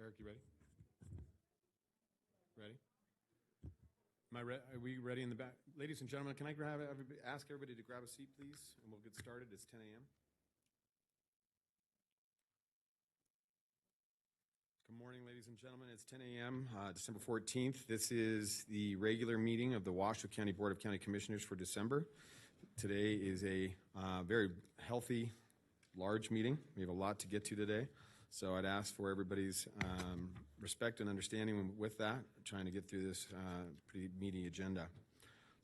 Eric, you ready? Ready? Are we ready in the back? Ladies and gentlemen, can I ask everybody to grab a seat, please? And we'll get started. It's 10 a.m. Good morning, ladies and gentlemen. It's 10 a.m., December 14th. This is the regular meeting of the Washoe County Board of County Commissioners for December. Today is a very healthy, large meeting. We have a lot to get to today. So I'd ask for everybody's respect and understanding with that, trying to get through this pretty meaty agenda.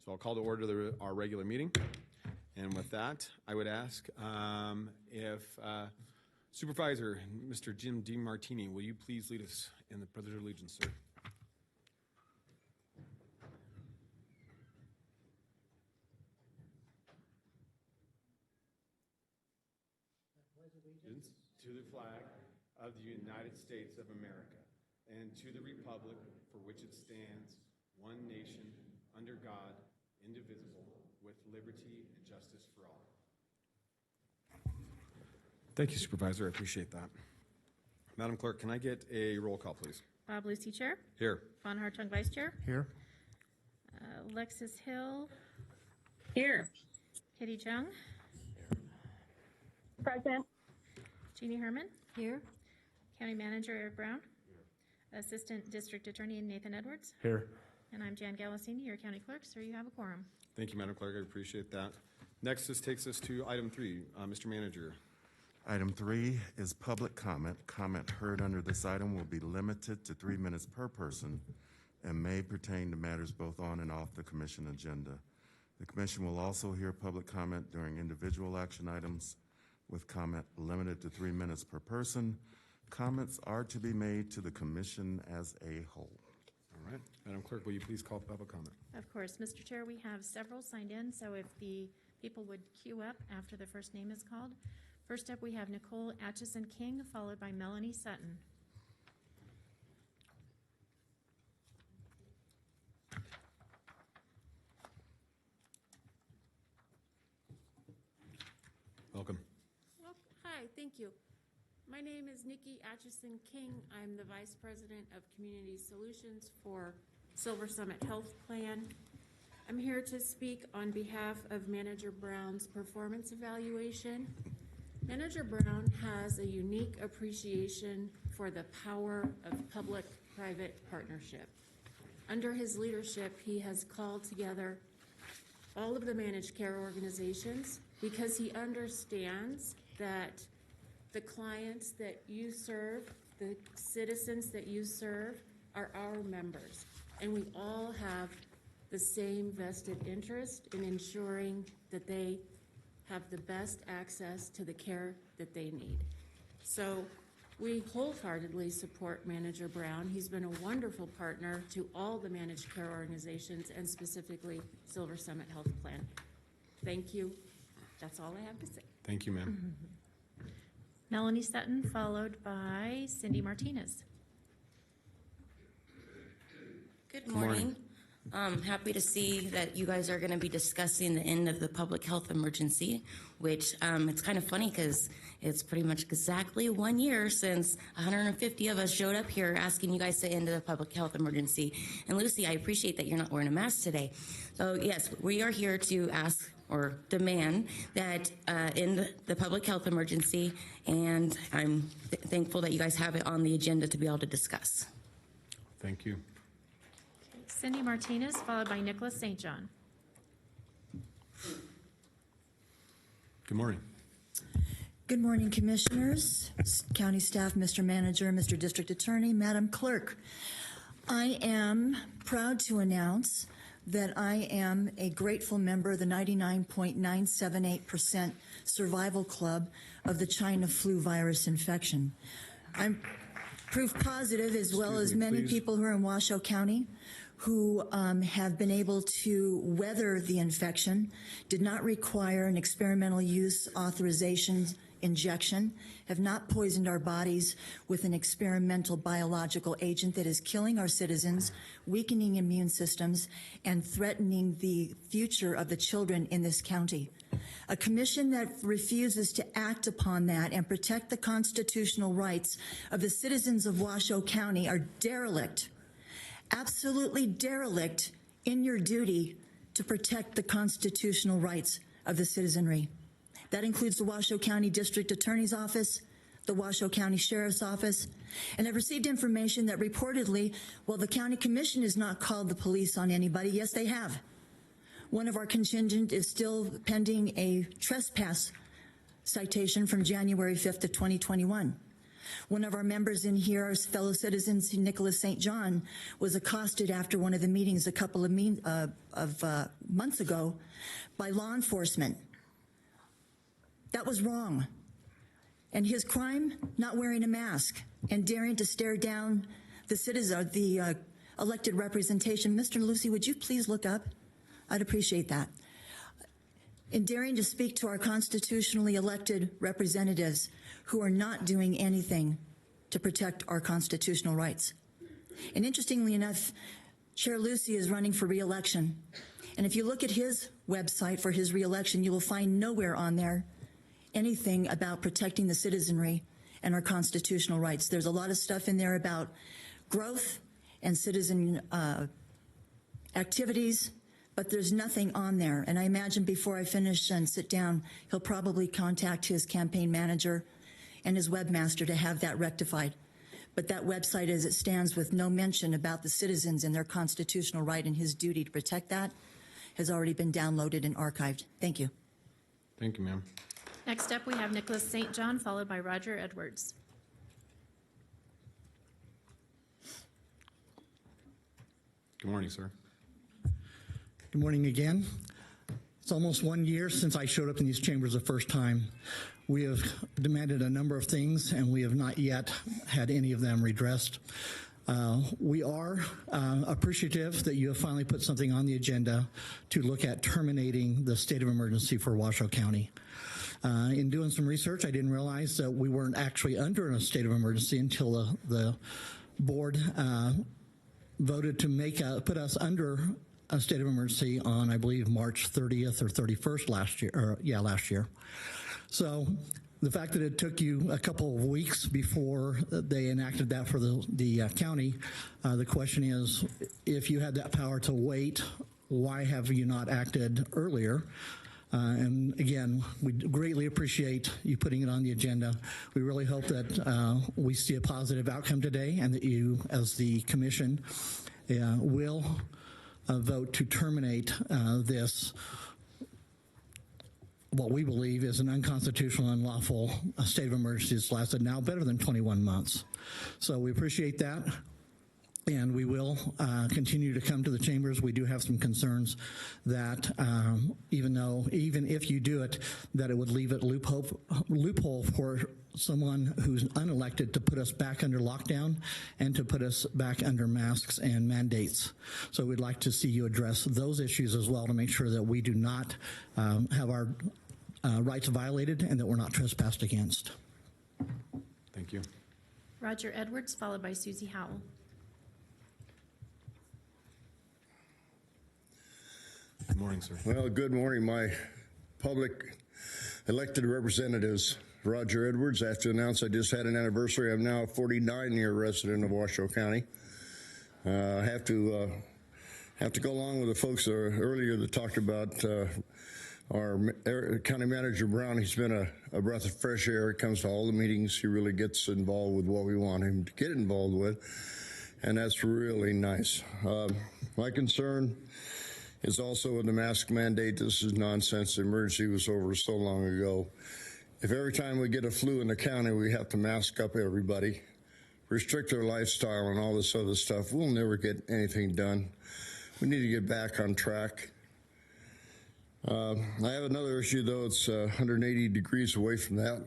So I'll call to order our regular meeting. And with that, I would ask if Supervisor Mr. Jim DiMartini, will you please lead us in the Pledge of Allegiance, sir? Allegiance to the flag of the United States of America and to the republic for which it stands, one nation, under God, indivisible, with liberty and justice for all. Thank you, Supervisor. I appreciate that. Madam Clerk, can I get a roll call, please? Bob Lucy, Chair. Here. Von Hartung, Vice Chair. Here. Alexis Hill. Here. Kitty Chung. Present. Jeannie Herman. Here. County Manager Eric Brown. Here. Assistant District Attorney Nathan Edwards. Here. And I'm Jan Galasini, your County Clerk, so you have a quorum. Thank you, Madam Clerk. I appreciate that. Next, this takes us to item 3. Mr. Manager. Item 3 is public comment. Comment heard under this item will be limited to 3 minutes per person and may pertain to matters both on and off the commission agenda. The commission will also hear public comment during individual action items with comment limited to 3 minutes per person. Comments are to be made to the commission as a whole. All right. Madam Clerk, will you please call public comment? Of course. Mr. Chair, we have several signed in, so if the people would queue up after the first name is called. First up, we have Nicole Atchison-King, followed by Melanie Sutton. Welcome. Well, hi, thank you. My name is Nikki Atchison-King. I'm the Vice President of Community Solutions for Silver Summit Health Plan. I'm here to speak on behalf of Manager Brown's performance evaluation. Manager Brown has a unique appreciation for the power of public-private partnership. Under his leadership, he has called together all of the managed care organizations because he understands that the clients that you serve, the citizens that you serve, are our members. And we all have the same vested interest in ensuring that they have the best access to the care that they need. So we wholeheartedly support Manager Brown. He's been a wonderful partner to all the managed care organizations and specifically Silver Summit Health Plan. Thank you. That's all I have to say. Thank you, ma'am. Melanie Sutton, followed by Cindy Martinez. Good morning. I'm happy to see that you guys are going to be discussing the end of the public health emergency, which it's kind of funny because it's pretty much exactly 1 year since 150 of us showed up here asking you guys to end the public health emergency. And Lucy, I appreciate that you're not wearing a mask today. So yes, we are here to ask or demand that end the public health emergency, and I'm thankful that you guys have it on the agenda to be able to discuss. Thank you. Cindy Martinez, followed by Nicholas St. John. Good morning. Good morning, Commissioners, County staff, Mr. Manager, Mr. District Attorney, Madam Clerk. I am proud to announce that I am a grateful member of the 99.978% survival club of the China flu virus infection. I'm proof positive, as well as many people who are in Washoe County who have been able to weather the infection, did not require an experimental use authorization injection, have not poisoned our bodies with an experimental biological agent that is killing our citizens, weakening immune systems, and threatening the future of the children in this county. A commission that refuses to act upon that and protect the constitutional rights of the citizens of Washoe County are derelict, absolutely derelict in your duty to protect the constitutional rights of the citizenry. That includes the Washoe County District Attorney's Office, the Washoe County Sheriff's Office, and I've received information that reportedly, well, the county commission has not called the police on anybody. Yes, they have. One of our contingent is still pending a trespass citation from January 5th of 2021. One of our members in here, our fellow citizens, Nicholas St. John, was accosted after one of the meetings a couple of months ago by law enforcement. That was wrong. And his crime, not wearing a mask and daring to stare down the citizen, the elected representation. Mr. Lucy, would you please look up? I'd appreciate that. In daring to speak to our constitutionally elected representatives who are not doing anything to protect our constitutional rights. And interestingly enough, Chair Lucy is running for re-election. And if you look at his website for his re-election, you will find nowhere on there anything about protecting the citizenry and our constitutional rights. There's a lot of stuff in there about growth and citizen activities, but there's nothing on there. And I imagine before I finish and sit down, he'll probably contact his campaign manager and his webmaster to have that rectified. But that website as it stands with no mention about the citizens and their constitutional right and his duty to protect that has already been downloaded and archived. Thank you. Thank you, ma'am. Next up, we have Nicholas St. John, followed by Roger Edwards. Good morning, sir. Good morning again. It's almost 1 year since I showed up in these chambers the first time. We have demanded a number of things, and we have not yet had any of them redressed. We are appreciative that you have finally put something on the agenda to look at terminating the state of emergency for Washoe County. In doing some research, I didn't realize that we weren't actually under a state of emergency until the board voted to put us under a state of emergency on, I believe, March 30th or 31st last year. So the fact that it took you a couple of weeks before they enacted that for the county, the question is, if you had that power to wait, why have you not acted earlier? And again, we greatly appreciate you putting it on the agenda. We really hope that we see a positive outcome today and that you, as the commission, will vote to terminate this, what we believe is an unconstitutional and unlawful state of emergency that's lasted now better than 21 months. So we appreciate that. And we will continue to come to the chambers. We do have some concerns that even if you do it, that it would leave a loophole for someone who's unelected to put us back under lockdown and to put us back under masks and mandates. So we'd like to see you address those issues as well to make sure that we do not have our rights violated and that we're not trespassed against. Thank you. Roger Edwards, followed by Susie Howell. Good morning, sir. Well, good morning, my public elected representatives. Roger Edwards. I have to announce I just had an anniversary. I'm now a 49-year resident of Washoe County. I have to go along with the folks earlier that talked about our county manager Brown. He's been a breath of fresh air. He comes to all the meetings. He really gets involved with what we want him to get involved with, and that's really nice. My concern is also with the mask mandate. This is nonsense. The emergency was over so long ago. If every time we get a flu in the county, we have to mask up everybody, restrict their lifestyle and all this other stuff, we'll never get anything done. We need to get back on track. I have another issue, though. It's 180 degrees away from that.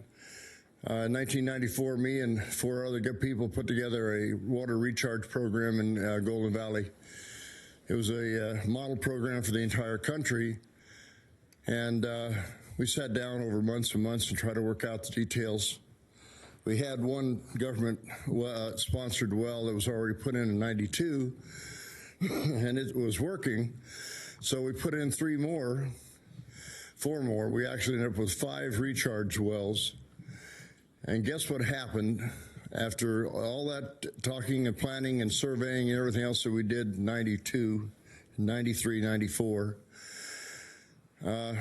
In 1994, me and 4 other good people put together a water recharge program in Golden Valley. It was a model program for the entire country, and We sat down over months and months and tried to work out the details. We had one government sponsored well that was already put in 92, and it was working. So we put in 4 more. We actually ended up with 5 recharge wells. And guess what happened after all that talking and planning and surveying and everything else that we did in 92, 93, 94?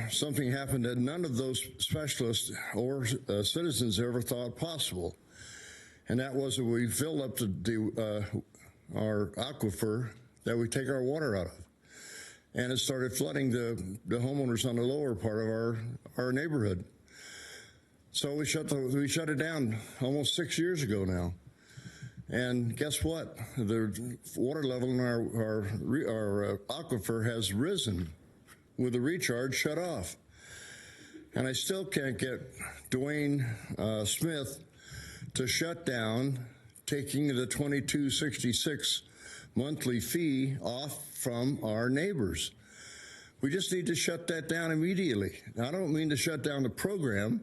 Something happened that none of those specialists or citizens ever thought possible. And that was that we filled up our aquifer that we take our water out of. And it started flooding the homeowners on the lower part of our neighborhood. So we shut it down almost 6 years ago now. And guess what? The water level in our aquifer has risen with the recharge shut off. And I still can't get Dwayne Smith to shut down taking the $22.66 monthly fee off from our neighbors. We just need to shut that down immediately. I don't mean to shut down the program.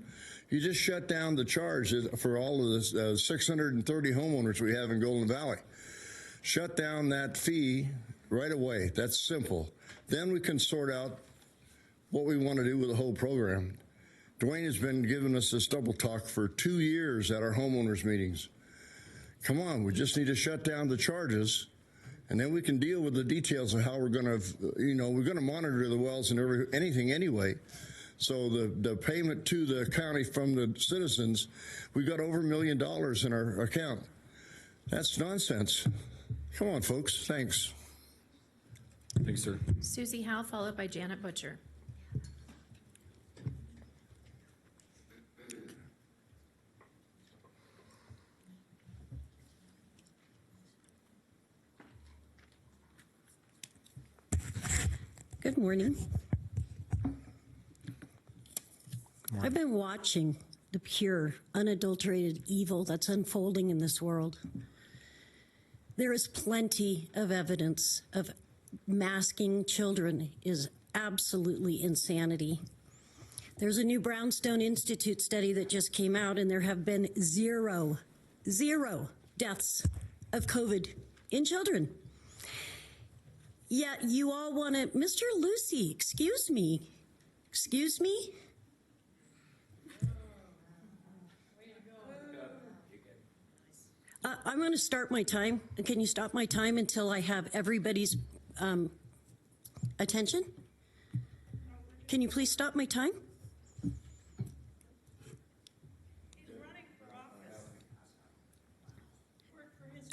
You just shut down the charge for all of the 630 homeowners we have in Golden Valley. Shut down that fee right away. That's simple. Then we can sort out what we want to do with the whole program. Dwayne has been giving us this double talk for 2 years at our homeowners meetings. Come on, we just need to shut down the charges, and then we can deal with the details of how we're going to, we're going to monitor the wells and anything anyway. So the payment to the county from the citizens, we got over $1 million in our account. That's nonsense. Come on, folks. Thanks. Thanks, sir. Susie Howe, followed by Janet Butcher. Good morning. I've been watching the pure, unadulterated evil that's unfolding in this world. There is plenty of evidence of masking children is absolutely insanity. There's a new Brownstone Institute study that just came out, and there have been zero deaths of COVID in children. Yet you all want to, Mr. Lucy, excuse me. I'm going to start my time. Can you stop my time until I have everybody's attention? Can you please stop my time?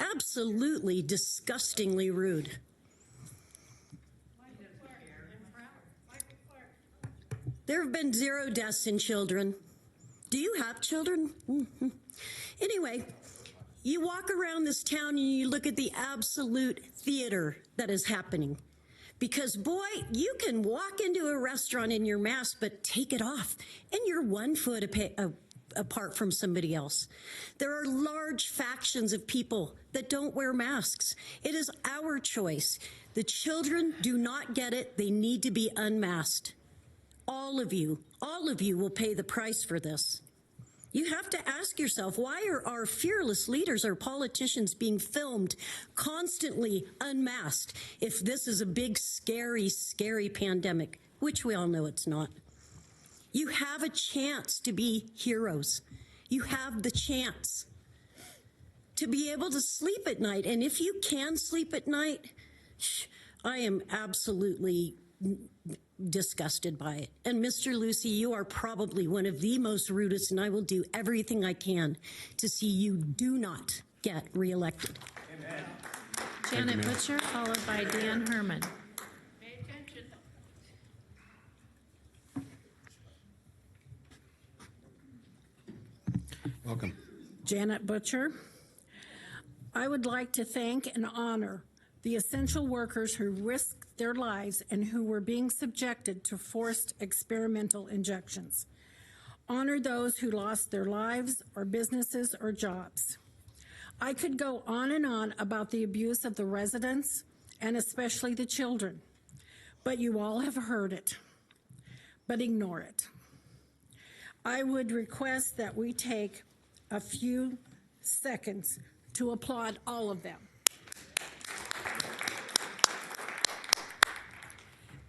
Absolutely disgustingly rude. There have been 0 deaths in children. Do you have children? Mm-hmm. Anyway, you walk around this town and you look at the absolute theater that is happening. Because, boy, you can walk into a restaurant in your mask, but take it off, and you're 1 foot apart from somebody else. There are large factions of people that don't wear masks. It is our choice. The children do not get it. They need to be unmasked. All of you will pay the price for this. You have to ask yourself, why are our fearless leaders, our politicians, being filmed constantly unmasked if this is a big, scary, scary pandemic, which we all know it's not? You have a chance to be heroes. You have the chance to be able to sleep at night. And if you can sleep at night, I am absolutely disgusted by it. And Mr. Lucy, you are probably one of the most rudest, and I will do everything I can to see you do not get reelected. Amen. Janet Butcher, followed by Dan Herman. Pay attention. Welcome. Janet Butcher. I would like to thank and honor the essential workers who risked their lives and who were being subjected to forced experimental injections. Honor those who lost their lives or businesses or jobs. I could go on and on about the abuse of the residents and especially the children, but you all have heard it. But ignore it. I would request that we take a few seconds to applaud all of them.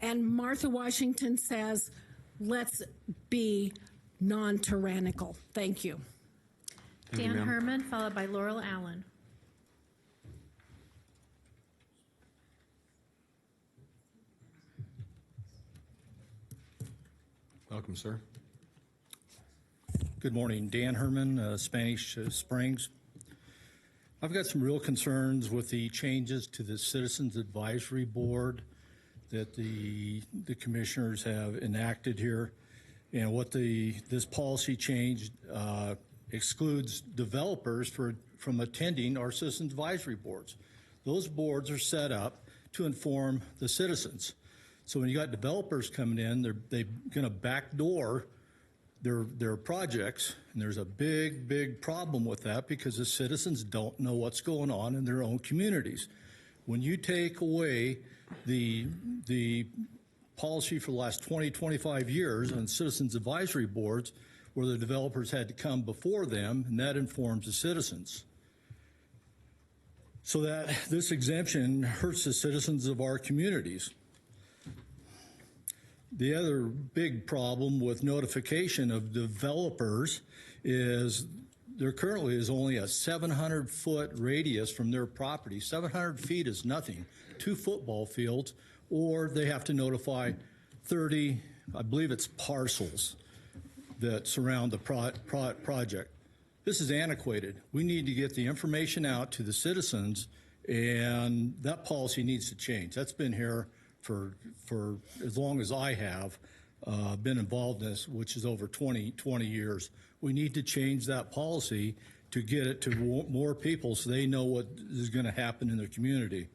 And Martha Washington says, let's be non-tyrannical. Thank you. Thank you, Dan ma'am. Herman, followed by Laurel Allen. Welcome, sir. Good morning, Dan Herman, Spanish Springs. I've got some real concerns with the changes to the Citizens Advisory Board that the commissioners have enacted here. And what this policy change excludes developers from attending our Citizens Advisory Boards. Those boards are set up to inform the citizens. So when you got developers coming in, they're going to backdoor their projects, and there's a big problem with that because the citizens don't know what's going on in their own communities. When you take away the policy for the last 20, 25 years on citizens advisory boards where the developers had to come before them, and that informs the citizens. So that this exemption hurts the citizens of our communities. The other big problem with notification of developers is there currently is only a 700-foot radius from their property. 700 feet is nothing. 2 football fields, or they have to notify 30, I believe it's parcels that surround the project. This is antiquated. We need to get the information out to the citizens, and that policy needs to change. That's been here for as long as I have been involved in this, which is over 20 years. We need to change that policy to get it to more people so they know what is going to happen in their community.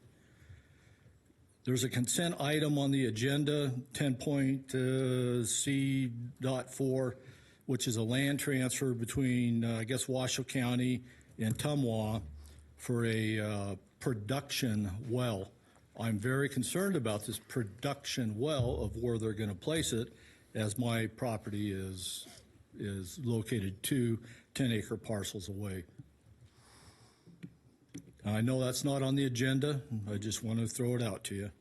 There's a consent item on the agenda, 10.C.4, which is a land transfer between, I guess, Washoe County and Tumwa for a production well. I'm very concerned about this production well of where they're going to place it, as my property is located 2 10-acre parcels away. I know that's not on the agenda. I just want to throw it out to you.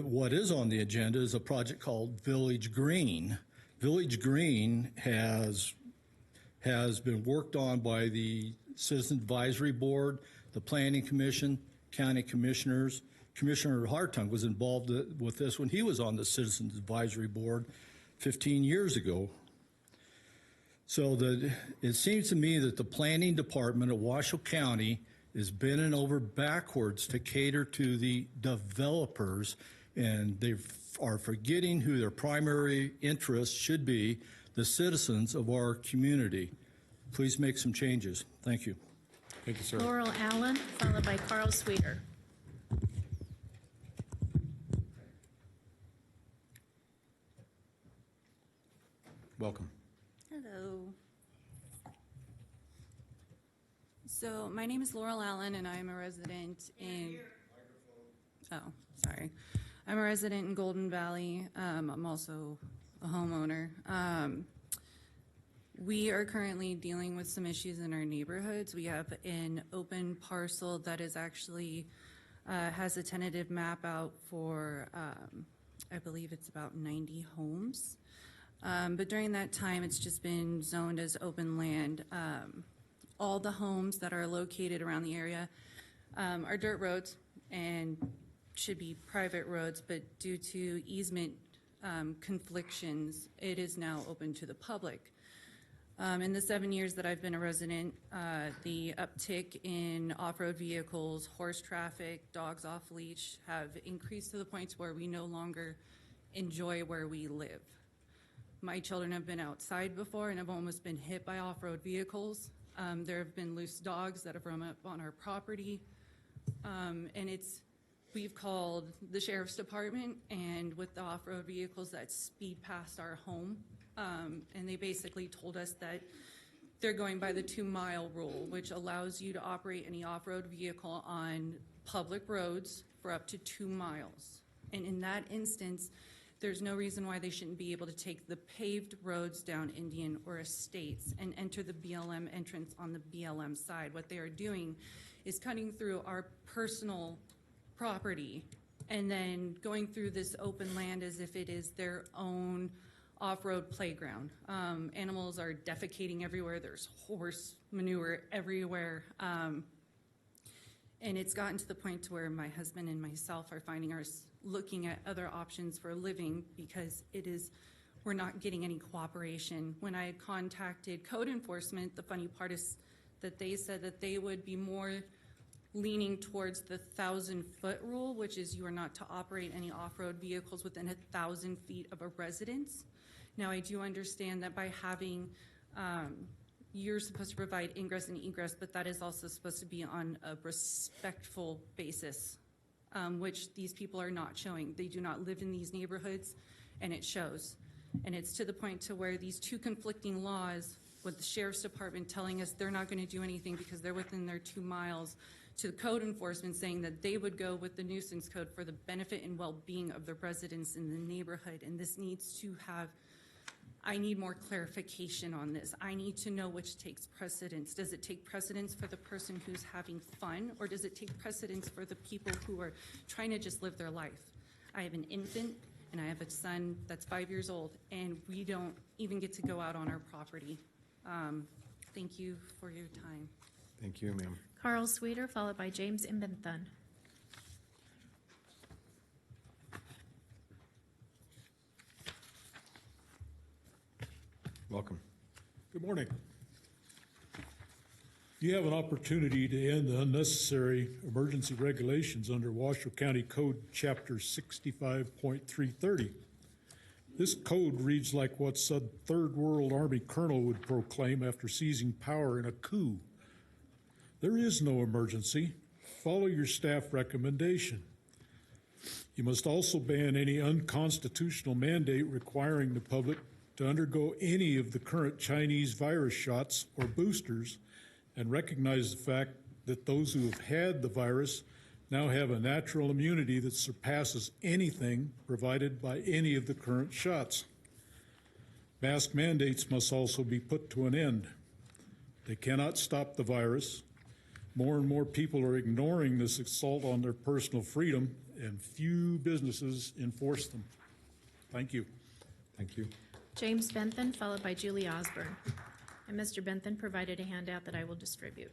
What is on the agenda is a project called Village Green. Village Green has been worked on by the Citizen Advisory Board, the Planning Commission, county commissioners. Commissioner Hartung was involved with this when he was on the Citizens Advisory Board 15 years ago. So it seems to me that the planning department of Washoe County is bending over backwards to cater to the developers, and they are forgetting who their primary interest should be, the citizens of our community. Please make some changes. Thank you. Thank you, sir. Laurel Allen, followed by Carl Sweeter. Welcome. Hello. So my name is Laurel Allen, and I'm a resident in. Oh, sorry. I'm a resident in Golden Valley. I'm also a homeowner. We are currently dealing with some issues in our neighborhoods. We have an open parcel that is actually has a tentative map out for, I believe it's about 90 homes. But during that time, it's just been zoned as open land. All the homes that are located around the area are dirt roads and should be private roads, but due to easement conflictions, it is now open to the public. In the 7 years that I've been a resident, the uptick in off-road vehicles, horse traffic, dogs off leash have increased to the point where we no longer enjoy where we live. My children have been outside before and have almost been hit by off-road vehicles. There have been loose dogs that have run up on our property. And we've called the sheriff's department, and with the off-road vehicles that speed past our home, and they basically told us that they're going by the 2-mile rule, which allows you to operate any off-road vehicle on public roads for up to 2 miles. And in that instance, there's no reason why they shouldn't be able to take the paved roads down Indian or Estates and enter the BLM entrance on the BLM side. What they are doing is cutting through our personal property and then going through this open land as if it is their own off-road playground. Animals are defecating everywhere. There's horse manure everywhere. And it's gotten to the point to where my husband and myself are finding ourselves looking at other options for a living because we're not getting any cooperation. When I contacted code enforcement, the funny part is that they said that they would be more leaning towards the 1,000-foot rule, which is you are not to operate any off-road vehicles within 1,000 feet of a residence. Now, I do understand that by having, you're supposed to provide ingress and egress, but that is also supposed to be on a respectful basis, which these people are not showing. They do not live in these neighborhoods, and it shows. And it's to the point to where these two conflicting laws, with the sheriff's department telling us they're not going to do anything because they're within their 2 miles, to the code enforcement saying that they would go with the nuisance code for the benefit and well-being of the residents in the neighborhood. And this needs to have, I need more clarification on this. I need to know which takes precedence. Does it take precedence for the person who's having fun, or does it take precedence for the people who are trying to just live their life? I have an infant and I have a son that's 5 years old, and we don't even get to go out on our property. Thank you for your time. Thank you, ma'am. Carl Sweeter, followed by James Imbenthun. Welcome. Good morning. You have an opportunity to end the unnecessary emergency regulations under Washoe County Code Chapter 65.330. This code reads like what some Third World Army colonel would proclaim after seizing power in a coup. There is no emergency. Follow your staff recommendation. You must also ban any unconstitutional mandate requiring the public to undergo any of the current Chinese virus shots or boosters, and recognize the fact that those who have had the virus now have a natural immunity that surpasses anything provided by any of the current shots. Mask mandates must also be put to an end. They cannot stop the virus. More and more people are ignoring this assault on their personal freedom, and few businesses enforce them. Thank you. Thank you. James Bentham, followed by Julie Osborne. And Mr. Bentham provided a handout that I will distribute.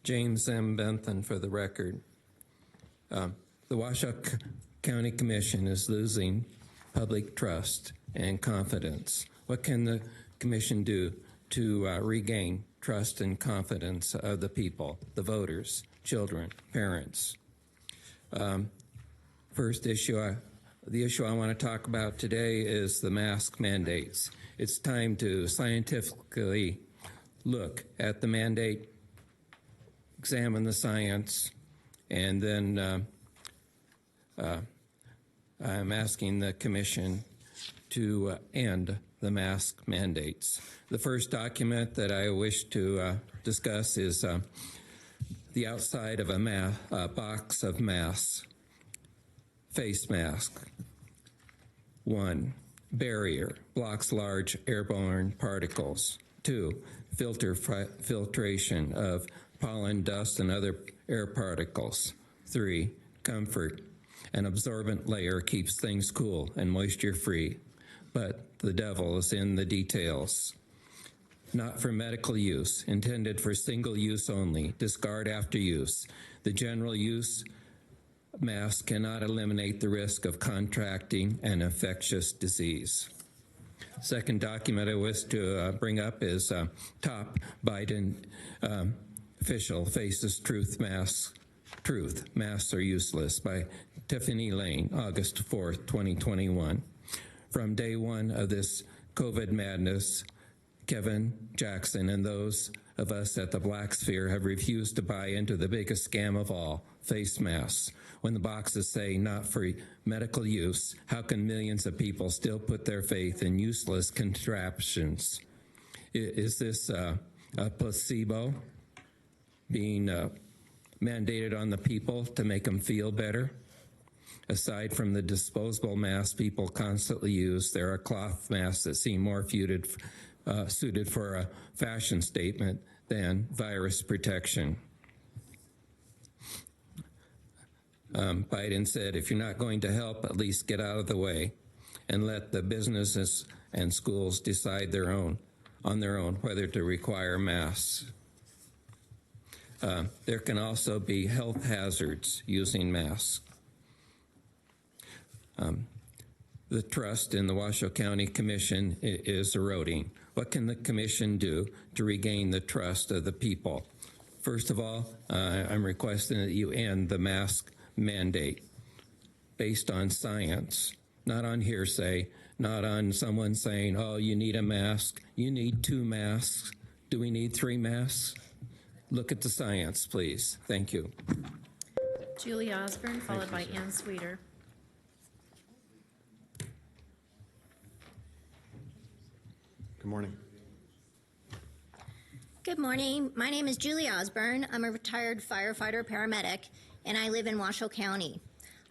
James M. Bentham for the record. The Washoe County Commission is losing public trust and confidence. What can the Commission do to regain trust and confidence of the people, the voters, children, parents? First issue, the issue I want to talk about today is the mask mandates. It's time to scientifically look at the mandate, examine the science, and then I'm asking the Commission to end the mask mandates. The first document that I wish to discuss is the outside of a box of masks. Face mask. 1. Barrier, blocks large airborne particles. 2. Filtration of pollen, dust, and other air particles. 3. Comfort, an absorbent layer keeps things cool and moisture-free. But the devil is in the details. Not for medical use, intended for single use only. Discard after use. The general use mask cannot eliminate the risk of contracting an infectious disease. Second document I wish to bring up is top Biden official faces truth masks. Truth, masks are useless, by Tiffany Lane, August 4th, 2021. From day one of this COVID madness, Kevin Jackson and those of us at the Black Sphere have refused to buy into the biggest scam of all, face masks. When the boxes say not for medical use, how can millions of people still put their faith in useless contraptions? Is this a placebo being mandated on the people to make them feel better. Aside from the disposable masks people constantly use, there are cloth masks that seem more suited for a fashion statement than virus protection. Biden said, if you're not going to help, at least get out of the way and let the businesses and schools decide on their own whether to require masks. There can also be health hazards using masks. The trust in the Washoe County Commission is eroding. What can the commission do to regain the trust of the people? First of all, I'm requesting that you end the mask mandate based on science, not on hearsay, not on someone saying, oh, you need a mask, you need 2 masks. Do we need 3 masks? Look at the science, please. Thank you. Julie Osborne, followed by Ann Sweeter. Good morning. Good morning. My name is Julie Osborne. I'm a retired firefighter paramedic, and I live in Washoe County.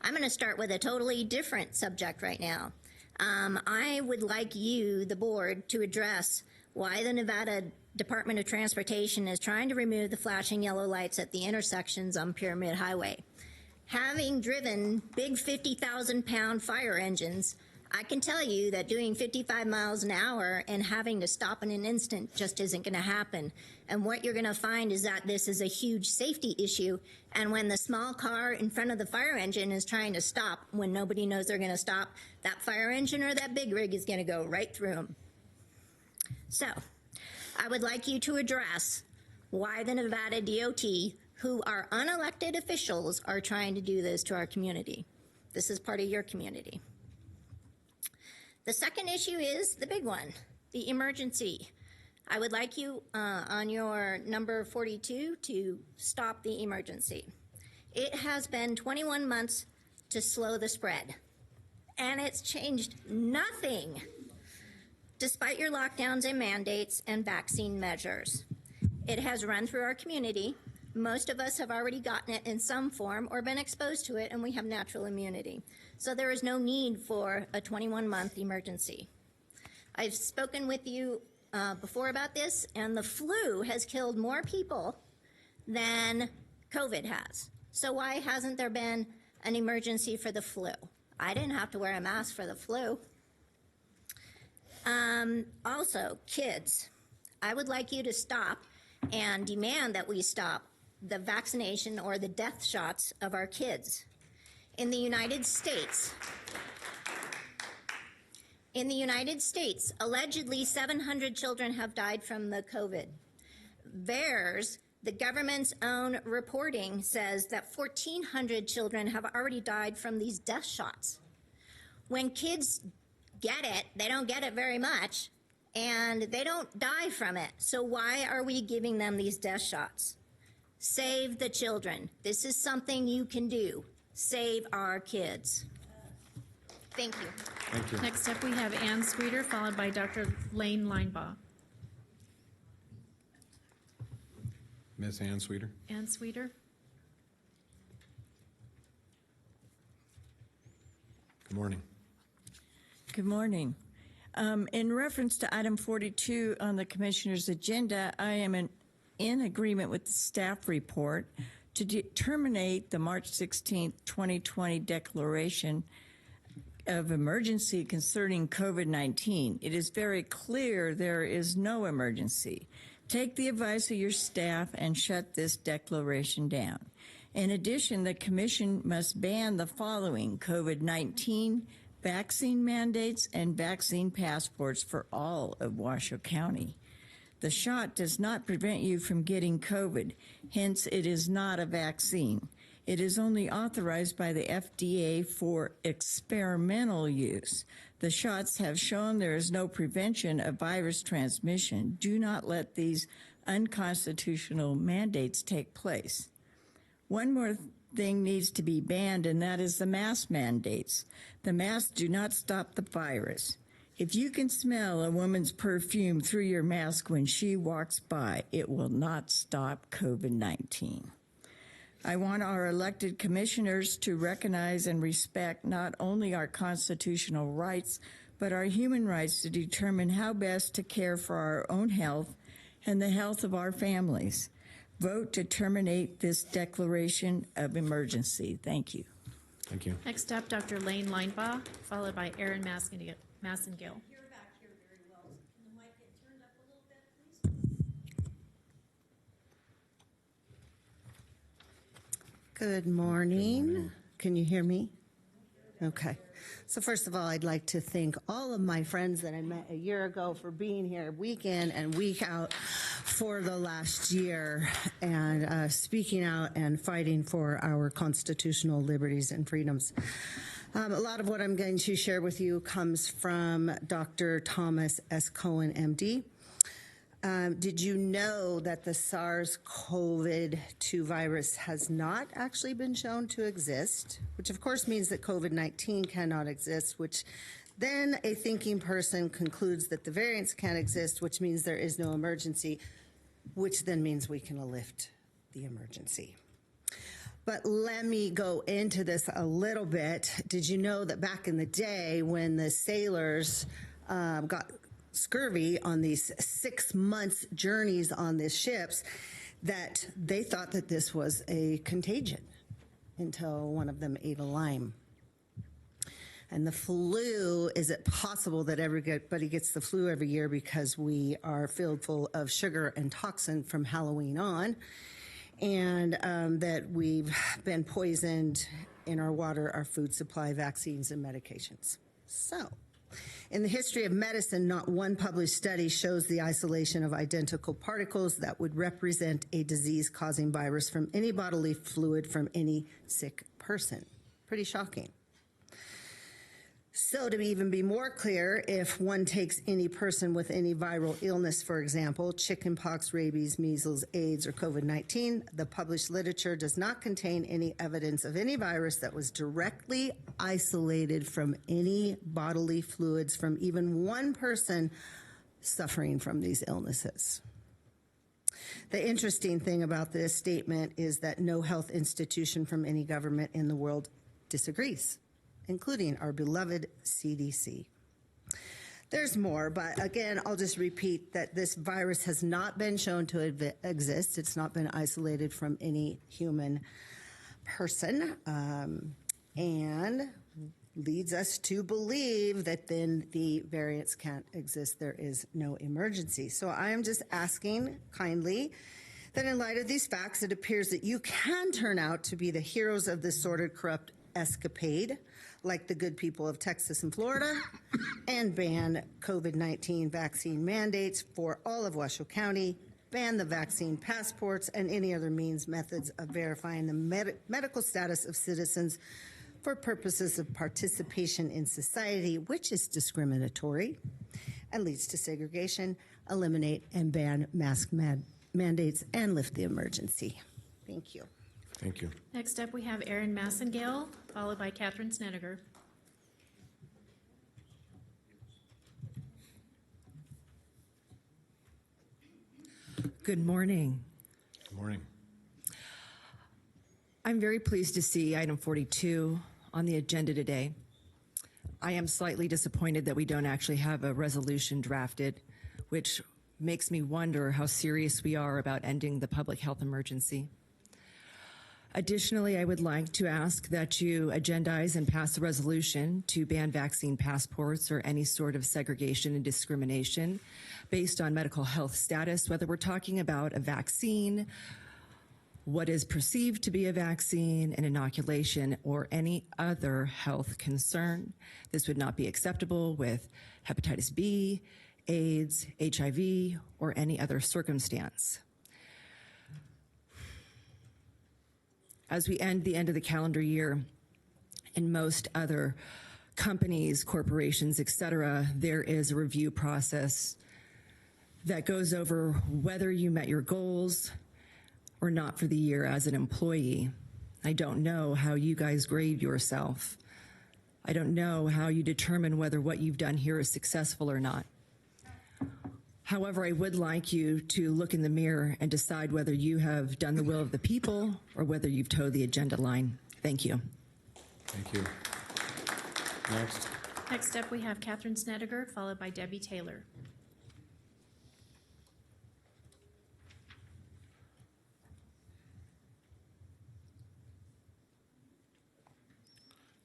I'm going to start with a totally different subject right now. I would like you, the board, to address why the Nevada Department of Transportation is trying to remove the flashing yellow lights at the intersections on Pyramid Highway. Having driven big 50,000-pound fire engines, I can tell you that doing 55 miles an hour and having to stop in an instant just isn't going to happen. And what you're going to find is that this is a huge safety issue. And when the small car in front of the fire engine is trying to stop when nobody knows they're going to stop, that fire engine or that big rig is going to go right through them. So I would like you to address why the Nevada DOT, who are unelected officials, are trying to do this to our community. This is part of your community. The second issue is the big one, the emergency. I would like you on your number 42 to stop the emergency. It has been 21 months to slow the spread, and it's changed nothing despite your lockdowns and mandates and vaccine measures. It has run through our community. Most of us have already gotten it in some form or been exposed to it, and we have natural immunity. So there is no need for a 21-month emergency. I've spoken with you before about this, and the flu has killed more people than COVID has. So why hasn't there been an emergency for the flu? I didn't have to wear a mask for the flu. Also, kids, I would like you to stop and demand that we stop the vaccination or the death shots of our kids. In the United States, allegedly 700 children have died from the COVID. VAERS, the government's own reporting, says that 1,400 children have already died from these death shots. When kids get it, they don't get it very much, and they don't die from it. So why are we giving them these death shots? Save the children. This is something you can do. Save our kids. Thank you. Thank you. Next up, we have Ann Sweeter, followed by Dr. Lane Linebaugh. Ms. Ann Sweeter. Ann Sweeter. Good morning. Good morning. In reference to item 42 on the Commissioner's agenda, I am in agreement with the staff report to terminate the March 16, 2020 declaration of emergency concerning COVID-19. It is very clear there is no emergency. Take the advice of your staff and shut this declaration down. In addition, the Commission must ban the following: COVID-19 vaccine mandates and vaccine passports for all of Washoe County. The shot does not prevent you from getting COVID, hence it is not a vaccine. It is only authorized by the FDA for experimental use. The shots have shown there is no prevention of virus transmission. Do not let these unconstitutional mandates take place. One more thing needs to be banned, and that is the mask mandates. The masks do not stop the virus. If you can smell a woman's perfume through your mask when she walks by, it will not stop COVID-19. I want our elected commissioners to recognize and respect not only our constitutional rights, but our human rights to determine how best to care for our own health and the health of our families. Vote to terminate this declaration of emergency. Thank you. Thank you. Next up, Dr. Lane Linebaugh, followed by Aaron Massengill. Good morning. Can you hear me? Okay. So first of all, I'd like to thank all of my friends that I met a year ago for being here week in and week out for the last year and speaking out and fighting for our constitutional liberties and freedoms. A lot of what I'm going to share with you comes from Dr. Thomas S. Cohen, MD. Did you know that the SARS-CoV-2 virus has not actually been shown to exist, which of course means that COVID-19 cannot exist, which then a thinking person concludes that the variants can't exist, which means there is no emergency, which then means we can lift the emergency. But let me go into this a little bit. Did you know that back in the day when the sailors got scurvy on these 6 months journeys on these ships, that they thought that this was a contagion until one of them ate a lime? And the flu, is it possible that everybody gets the flu every year because we are filled full of sugar and toxin from Halloween on, and that we've been poisoned in our water, our food supply, vaccines, and medications? So, in the history of medicine, not one published study shows the isolation of identical particles that would represent a disease-causing virus from any bodily fluid from any sick person. Pretty shocking. So to even be more clear, if one takes any person with any viral illness, for example, chickenpox, rabies, measles, AIDS, or COVID-19, the published literature does not contain any evidence of any virus that was directly isolated from any bodily fluids from even one person suffering from these illnesses. The interesting thing about this statement is that no health institution from any government in the world disagrees, including our beloved CDC. There's more, but again, I'll just repeat that this virus has not been shown to exist. It's not been isolated from any human person, and leads us to believe that then the variants can't exist. There is no emergency. So I am just asking kindly that in light of these facts, it appears that you can turn out to be the heroes of this sordid, corrupt escapade, like the good people of Texas and Florida, and ban COVID-19 vaccine mandates for all of Washoe County, ban the vaccine passports and any other methods of verifying the medical status of citizens for purposes of participation in society, which is discriminatory and leads to segregation, eliminate and ban mask mandates, and lift the emergency. Thank you. Thank you. Next up, we have Aaron Massengill, followed by Catherine Snedeker. Good morning. Good morning. I'm very pleased to see item 42 on the agenda today. I am slightly disappointed that we don't actually have a resolution drafted, which makes me wonder how serious we are about ending the public health emergency. Additionally, I would like to ask that you agendize and pass a resolution to ban vaccine passports or any sort of segregation and discrimination based on medical health status, whether we're talking about a vaccine, what is perceived to be a vaccine, an inoculation, or any other health concern. This would not be acceptable with hepatitis B, AIDS, HIV, or any other circumstance. As we end the calendar year, in most other companies, corporations, et cetera, there is a review process that goes over whether you met your goals or not for the year as an employee. I don't know how you guys grade yourself. I don't know how you determine whether what you've done here is successful or not. However, I would like you to look in the mirror and decide whether you have done the will of the people or whether you've towed the agenda line. Thank you. Thank you. Next. Next up, we have Catherine Snedeker, followed by Debbie Taylor.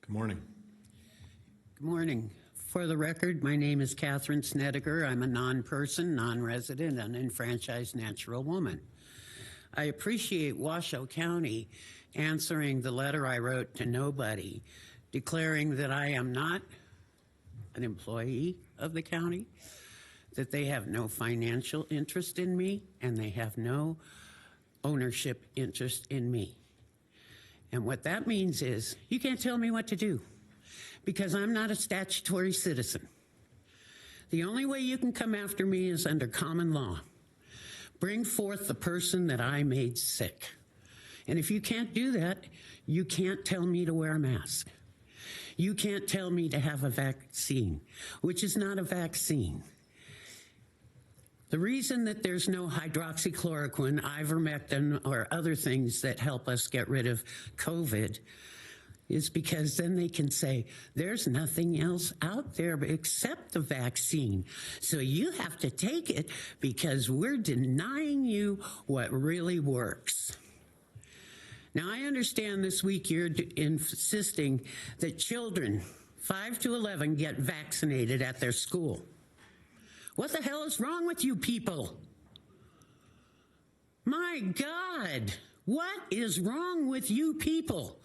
Good morning. Good morning. For the record, my name is Catherine Snedeker. I'm a non-person, non-resident, unenfranchised natural woman. I appreciate Washoe County answering the letter I wrote to nobody, declaring that I am not an employee of the county, that they have no financial interest in me, and they have no ownership interest in me. And what that means is you can't tell me what to do because I'm not a statutory citizen. The only way you can come after me is under common law. Bring forth the person that I made sick. And if you can't do that, you can't tell me to wear a mask. You can't tell me to have a vaccine, which is not a vaccine. The reason that there's no hydroxychloroquine, ivermectin, or other things that help us get rid of COVID is because then they can say, there's nothing else out there except the vaccine. So you have to take it because we're denying you what really works. Now, I understand this week you're insisting that children 5 to 11 get vaccinated at their school. What the hell is wrong with you people? My God, what is wrong with you people?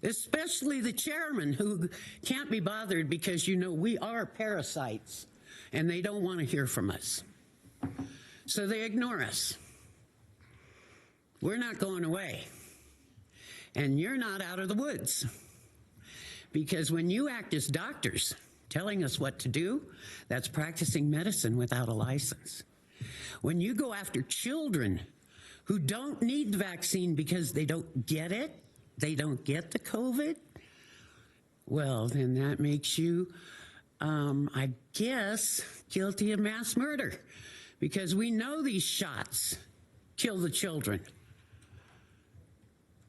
Especially the chairman who can't be bothered because, you know, we are parasites and they don't want to hear from us. So they ignore us. We're not going away. And you're not out of the woods. Because when you act as doctors, telling us what to do, that's practicing medicine without a license. When you go after children who don't need the vaccine because they don't get it, they don't get the COVID, well, then that makes you, I guess, guilty of mass murder because we know these shots kill the children.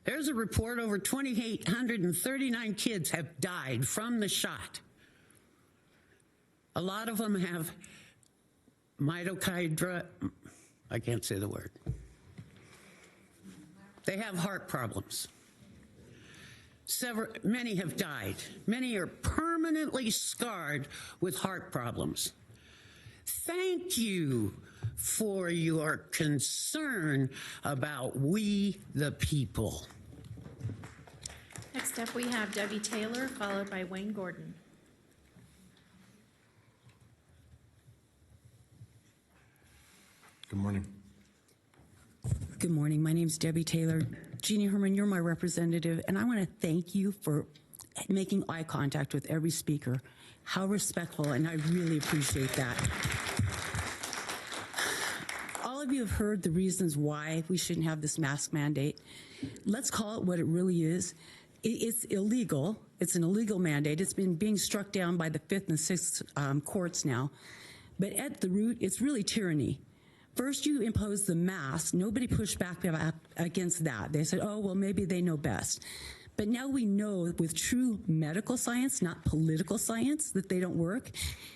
There's a report over 2,839 kids have died from the shot. A lot of them have mitochondria, I can't say the word. They have heart problems. Many have died. Many are permanently scarred with heart problems. Thank you for your concern about we the people. Next up, we have Debbie Taylor, followed by Wayne Gordon. Good morning. Good morning. My name is Debbie Taylor. Jeannie Herman, you're my representative, and I want to thank you for making eye contact with every speaker. How respectful, and I really appreciate that. All of you have heard the reasons why we shouldn't have this mask mandate. Let's call it what it really is. It's illegal. It's an illegal mandate. It's been being struck down by the 5th and 6th courts now. But at the root, it's really tyranny. First, you impose the mask. Nobody pushed back against that. They said, oh, well, maybe they know best. But now we know with true medical science, not political science, that they don't work.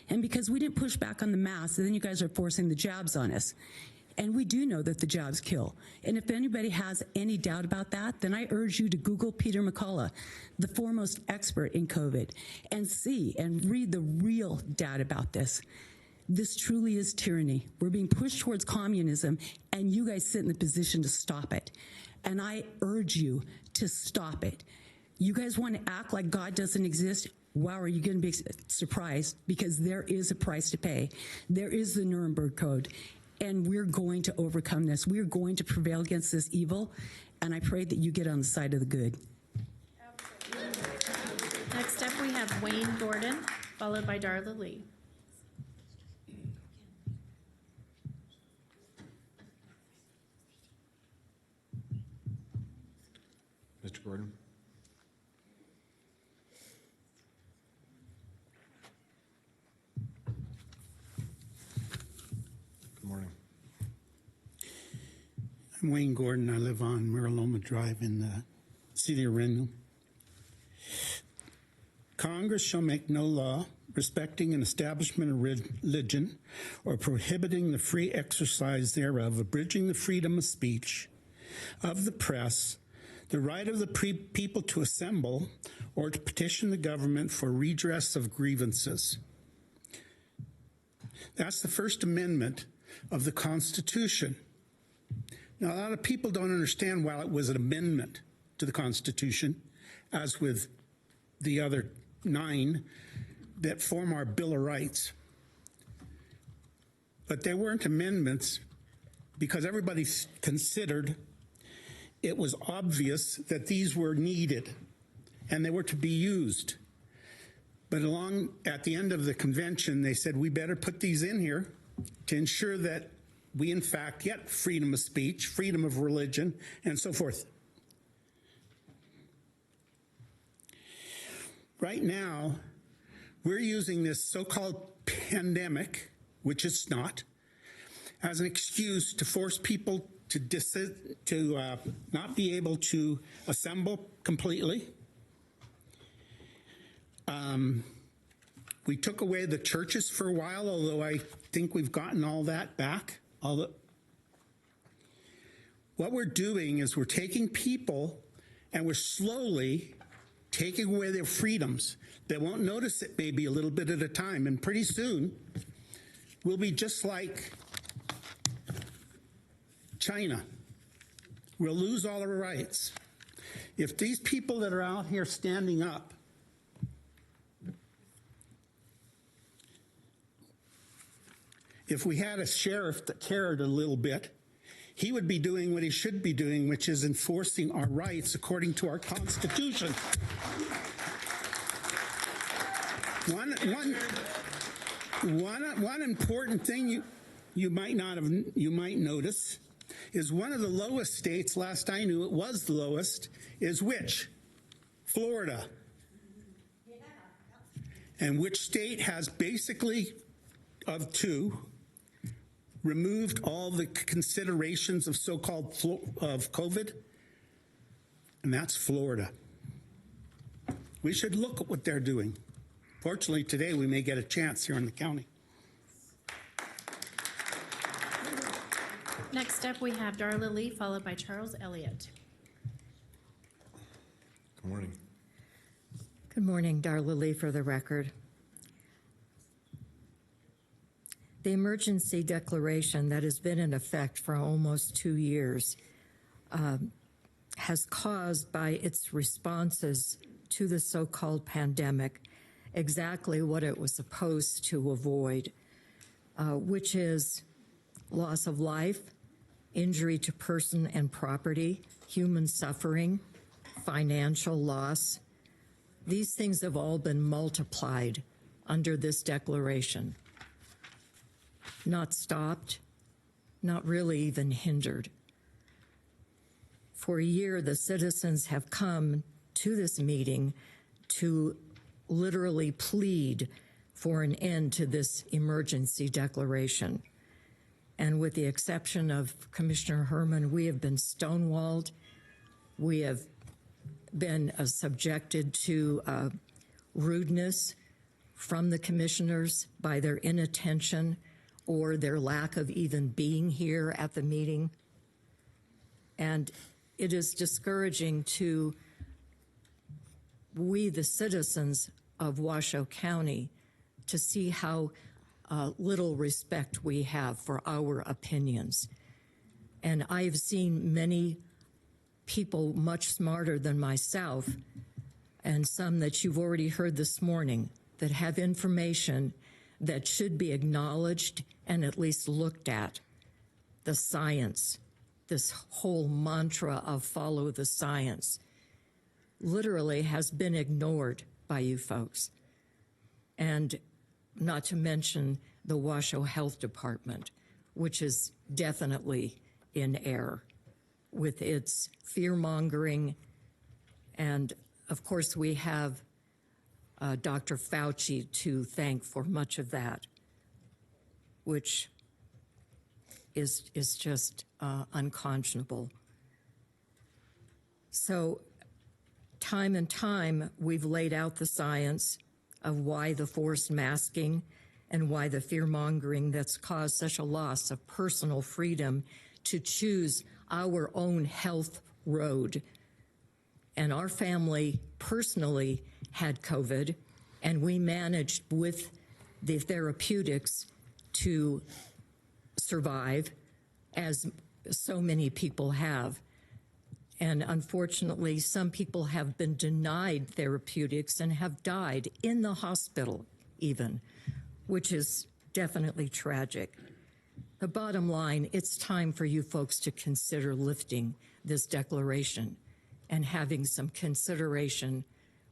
And because we didn't push back on the mask, then you guys are forcing the jabs on us. And we do know that the jabs kill. And if anybody has any doubt about that, then I urge you to Google Peter McCullough, the foremost expert in COVID, and see and read the real data about this. This truly is tyranny. We're being pushed towards communism, and you guys sit in the position to stop it. And I urge you to stop it. You guys want to act like God doesn't exist? Wow, are you going to be surprised? Because there is a price to pay. There is the Nuremberg Code, and we're going to overcome this. We're going to prevail against this evil, and I pray that you get on the side of the good. Next up, we have Wayne Gordon, followed by Darla Lee. Mr. Gordon. I'm Wayne Gordon. I live on Miraloma Drive in the city of Renton. Congress shall make no law respecting an establishment of religion or prohibiting the free exercise thereof, abridging the freedom of speech, of the press, the right of the people to assemble or to petition the government for redress of grievances. That's the First Amendment of the Constitution. Now, a lot of people don't understand why it was an amendment to the Constitution, as with the other 9 that form our Bill of Rights. But they weren't amendments because everybody considered it was obvious that these were needed and they were to be used. But at the end of the convention, they said, we better put these in here to ensure that we, in fact, get freedom of speech, freedom of religion, and so forth. Right now, we're using this so-called pandemic, which it's not, as an excuse to force people to not be able to assemble completely. We took away the churches for a while, although I think we've gotten all that back. What we're doing is we're taking people and we're slowly taking away their freedoms. They won't notice it maybe a little bit at a time, and pretty soon we'll be just like China. We'll lose all our rights. If these people that are out here standing up if we had a sheriff that cared a little bit, he would be doing what he should be doing, which is enforcing our rights according to our Constitution. One important thing you might notice is one of the lowest states, last I knew it was the lowest, is which? Florida. And which state has basically, of 2, removed all the considerations of so-called of COVID? And that's Florida. We should look at what they're doing. Fortunately, today we may get a chance here in the county. Next up, we have Darla Lee, followed by Charles Elliott. Good morning. Good morning, Darla Lee for the record. The emergency declaration that has been in effect for almost 2 years has caused by its responses to the so-called pandemic exactly what it was supposed to avoid, which is loss of life, injury to person and property, human suffering, financial loss. These things have all been multiplied under this declaration. Not stopped, not really even hindered. For a year, the citizens have come to this meeting to literally plead for an end to this emergency declaration. And with the exception of Commissioner Herman, we have been stonewalled. We have been subjected to rudeness from the commissioners by their inattention or their lack of even being here at the meeting. And it is discouraging to we, the citizens of Washoe County, to see how little respect we have for our opinions. And I've seen many people much smarter than myself, and some that you've already heard this morning, that have information that should be acknowledged and at least looked at. The science, this whole mantra of follow the science, literally has been ignored by you folks. And not to mention the Washoe Health Department, which is definitely in error with its fear-mongering. And of course, we have Dr. Fauci to thank for much of that, which is just unconscionable. So time and time, we've laid out the science of why the forced masking and why the fear-mongering that's caused such a loss of personal freedom to choose our own health road. And our family personally had COVID, and we managed with the therapeutics to survive, as so many people have. And unfortunately, some people have been denied therapeutics and have died in the hospital even, which is definitely tragic. The bottom line, it's time for you folks to consider lifting this declaration and having some consideration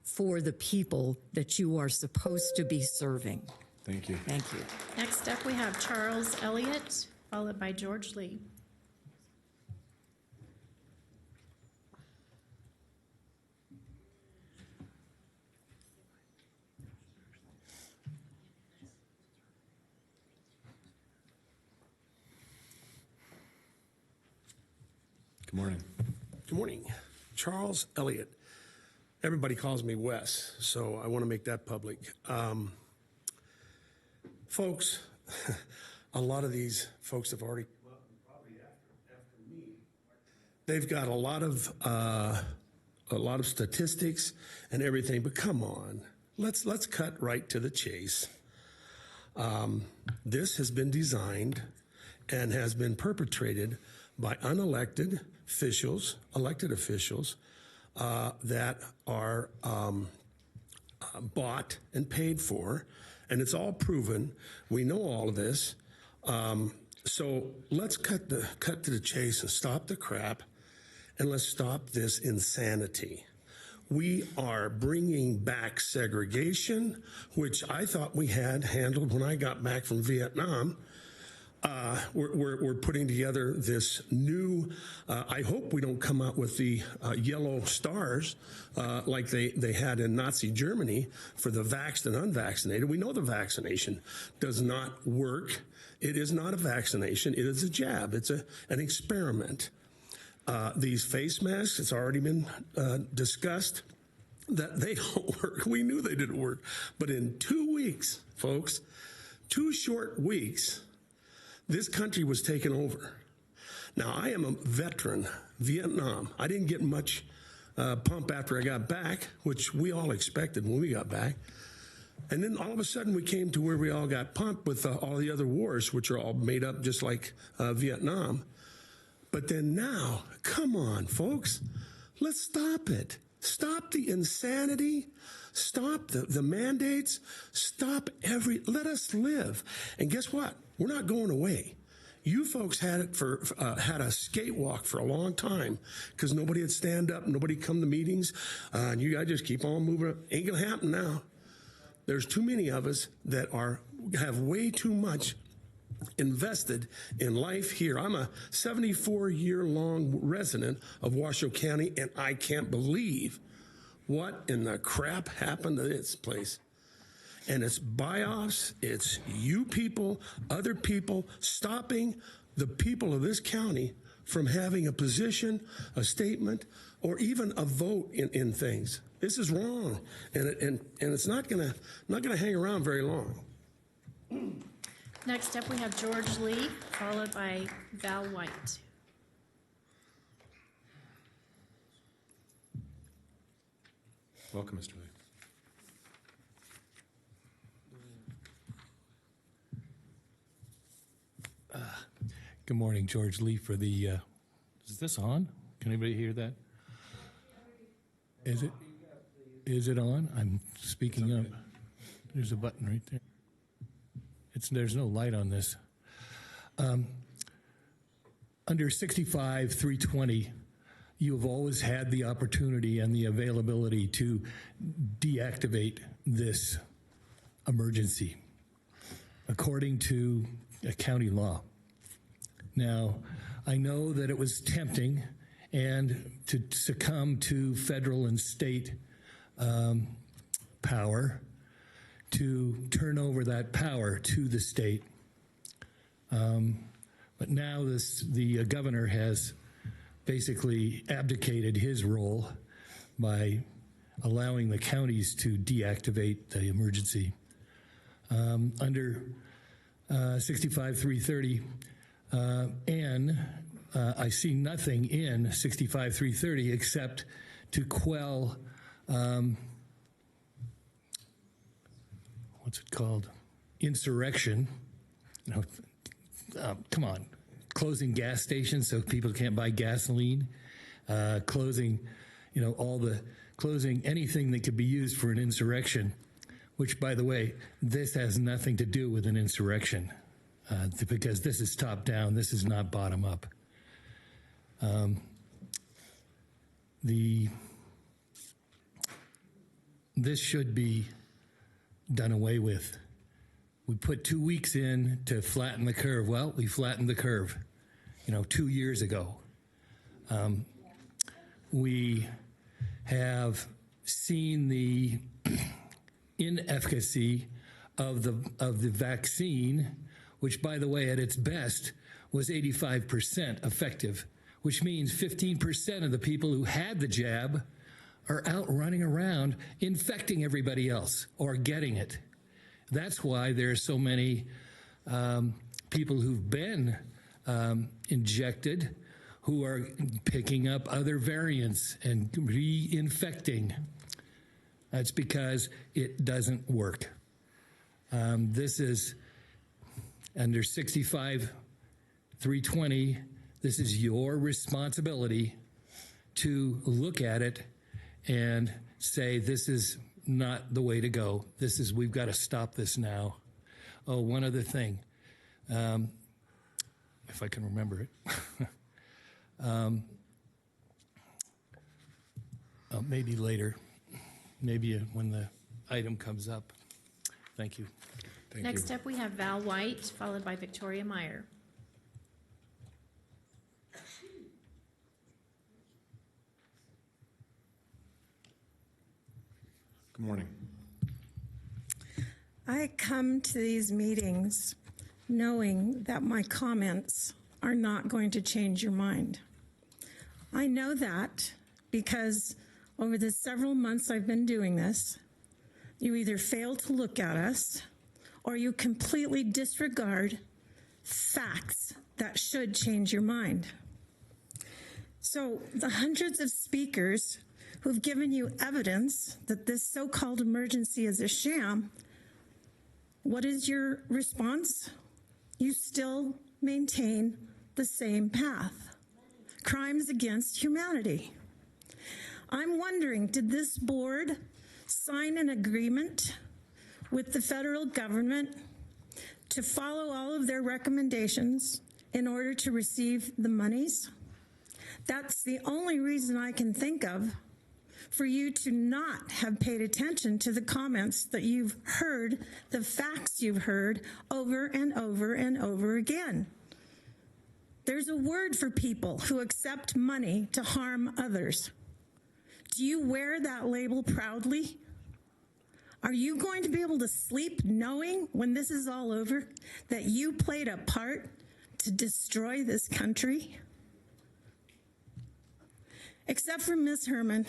for the people that you are supposed to be serving. Thank you. Thank you. Next up, we have Charles Elliott, followed by George Lee. Good morning. Good morning. Charles Elliott. Everybody calls me Wes, so I want to make that public. Folks, a lot of these folks have already come up, and probably after me. They've got a lot of statistics and everything, but come on, let's cut right to the chase. This has been designed and has been perpetrated by unelected officials, elected officials that are bought and paid for, and it's all proven. We know all of this. So let's cut to the chase and stop the crap, and let's stop this insanity. We are bringing back segregation, which I thought we had handled when I got back from Vietnam. We're putting together this new, I hope we don't come out with the yellow stars like they had in Nazi Germany for the vaxxed and unvaccinated. We know the vaccination does not work. It is not a vaccination. It is a jab. It's an experiment. These face masks, it's already been discussed that they don't work. We knew they didn't work. But in 2 weeks, folks, 2 short weeks, this country was taken over. Now, I am a veteran, Vietnam. I didn't get much pump after I got back, which we all expected when we got back. And then all of a sudden we came to where we all got pumped with all the other wars, which are all made up just like Vietnam. But then now, come on, folks, let's stop it. Stop the insanity. Stop the mandates. Let us live. And guess what? We're not going away. You folks had it had a skatewalk for a long time because nobody would stand up, nobody come to meetings, and you guys just keep on moving. Ain't gonna happen now. There's too many of us that have way too much invested in life here. I'm a 74-year-long resident of Washoe County, and I can't believe what in the crap happened to this place. And it's BIOS, it's you people, other people, stopping the people of this county from having a position, a statement, or even a vote in things. This is wrong, and it's not gonna hang around very long. Next up, we have George Lee, followed by Val White. Welcome, Mr. Lee. Good morning, George Lee for the, is this on? Can anybody hear that? Is it on? I'm speaking up. There's a button right there. There's no light on this. Under 65-320, you have always had the opportunity and the availability to deactivate this emergency according to a county law. Now, I know that it was tempting and to succumb to federal and state power, to turn over that power to the state. But now the governor has basically abdicated his role by allowing the counties to deactivate the emergency. Under 65-330, and I see nothing in 65-330 except to quell, what's it called? Insurrection. No, come on. Closing gas stations so people can't buy gasoline. Closing, closing anything that could be used for an insurrection, which, by the way, this has nothing to do with an insurrection because this is top down. This is not bottom up. This should be done away with. We put 2 weeks in to flatten the curve. Well, we flattened the curve, 2 years ago. We have seen the inefficacy of the vaccine, which, by the way, at its best was 85% effective, which means 15% of the people who had the jab are out running around infecting everybody else or getting it. That's why there are so many people who've been injected who are picking up other variants and reinfecting. That's because it doesn't work. This is under 65-320. This is your responsibility to look at it and say, this is not the way to go. We've got to stop this now. Oh, one other thing, if I can remember it. Maybe later, maybe when the item comes up. Thank you. Next up, we have Val White, followed by Victoria Meyer. Good morning. I come to these meetings knowing that my comments are not going to change your mind. I know that because over the several months I've been doing this, you either fail to look at us or you completely disregard facts that should change your mind. So the hundreds of speakers who've given you evidence that this so-called emergency is a sham, what is your response? You still maintain the same path. Crimes against humanity. I'm wondering, did this board sign an agreement with the federal government to follow all of their recommendations in order to receive the monies? That's the only reason I can think of for you to not have paid attention to the comments that you've heard, the facts you've heard over and over and over again. There's a word for people who accept money to harm others. Do you wear that label proudly? Are you going to be able to sleep knowing when this is all over that you played a part to destroy this country? Except for Ms. Herman,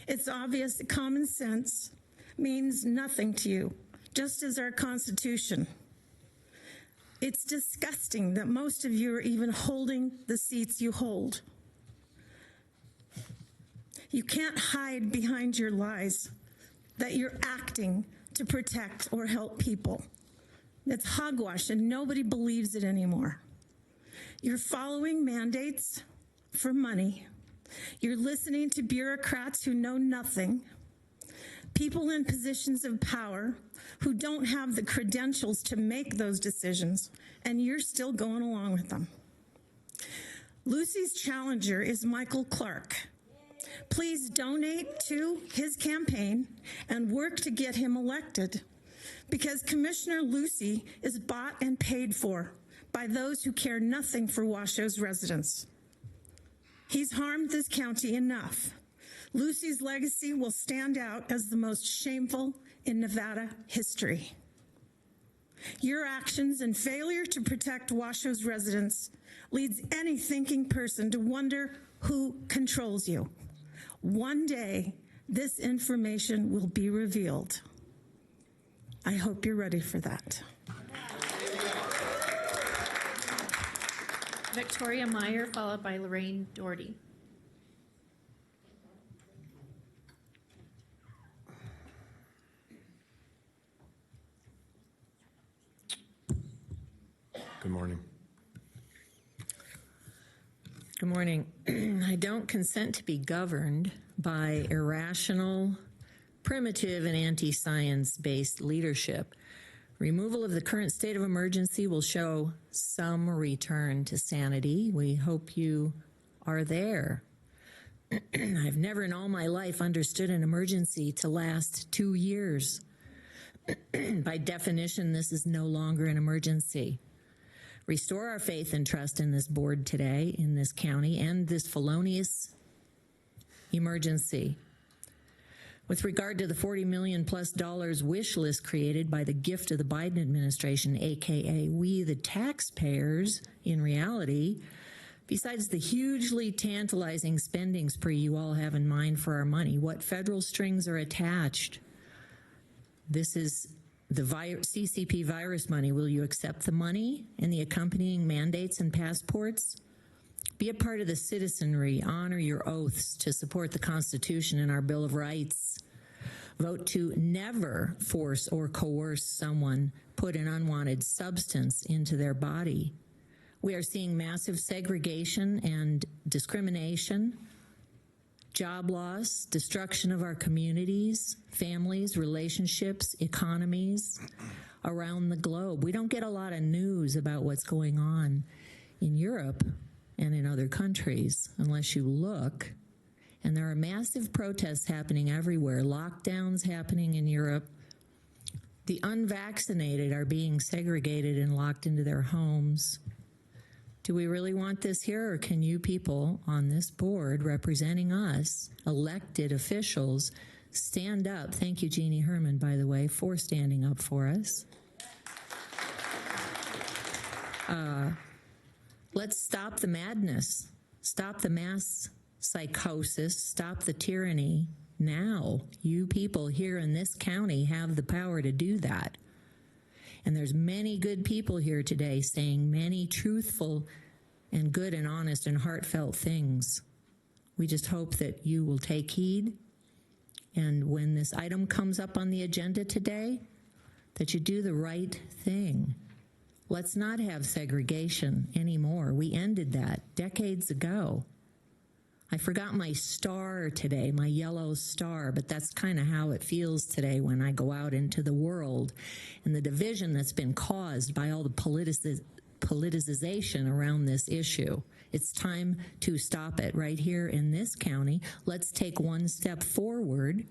it's obvious that common sense means nothing to you, just as our Constitution. It's disgusting that most of you are even holding the seats you hold. You can't hide behind your lies that you're acting to protect or help people. It's hogwash and nobody believes it anymore. You're following mandates for money. You're listening to bureaucrats who know nothing, people in positions of power who don't have the credentials to make those decisions, and you're still going along with them. Lucy's challenger is Michael Clark. Please donate to his campaign and work to get him elected, because Commissioner Lucy is bought and paid for by those who care nothing for Washoe's residents. He's harmed this county enough. Lucy's legacy will stand out as the most shameful in Nevada history. Your actions and failure to protect Washoe's residents leads any thinking person to wonder who controls you. One day, this information will be revealed. I hope you're ready for that. Victoria Meyer, followed by Lorraine Doherty. Good morning. Good morning. I don't consent to be governed by irrational, primitive, and anti-science-based leadership. Removal of the current state of emergency will show some return to sanity. We hope you are there. I've never in all my life understood an emergency to last 2 years. By definition, this is no longer an emergency. Restore our faith and trust in this board today, in this county, and this felonious emergency. With regard to the $40 million plus wish list created by the gift of the Biden administration, aka we the taxpayers, in reality, besides the hugely tantalizing spending spree you all have in mind for our money, what federal strings are attached? This is the CCP virus money. Will you accept the money and the accompanying mandates and passports? Be a part of the citizenry. Honor your oaths to support the Constitution and our Bill of Rights. Vote to never force or coerce someone put an unwanted substance into their body. We are seeing massive segregation and discrimination, job loss, destruction of our communities, families, relationships, economies around the globe. We don't get a lot of news about what's going on in Europe and in other countries unless you look. And there are massive protests happening everywhere, lockdowns happening in Europe. The unvaccinated are being segregated and locked into their homes. Do we really want this here, or can you people on this board representing us, elected officials, stand up? Thank you, Jeannie Herman, by the way, for standing up for us. Let's stop the madness, stop the mass psychosis, stop the tyranny now. You people here in this county have the power to do that. And there's many good people here today saying many truthful and good and honest and heartfelt things. We just hope that you will take heed. And when this item comes up on the agenda today, that you do the right thing. Let's not have segregation anymore. We ended that decades ago. I forgot my star today, my yellow star, but that's kind of how it feels today when I go out into the world and the division that's been caused by all the politicization around this issue. It's time to stop it right here in this county. Let's take one step forward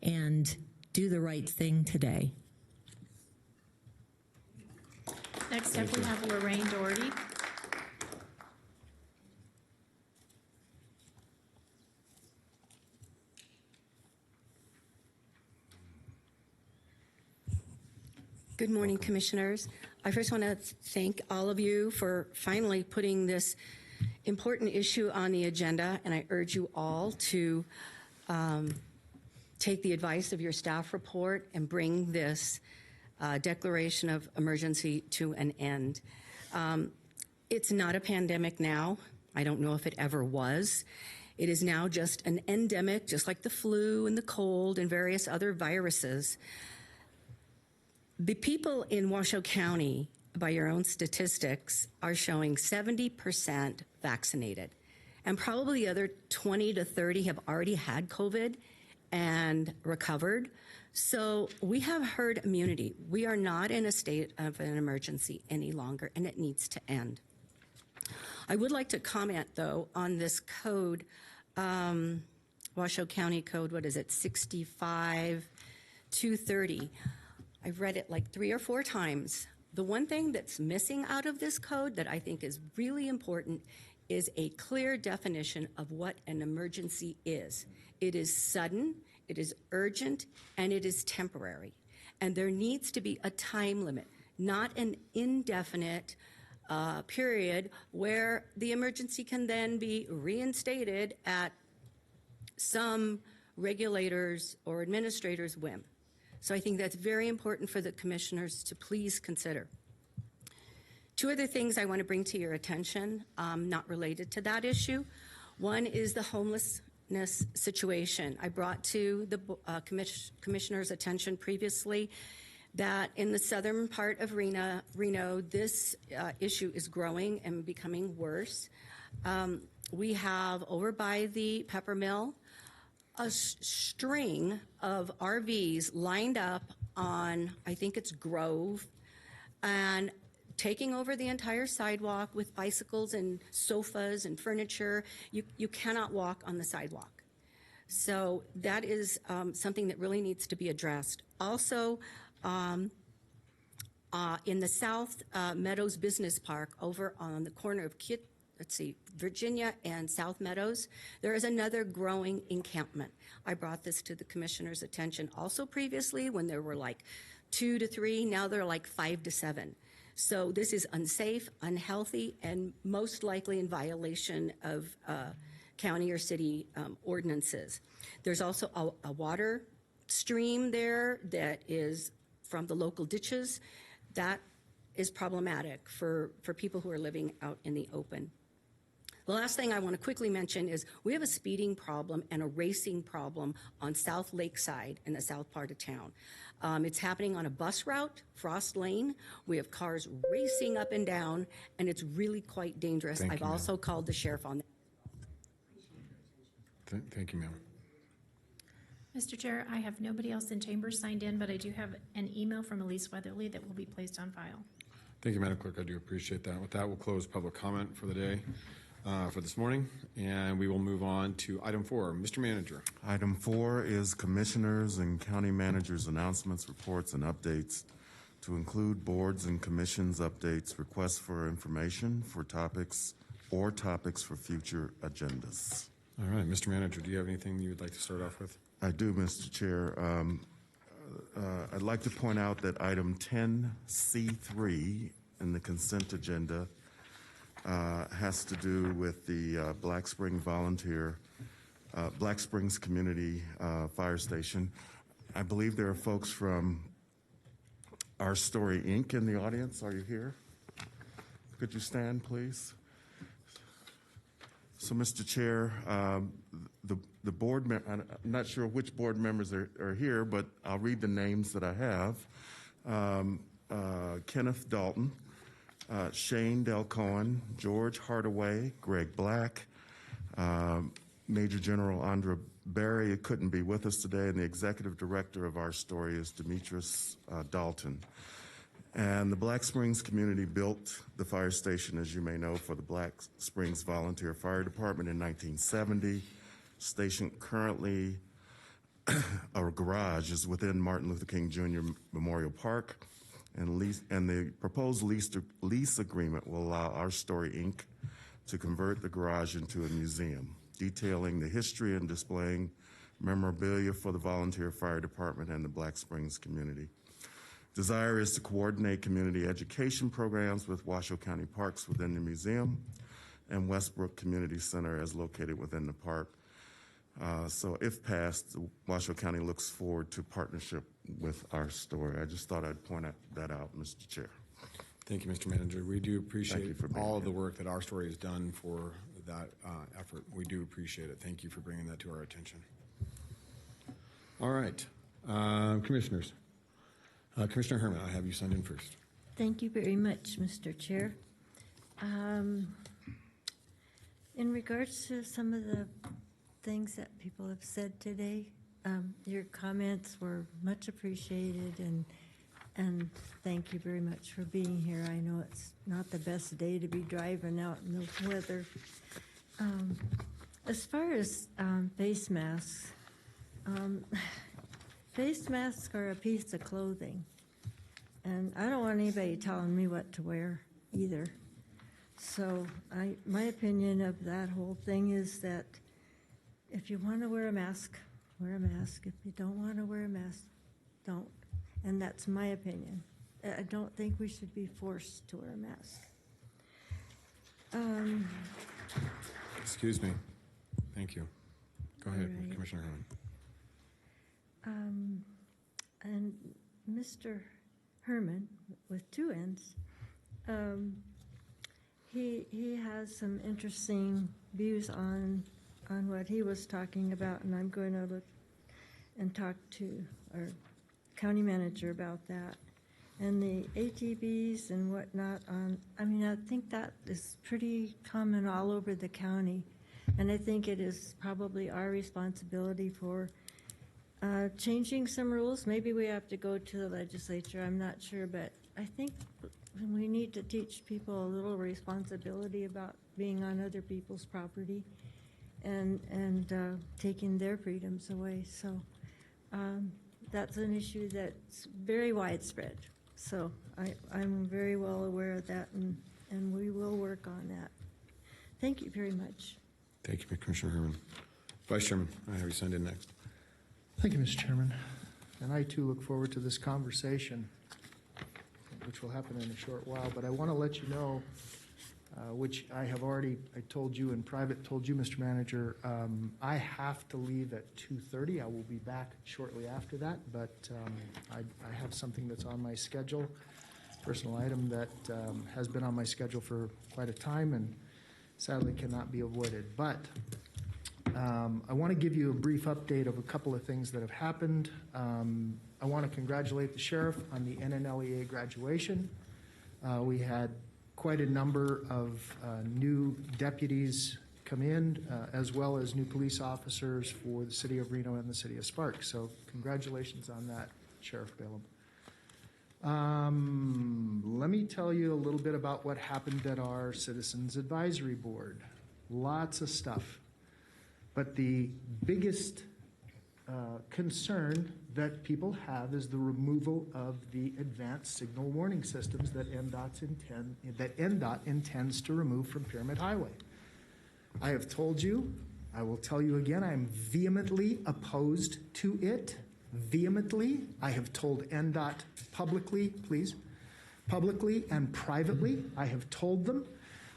and do the right thing today. Next up, we have Lorraine Doherty. Good morning, Commissioners. I first want to thank all of you for finally putting this important issue on the agenda, and I urge you all to take the advice of your staff report and bring this declaration of emergency to an end. It's not a pandemic now. I don't know if it ever was. It is now just an endemic, just like the flu and the cold and various other viruses. The people in Washoe County, by your own statistics, are showing 70% vaccinated. And probably the other 20 to 30 have already had COVID and recovered. So we have herd immunity. We are not in a state of an emergency any longer, and it needs to end. I would like to comment, though, on this code, Washoe County Code, what is it, 65-230. I've read it like 3 or 4 times. The one thing that's missing out of this code that I think is really important is a clear definition of what an emergency is. It is sudden, it is urgent, and it is temporary. And there needs to be a time limit, not an indefinite period where the emergency can then be reinstated at some regulators or administrators' whim. So I think that's very important for the commissioners to please consider. Two other things I want to bring to your attention, not related to that issue. One is the homelessness situation. I brought to the commissioner's attention previously that in the southern part of Reno, this issue is growing and becoming worse. We have over by the pepper mill a string of RVs lined up on, I think it's Grove, and taking over the entire sidewalk with bicycles and sofas and furniture. You cannot walk on the sidewalk. So that is something that really needs to be addressed. Also, in the South Meadows Business Park over on the corner of Virginia and South Meadows, there is another growing encampment. I brought this to the commissioner's attention also previously when there were like 2 to 3, now they're like 5 to 7. So this is unsafe, unhealthy, and most likely in violation of county or city ordinances. There's also a water stream there that is from the local ditches. That is problematic for people who are living out in the open. The last thing I want to quickly mention is we have a speeding problem and a racing problem on South Lakeside in the south part of town. It's happening on a bus route, Frost Lane. We have cars racing up and down, and it's really quite dangerous. I've also called the sheriff on that. Thank you, ma'am. Mr. Chair, I have nobody else in chambers signed in, but I do have an email from Elise Weatherly that will be placed on file. Thank you, Madam Clerk. I do appreciate that. With that, we'll close public comment for the day, for this morning, and we will move on to item 4. Mr. Manager. Item 4 is Commissioners and County Managers' announcements, reports, and updates to include boards and commissions updates, requests for information for topics or topics for future agendas. All right, Mr. Manager, do you have anything you would like to start off with? I do, Mr. Chair. I'd like to point out that item 10C3 in the consent agenda has to do with the Black Springs Community Fire Station. I believe there are folks from Our Story, Inc. in the audience. Are you here? Could you stand, please? So, Mr. Chair, the board, I'm not sure which board members are here, but I'll read the names that I have. Kenneth Dalton, Shane Del Cohen, George Hardaway, Greg Black, Major General Andra Barry couldn't be with us today, and the executive director of Our Story is Demetrius Dalton. And the Black Springs community built the fire station, as you may know, for the Black Springs Volunteer Fire Department in 1970. Station currently, our garage is within Martin Luther King Jr. Memorial Park, and the proposed lease agreement will allow Our Story, Inc. to convert the garage into a museum, detailing the history and displaying memorabilia for the Volunteer Fire Department and the Black Springs community. Desire is to coordinate community education programs with Washoe County Parks within the museum and Westbrook Community Center as located within the park. So if passed, Washoe County looks forward to partnership with Our Story. I just thought I'd point that out, Mr. Chair. Thank you, Mr. Manager. We do appreciate all of the work that Our Story has done for that effort. We do appreciate it. Thank you for bringing that to our attention. All right, commissioners. Commissioner Herman, I have you signed in first. Thank you very much, Mr. Chair. In regards to some of the things that people have said today, your comments were much appreciated, and thank you very much for being here. I know it's not the best day to be driving out in the weather. As far as face masks, face masks are a piece of clothing, and I don't want anybody telling me what to wear either. So my opinion of that whole thing is that if you want to wear a mask, wear a mask. If you don't want to wear a mask, don't. and that's my opinion. I don't think we should be forced to wear a mask. Excuse me. Thank you. Go ahead, All right. Commissioner Herman. And Mr. Herman, with two N's, he has some interesting views on what he was talking about, and I'm going to look and talk to our county manager about that. And the ATVs and whatnot I think that is pretty common all over the county. And I think it is probably our responsibility for changing some rules. Maybe we have to go to the legislature, I'm not sure, but I think we need to teach people a little responsibility about being on other people's property and taking their freedoms away. So that's an issue that's very widespread. So I'm very well aware of that, and we will work on that. Thank you very much. Thank you, Commissioner Herman. Vice Chairman, I have you signed in next. Thank you, Mr. Chairman. And I too look forward to this conversation, which will happen in a short while. But I want to let you know, which I have already, I told you in private, told you, Mr. Manager, I have to leave at 2:30. I will be back shortly after that, but I have something that's on my schedule, personal item that has been on my schedule for quite a time and sadly cannot be avoided. But I want to give you a brief update of a couple of things that have happened. I want to congratulate the sheriff on the NNLEA graduation. We had quite a number of new deputies come in, as well as new police officers for the city of Reno and the city of Sparks. So congratulations on that, Sheriff Balaam. Let me tell you a little bit about what happened at our Citizens Advisory Board. Lots of stuff. But the biggest concern that people have is the removal of the advanced signal warning systems that NDOT intends to remove from Pyramid Highway. I have told you, I will tell you again, I am vehemently opposed to it. Vehemently. I have told NDOT publicly, please, publicly and privately. I have told them.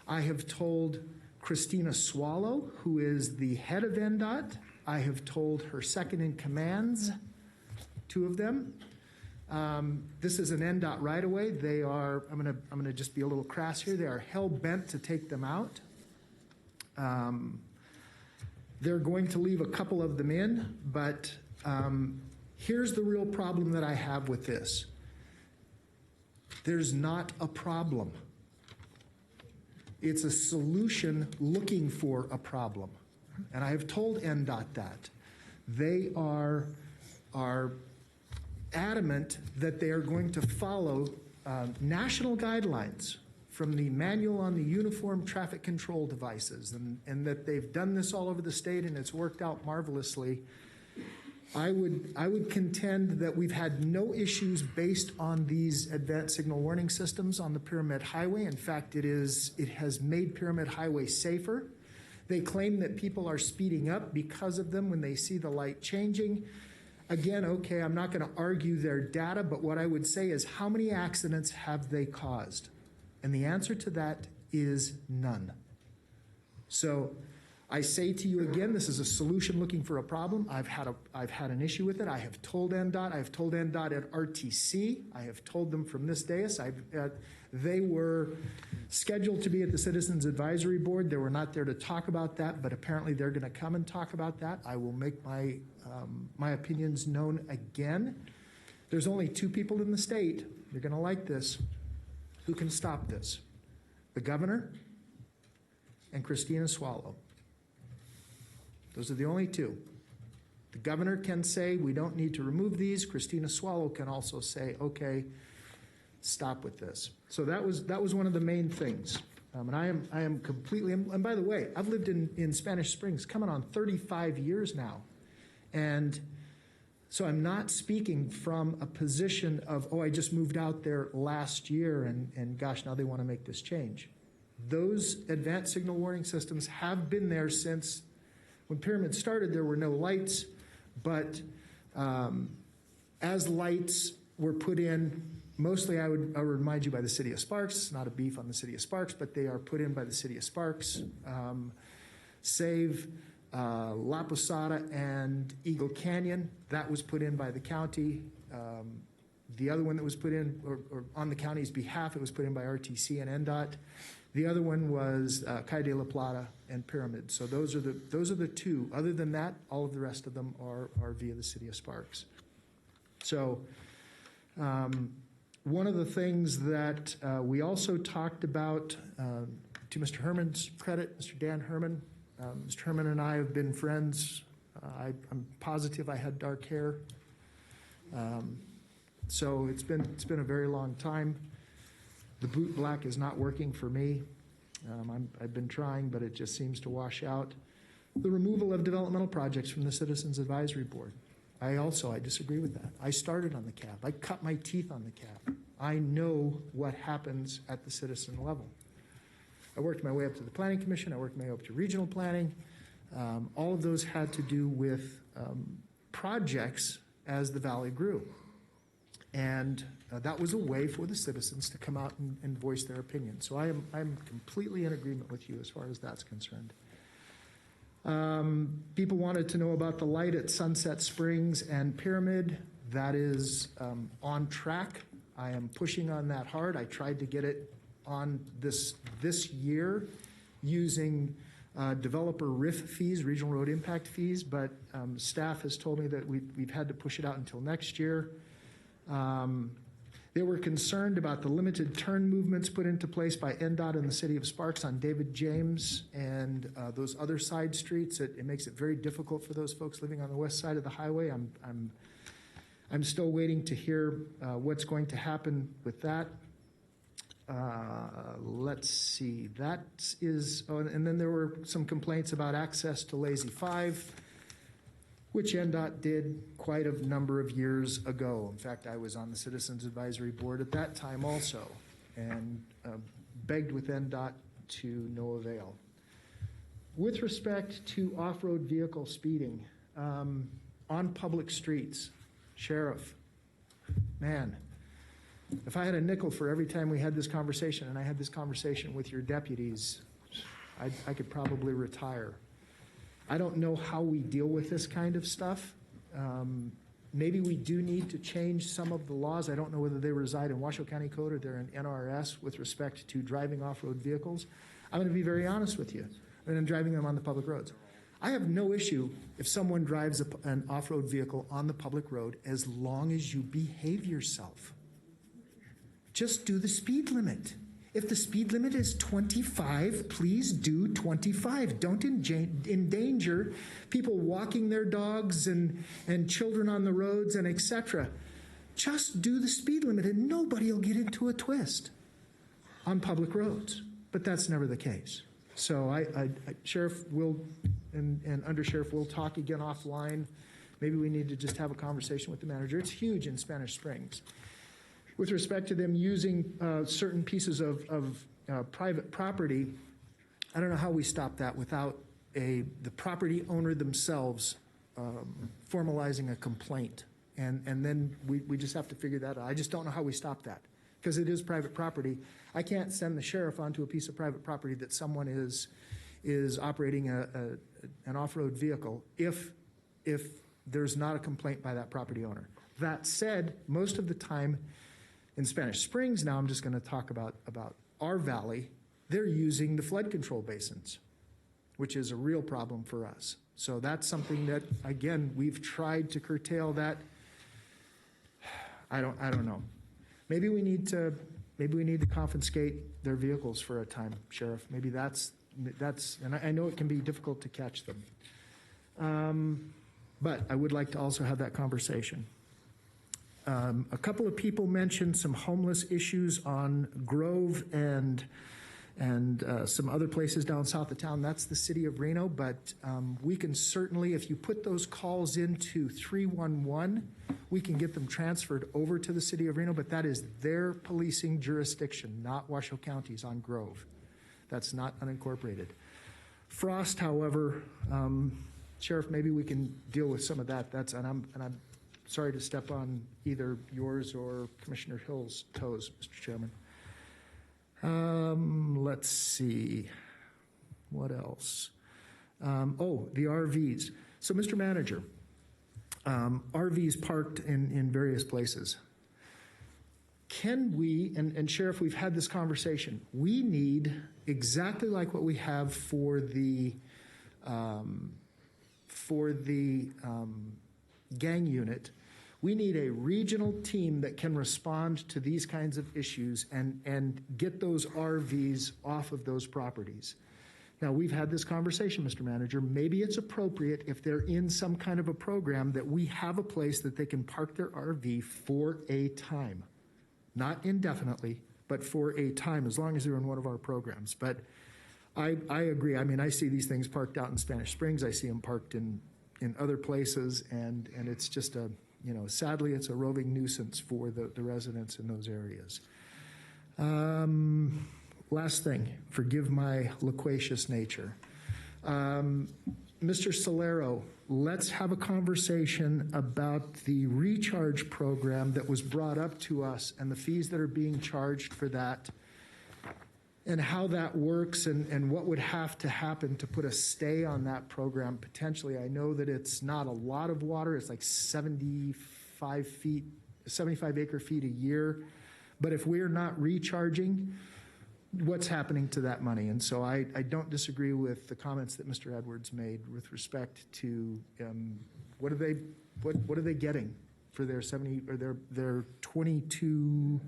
I have told Christina Swallow, who is the head of NDOT. I have told her second in commands, two of them. This is an NDOT right away. They are, I'm gonna just be a little crass here. They are hell bent to take them out. They're going to leave a couple of them in, but here's the real problem that I have with this. There's not a problem. It's a solution looking for a problem. And I have told NDOT that. They are adamant that they are going to follow national guidelines from the manual on the uniform traffic control devices, and that they've done this all over the state and it's worked out marvelously. I would contend that we've had no issues based on these advanced signal warning systems on the Pyramid Highway. In fact, it has made Pyramid Highway safer. They claim that people are speeding up because of them when they see the light changing. Again, okay, I'm not going to argue their data, but what I would say is how many accidents have they caused? And the answer to that is none. So I say to you again, this is a solution looking for a problem. I've had an issue with it. I have told NDOT. I have told NDOT at RTC. I have told them from this dais. They were scheduled to be at the Citizens Advisory Board. They were not there to talk about that, but apparently they're going to come and talk about that. I will make my opinions known again. There's only two people in the state, you're going to like this, who can stop this. The governor and Christina Swallow. Those are the only two. The governor can say, we don't need to remove these. Christina Swallow can also say, okay, stop with this. So that was one of the main things. And I am completely, and by the way, I've lived in Spanish Springs coming on 35 years now. And so I'm not speaking from a position of, oh, I just moved out there last year and gosh, now they want to make this change. Those advanced signal warning systems have been there since when Pyramid started. There were no lights, but as lights were put in, mostly I would remind you, by the city of Sparks. It's not a beef on the city of Sparks, but they are put in by the city of Sparks. Save La Posada and Eagle Canyon, that was put in by the county. The other one that was put in, or on the county's behalf, it was put in by RTC and NDOT. The other one was Calle de la Plata and Pyramid. So those are the two. Other than that, all of the rest of them are via the city of Sparks. So one of the things that we also talked about, to Mr. Herman's credit, Mr. Dan Herman, Mr. Herman and I have been friends. I'm positive I had dark hair. So it's been a very long time. The boot black is not working for me. I've been trying, but it just seems to wash out. The removal of developmental projects from the Citizens Advisory Board. I disagree with that. I started on the CAB. I cut my teeth on the CAB. I know what happens at the citizen level. I worked my way up to the Planning Commission. I worked my way up to regional planning. All of those had to do with projects as the valley grew. And that was a way for the citizens to come out and voice their opinion. So I'm completely in agreement with you as far as that's concerned. People wanted to know about the light at Sunset Springs and Pyramid. That is on track. I am pushing on that hard. I tried to get it on this year using developer RIF fees, regional road impact fees, but staff has told me that we've had to push it out until next year. They were concerned about the limited turn movements put into place by NDOT in the city of Sparks on David James and those other side streets. It makes it very difficult for those folks living on the west side of the highway. I'm still waiting to hear what's going to happen with that. Let's see. That is, and then there were some complaints about access to Lazy 5, which NDOT did quite a number of years ago. In fact, I was on the Citizens Advisory Board at that time also, and begged with NDOT to no avail. With respect to off-road vehicle speeding on public streets, Sheriff, man, if I had a nickel for every time we had this conversation, and I had this conversation with your deputies, I could probably retire. I don't know how we deal with this kind of stuff. Maybe we do need to change some of the laws. I don't know whether they reside in Washoe County Code or they're in NRS with respect to driving off-road vehicles. I'm going to be very honest with you. I'm driving them on the public roads. I have no issue if someone drives an off-road vehicle on the public road as long as you behave yourself. Just do the speed limit. If the speed limit is 25, please do 25. Don't endanger people walking their dogs and children on the roads and etc. Just do the speed limit and nobody will get into a twist on public roads. But that's never the case. So Sheriff will and Undersheriff will talk again offline. Maybe we need to just have a conversation with the manager. It's huge in Spanish Springs. With respect to them using certain pieces of private property, I don't know how we stop that without the property owner themselves formalizing a complaint. And then we just have to figure that out. I just don't know how we stop that because it is private property. I can't send the sheriff onto a piece of private property that someone is operating an off-road vehicle if there's not a complaint by that property owner. That said, most of the time, in Spanish Springs, now I'm just going to talk about our valley, they're using the flood control basins, which is a real problem for us. So that's something that, again, we've tried to curtail that. I don't know. Maybe we need to confiscate their vehicles for a time, Sheriff. Maybe that's and I know it can be difficult to catch them. But I would like to also have that conversation. A couple of people mentioned some homeless issues on Grove and some other places down south of town. That's the city of Reno, but we can certainly, if you put those calls into 311, we can get them transferred over to the city of Reno, but that is their policing jurisdiction, not Washoe County's on Grove. That's not unincorporated. Frost, however, Sheriff, maybe we can deal with some of that. sorry to step on either yours or Commissioner Hill's toes, Mr. Chairman. Let's see. What else? The RVs. So, Mr. Manager, RVs parked in various places. Can we, and Sheriff, we've had this conversation, we need exactly like what we have for the gang unit, we need a regional team that can respond to these kinds of issues and get those RVs off of those properties. Now, we've had this conversation, Mr. Manager. Maybe it's appropriate if they're in some kind of a program that we have a place that they can park their RV for a time. Not indefinitely, but for a time, as long as they're in one of our programs. But I agree. I mean, I see these things parked out in Spanish Springs. I see them parked in other places, and it's just sadly, it's a roving nuisance for the residents in those areas. Last thing, forgive my loquacious nature. Mr. Solero, let's have a conversation about the recharge program that was brought up to us and the fees that are being charged for that, and how that works, and what would have to happen to put a stay on that program potentially. I know that it's not a lot of water. It's like 75 acre feet a year. But if we're not recharging, what's happening to that money? And so I don't disagree with the comments that Mr. Edwards made with respect to what are they getting for their 22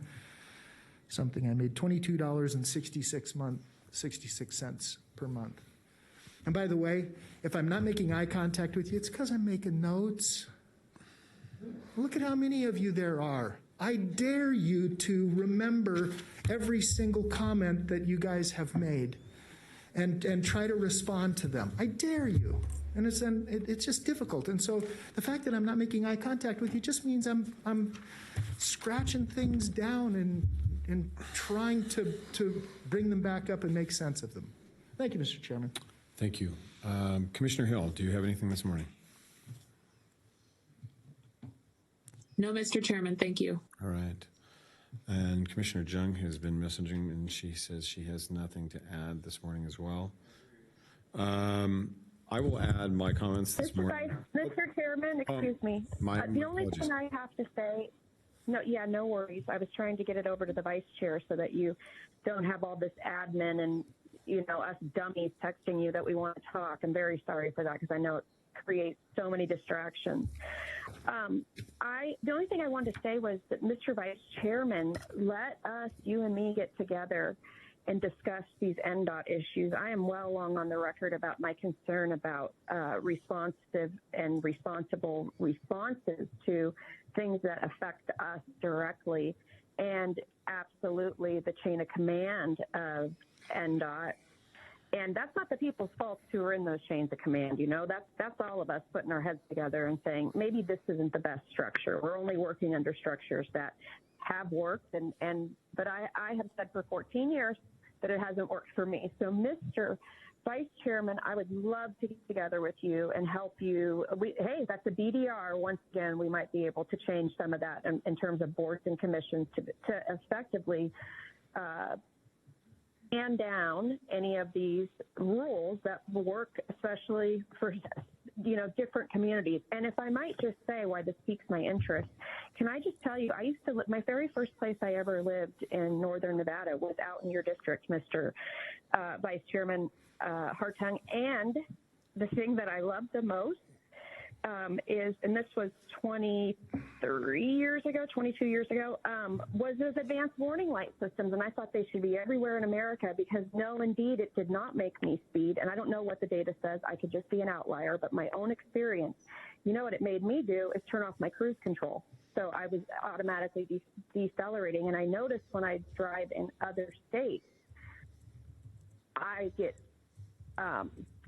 something. I made $22.66 per month. And by the way, if I'm not making eye contact with you, it's because I'm making notes. Look at how many of you there are. I dare you to remember every single comment that you guys have made and try to respond to them. I dare you. And it's just difficult. And so the fact that I'm not making eye contact with you just means I'm scratching things down and trying to bring them back up and make sense of them. Thank you, Mr. Chairman. Thank you. Commissioner Hill, do you have anything this morning? No, Mr. Chairman, thank you. All right. And Commissioner Jung has been messaging, and she says she has nothing to add this morning as well. I will add my comments this morning. Mr. Chairman, excuse me. The only thing I have to say, no worries. I was trying to get it over to the vice chair so that you don't have all this admin and, us dummies texting you that we want to talk. I'm very sorry for that because I know it creates so many distractions. The only thing I wanted to say was that, Mr. Vice Chairman, let us, you and me, get together and discuss these NDOT issues. I am well along on the record about my concern about responsive and responsible responses to things that affect us directly, and absolutely the chain of command of NDOT. And that's not the people's fault who are in those chains of command, That's all of us putting our heads together and saying, maybe this isn't the best structure. We're only working under structures that have worked, but I have said for 14 years that it hasn't worked for me. So, Mr. Vice Chairman, I would love to get together with you and help you. Hey, that's a BDR. Once again, we might be able to change some of that in terms of boards and commissions to effectively hand down any of these rules that will work, especially for different communities. And if I might just say why this piques my interest, can I just tell you, I used to live, my very first place I ever lived in northern Nevada was out in your district, Mr. Vice Chairman Hartung. And the thing that I loved the most is, and this was 22 years ago, was those advanced warning light systems. And I thought they should be everywhere in America because, no, indeed, it did not make me speed. And I don't know what the data says. I could just be an outlier. But my own experience, what it made me do is turn off my cruise control. So I was automatically decelerating. And I noticed when I drive in other states, I get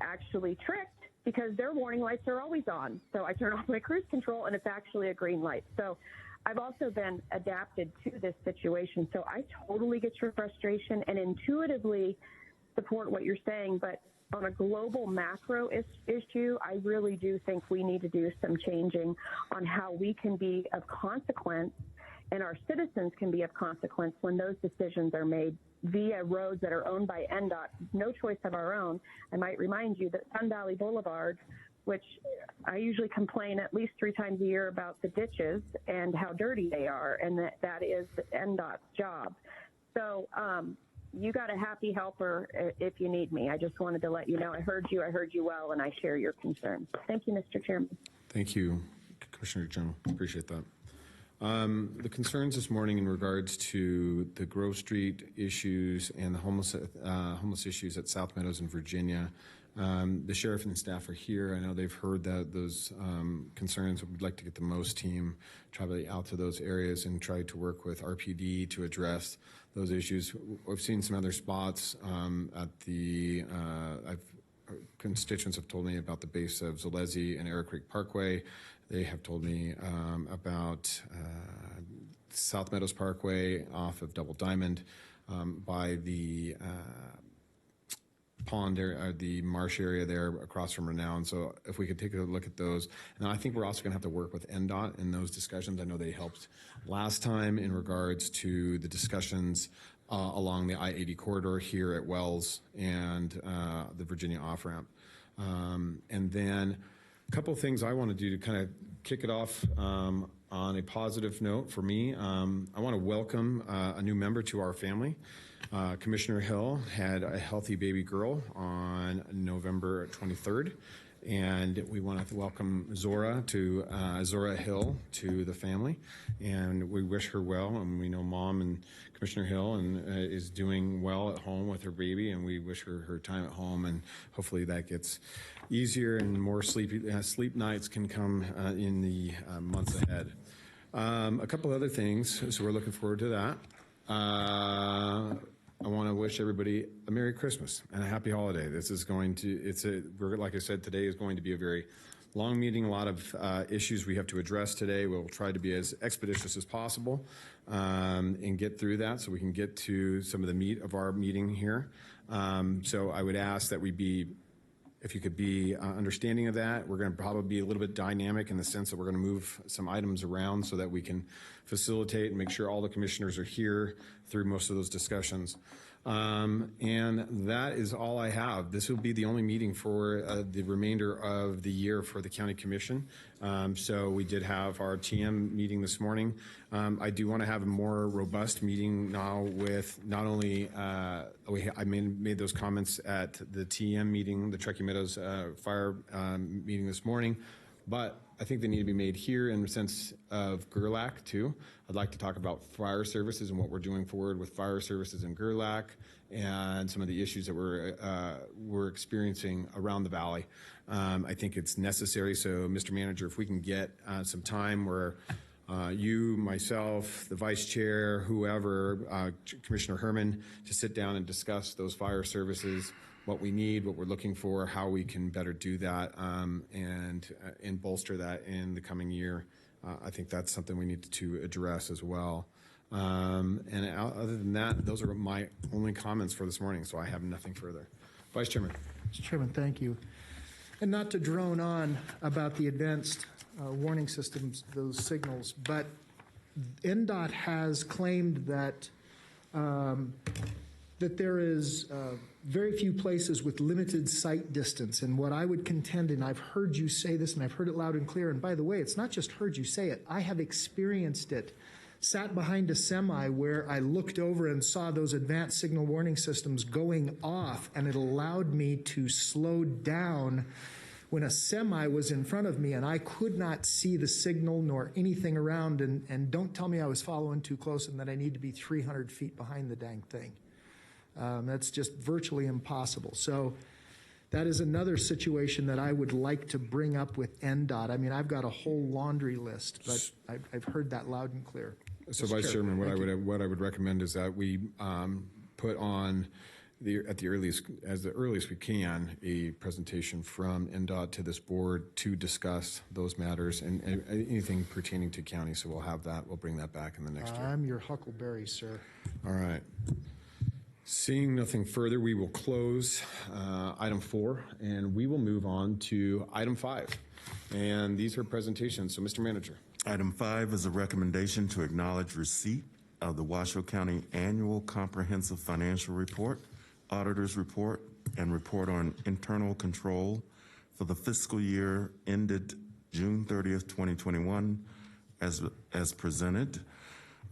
actually tricked because their warning lights are always on. So I turn off my cruise control and it's actually a green light. So I've also been adapted to this situation. So I totally get your frustration and intuitively support what you're saying. But on a global macro issue, I really do think we need to do some changing on how we can be of consequence and our citizens can be of consequence when those decisions are made via roads that are owned by NDOT, no choice of our own. I might remind you that Sun Valley Boulevard, which I usually complain at least 3 times a year about the ditches and how dirty they are, and that is NDOT's job. So you got a happy helper if you need me. I just wanted to let you know I heard you well, and I share your concerns. Thank you, Mr. Chairman. Thank you, Commissioner General. Appreciate that. The concerns this morning in regards to the Grove Street issues and the homeless issues at South Meadows in Virginia. The sheriff and staff are here. I know they've heard those concerns. We'd like to get the MOST team travel out to those areas and try to work with RPD to address those issues. We've seen some other spots at the constituents have told me about the base of Zalesi and Arrow Creek Parkway. They have told me about South Meadows Parkway off of Double Diamond by the pond area, the marsh area there across from Renown. So if we could take a look at those. And I think we're also going to have to work with NDOT in those discussions. I know they helped last time in regards to the discussions along the I-80 corridor here at Wells and the Virginia off-ramp. And then a couple of things I want to do to kind of kick it off on a positive note for me. I want to welcome a new member to our family. Commissioner Hill had a healthy baby girl on November 23rd, and we want to welcome Zora Hill to the family, and we wish her well. And we know Mom and Commissioner Hill is doing well at home with her baby, and we wish her time at home, and hopefully that gets easier and more sleep nights can come in the months ahead. A couple other things, so we're looking forward to that. I want to wish everybody a Merry Christmas and a Happy Holiday. This is going to, like I said, today is going to be a very long meeting, a lot of issues we have to address today. We'll try to be as expeditious as possible and get through that so we can get to some of the meat of our meeting here. So I would ask that if you could be understanding of that. We're going to probably be a little bit dynamic in the sense that we're going to move some items around so that we can facilitate and make sure all the commissioners are here through most of those discussions. And that is all I have. This will be the only meeting for the remainder of the year for the County Commission. So we did have our TM meeting this morning. I do want to have a more robust meeting now with not only, I made those comments at the TM meeting, the Truckee Meadows Fire meeting this morning, but I think they need to be made here in the sense of Gerlach too. I'd like to talk about fire services and what we're doing forward with fire services in Gerlach and some of the issues that we're experiencing around the valley. I think it's necessary. So, Mr. Manager, if we can get some time where you, myself, the Vice Chair, whoever, Commissioner Herman, to sit down and discuss those fire services, what we need, what we're looking for, how we can better do that, and bolster that in the coming year. I think that's something we need to address as well. And other than that, those are my only comments for this morning, so I have nothing further. Vice Chairman. Mr. Chairman, thank you. And not to drone on about the advanced warning systems, those signals, but NDOT has claimed that that there is very few places with limited sight distance. And what I would contend, and I've heard you say this, and I've heard it loud and clear, and by the way, it's not just heard you say it, I have experienced it. Sat behind a semi where I looked over and saw those advanced signal warning systems going off, and it allowed me to slow down when a semi was in front of me and I could not see the signal nor anything around, and don't tell me I was following too close and that I need to be 300 feet behind the dang thing. That's just virtually impossible. So that is another situation that I would like to bring up with NDOT. I mean, I've got a whole laundry list, but I've heard that loud and clear. So, Vice Chairman, what I would recommend is that we put on at the earliest we can a presentation from NDOT to this board to discuss those matters and anything pertaining to county. So we'll have that. We'll bring that back in the next year. I'm your huckleberry, sir. All right. Seeing nothing further, we will close item 4, and we will move on to item 5. And these are presentations. So, Mr. Manager. Item 5 is a recommendation to acknowledge receipt of the Washoe County Annual Comprehensive Financial Report, Auditor's Report, and Report on Internal Control for the fiscal year ended June 30th, 2021, as presented.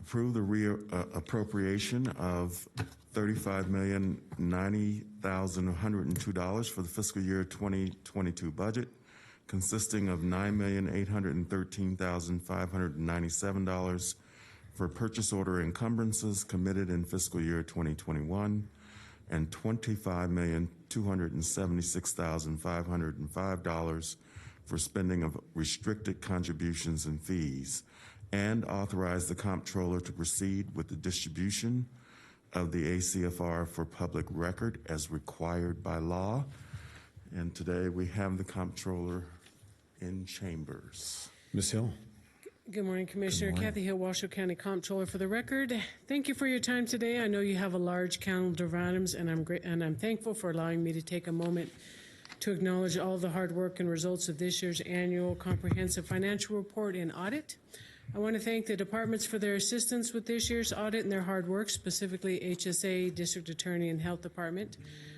Approve the appropriation of $35,090,102 for the fiscal year 2022 budget, consisting of $9,813,597 for purchase order encumbrances committed in fiscal year 2021, and $25,276,505 for spending of restricted contributions and fees, and authorize the comptroller to proceed with the distribution of the ACFR for public record as required by law. And today we have the comptroller in chambers. Ms. Hill. Good morning, Commissioner. Good morning. Kathy Hill, Washoe County Comptroller for the record. Thank you for your time today. I know you have a large calendar of items, and I'm thankful for allowing me to take a moment to acknowledge all the hard work and results of this year's annual comprehensive financial report and audit. I want to thank the departments for their assistance with this year's audit and their hard work, specifically HSA, District Attorney, and Health Department.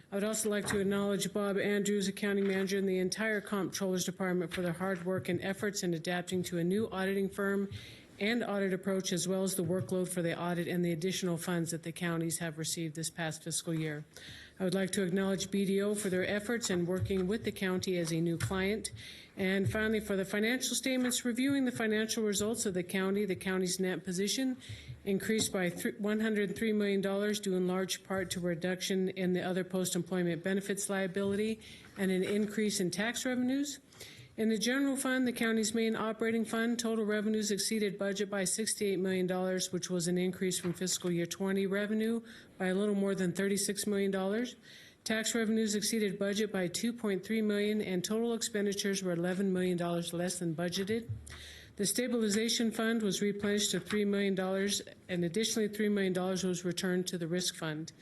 I would also like to acknowledge Bob Andrews, Accounting Manager, and the entire Comptroller's Department for their hard work and efforts in adapting to a new auditing firm and audit approach, as well as the workload for the audit and the additional funds that the counties have received this past fiscal year. I would like to acknowledge BDO for their efforts in working with the county as a new client. And finally, for the financial statements, reviewing the financial results of the county's net position increased by $103 million, due in large part to a reduction in the other post-employment benefits liability and an increase in tax revenues. In the general fund, the county's main operating fund, total revenues exceeded budget by $68 million, which was an increase from fiscal year 20 revenue by a little more than $36 million. Tax revenues exceeded budget by $2.3 million, and total expenditures were $11 million less than budgeted. The stabilization fund was replenished to $3 million, and additionally $3 million was returned to the risk fund.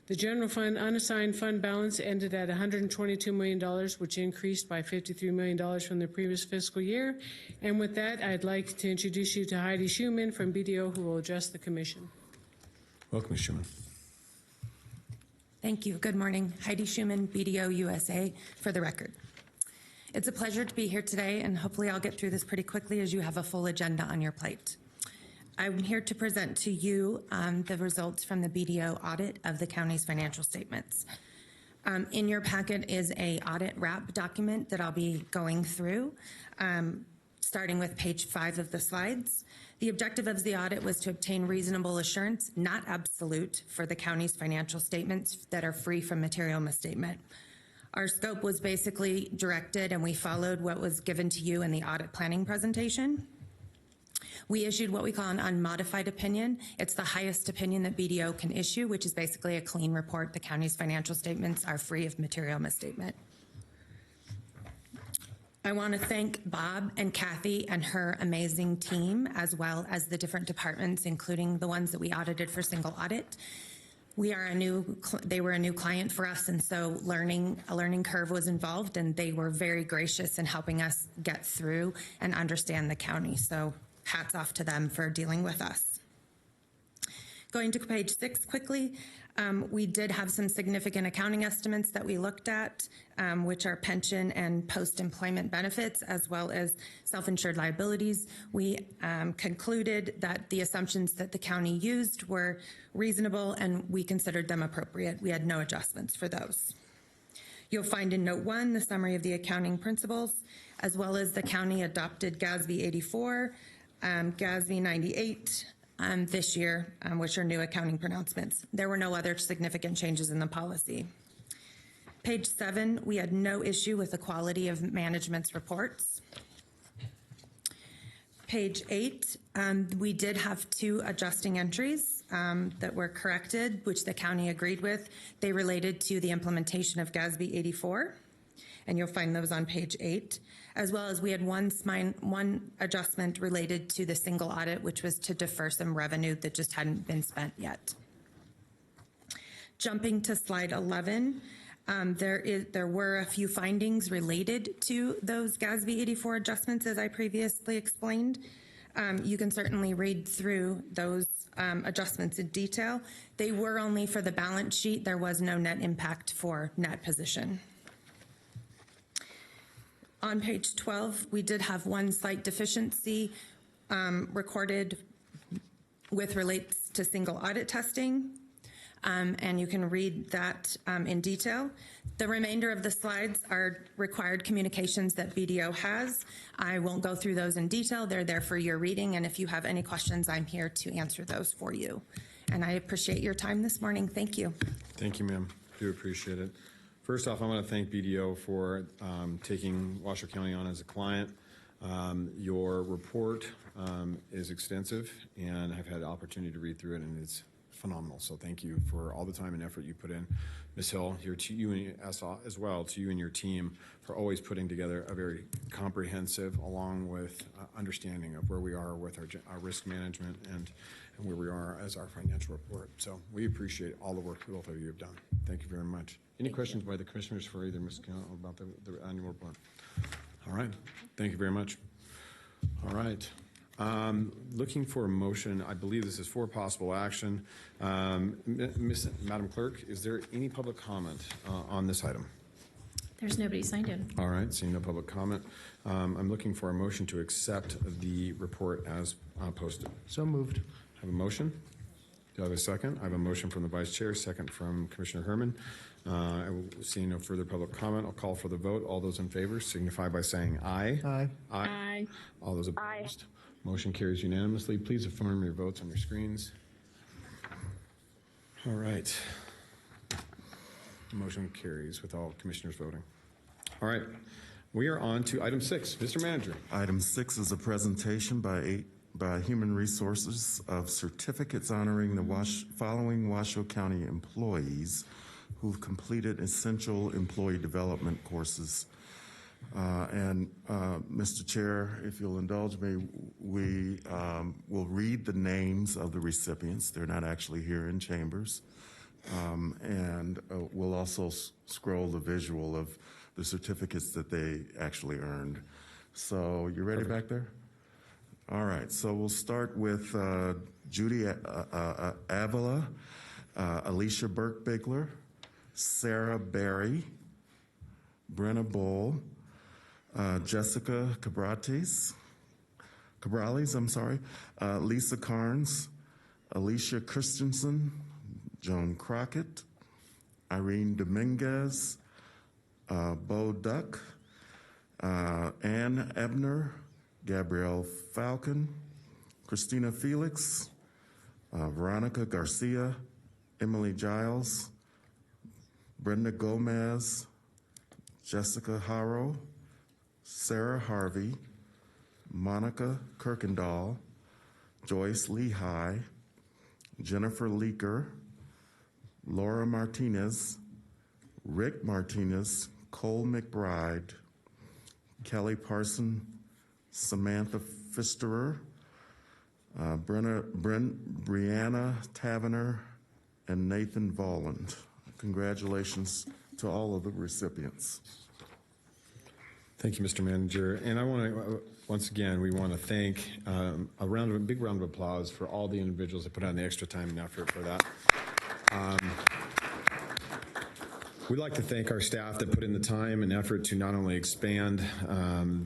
The general fund unassigned fund balance ended at $122 million, which increased by $53 million from the previous fiscal year. And with that, I'd like to introduce you to Heidi Schumann from BDO, who will address the commission. Welcome, Ms. Schumann. Thank you. Good morning. Heidi Schumann, BDO USA, for the record. It's a pleasure to be here today, and hopefully I'll get through this pretty quickly as you have a full agenda on your plate. I'm here to present to you the results from the BDO audit of the county's financial statements. In your packet is a audit wrap document that I'll be going through, starting with page 5 of the slides. The objective of the audit was to obtain reasonable assurance, not absolute, for the county's financial statements that are free from material misstatement. Our scope was basically directed, and we followed what was given to you in the audit planning presentation. We issued what we call an unmodified opinion. It's the highest opinion that BDO can issue, which is basically a clean report. The county's financial statements are free of material misstatement. I want to thank Bob and Kathy and her amazing team, as well as the different departments, including the ones that we audited for single audit. They were a new client for us, and so a learning curve was involved, and they were very gracious in helping us get through and understand the county. So hats off to them for dealing with us. Going to page 6 quickly, we did have some significant accounting estimates that we looked at, which are pension and post-employment benefits, as well as self-insured liabilities. We concluded that the assumptions that the county used were reasonable, and we considered them appropriate. We had no adjustments for those. You'll find in note 1 the summary of the accounting principles, as well as the county adopted GASB 84, GASB 98, this year, which are new accounting pronouncements. There were no other significant changes in the policy. Page 7, we had no issue with the quality of management's reports. Page 8, we did have 2 adjusting entries that were corrected, which the county agreed with. They related to the implementation of GASB 84, and you'll find those on page 8. As well as we had one adjustment related to the single audit, which was to defer some revenue that just hadn't been spent yet. Jumping to slide 11, there were a few findings related to those GASB 84 adjustments, as I previously explained. You can certainly read through those adjustments in detail. They were only for the balance sheet. There was no net impact for net position. On page 12, we did have one slight deficiency recorded with relates to single audit testing. And you can read that in detail. The remainder of the slides are required communications that BDO has. I won't go through those in detail. They're there for your reading, and if you have any questions, I'm here to answer those for you. And I appreciate your time this morning. Thank you. Thank you, ma'am. Do appreciate it. First off, I want to thank BDO for taking Washoe County on as a client. Your report is extensive, and I've had the opportunity to read through it, and it's phenomenal. So thank you for all the time and effort you put in. Ms. Hill, to you and as well, to you and your team for always putting together a very comprehensive, along with understanding of where we are with our risk management and where we are as our financial report. So we appreciate all the work both of you have done. Thank you very much. Any questions by the commissioners for either Ms. Count about the annual report? All right. Thank you very much. All right. Looking for a motion, I believe this is for possible action. Madam Clerk, is there any public comment on this item? There's nobody signed in. All right, seeing no public comment. I'm looking for a motion to accept the report as posted. So moved. I have a motion. Do I have a second? I have a motion from the Vice Chair, second from Commissioner Herman. Seeing no further public comment, I'll call for the vote. All those in favor signify by saying aye. Aye. Aye. All those opposed? Motion carries unanimously. Please affirm your votes on your screens. All right. Motion carries with all commissioners voting. All right. We are on to item 6. Mr. Manager. Item 6 is a presentation by Human Resources of certificates honoring the following Washoe County employees who've completed essential employee development courses. Mr. Chair, if you'll indulge me, we will read the names of the recipients. They're not actually here in chambers. We'll also scroll the visual of the certificates that they actually earned. So you ready back there? All right, so we'll start with Judy Avila, Alicia Burke-Bigler, Sarah Berry, Brenna Bull, Jessica Cabrales, Lisa Carnes, Alicia Christensen, Joan Crockett, Irene Dominguez, Bo Duck, Ann Ebner, Gabrielle Falcon, Christina Felix, Veronica Garcia, Emily Giles, Brenda Gomez, Jessica Harrow, Sarah Harvey, Monica Kirkendall, Joyce Lehigh, Jennifer Leaker, Laura Martinez, Rick Martinez, Cole McBride, Kelly Parson, Samantha Pfisterer, Brianna Tavener, and Nathan Volland. Congratulations to all of the recipients. Thank you, Mr. Manager. And I want to, once again, we want to thank a big round of applause for all the individuals that put on the extra time and effort for that. We'd like to thank our staff that put in the time and effort to not only expand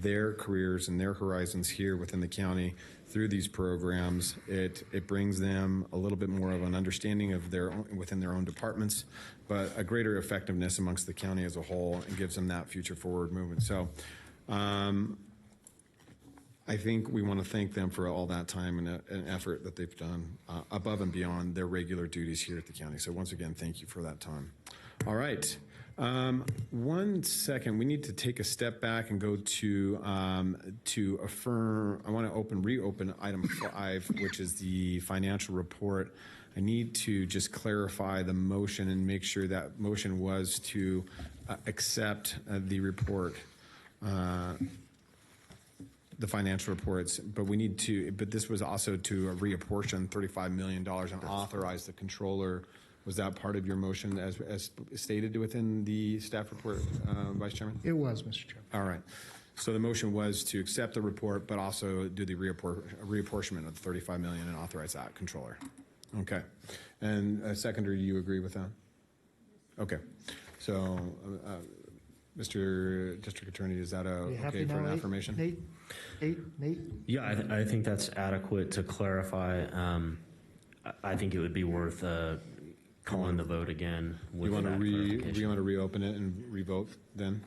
their careers and their horizons here within the county through these programs. It brings them a little bit more of an understanding of within their own departments, but a greater effectiveness amongst the county as a whole, and gives them that future forward movement. So I think we want to thank them for all that time and effort that they've done above and beyond their regular duties here at the county. So once again, thank you for that time. All right. 1 second. We need to take a step back and go to affirm. I want to reopen item 5, which is the financial report. I need to just clarify the motion and make sure that motion was to accept the report, the financial reports, but this was also to reapportion $35 million and authorize the controller Was that part of your motion as stated within the staff report, Vice Chairman? It was, Mr. Chairman. All right. So the motion was to accept the report, but also do the reapportionment of the $35 million and authorize that controller. Okay. And seconder, do you agree with that? Okay. So, Mr. District Attorney, is that okay for an affirmation? Nate? Yeah, I think that's adequate to clarify. I think it would be worth calling the vote again. With You want to reopen it and revote then?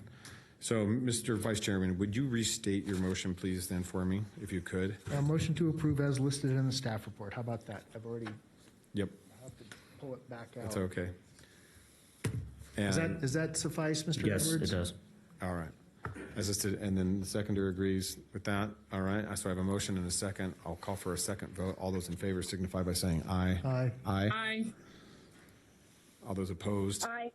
So, Mr. Vice Chairman, would you restate your motion, please, then for me, if you could? Motion to approve as listed in the staff report. How about that? I've already. Yep. I have to pull it back out. That's okay. Does that suffice, Mr. Yes, Edwards? it does. All right. As listed, and then the seconder agrees with that. All right. So I have a motion and a second. I'll call for a second vote. All those in favor signify by saying aye. Aye. Aye. Aye. All those opposed? Aye.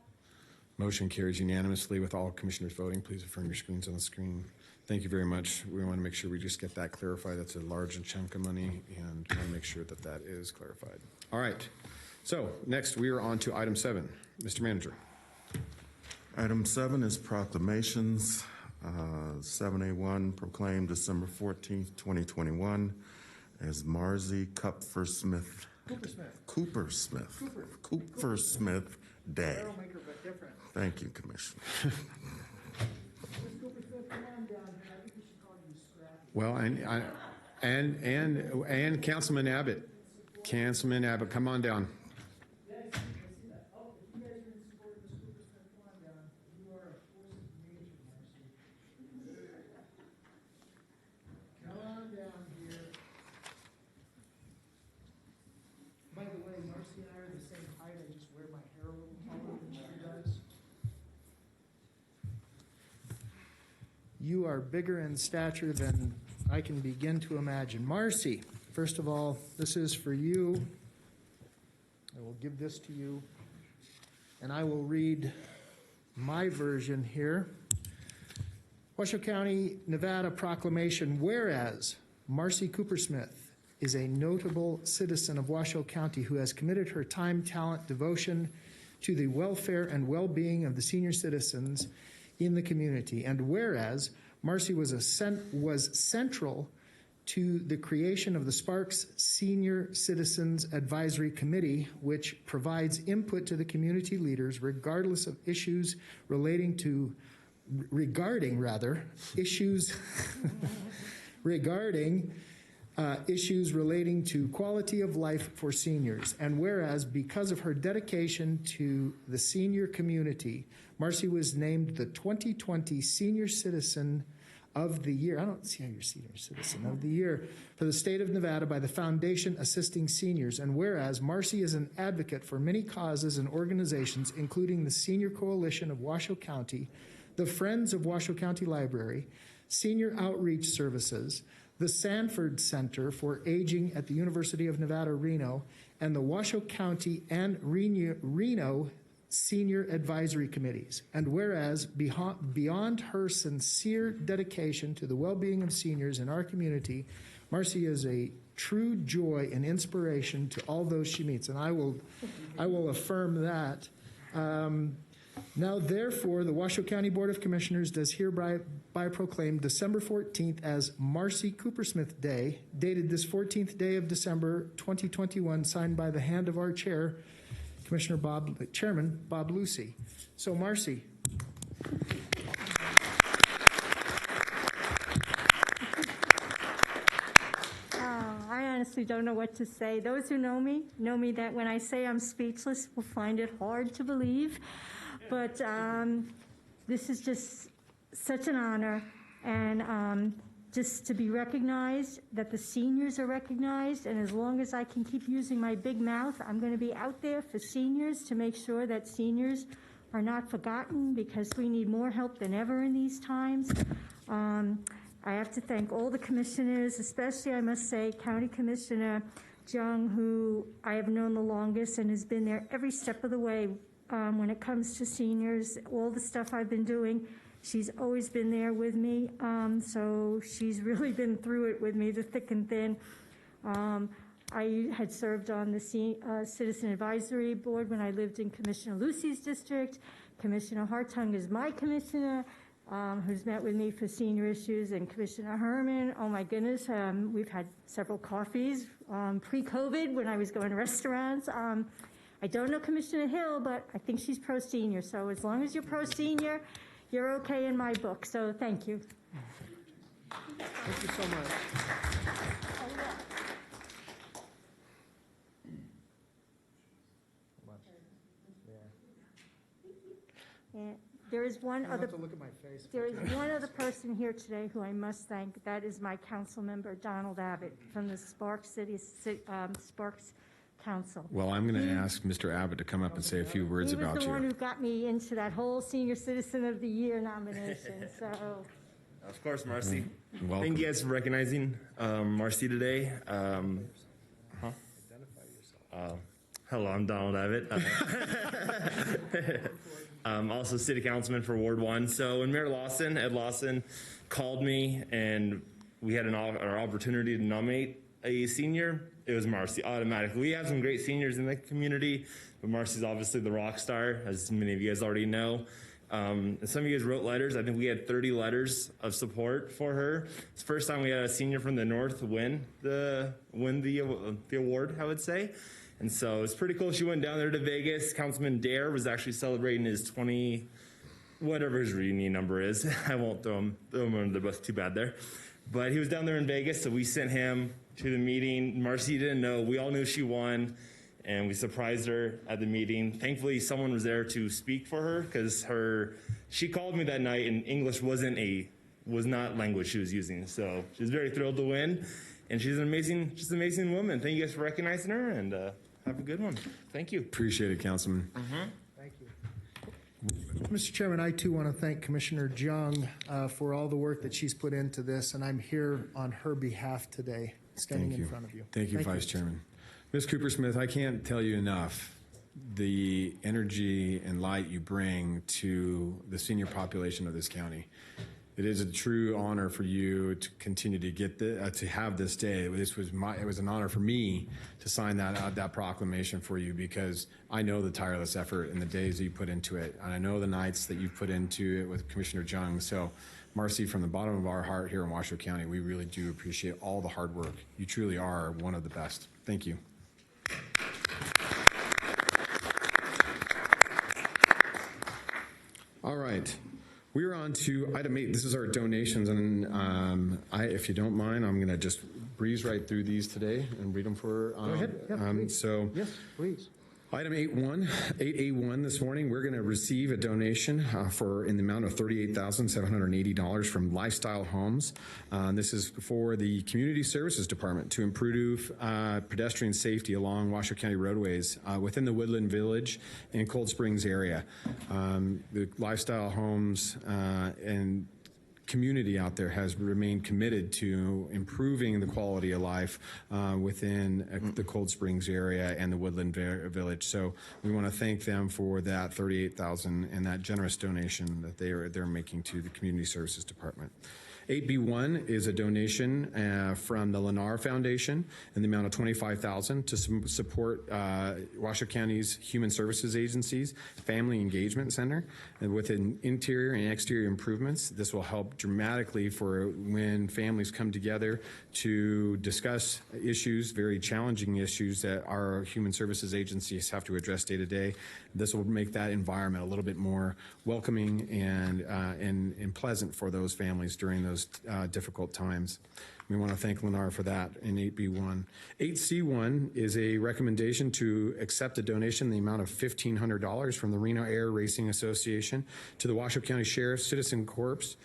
Motion carries unanimously with all commissioners voting. Please affirm your screens on the screen. Thank you very much. We want to make sure we just get that clarified. That's a large chunk of money, and we want to make sure that that is clarified. All right. So next we are on to item 7. Mr. Manager. Item 7 is proclamations. 7A1 proclaimed December 14th, 2021 as Marcy Kupfer-Smith. Cooper-Smith Day. Thank you, Commissioner. Well, and Councilman Abbott. Councilman Abbott, come on down. By the way, Marcy and I are the same height. I just wear my hair a little taller than she does. You are bigger in stature than I can begin to imagine. Marcy, first of all, this is for you. I will give this to you, and I will read my version here. Washoe County, Nevada proclamation, whereas Marcy Cooper-Smith is a notable citizen of Washoe County who has committed her time, talent, devotion to the welfare and well-being of the senior citizens in the community. And whereas Marcy was central to the creation of the Sparks Senior Citizens Advisory Committee, which provides input to the community leaders regarding issues relating to quality of life for seniors. And whereas because of her dedication to the senior community, Marcy was named the 2020 Senior Citizen of the Year. I don't see how you're Senior Citizen of the Year for the state of Nevada by the Foundation Assisting Seniors. And whereas Marcy is an advocate for many causes and organizations, including the Senior Coalition of Washoe County, the Friends of Washoe County Library, Senior Outreach Services, the Sanford Center for Aging at the University of Nevada, Reno, and the Washoe County and Reno Senior Advisory Committees. And whereas beyond her sincere dedication to the well-being of seniors in our community, Marcy is a true joy and inspiration to all those she meets. And I will affirm that. Now, therefore, the Washoe County Board of Commissioners does hereby proclaim December 14th as Marcy Cooper-Smith Day, dated this 14th day of December 2021, signed by the hand of our chair, Chairman Bob Lucy. So, Marcy. I honestly don't know what to say. Those who know me that when I say I'm speechless will find it hard to believe. But this is just such an honor, and just to be recognized, that the seniors are recognized, and as long as I can keep using my big mouth, I'm going to be out there for seniors to make sure that seniors are not forgotten, because we need more help than ever in these times. I have to thank all the commissioners, especially, I must say, County Commissioner Jung, who I have known the longest and has been there every step of the way. When it comes to seniors, all the stuff I've been doing, she's always been there with me. So she's really been through it with me, the thick and thin. I had served on the Citizen Advisory Board when I lived in Commissioner Lucy's district. Commissioner Hartung is my commissioner, who's met with me for senior issues, and Commissioner Herman, oh my goodness, we've had several coffees pre-COVID when I was going to restaurants. I don't know Commissioner Hill, but I think she's pro-senior, so as long as you're pro-senior, you're okay in my book, so thank you. Thank you so much. And there is one I'll other. have to look at my face. There is one other person here today who I must thank. That is my council member, Donald Abbott, from the Sparks Council. Well, I'm going to ask Mr. Abbott to come up and say a few words about He was the one you. who got me into that whole Senior Citizen of the Year nomination, so. Of course, Marcy. Welcome. Thank you guys for recognizing Marcy today. Hello, I'm Donald Abbott. I'm also city councilman for Ward 1. So when Mayor Lawson, Ed Lawson, called me and we had our opportunity to nominate a senior, it was Marcy automatically. We have some great seniors in the community, but Marcy's obviously the rock star, as many of you guys already know. And some of you guys wrote letters. I think we had 30 letters of support for her. It's the first time we had a senior from the North win the award, I would say. And so it's pretty cool. She went down there to Vegas. Councilman Dare was actually celebrating his 20, whatever his reunion number is. I won't throw him under the bus too bad there. But he was down there in Vegas, so we sent him to the meeting. Marcy didn't know. We all knew she won, and we surprised her at the meeting. Thankfully, someone was there to speak for her, because she called me that night, and English was not language she was using. So she was very thrilled to win, and she's an amazing woman. Thank you guys for recognizing her, and have a good one. Thank you. Appreciate it, Councilman. Thank you. Mr. Chairman, I too want to thank Commissioner Jung for all the work that she's put into this, and I'm here on her behalf today, standing in front of you. Thank you, Vice Chairman. Ms. Cooper Smith, I can't tell you enough the energy and light you bring to the senior population of this county. It is a true honor for you to continue to get to have this day. It was an honor for me to sign that proclamation for you, because I know the tireless effort and the days that you put into it, and I know the nights that you've put into it with Commissioner Jung. So, Marcy, from the bottom of our heart here in Washoe County, we really do appreciate all the hard work. You truly are one of the best. Thank you. All right. We're on to item 8. This is our donations, and if you don't mind, I'm going to just breeze right through these today and read them for. Go ahead. Yeah, yes, please. Item 8A1 this morning, we're going to receive a donation in the amount of $38,780 from Lifestyle Homes. This is for the Community Services Department to improve pedestrian safety along Washoe County roadways within the Woodland Village and Cold Springs area. The Lifestyle Homes and community out there has remained committed to improving the quality of life within the Cold Springs area and the Woodland Village. So we want to thank them for that $38,000 and that generous donation that they're making to the Community Services Department. 8B1 is a donation from the Lennar Foundation in the amount of $25,000 to support Washoe County's Human Services Agency's Family Engagement Center with interior and exterior improvements. This will help dramatically for when families come together to discuss issues, very challenging issues that our human services agencies have to address day to day. This will make that environment a little bit more welcoming and pleasant for those families during those difficult times. We want to thank Lennar for that in 8B1. 8C1 is a recommendation to accept a donation in the amount of $1,500 from the Reno Air Racing Association to the Washoe County Sheriff's Citizen Corps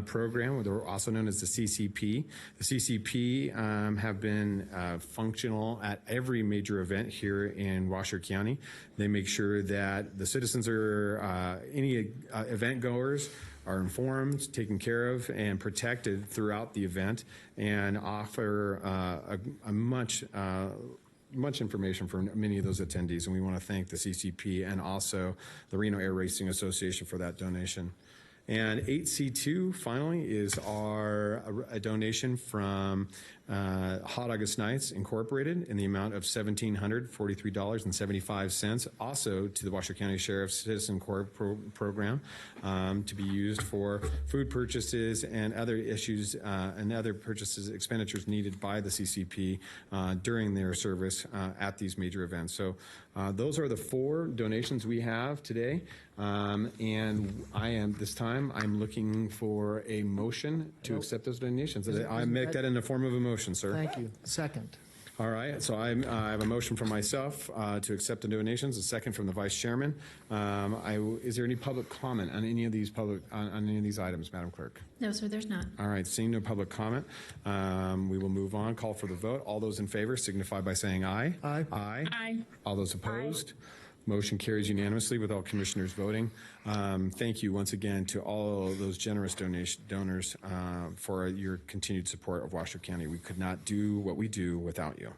program, also known as the CCP. The CCP have been functional at every major event here in Washoe County. They make sure that the citizens are, any event goers are informed, taken care of, and protected throughout the event, and offer much information for many of those attendees. And we want to thank the CCP and also the Reno Air Racing Association for that donation. And 8C2, finally, is a donation from Hot August Nights Incorporated in the amount of $1,743.75, also to the Washoe County Sheriff's Citizen Corps program, to be used for food purchases and other issues and other purchases, expenditures needed by the CCP during their service at these major events. So those are the 4 donations we have today. And I'm looking for a motion to accept those donations. I make that in the form of a motion, sir. Thank you. Second. All right, so I have a motion from myself to accept the donations, a second from the vice chairman. Is there any public comment on any of these items, Madam Clerk? No, sir, there's not. All right, seeing no public comment, we will move on. Call for the vote. All those in favor signify by saying aye. Aye. Aye. Aye. All those opposed? Motion carries unanimously with all commissioners voting. Thank you once again to all those generous donors for your continued support of Washoe County. We could not do what we do without you.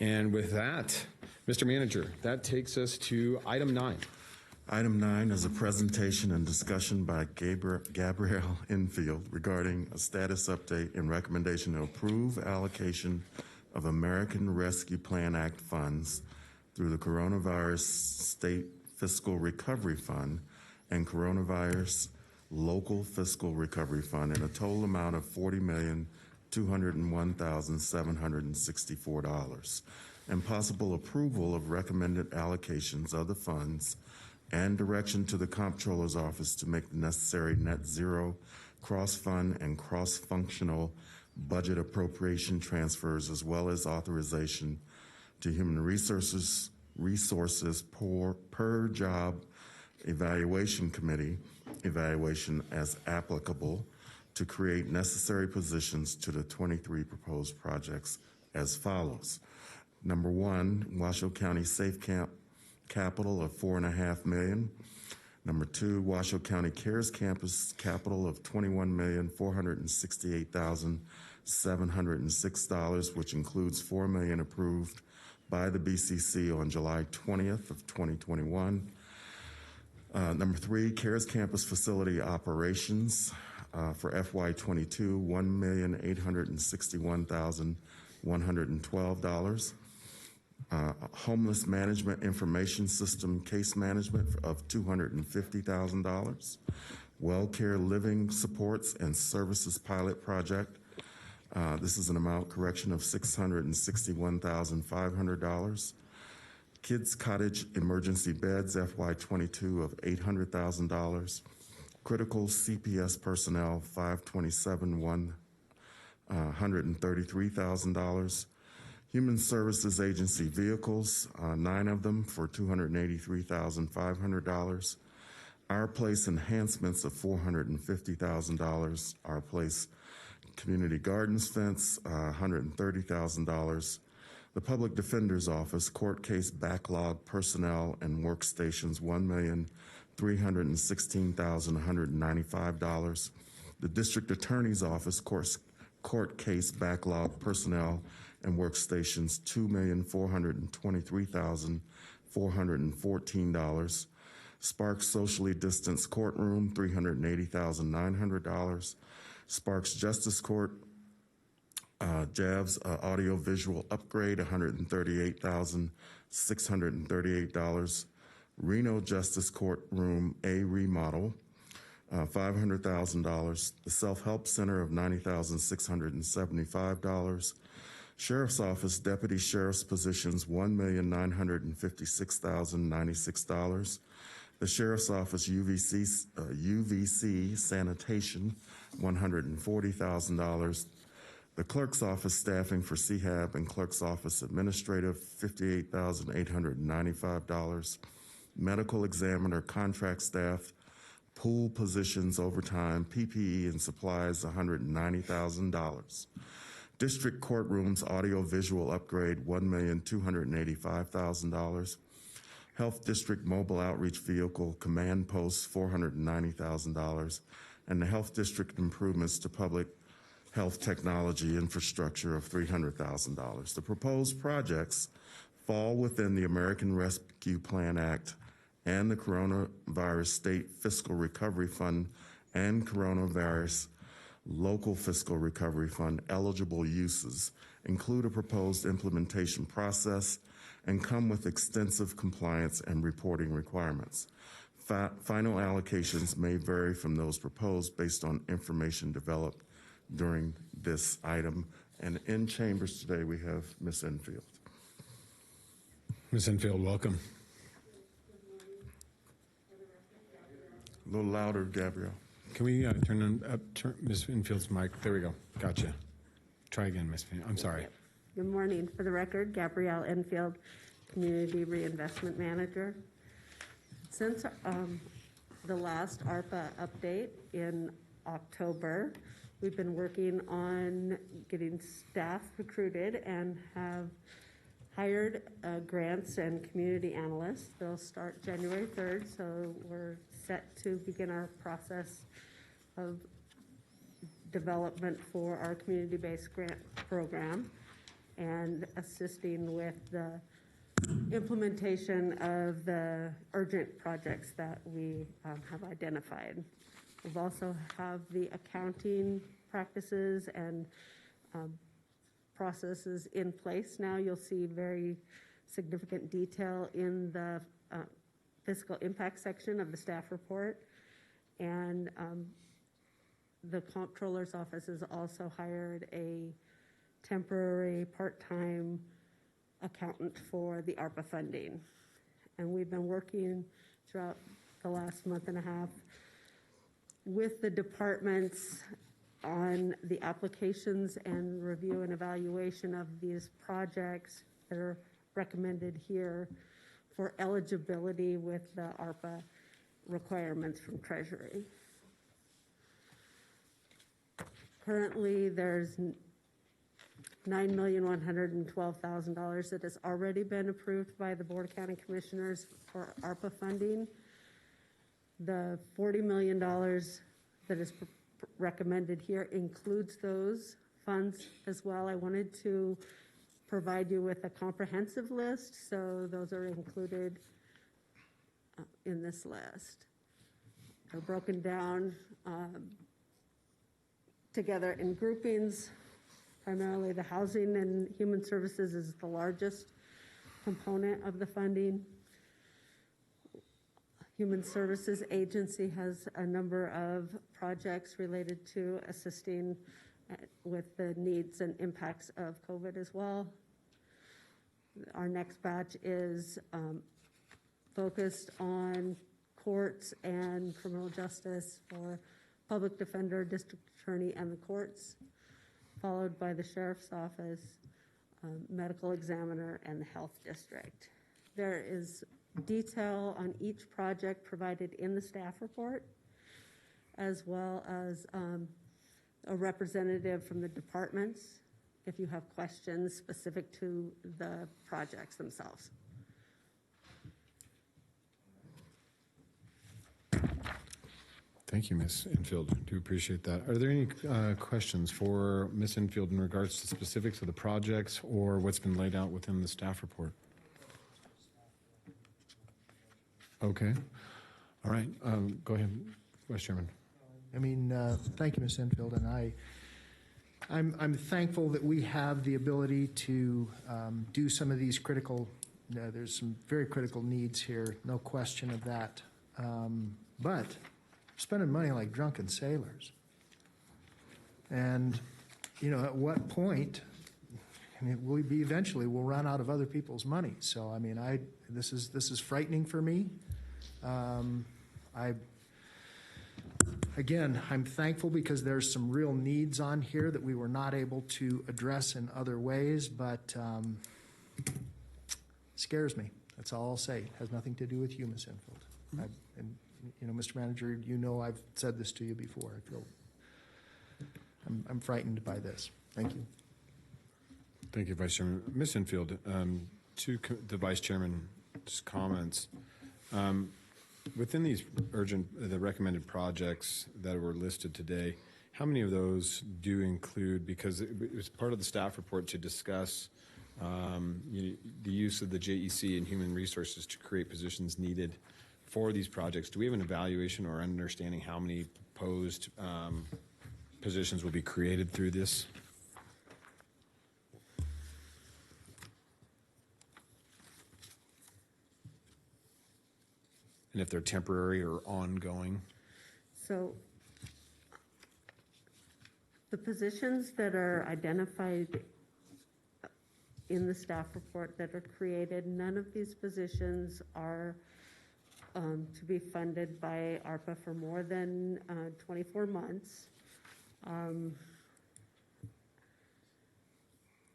And with that, Mr. Manager, that takes us to item 9. Item 9 is a presentation and discussion by Gabrielle Enfield regarding a status update and recommendation to approve allocation of American Rescue Plan Act funds through the Coronavirus State Fiscal Recovery Fund and Coronavirus Local Fiscal Recovery Fund in a total amount of $40,201,764, and possible approval of recommended allocations of the funds and direction to the Comptroller's Office to make the necessary net zero cross-fund and cross-functional budget appropriation transfers, as well as authorization to Human Resources per Job Evaluation Committee evaluation as applicable to create necessary positions to the 23 proposed projects as follows. Number 1, Washoe County Safe Camp capital of $4.5 million. Number 2, Washoe County Cares Campus capital of $21,468,706, which includes $4 million approved by the BCC on July 20th of 2021. Number 3, Cares Campus Facility Operations for FY22, $1,861,112. Homeless Management Information System Case Management of $250,000. WellCare Living Supports and Services Pilot Project. This is an amount correction of $661,500. Kids Cottage Emergency Beds FY22 of $800,000. Critical CPS Personnel 527 $133,000. Human Services Agency Vehicles, 9 of them for $283,500. Our Place Enhancements of $450,000. Our Place Community Gardens Fence, $130,000. The Public Defender's Office Court Case Backlog Personnel and Workstations, $1,316,195. The District Attorney's Office Court Case Backlog Personnel and Workstations, $2,423,414. Sparks Socially Distanced Courtroom, $380,900. Sparks Justice Court, JAVS Audio-Visual Upgrade, $138,638. Reno Justice Courtroom A Remodel, $500,000. The Self-Help Center of $90,675. Sheriff's Office Deputy Sheriff's Positions, $1,956,096. The Sheriff's Office UVC Sanitation, $140,000. The Clerk's Office Staffing for CHAB and Clerk's Office Administrative, $58,895. Medical Examiner Contract Staff, Pool Positions Overtime, PPE and Supplies, $190,000. District Courtrooms Audio Visual Upgrade, $1,285,000. Health District Mobile Outreach Vehicle Command Posts, $490,000. And the Health District Improvements to Public Health Technology Infrastructure of $300,000. The proposed projects fall within the American Rescue Plan Act and the Coronavirus State Fiscal Recovery Fund and coronavirus local fiscal recovery fund eligible uses include a proposed implementation process and come with extensive compliance and reporting requirements. Final allocations may vary from those proposed based on information developed during this item. And in chambers today, we have Ms. Enfield. Ms. Enfield, welcome. A little louder, Gabrielle. Can we turn Ms. Enfield's mic? There we go. Gotcha. Try again, Ms. Enfield. I'm sorry. Good morning. For the record, Gabrielle Enfield, Community Reinvestment Manager. Since the last ARPA update in October, we've been working on getting staff recruited and have hired grants and community analysts. They'll start January 3rd, so we're set to begin our process of development for our community-based grant program and assisting with the implementation of the urgent projects that we have identified. We've also have the accounting practices and processes in place now. You'll see very significant detail in the fiscal impact section of the staff report. And the comptroller's office has also hired a temporary part-time accountant for the ARPA funding. And we've been working throughout the last month and a half with the departments on the applications and review and evaluation of these projects that are recommended here for eligibility with the ARPA requirements from Treasury. Currently, there's $9,112,000 that has already been approved by the Board of County Commissioners for ARPA funding. The $40 million that is recommended here includes those funds as well. I wanted to provide you with a comprehensive list, so those are included in this list. They're broken down together in groupings. Primarily the housing and human services is the largest component of the funding. Human Services Agency has a number of projects related to assisting with the needs and impacts of COVID as well. Our next batch is focused on courts and criminal justice for public defender, district attorney, and the courts, followed by the sheriff's office, medical examiner, and the health district. There is detail on each project provided in the staff report, as well as a representative from the departments if you have questions specific to the projects themselves. Thank you, Ms. Enfield. Do appreciate that. Are there any questions for Ms. Enfield in regards to specifics of the projects or what's been laid out within the staff report? Okay. All right. Go ahead, Vice Chairman. I mean, thank you, Ms. Enfield, and I'm thankful that we have the ability to do some of these critical. There's some very critical needs here, no question of that. But spending money like drunken sailors, and at what point? I mean, we'll run out of other people's money. So I mean, this is frightening for me. Again, I'm thankful because there's some real needs on here that we were not able to address in other ways, but scares me. That's all I'll say. It has nothing to do with you, Ms. Enfield. Mr. Manager, I've said this to you before. I feel I'm frightened by this. Thank you. Thank you, Vice Chairman. Ms. Enfield, to the Vice Chairman's comments. Within these the recommended projects that were listed today, how many of those do include, because it was part of the staff report to discuss the use of the JEC and human resources to create positions needed for these projects. Do we have an evaluation or understanding how many proposed positions will be created through this? And if they're temporary or ongoing? So the positions that are identified in the staff report that are created, none of these positions are to be funded by ARPA for more than 24 months.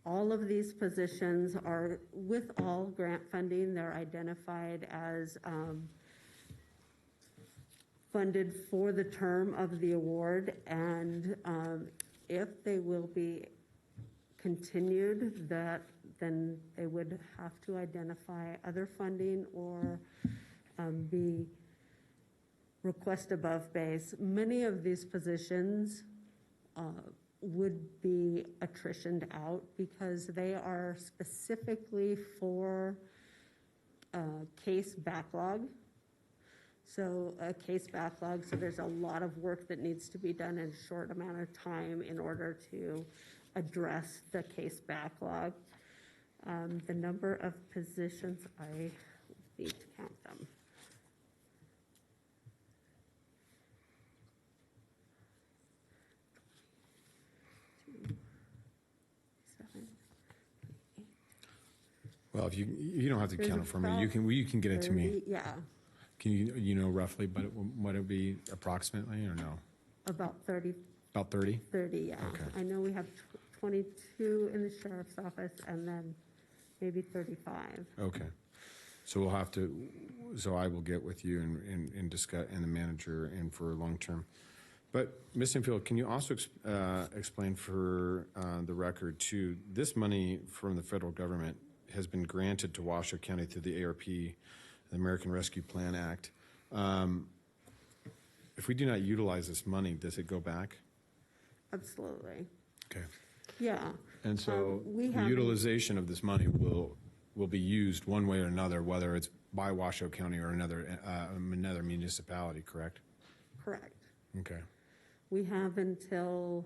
All of these positions are, with all grant funding, they're identified as funded for the term of the award, and if they will be continued, then they would have to identify other funding or be request above base. Many of these positions would be attritioned out because they are specifically for case backlog. So a case backlog, so there's a lot of work that needs to be done in a short amount of time in order to address the case backlog. The number of positions, I need to count them. Well, if you don't have to count it for me, you can get it to me. Yeah. Can you know roughly, but what it would be approximately, or no? About 30. About 30? 30, yeah. Okay. I know we have 22 in the sheriff's office and then maybe 35. Okay. So we'll have to, so I will get with you and discuss, and the manager, and for long-term. But Ms. Infield, can you also explain for the record too, this money from the federal government has been granted to Washoe County through the ARP, the American Rescue Plan Act. If we do not utilize this money, does it go back? Absolutely. Okay. Yeah. And so we the have utilization of this money will be used one way or another, whether it's by Washoe County or another municipality, correct? Correct. Okay. We have until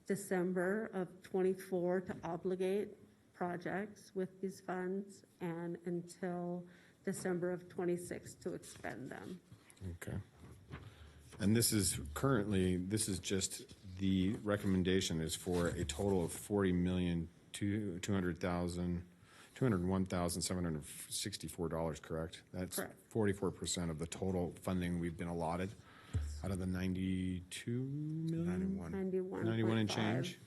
December of 24 to obligate projects with these funds and until December of 26 to expend them. Okay. And this is currently, this is just, the recommendation is for a total of $201,764, correct? That's Correct. 44% of the total funding we've been allotted out of the 92 million? 91 and change.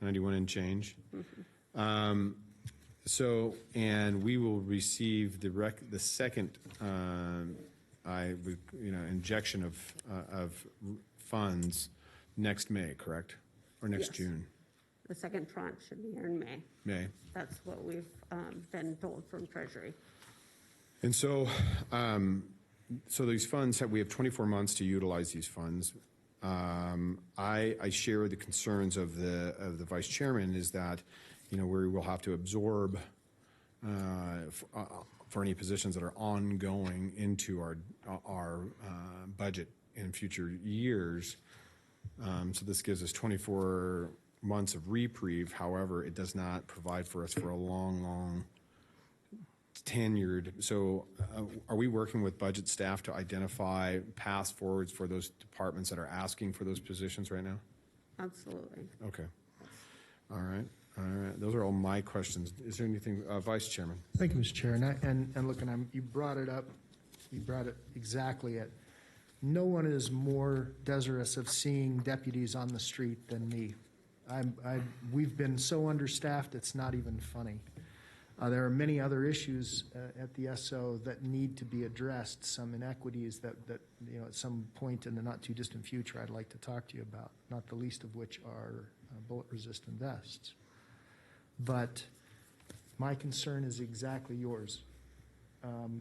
91 and change. Mm-hmm. So, and we will receive the second, injection of funds next May, correct? Or next Yes. June? The second tranche should be here in May. May. That's what we've been told from Treasury. And so, so these funds, we have 24 months to utilize these funds. I share the concerns of the vice chairman, is that, we will have to absorb for any positions that are ongoing into our budget in future years. So this gives us 24 months of reprieve. However, it does not provide for us for a long tenured. So are we working with budget staff to identify paths forwards for those departments that are asking for those positions right now? Absolutely. Okay. All right. All right. Those are all my questions. Is there anything, Vice Chairman? Thank you, Mr. Chair. And look, you brought it up. You brought it exactly at. No one is more desirous of seeing deputies on the street than me. We've been so understaffed, it's not even funny. There are many other issues at the SO that need to be addressed, some inequities that at some point in the not too distant future I'd like to talk to you about, not the least of which are bullet-resistant vests. But my concern is exactly yours.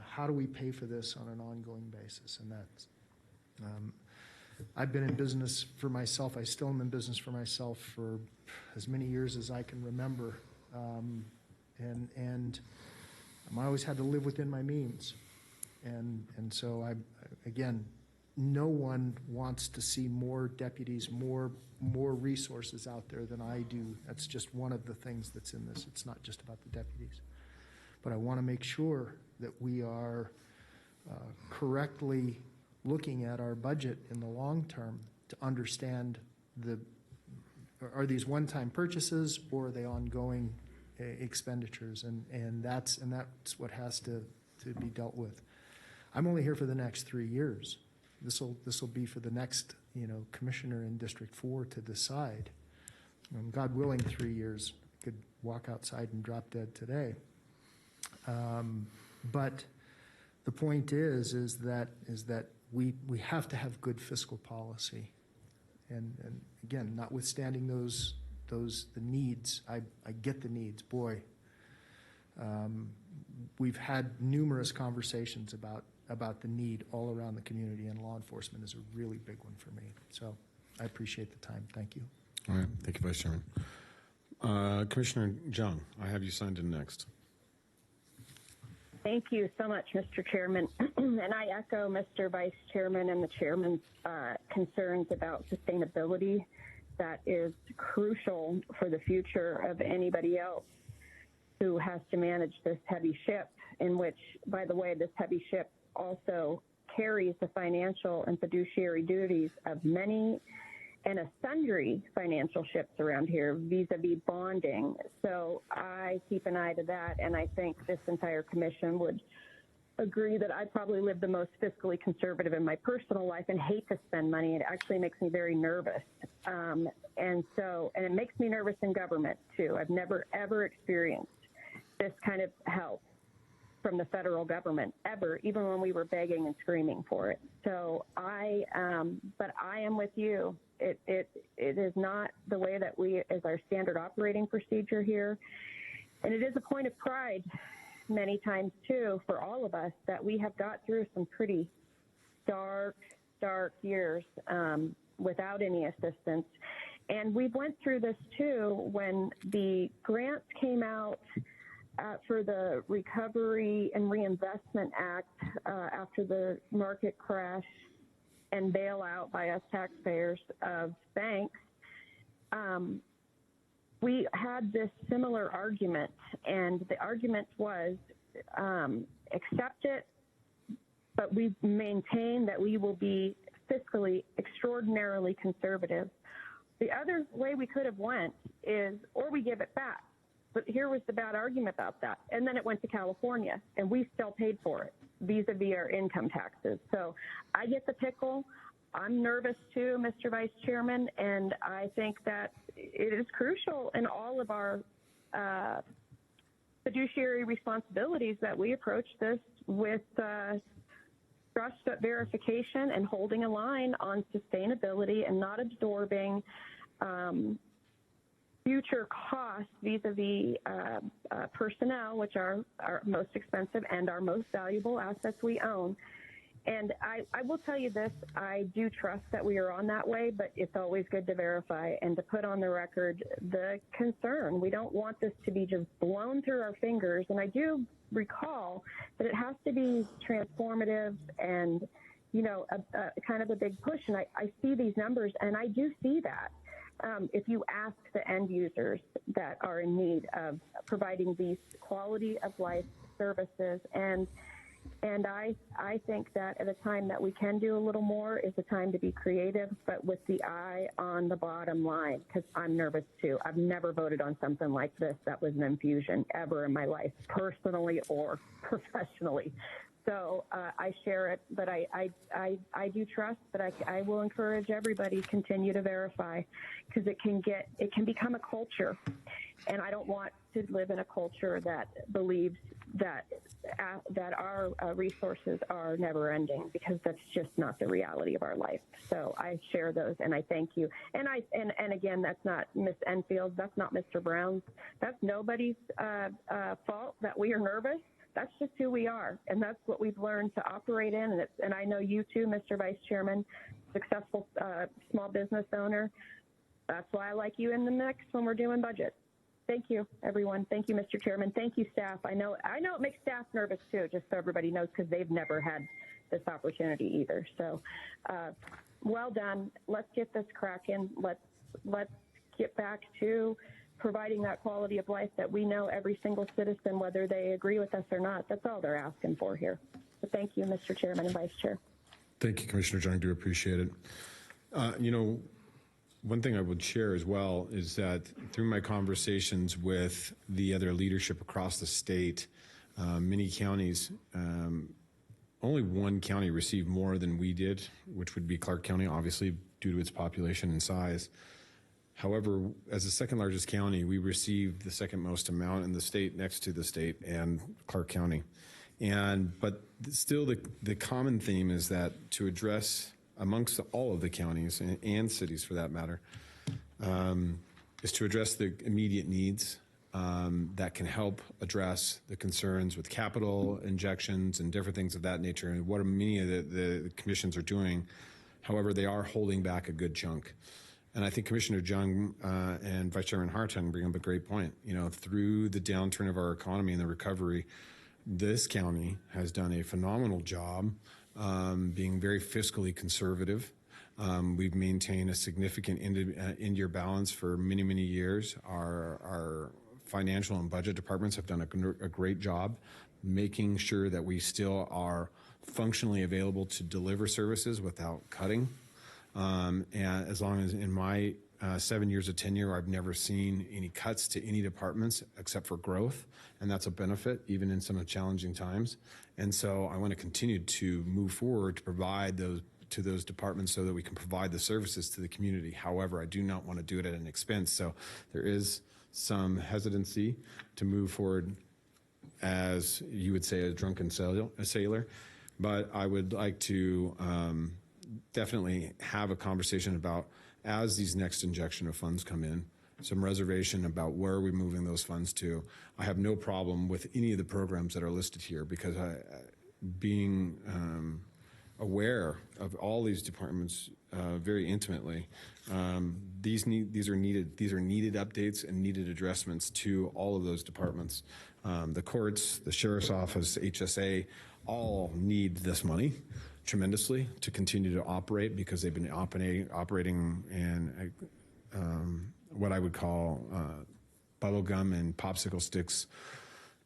How do we pay for this on an ongoing basis? And that's, I've been in business for myself. I still am in business for myself for as many years as I can remember. And I always had to live within my means. And so again, no one wants to see more deputies, more resources out there than I do. That's just one of the things that's in this. It's not just about the deputies. But I want to make sure that we are correctly looking at our budget in the long term to understand are these one-time purchases or are they ongoing expenditures? And that's what has to be dealt with. I'm only here for the next 3 years. This will be for the next commissioner in District 4 to decide. God willing, 3 years, could walk outside and drop dead today. But the point is that we have to have good fiscal policy, and again, notwithstanding the needs, I get the needs. Boy, we've had numerous conversations about the need all around the community, and law enforcement is a really big one for me. So I appreciate the time. Thank you. All right. Thank you, Vice Chairman. Commissioner Jung, I have you signed in next. Thank you so much, Mr. Chairman. And I echo Mr. Vice Chairman and the Chairman's concerns about sustainability. That is crucial for the future of anybody else who has to manage this heavy ship, in which, by the way, this heavy ship also carries the financial and fiduciary duties of many and sundry financial ships around here vis-a-vis bonding. So I keep an eye to that, and I think this entire commission would agree that I probably live the most fiscally conservative in my personal life and hate to spend money. It actually makes me very nervous. And it makes me nervous in government too. I've never ever experienced this kind of help from the federal government ever, even when we were begging and screaming for it. So but I am with you. It is not the way that as our standard operating procedure here. And it is a point of pride many times too for all of us that we have got through some pretty dark years without any assistance. And we went through this too when the grants came out for the Recovery and Reinvestment Act after the market crash and bailout by us taxpayers of banks. We had this similar argument, and the argument was accept it, but we maintain that we will be fiscally extraordinarily conservative. The other way we could have went is, or we give it back. But here was the bad argument about that. And then it went to California, and we still paid for it vis-a-vis our income taxes. So I get the pickle. I'm nervous too, Mr. Vice Chairman, and I think that it is crucial in all of our fiduciary responsibilities that we approach this with trust verification and holding a line on sustainability and not absorbing future costs vis-a-vis personnel, which are our most expensive and our most valuable assets we own. And I will tell you this, I do trust that we are on that way, but it's always good to verify and to put on the record the concern. We don't want this to be just blown through our fingers. And I do recall that it has to be transformative and, a kind of a big push. And I see these numbers, and I do see that. If you ask the end users that are in need of providing these quality of life services, and I think that at a time that we can do a little more is a time to be creative, but with the eye on the bottom line, because I'm nervous too. I've never voted on something like this that was an infusion ever in my life, personally or professionally. So I share it, but I do trust, but I will encourage everybody to continue to verify, because it can become a culture, and I don't want to live in a culture that believes that our resources are never ending, because that's just not the reality of our life. So I share those, and I thank you. And again, that's not Miss Enfield, that's not Mr. Brown's, that's nobody's fault that we are nervous. That's just who we are, and that's what we've learned to operate in. And I know you too, Mr. Vice Chairman, successful small business owner. That's why I like you in the mix when we're doing budget. Thank you, everyone. Thank you, Mr. Chairman. Thank you, staff. I know it makes staff nervous too, just so everybody knows, because they've never had this opportunity either. So, well done. Let's get this cracking. Let's get back to providing that quality of life that we know every single citizen, whether they agree with us or not, that's all they're asking for here. So thank you, Mr. Chairman and Vice Chair. Thank you, Commissioner Jung. Do appreciate it. One thing I would share as well is that through my conversations with the other leadership across the state, many counties, only one county received more than we did, which would be Clark County, obviously due to its population and size. However, as the second largest county, we received the second most amount in the state, next to the state and Clark County. But still the common theme is that to address amongst all of the counties and cities for that matter, is to address the immediate needs that can help address the concerns with capital injections and different things of that nature, and what many of the commissions are doing. However, they are holding back a good chunk. And I think Commissioner Jung and Vice Chairman Hartung bring up a great point. Through the downturn of our economy and the recovery, this county has done a phenomenal job being very fiscally conservative. We've maintained a significant end-year balance for many, many years. Our financial and budget departments have done a great job making sure that we still are functionally available to deliver services without cutting. And as long as in my 7 years of tenure, I've never seen any cuts to any departments except for growth, and that's a benefit even in some challenging times. And so I want to continue to move forward to provide those departments so that we can provide the services to the community. However, I do not want to do it at an expense. So there is some hesitancy to move forward, as you would say, a drunken sailor. But I would like to definitely have a conversation about, as these next injection of funds come in, some reservation about where are we moving those funds to. I have no problem with any of the programs that are listed here, because being aware of all these departments very intimately, these are needed updates and needed adjustments to all of those departments. The courts, the sheriff's office, HSA, all need this money tremendously to continue to operate, because they've been operating in what I would call bubble gum and popsicle sticks.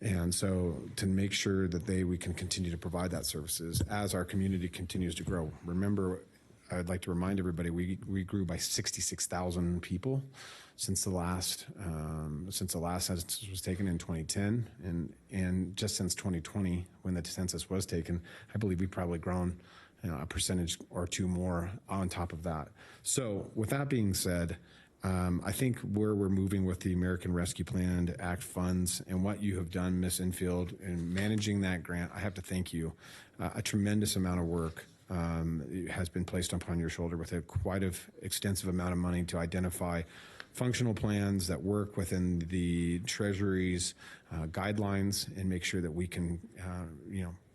And so to make sure that we can continue to provide that services as our community continues to grow. Remember, I'd like to remind everybody, we grew by 66,000 people since the last census was taken in 2010, and just since 2020, when the census was taken, I believe we've probably grown a percentage or two more on top of that. So with that being said, I think where we're moving with the American Rescue Plan Act funds and what you have done, Ms. Infield, in managing that grant, I have to thank you. A tremendous amount of work has been placed upon your shoulder with quite an extensive amount of money to identify functional plans that work within the Treasury's guidelines and make sure that we can,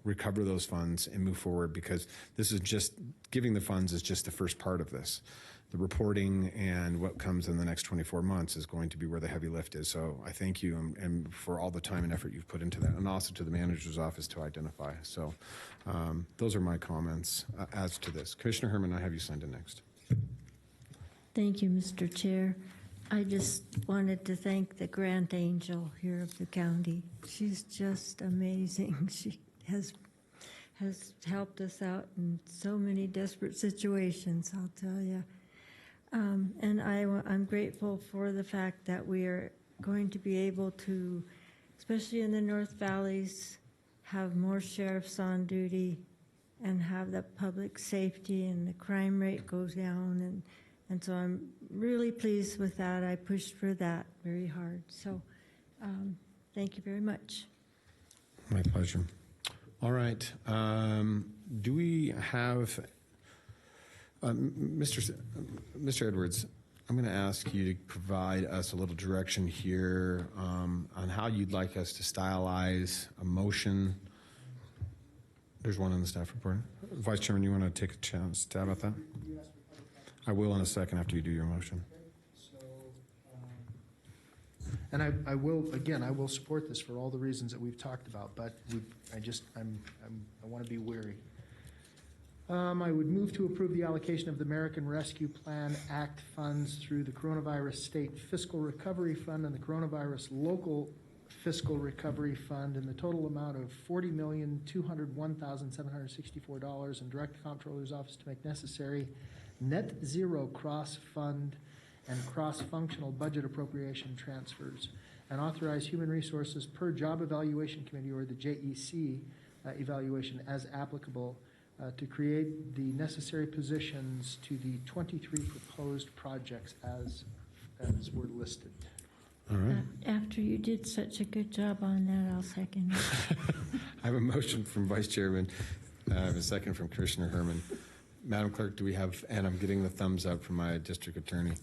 recover those funds and move forward, because this is just, giving the funds is just the first part of this. The reporting and what comes in the next 24 months is going to be where the heavy lift is. So I thank you and for all the time and effort you've put into that, and also to the manager's office to identify. So those are my comments as to this. Commissioner Herman, I have you signed in next. Thank you, Mr. Chair. I just wanted to thank the grant angel here of the county. She's just amazing. She has helped us out in so many desperate situations, I'll tell you. And I'm grateful for the fact that we are going to be able to, especially in the North Valleys, have more sheriffs on duty and have the public safety and the crime rate goes down. And so I'm really pleased with that. I pushed for that very hard. So thank you very much. My pleasure. All right. Do we have... Mr. Edwards, I'm going to ask you to provide us a little direction here on how you'd like us to stylize a motion. There's one in the staff report. Vice Chairman, you want to take a stab at that? I will in a second after you do your motion. And I will support this for all the reasons that we've talked about, but I want to be wary. I would move to approve the allocation of the American Rescue Plan Act funds through the Coronavirus State Fiscal Recovery Fund and the Coronavirus Local Fiscal Recovery Fund in the total amount of $40,201,764, and direct the Comptroller's Office to make necessary net zero cross-fund and cross-functional budget appropriation transfers, and authorize Human Resources per Job Evaluation Committee, or the JEC, evaluation as applicable to create the necessary positions to the 23 proposed projects as were listed. All right. After you did such a good job on that, I'll second it. I have a motion from Vice Chairman. I have a second from Commissioner Herman. Madam Clerk, do we have, and I'm getting the thumbs up from my district attorney.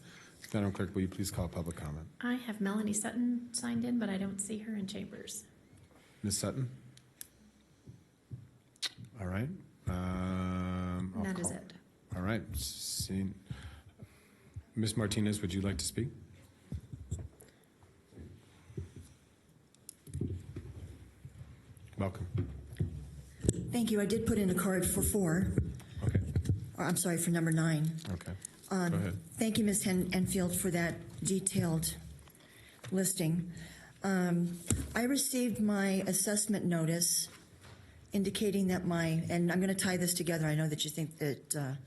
Madam Clerk, will you please call public comment? I have Melanie Sutton signed in, but I don't see her in chambers. Ms. Sutton? All right. That is it. All right. Ms. Martinez, would you like to speak? Welcome. Thank you. I did put in a card for 4. Okay. Or, I'm sorry, for number 9. Okay. Go ahead. Thank you, Ms. Enfield, for that detailed listing. I received my assessment notice indicating that and I'm going to tie this together. I know that you think that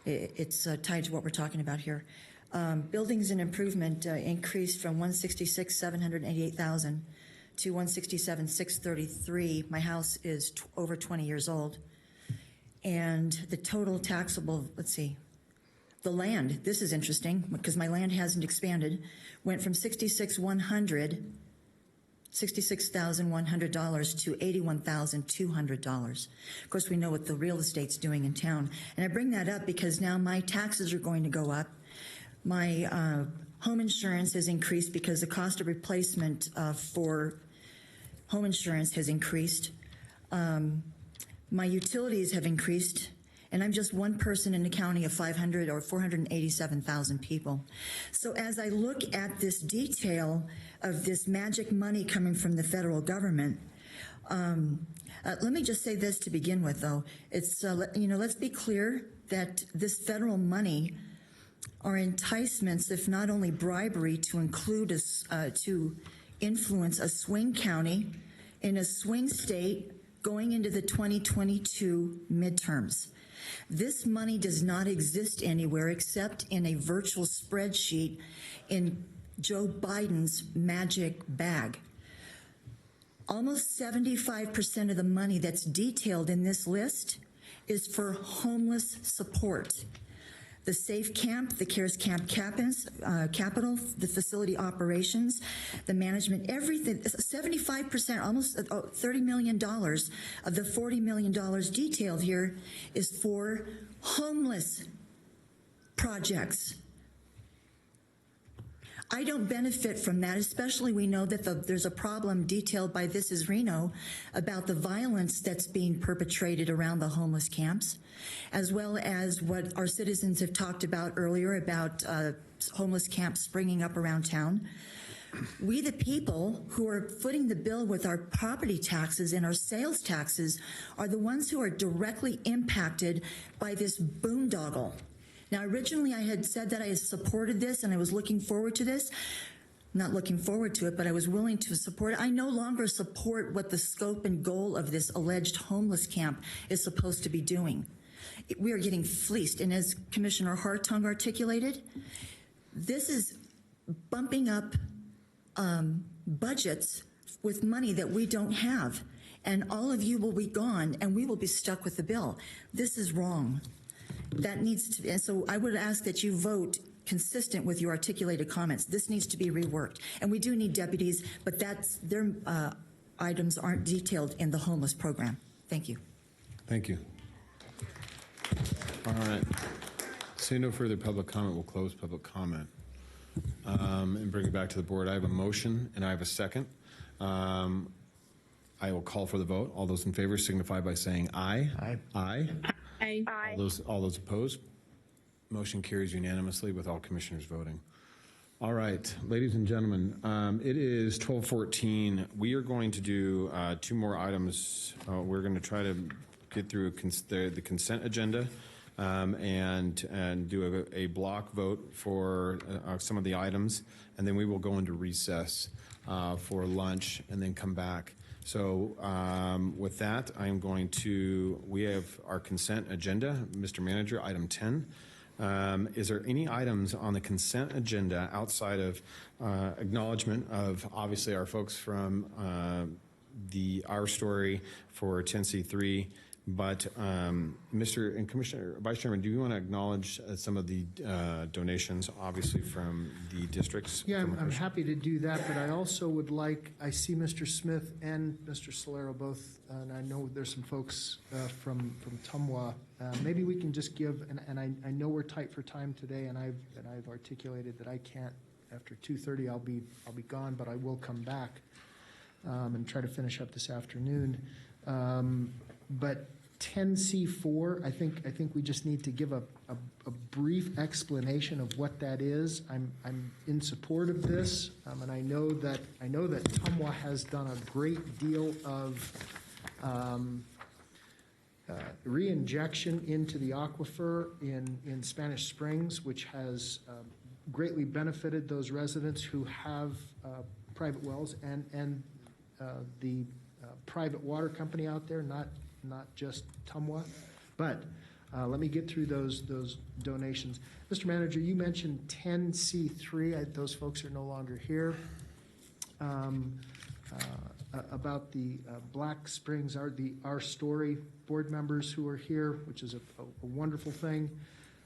it's tied to what we're talking about here. Buildings and improvement increased from $166,788,000 to $167,633. My house is over 20 years old. And the total taxable, let's see, the land, this is interesting because my land hasn't expanded, went from $66,100 to $81,200. Of course, we know what the real estate's doing in town. And I bring that up because now my taxes are going to go up. My home insurance has increased because the cost of replacement for home insurance has increased. My utilities have increased, and I'm just one person in a county of 500 or 487,000 people. So as I look at this detail of this magic money coming from the federal government, let me just say this to begin with, though. It's, let's be clear that this federal money are enticements, if not only bribery, to include to influence a swing county in a swing state going into the 2022 midterms. This money does not exist anywhere except in a virtual spreadsheet in Joe Biden's magic bag. Almost 75% of the money that's detailed in this list is for homeless support. The Safe Camp, the CARES Camp capital, the facility operations, the management, everything, 75%, almost $30 million of the $40 million detailed here is for homeless projects. I don't benefit from that, especially we know that there's a problem detailed by This Is Reno about the violence that's being perpetrated around the homeless camps, as well as what our citizens have talked about earlier about homeless camps springing up around town. We, the people who are footing the bill with our property taxes and our sales taxes, are the ones who are directly impacted by this boondoggle. Now, originally I had said that I supported this and I was looking forward to this. Not looking forward to it, but I was willing to support it. I no longer support what the scope and goal of this alleged homeless camp is supposed to be doing. We are getting fleeced, and as Commissioner Hartung articulated, this is bumping up budgets with money that we don't have, and all of you will be gone, and we will be stuck with the bill. This is wrong. That needs to, and so I would ask that you vote consistent with your articulated comments. This needs to be reworked, and we do need deputies, but their items aren't detailed in the homeless program. Thank you. Thank you. All right. Seeing no further public comment, we'll close public comment and bring it back to the board. I have a motion and I have a second. I will call for the vote. All those in favor signify by saying aye. Aye. Aye. Aye. All those opposed? Motion carries unanimously with all commissioners voting. All right, ladies and gentlemen, it is 12:14. We are going to do 2 more items. We're going to try to get through the consent agenda and do a block vote for some of the items, and then we will go into recess for lunch and then come back. So with that, we have our consent agenda. Mr. Manager, item 10. Is there any items on the consent agenda outside of acknowledgement of obviously our folks from Our Story for 10C3, but Mr. and Commissioner, Vice Chairman, do you want to acknowledge some of the donations, obviously from the districts? Yeah, I'm happy to do that, but I also would like, I see Mr. Smith and Mr. Solero both, and I know there's some folks from Tumwa. Maybe we can just give, and I know we're tight for time today, and I've articulated that I can't, after 2:30 I'll be gone, but I will come back and try to finish up this afternoon. But 10C4, I think we just need to give a brief explanation of what that is. I'm in support of this, and I know that Tumwa has done a great deal of re-injection into the aquifer in Spanish Springs, which has greatly benefited those residents who have private wells and the private water company out there, not just Tumwa. But let me get through those donations. Mr. Manager, you mentioned 10C3. Those folks are no longer here. About the Black Springs, Our Story board members who are here, which is a wonderful thing.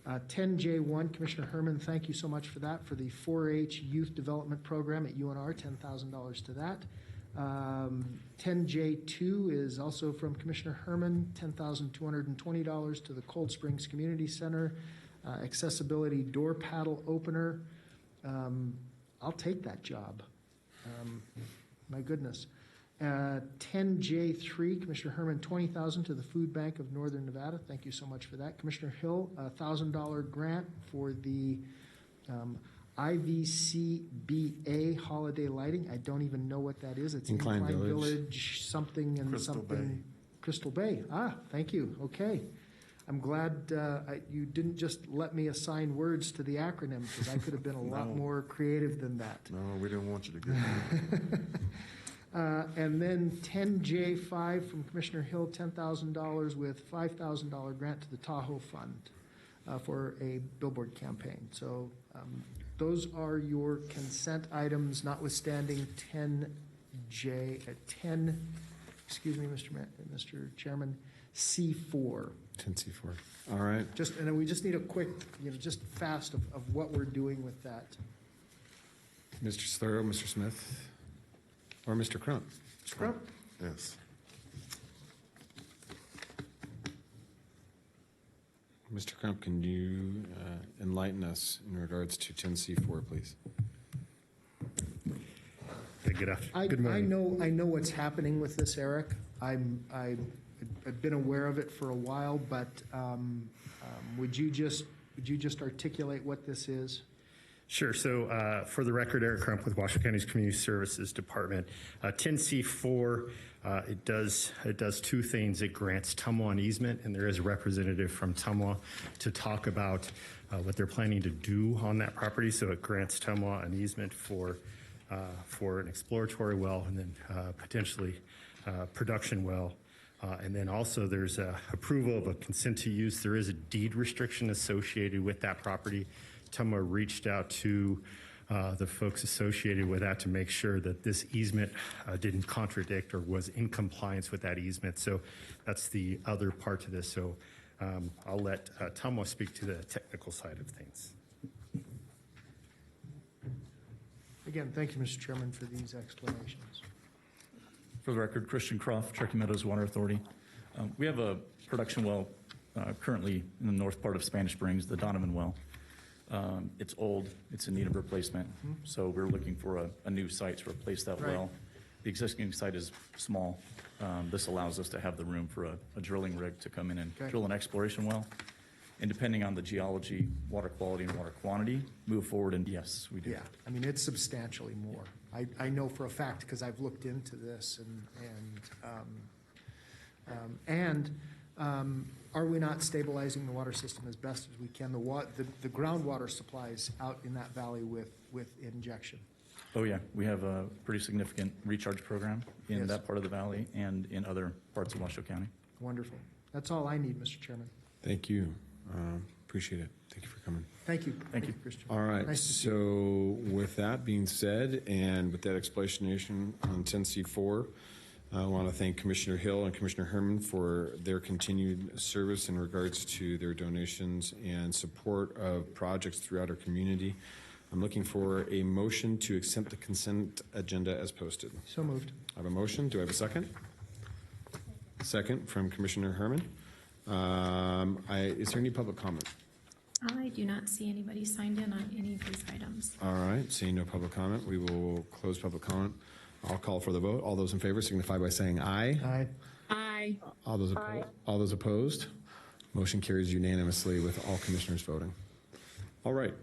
10J1, Commissioner Herman, thank you so much for that, for the 4-H Youth Development Program at UNR, $10,000 to that. 10J2 is also from Commissioner Herman, $10,220 to the Cold Springs Community Center. Accessibility door paddle opener. I'll take that job. My goodness. 10J3, Commissioner Herman, $20,000 to the Food Bank of Northern Nevada. Thank you so much for that. Commissioner Hill, $1,000 grant for the IVCBA holiday lighting. I don't even know what that is. It's Incline Village something and Crystal something. Bay. Crystal Bay. Thank you. Okay. I'm glad you didn't just let me assign words to the acronym, because I could have been a lot more creative than that. No, we didn't want you to get that. And then 10J5 from Commissioner Hill, $10,000 with $5,000 grant to the Tahoe Fund for a billboard campaign. So those are your consent items, notwithstanding 10, excuse me, Mr. Chairman, C4. 10C4. All right. And then we just need a quick, just fast of what we're doing with that. Mr. Solero, Mr. Smith, or Mr. Crump? Mr. Crump? Yes. Mr. Crump, can you enlighten us in regards to 10C4, please? Good morning. I know what's happening with this, Eric. I've been aware of it for a while, but would you just articulate what this is? Sure. So for the record, Eric Crump with Washoe County's Community Services Department. 10C4, it does two things. It grants Tumwa an easement, and there is a representative from Tumwa to talk about what they're planning to do on that property. So it grants Tumwa an easement for an exploratory well, and then potentially production well. And then also there's approval of a consent to use. There is a deed restriction associated with that property. Tumwa reached out to the folks associated with that to make sure that this easement didn't contradict or was in compliance with that easement. So that's the other part to this. So I'll let Tumwa speak to the technical side of things. Again, thank you, Mr. Chairman, for these explanations. For the record, Christian Croft, Truckee Meadows Water Authority. We have a production well currently in the north part of Spanish Springs, the Donovan well. It's old, it's in need of replacement, so we're looking for a new site to replace that well. The existing site is small. This allows us to have the room for a drilling rig to come in and drill an exploration well. And depending on the geology, water quality, and water quantity, move forward, and yes, we do. Yeah, I mean, it's substantially more. I know for a fact because I've looked into this, and are we not stabilizing the water system as best as we can? The groundwater supplies out in that valley with injection. Oh, yeah. We have a pretty significant recharge program in that part of the valley and in other parts of Washoe County. Wonderful. That's all I need, Mr. Chairman. Thank you. Appreciate it. Thank you for coming. Thank you. Thank you, Christian. All right. Nice to see you. So with that being said, and with that explanation on 10C4, I want to thank Commissioner Hill and Commissioner Herman for their continued service in regards to their donations and support of projects throughout our community. I'm looking for a motion to accept the consent agenda as posted. So moved. I have a motion. Do I have a second? Second from Commissioner Herman. Is there any public comment? I do not see anybody signed in on any of these items. All right, seeing no public comment, we will close public comment. I'll call for the vote. All those in favor signify by saying aye. Aye. Aye. All those opposed? Motion carries unanimously with all commissioners voting. All right,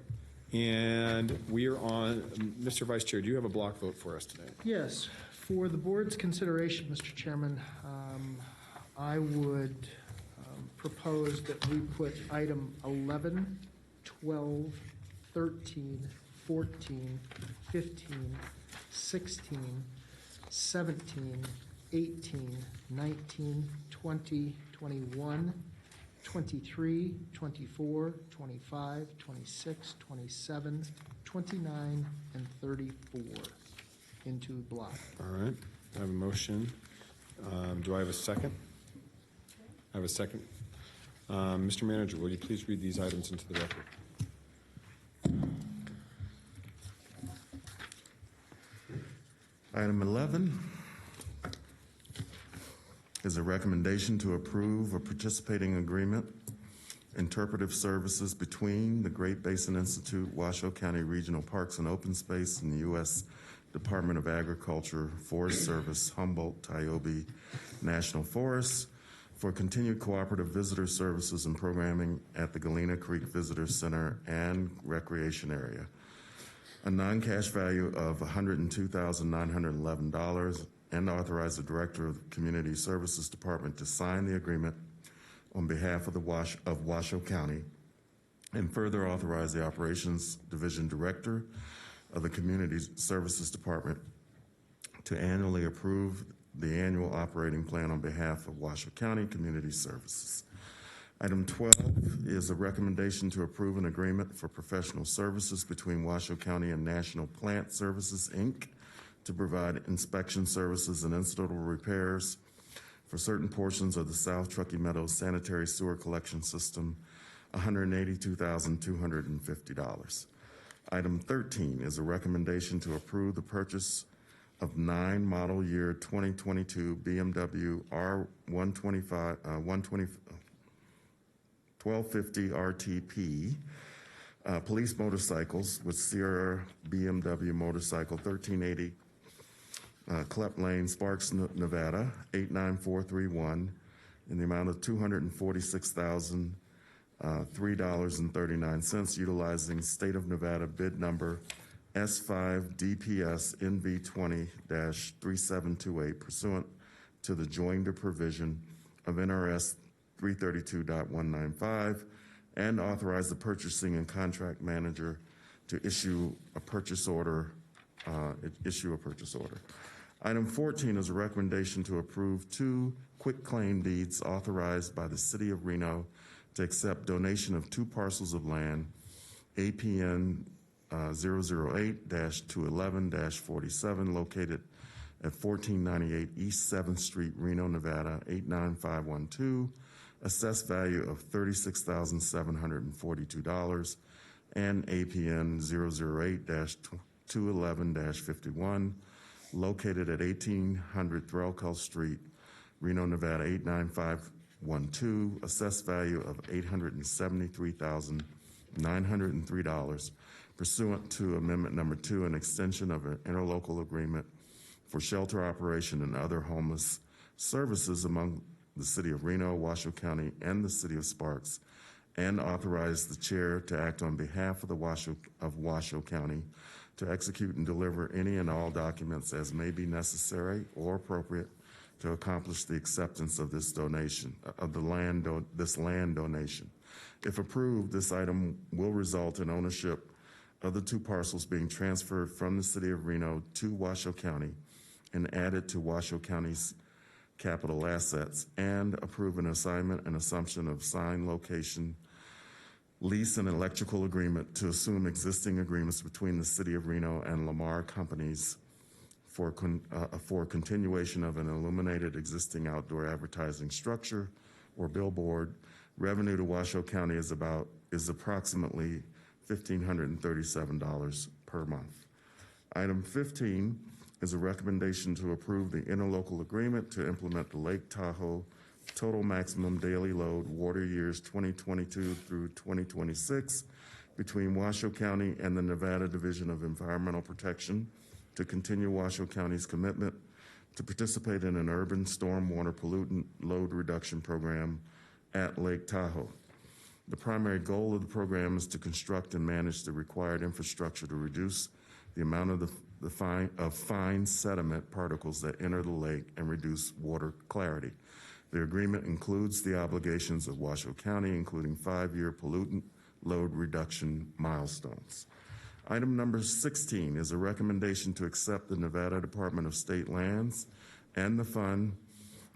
and we are on, Mr. Vice Chair, do you have a block vote for us today? Yes. For the board's consideration, Mr. Chairman, I would propose that we put item 11, 12, 13, 14, 15, 16, 17, 18, 19, 20, 21, 23, 24, 25, 26, 27, 29, and 34 into block. All right, I have a motion. Do I have a second? I have a second. Mr. Manager, will you please read these items into the record? Item 11 is a recommendation to approve a participating agreement, interpretive services between the Great Basin Institute, Washoe County Regional Parks and Open Space, and the U.S. Department of Agriculture, Forest Service, Humboldt-Tiobe National Forests for continued cooperative visitor services and programming at the Galena Creek Visitor Center and Recreation Area. A non-cash value of $102,911, and authorize the Director of the Community Services Department to sign the agreement on behalf of Washoe County, and further authorize the Operations Division Director of the Community Services Department to annually approve the annual operating plan on behalf of Washoe County Community Services. Item 12 is a recommendation to approve an agreement for professional services between Washoe County and National Plant Services, Inc. to provide inspection services and incidental repairs for certain portions of the South Truckee Meadows Sanitary Sewer Collection System, $182,250. Item 13 is a recommendation to approve the purchase of 9 model year 2022 BMW R1250 RTP police motorcycles with Sierra BMW motorcycle 1380 Clep Lane, Sparks, Nevada 89431 in the amount of $246,003.39, utilizing state of Nevada bid number S5 DPS NV20-3728 pursuant to the joinder provision of NRS 332.195, and authorize the purchasing and contract manager to issue a purchase order. Item 14 is a recommendation to approve 2 quitclaim deeds authorized by the City of Reno to accept donation of 2 parcels of land, APN 008-211-47, located at 1498 East 7th Street, Reno, Nevada 89512, assessed value of $36,742, and APN 008-211-51, located at 1800 Threlkel Street, Reno, Nevada 89512, assessed value of $873,903, pursuant to Amendment Number 2, an extension of an interlocal agreement for shelter operation and other homeless services among the City of Reno, Washoe County, and the City of Sparks, and authorize the chair to act on behalf of Washoe County to execute and deliver any and all documents as may be necessary or appropriate to accomplish the acceptance of this donation, this land donation. If approved, this item will result in ownership of the two parcels being transferred from the city of Reno to Washoe County and added to Washoe County's capital assets, and approve an assignment and assumption of signed location, lease, and electrical agreement to assume existing agreements between the city of Reno and Lamar Companies for continuation of an illuminated existing outdoor advertising structure or billboard. Revenue to Washoe County is approximately $1,537 per month. Item 15 is a recommendation to approve the interlocal agreement to implement the Lake Tahoe total maximum daily load water years 2022 through 2026 between Washoe County and the Nevada Division of Environmental Protection to continue Washoe County's commitment to participate in an urban stormwater pollutant load reduction program at Lake Tahoe. The primary goal of the program is to construct and manage the required infrastructure to reduce the amount of fine sediment particles that enter the lake and reduce water clarity. The agreement includes the obligations of Washoe County, including 5-year pollutant load reduction milestones. Item number 16 is a recommendation to accept the Nevada Department of State Lands and the Fund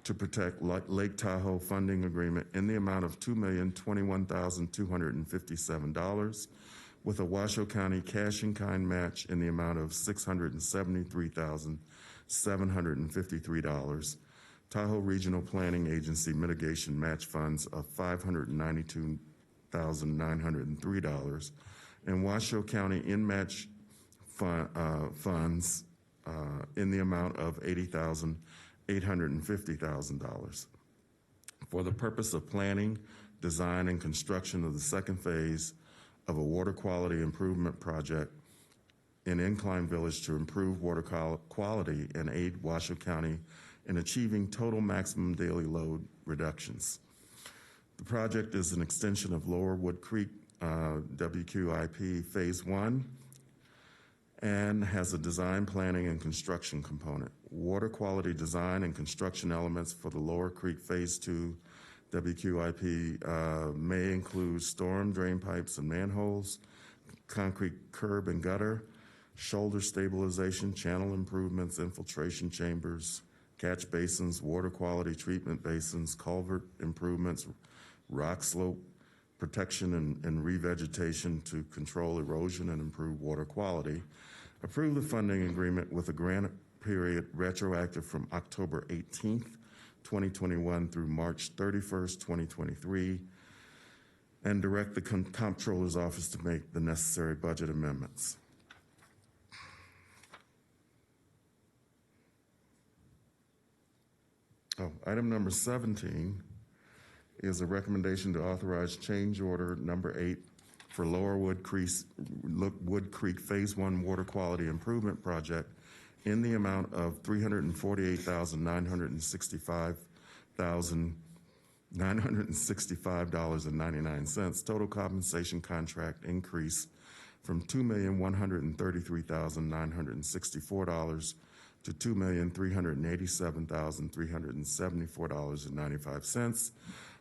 to Protect Lake Tahoe funding agreement in the amount of $2,021,257 with a Washoe County cash-in-kind match in the amount of $673,753, Tahoe Regional Planning Agency mitigation match funds of $592,903, and Washoe County in-match funds in the amount of $80,850,000 for the purpose of planning, design, and construction of the second phase of a water quality improvement project in Incline Village to improve water quality and aid Washoe County in achieving total maximum daily load reductions. The project is an extension of Lower Wood Creek WQIP Phase 1 and has a design, planning, and construction component. Water quality design and construction elements for the Lower Creek Phase 2 WQIP may include storm drain pipes and manholes, concrete curb and gutter, shoulder stabilization, channel improvements, infiltration chambers, catch basins, water quality treatment basins, culvert improvements, rock slope protection and revegetation to control erosion and improve water quality. Approve the funding agreement with a grant period retroactive from October 18th, 2021 through March 31st, 2023, and direct the Comptroller's Office to make the necessary budget amendments. Item number 17 is a recommendation to authorize change order number 8 for Lower Wood Creek Phase 1 Water Quality Improvement Project in the amount of $348,965.99. Total compensation contract increase from $2,133,964 to $2,387,374.95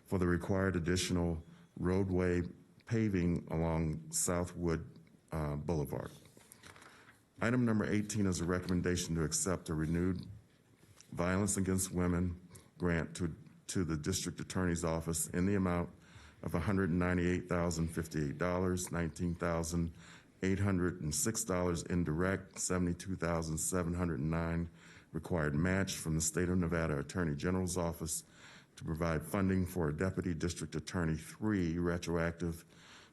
for the required additional roadway paving along Southwood Boulevard. Item number 18 is a recommendation to accept a renewed Violence Against Women grant to the District Attorney's Office in the amount of $198,058, $19,806 indirect, $72,709 required match from the State of Nevada Attorney General's Office to provide funding for a Deputy District Attorney 3 retroactive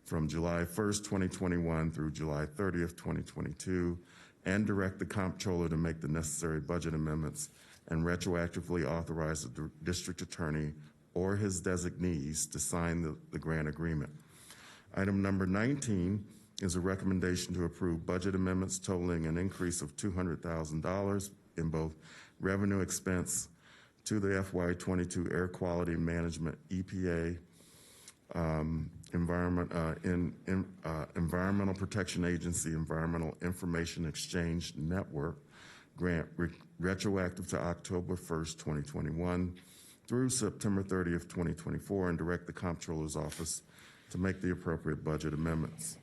from July 1st, 2021 through July 30th, 2022, and direct the Comptroller to make the necessary budget amendments and retroactively authorize the District Attorney or his designees to sign the grant agreement. Item number 19 is a recommendation to approve budget amendments totaling an increase of $200,000 in both revenue expense to the FY22 Air Quality Management EPA Environmental Protection Agency Environmental Information Exchange Network grant retroactive to October 1st, 2021 through September 30th, 2024, and direct the Comptroller's Office to make the appropriate budget amendments.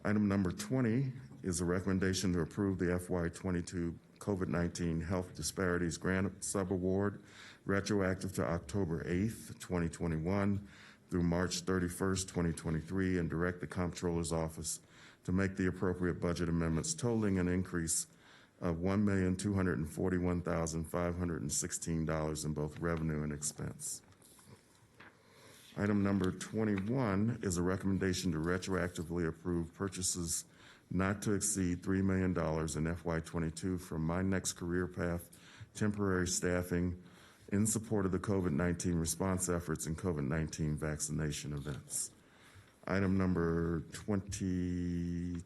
Item number 20 is a recommendation to approve the FY22 COVID-19 Health Disparities Grant Subaward retroactive to October 8th, 2021 through March 31st, 2023, and direct the Comptroller's Office to make the appropriate budget amendments totaling an increase of $1,241,516 in both revenue and expense. Item number 21 is a recommendation to retroactively approve purchases not to exceed $3 million in FY22 from My Next Career Path temporary staffing in support of the COVID-19 response efforts and COVID-19 vaccination events. Item number 3,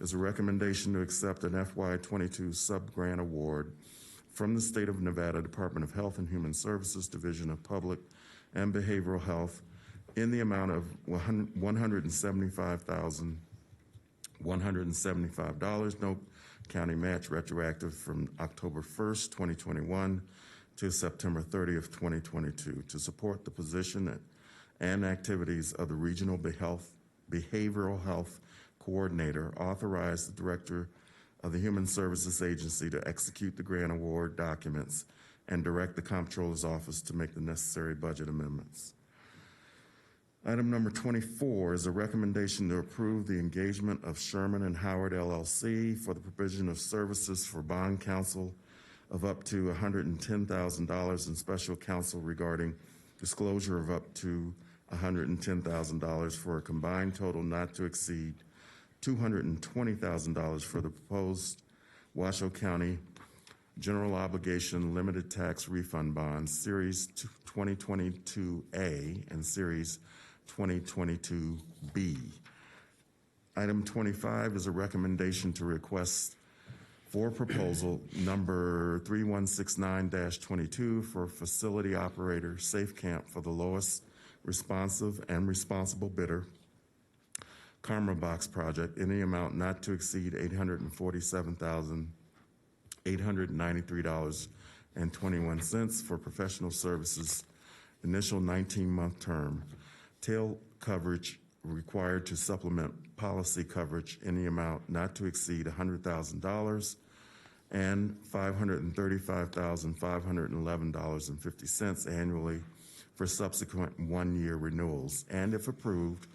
is a recommendation to accept an FY22 sub-grant award from the State of Nevada Department of Health and Human Services Division of Public and Behavioral Health in the amount of $175,175, no county match, retroactive from October 1st, 2021 to September 30th, 2022, to support the position and activities of the Regional Behavioral Health Coordinator, authorize the Director of the Human Services Agency to execute the grant award documents, and direct the Comptroller's Office to make the necessary budget amendments. Item number 24 is a recommendation to approve the engagement of Sherman and Howard LLC for the provision of services for bond counsel of up to $110,000 and special counsel regarding disclosure of up to $110,000 for a combined total not to exceed $220,000 for the proposed Washoe County General Obligation Limited Tax Refund Bonds, Series 2022A and Series 2022B. Item 25 is a recommendation to request for proposal number 3169-22 for facility operator Safe Camp for the lowest responsive and responsible bidder Karma Box project in the amount not to exceed $847,893.21 for professional services, initial 19-month term, tail coverage required to supplement policy coverage in the amount not to exceed $100,000 and $535,511.50 annually for subsequent one-year renewals, and if approved,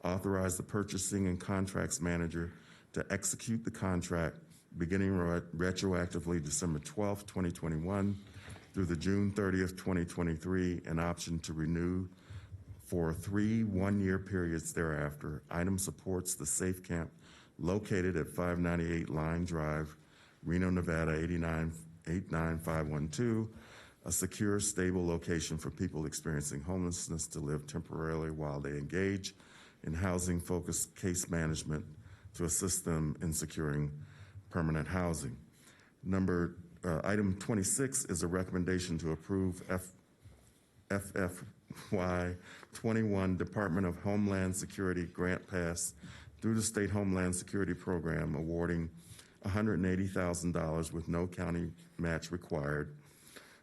authorize the purchasing and contracts manager to execute the contract beginning retroactively December 12th, 2021 through the June 30th, 2023, an option to renew for 3 one-year periods thereafter. Item supports the Safe Camp located at 598 Line Drive, Reno, Nevada 89512, a secure, stable location for people experiencing homelessness to live temporarily while they engage in housing-focused case management to assist them in securing permanent housing. Item 26 is a recommendation to approve FFY 21 Department of Homeland Security Grant Pass through the State Homeland Security Program, awarding $180,000 with no county match required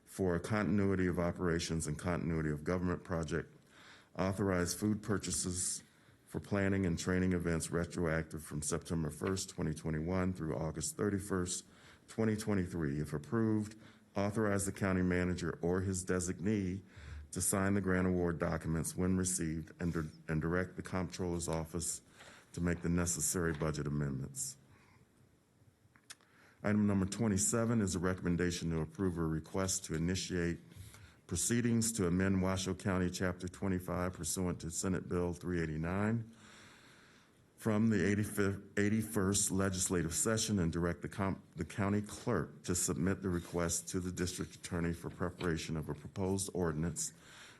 for a continuity of operations and continuity of government project, authorized food purchases for planning and training events retroactive from September 1st, 2021 through August 31st, 2023. If approved, authorize the county manager or his designee to sign the grant award documents when received and direct the Comptroller's Office to make the necessary budget amendments. Item number 27 is a recommendation to approve a request to initiate proceedings to amend Washoe County Chapter 25 pursuant to Senate Bill 389 from the 81st legislative session and direct the county clerk to submit the request to the district attorney for preparation of a proposed ordinance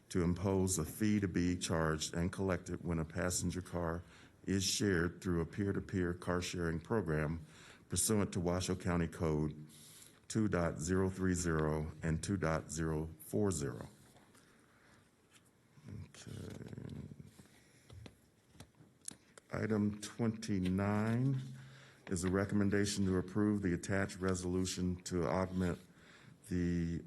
to impose a fee to be charged and collected when a passenger car is shared through a peer-to-peer car sharing program pursuant to Washoe County Code 2.030 and 2.040. Okay. Item 29 is a recommendation to approve the attached resolution to augment the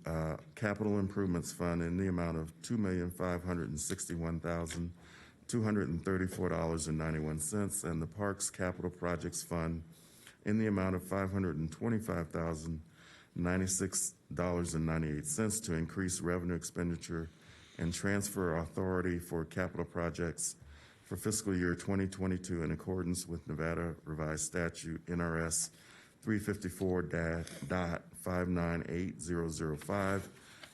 Capital Improvements Fund in the amount of $2,561,234.91 and the Parks Capital Projects Fund in the amount of $525,096.98 to increase revenue expenditure and transfer authority for capital projects for fiscal year 2022 in accordance with Nevada Revised Statute NRS 354.598.005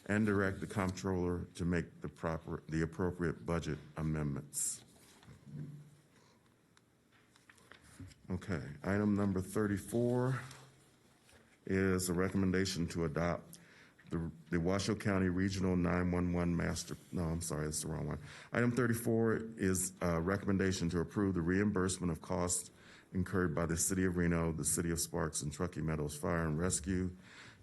and direct the comptroller to make the appropriate budget amendments. Okay, item number 34 is a recommendation to adopt the Washoe County Regional 911 Master, no, I'm sorry, that's the wrong one. Item 34 is a recommendation to approve the reimbursement of costs incurred by the City of Reno, the City of Sparks, and Truckee Meadows Fire and Rescue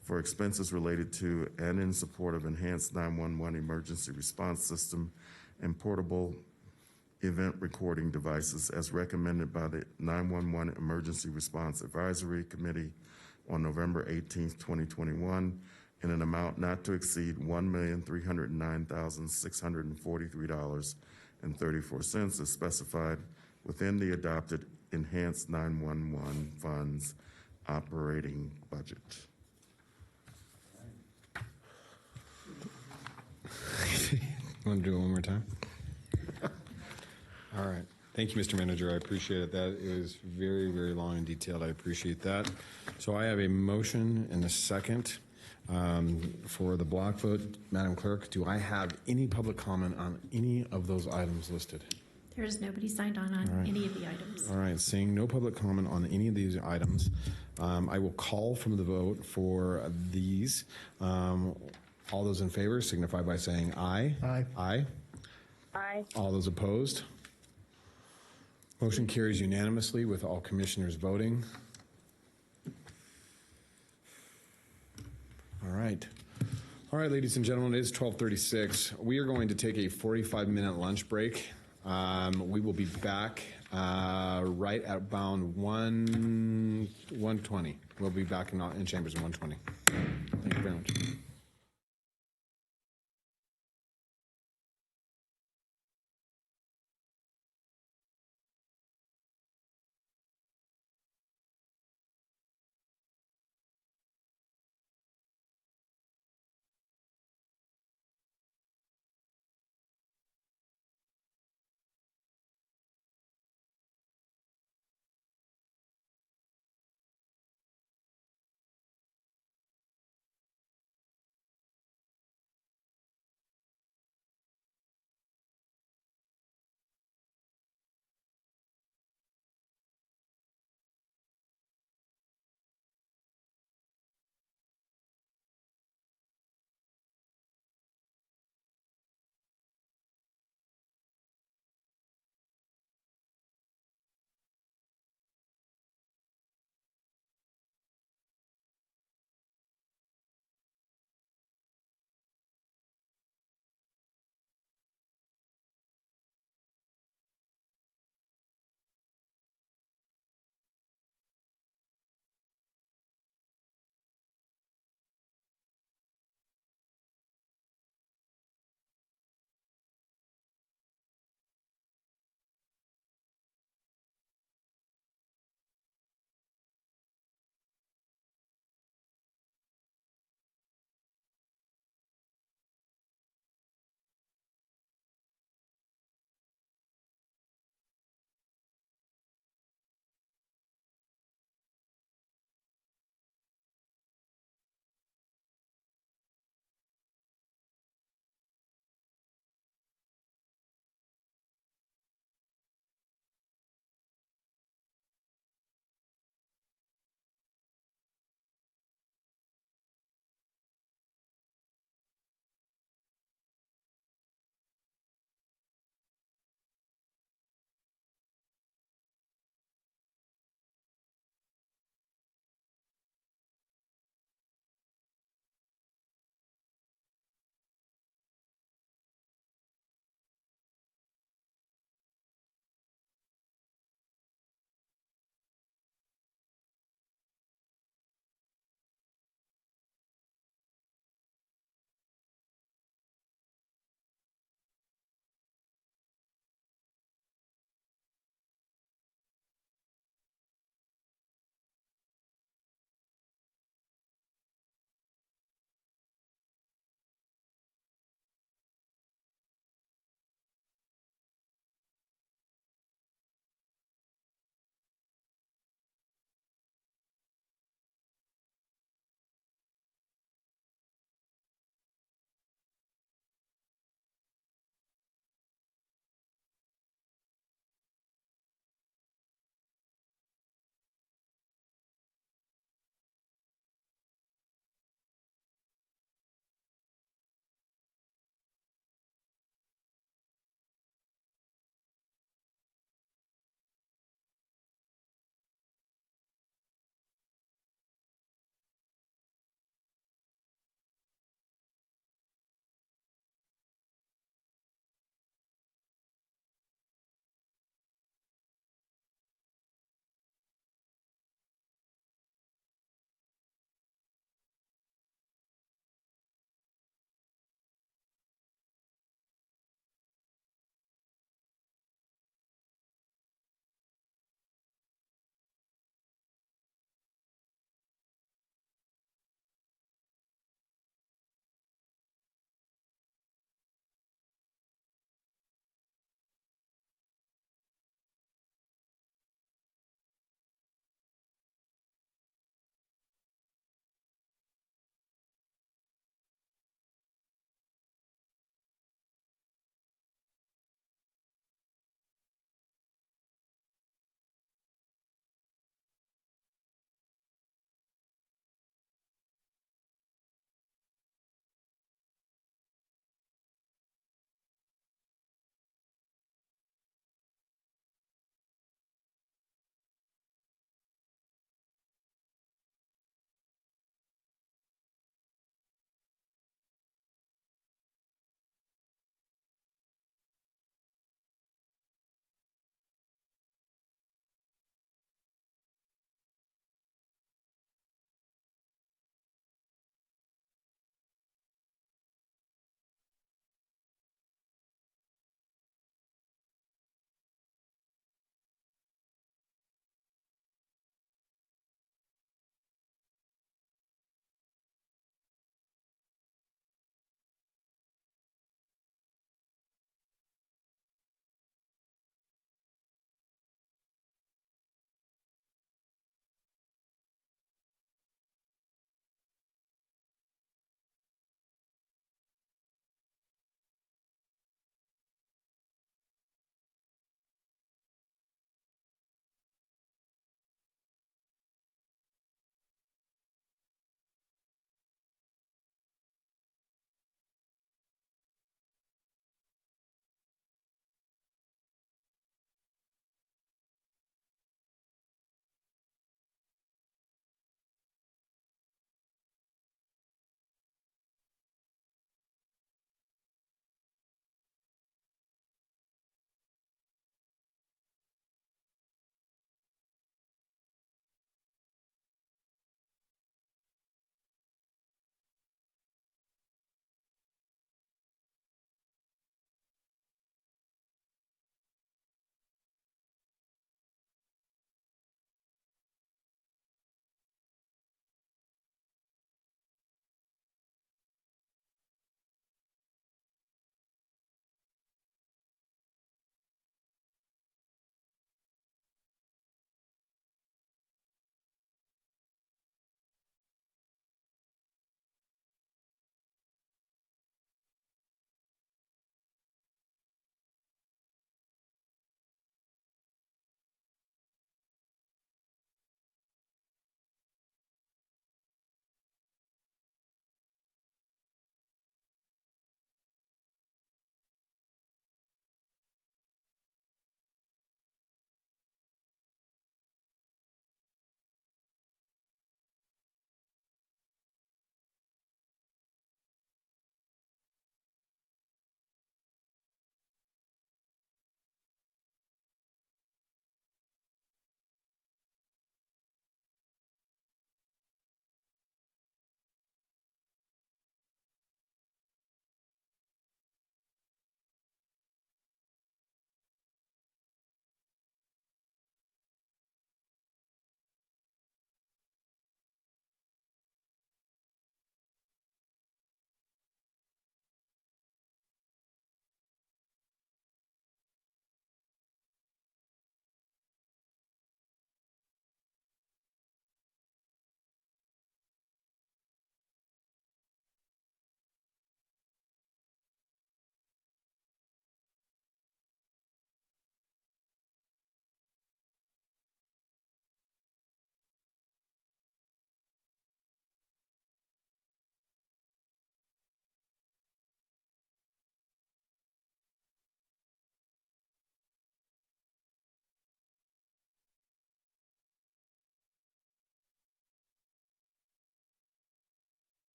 for expenses related to and in support of enhanced 911 emergency response system and portable event recording devices as recommended by the 911 Emergency Response Advisory Committee on November 18th, 2021, in an amount not to exceed $1,309,643.34 as specified within the adopted Enhanced 911 Funds operating budget. Want to do it one more time? All right. Thank you, Mr. Manager. I appreciate it. That is very, very long and detailed. I appreciate that. So I have a motion and a second for the block vote. Madam Clerk, do I have any public comment on any of those items listed? There is nobody signed on right. any of the items. All right. Seeing no public comment on any of these items, I will call from the vote for these. All those in favor signify by saying aye. Aye. Aye. Aye. All those opposed? Motion carries unanimously with all commissioners voting. All right. All right, ladies and gentlemen, it is 12:36. We are going to take a 45-minute lunch break. We will be back right at around 1:20. We'll be back in chambers at 1:20. Thank you very much.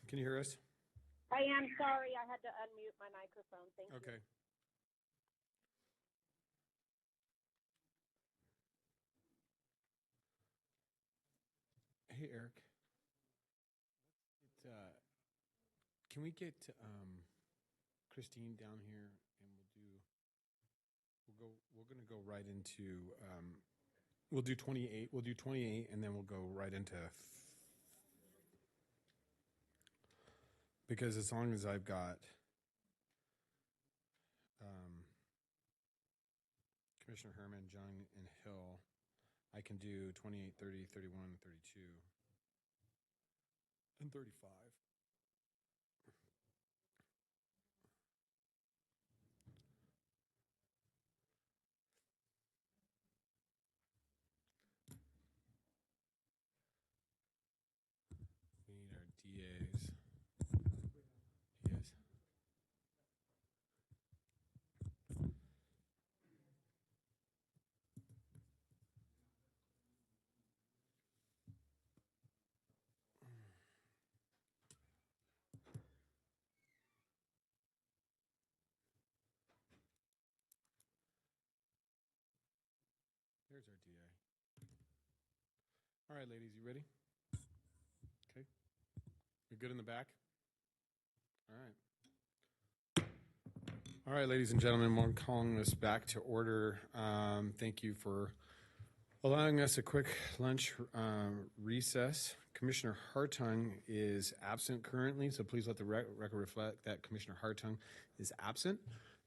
Can you hear us? I am sorry. I had to unmute my microphone. Thank you. Okay. Hey, Eric. Can we get Christine down here, and we're going to go right into, we'll do 28. We'll do 28, and then we'll go right into, because as long as I've got Commissioner Herman, Jung, and Hill, I can do 28, 30, 31, 32, and 35. We need our DAs. Yes. There's our DA. All right, ladies, you ready? Okay. You're good in the back? All right. All right, ladies and gentlemen, we're calling this back to order. Thank you for allowing us a quick lunch recess. Commissioner Hartung is absent currently, so please let the record reflect that Commissioner Hartung is absent,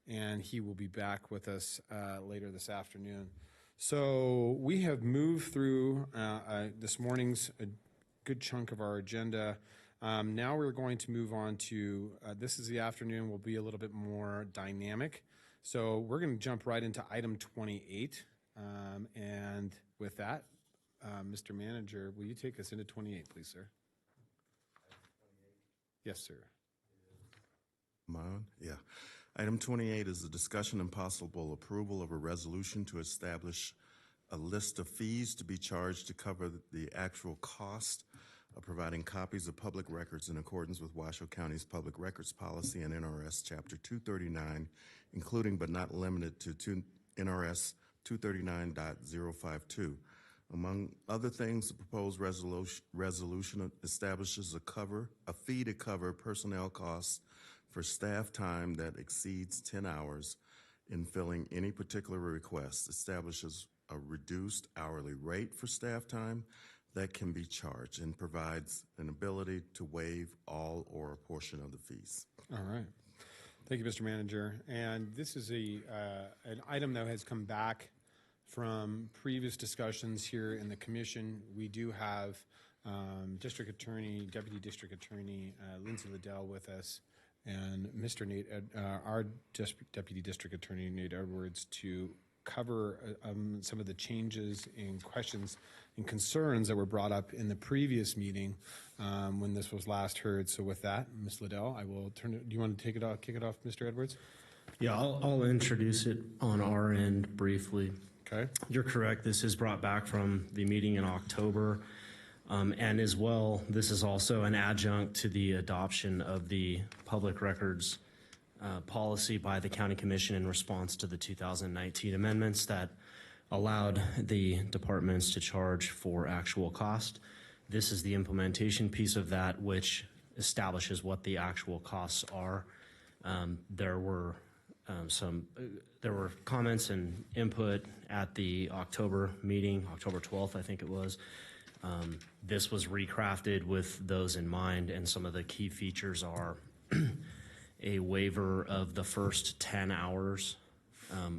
and he will be back with us later this afternoon. So we have moved through this morning's a good chunk of our agenda. Now we're going to move on to, this is the afternoon, will be a little bit more dynamic. So we're going to jump right into item 28. And with that, Mr. Manager, will you take us into 28, please, sir? Yes, sir. Am I on? Yeah. Item 28 is the discussion and possible approval of a resolution to establish a list of fees to be charged to cover the actual cost of providing copies of public records in accordance with Washoe County's public records policy and NRS Chapter 239, including but not limited to NRS 239.052. Among other things, the proposed resolution establishes a fee to cover personnel costs for staff time that exceeds 10 hours in filling any particular request, establishes a reduced hourly rate for staff time that can be charged, and provides an ability to waive all or a portion of the fees. All right. Thank you, Mr. Manager. And this is an item that has come back from previous discussions here in the commission. We do have District Attorney, Deputy District Attorney Lindsay Liddell with us, and Mr. Nate, our Deputy District Attorney Nate Edwards, to cover some of the changes and questions and concerns that were brought up in the previous meeting when this was last heard. So with that, Ms. Liddell, I will turn it. Do you want to kick it off, Mr. Edwards? Yeah, I'll introduce it on our end briefly. Okay. You're correct. This is brought back from the meeting in October. And as well, this is also an adjunct to the adoption of the public records policy by the County Commission in response to the 2019 amendments that allowed the departments to charge for actual cost. This is the implementation piece of that, which establishes what the actual costs are. There were comments and input at the October meeting, October 12th, I think it was. This was recrafted with those in mind, and some of the key features are a waiver of the first 10 hours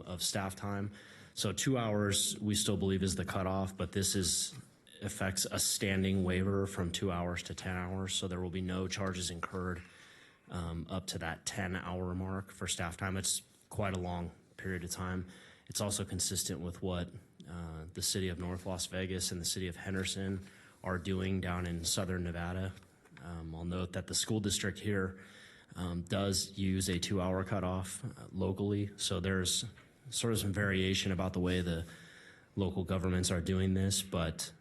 of staff time. So 2 hours we still believe is the cutoff, but this affects a standing waiver from 2 hours to 10 hours. So there will be no charges incurred up to that 10-hour mark for staff time. It's quite a long period of time. It's also consistent with what the city of North Las Vegas and the city of Henderson are doing down in southern Nevada. I'll note that the school district here does use a 2-hour cutoff locally, so there's sort of some variation about the way the local governments are doing this, but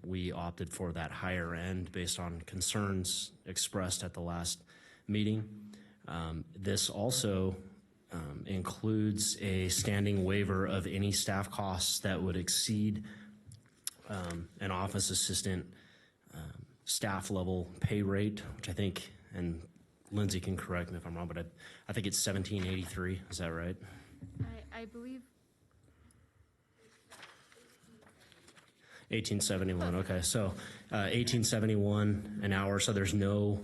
We opted for that higher end based on concerns expressed at the last meeting. This also includes a standing waiver of any staff costs that would exceed an office assistant staff level pay rate, which I think, and Lindsay can correct me if I'm wrong, but I think it's $17.83. Is that right? I believe. 1871. Okay, so 1871 an hour. So there's no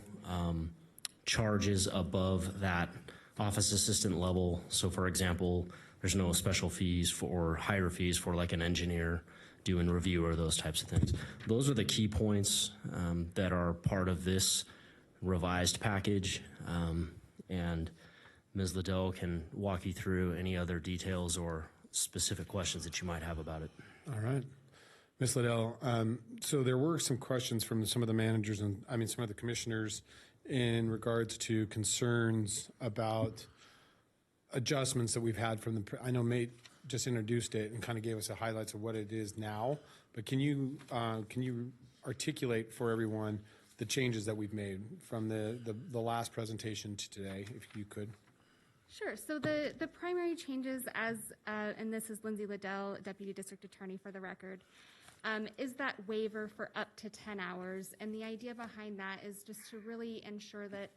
charges above that office assistant level. So, for example, there's no special fees or higher fees for like an engineer doing review or those types of things. Those are the key points that are part of this revised package, and Ms. Liddell can walk you through any other details or specific questions that you might have about it. All right. Ms. Liddell, so there were some questions from some of the managers and some of the commissioners in regards to concerns about adjustments that we've had from the, I know Mate just introduced it and kind of gave us the highlights of what it is now, but can you articulate for everyone the changes that we've made from the last presentation to today, if you could? Sure. So the primary changes, as and this is Lindsay Liddell, Deputy District Attorney for the record, is that waiver for up to 10 hours. And the idea behind that is just to really ensure that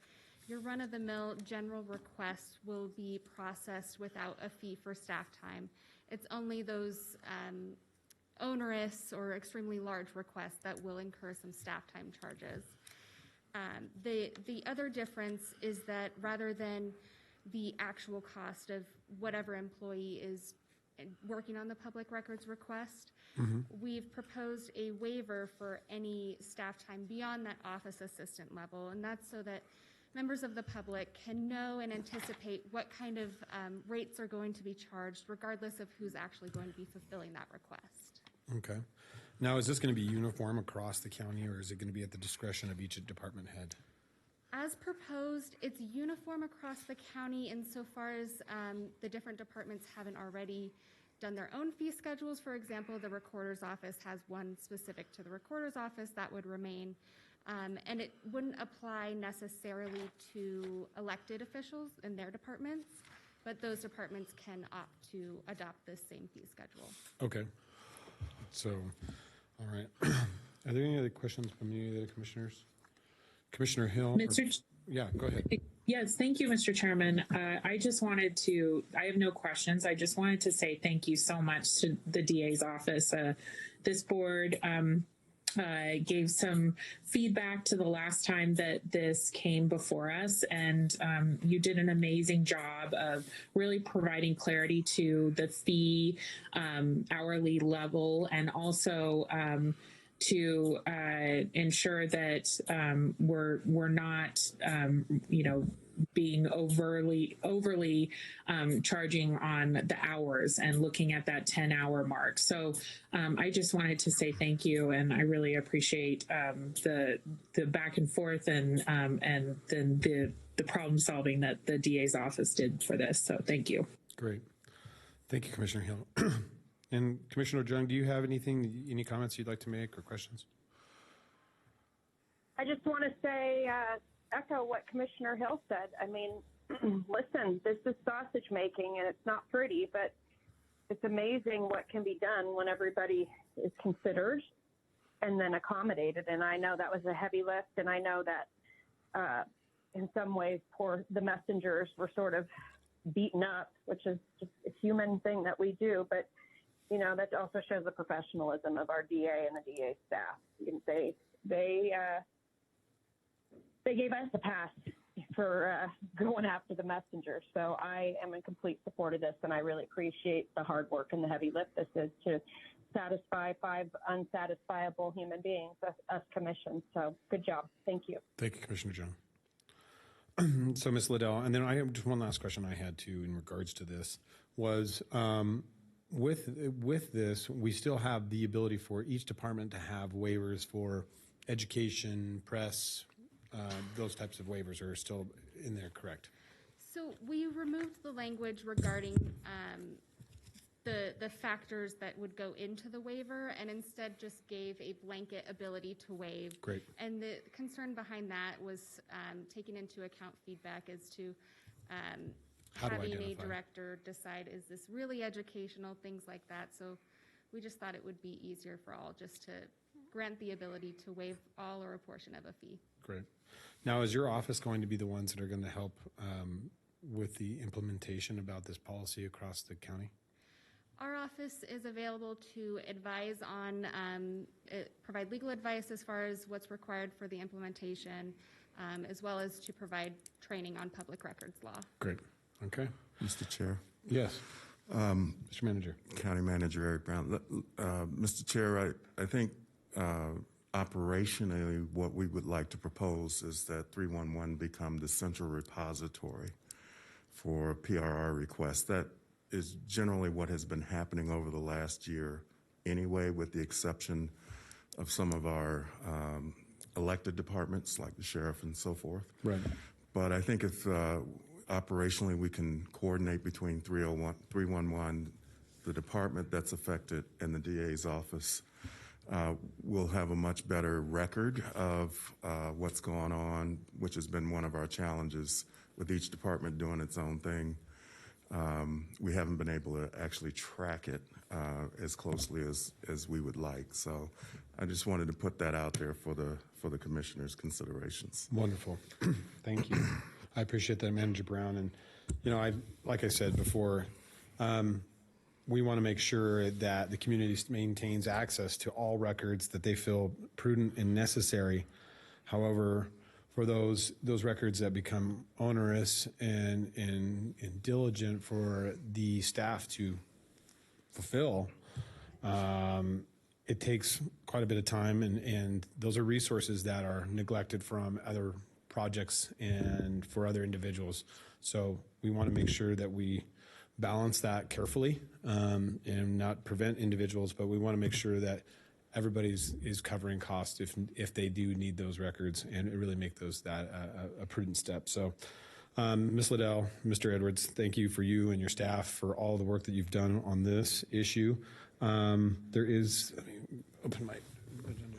your run-of-the-mill general request will be processed without a fee for staff time. It's only those onerous or extremely large requests that will incur some staff time charges. The other difference is that rather than the actual cost of whatever employee is working on the public records request, we've proposed a waiver for any staff time beyond that office assistant level, and that's so that members of the public can know and anticipate what kind of rates are going to be charged regardless of who's actually going to be fulfilling that request. Okay. Now, is this going to be uniform across the county, or is it going to be at the discretion of each department head? As proposed, it's uniform across the county insofar as the different departments haven't already done their own fee schedules. For example, the recorder's office has one specific to the recorder's office that would remain. And it wouldn't apply necessarily to elected officials in their departments, but those departments can opt to adopt this same fee schedule. Okay. So, all right. Are there any other questions from any of the commissioners? Commissioner Hill? Yeah, go ahead. Yes, thank you, Mr. Chairman. I just wanted to, I have no questions. I just wanted to say thank you so much to the DA's office. This board gave some feedback to the last time that this came before us, and you did an amazing job of really providing clarity to the fee hourly level, and also to ensure that we're not, being overly charging on the hours and looking at that 10-hour mark. So I just wanted to say thank you, and I really appreciate the back and forth and then the problem solving that the DA's office did for this. So thank you. Great. Thank you, Commissioner Hill. And Commissioner Jung, do you have any comments you'd like to make or questions? I just want to say, echo what Commissioner Hill said. I mean, listen, this is sausage making, and it's not pretty, but it's amazing what can be done when everybody is considered and then accommodated. And I know that was a heavy lift, and I know that in some ways the messengers were sort of beaten up, which is just a human thing that we do. But that also shows the professionalism of our DA and the DA staff. They gave us a pass for going after the messenger. So I am in complete support of this, and I really appreciate the hard work and the heavy lift this is to satisfy 5 unsatisfiable human beings, us commissioned. So good job. Thank you. Thank you, Commissioner Jung. So, Ms. Liddell, and then I have just one last question I had too in regards to this was, with this, we still have the ability for each department to have waivers for education, press, those types of waivers are still in there, correct? So we removed the language regarding the factors that would go into the waiver, and instead just gave a blanket ability to waive. Great. And the concern behind that was taking into account feedback as to having a director decide, is this really educational, things like that. So we just thought it would be easier for all just to grant the ability to waive all or a portion of a fee. Great. Now, is your office going to be the ones that are going to help with the implementation about this policy across the county? Our office is available to advise on, provide legal advice as far as what's required for the implementation, as well as to provide training on public records law. Great. Okay. Mr. Chair. Yes. Mr. Manager. County Manager Eric Brown. Mr. Chair, I think operationally what we would like to propose is that 311 become the central repository for PRR requests. That is generally what has been happening over the last year anyway, with the exception of some of our elected departments like the sheriff and so forth. Right. But I think if operationally we can coordinate between 311, the department that's affected, and the DA's office, we'll have a much better record of what's going on, which has been one of our challenges with each department doing its own thing. We haven't been able to actually track it as closely as we would like. So I just wanted to put that out there for the commissioners' considerations. Wonderful. Thank you. I appreciate that, Manager Brown. And, you know, like I said before, we want to make sure that the community maintains access to all records that they feel prudent and necessary. However, for those records that become onerous and diligent for the staff to fulfill, it takes quite a bit of time, and those are resources that are neglected from other projects and for other individuals. So we want to make sure that we balance that carefully and not prevent individuals, but we want to make sure that everybody's is covering costs if they do need those records, and really make those a prudent step. So Ms. Liddell, Mr. Edwards, thank you for you and your staff for all the work that you've done on this issue. There is, let me open my agenda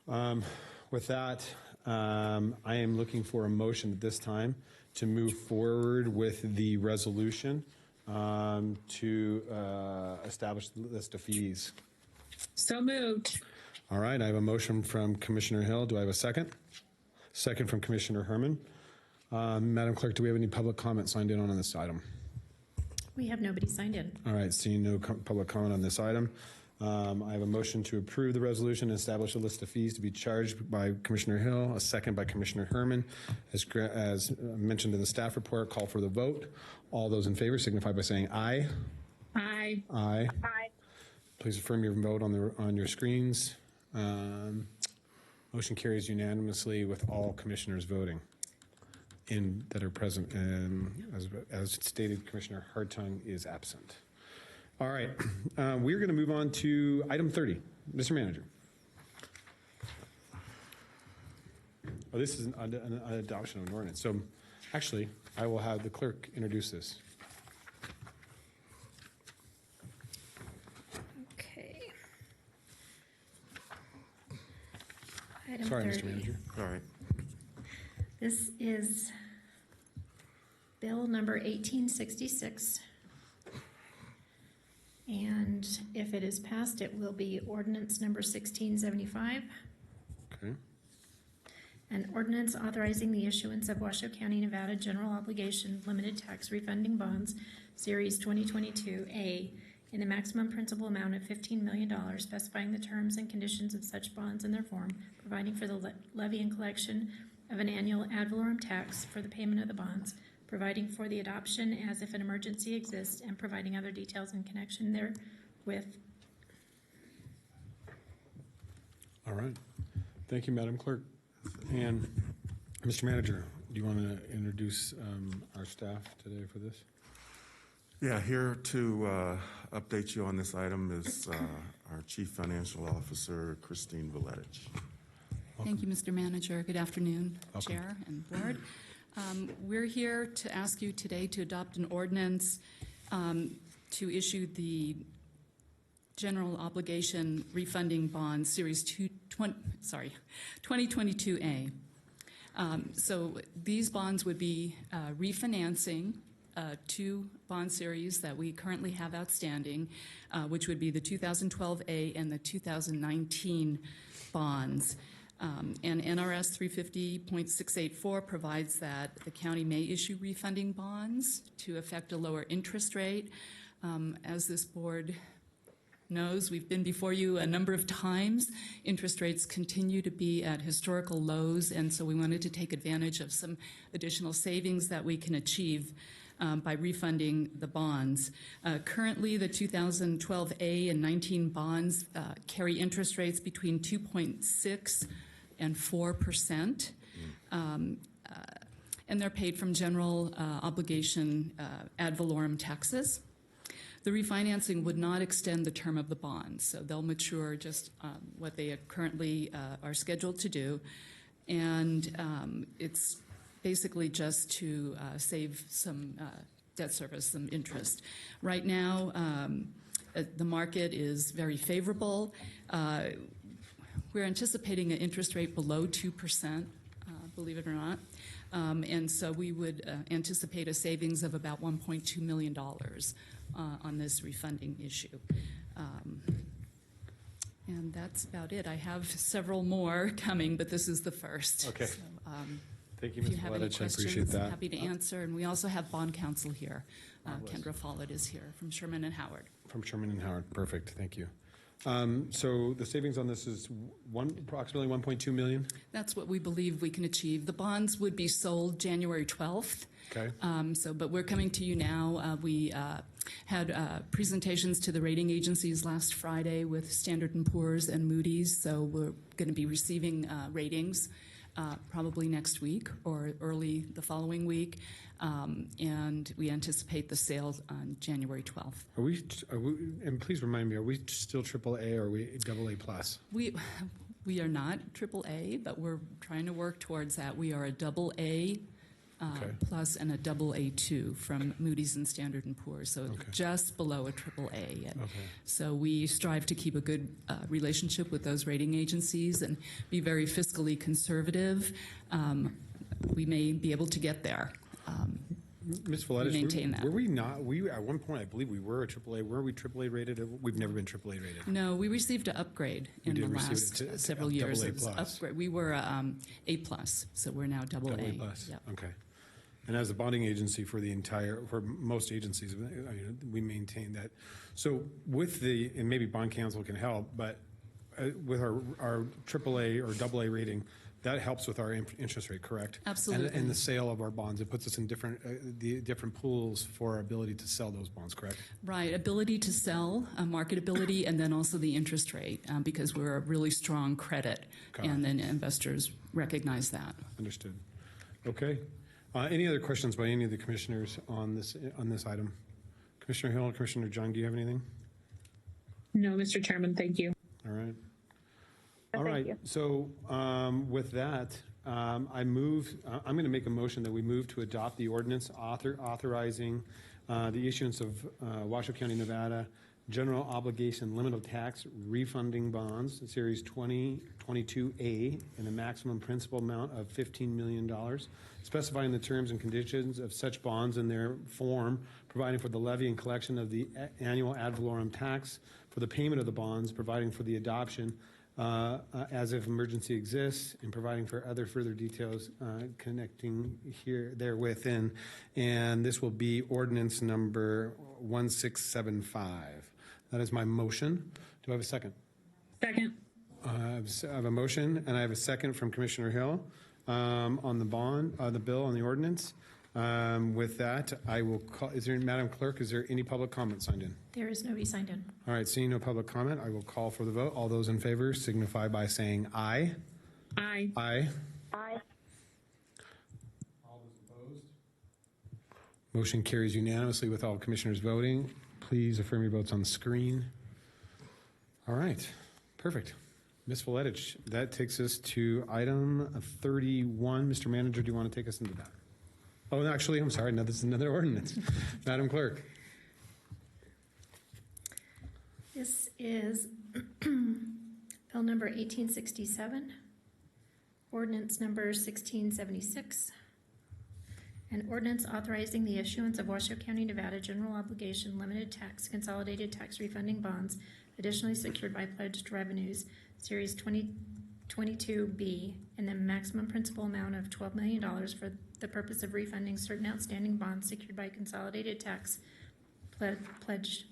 here. With that, I am looking for a motion at this time to move forward with the resolution to establish the list of fees. So moved. All right, I have a motion from Commissioner Hill. Do I have a second? Second from Commissioner Herman. Madam Clerk, do we have any public comment signed in on this item? We have nobody signed in. All right, seeing no public comment on this item, I have a motion to approve the resolution and establish a list of fees to be charged by Commissioner Hill, a second by Commissioner Herman. As mentioned in the staff report, call for the vote. All those in favor signify by saying aye. Aye. Aye. Aye. Please affirm your vote on your screens. Motion carries unanimously with all commissioners voting that are present, and as stated, Commissioner Hartung is absent. All right, we're going to move on to item 30. Mr. Manager. Oh, this is an adoption of an ordinance. So actually, I will have the clerk introduce this. Okay. Sorry, 30. Mr. Manager. All right. This is Bill number 1866. And if it is passed, it will be ordinance number 1675. Okay. An ordinance authorizing the issuance of Washoe County, Nevada General Obligation Limited Tax Refunding Bonds, Series 2022A, in a maximum principal amount of $15 million, specifying the terms and conditions of such bonds in their form, providing for the levy and collection of an annual ad valorem tax for the payment of the bonds, providing for the adoption as if an emergency exists, and providing other details in connection therewith. All right. Thank you, Madam Clerk. And Mr. Manager, do you want to introduce our staff today for this? Yeah, here to update you on this item is our Chief Financial Officer, Christine Valetich. Thank you, Mr. Manager. Good afternoon, Chair and Board. We're here to ask you today to adopt an ordinance to issue the general obligation refunding bond series 2022A. So these bonds would be refinancing two bond series that we currently have outstanding, which would be the 2012A and the 2019 bonds. And NRS 350.684 provides that the county may issue refunding bonds to effect a lower interest rate. As this board knows, we've been before you a number of times. Interest rates continue to be at historical lows, and so we wanted to take advantage of some additional savings that we can achieve by refunding the bonds. Currently, the 2012A and 19 bonds carry interest rates between 2.6 and 4%, and they're paid from general obligation ad valorem taxes. The refinancing would not extend the term of the bonds, so they'll mature just what they currently are scheduled to do, and it's basically just to save some debt service, some interest. Right now, the market is very favorable. We're anticipating an interest rate below 2%, believe it or not. And so we would anticipate a savings of about $1.2 million on this refunding issue. And that's about it. I have several more coming, but this is the first. Okay. So, thank you, if Ms. you have any Valedich. I questions, appreciate that. happy to answer. And we also have bond counsel here. Kendra Follett is here from Sherman and Howard. From Sherman and Howard. Perfect. Thank you. So the savings on this is approximately 1.2 million? That's what we believe we can achieve. The bonds would be sold January 12th. Okay. But we're coming to you now. We had presentations to the rating agencies last Friday with Standard & Poor's and Moody's, so we're going to be receiving ratings probably next week or early the following week, and we anticipate the sales on January 12th. Are we, and please remind me, are we still AAA or are we AA plus? We are not AAA, but we're trying to work towards that. We are a AA plus and a AA2 from Moody's and Standard & Poor's, so just below a AAA. So we strive to keep a good relationship with those rating agencies and be very fiscally conservative. We may be able to get there. Ms. Valedich, maintain that. were we not, at one point, I believe we were a AAA. Were we AAA rated? We've never been AAA rated. No, we received an upgrade in the last several years. It was upgrade. We were A plus, so we're now AA. AA plus. Yep. Okay. And as a bonding agency for most agencies, we maintain that. So with and maybe bond counsel can help, but with our AAA or AA rating, that helps with our interest rate, correct? Absolutely. And the sale of our bonds, it puts us in different pools for our ability to sell those bonds, correct? Right, ability to sell, marketability, and then also the interest rate, because we're a really strong credit, and then investors recognize that. Understood. Okay. Any other questions by any of the commissioners on this item? Commissioner Hill, Commissioner John, do you have anything? No, Mr. Chairman, thank you. All right. All right. So with that, I'm going to make a motion that we move to adopt the ordinance authorizing the issuance of Washoe County, Nevada general obligation limit of tax refunding bonds, Series 2022A, in a maximum principal amount of $15 million, specifying the terms and conditions of such bonds in their form, providing for the levy and collection of the annual ad valorem tax, for the payment of the bonds, providing for the adoption as if emergency exists, and providing for other further details connecting there within. And this will be ordinance number 1675. That is my motion. Do I have a second? Second. I have a motion, and I have a second from Commissioner Hill on the bill, on the ordinance. With that, I will call, Madam Clerk, is there any public comment signed in? There is nobody signed in. All right, seeing no public comment, I will call for the vote. All those in favor signify by saying aye. Aye. Aye. Aye. All those opposed? Motion carries unanimously with all commissioners voting. Please affirm your votes on the screen. All right, perfect. Ms. Valedich, that takes us to item 31. Mr. Manager, do you want to take us into that? Oh, actually, I'm sorry. No, this is another ordinance. Madam Clerk. This is Bill number 1867, ordinance number 1676, an ordinance authorizing the issuance of Washoe County, Nevada general obligation limited tax consolidated tax refunding bonds additionally secured by pledged revenues, Series 2022B, in the maximum principal amount of $12 million for the purpose of refunding certain outstanding bonds secured by consolidated tax pledged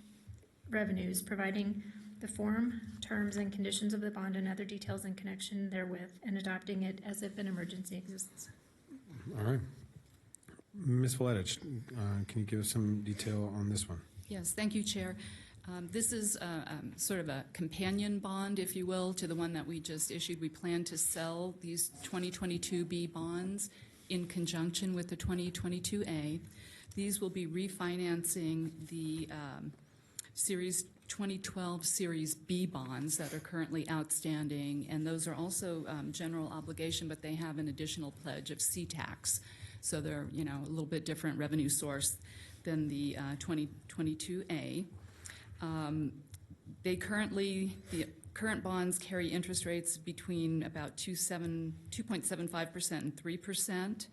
revenues, providing the form, terms, and conditions of the bond and other details in connection therewith, and adopting it as if an emergency exists. All right. Ms. Vladich, can you give us some detail on this one? Yes, thank you, Chair. This is sort of a companion bond, if you will, to the one that we just issued. We plan to sell these 2022B bonds in conjunction with the 2022A. These will be refinancing the Series 2012 Series B bonds that are currently outstanding, and those are also general obligation, but they have an additional pledge of C-tax. So they're, a little bit different revenue source than the 2022A. The current bonds carry interest rates between about 2.75% and 3%.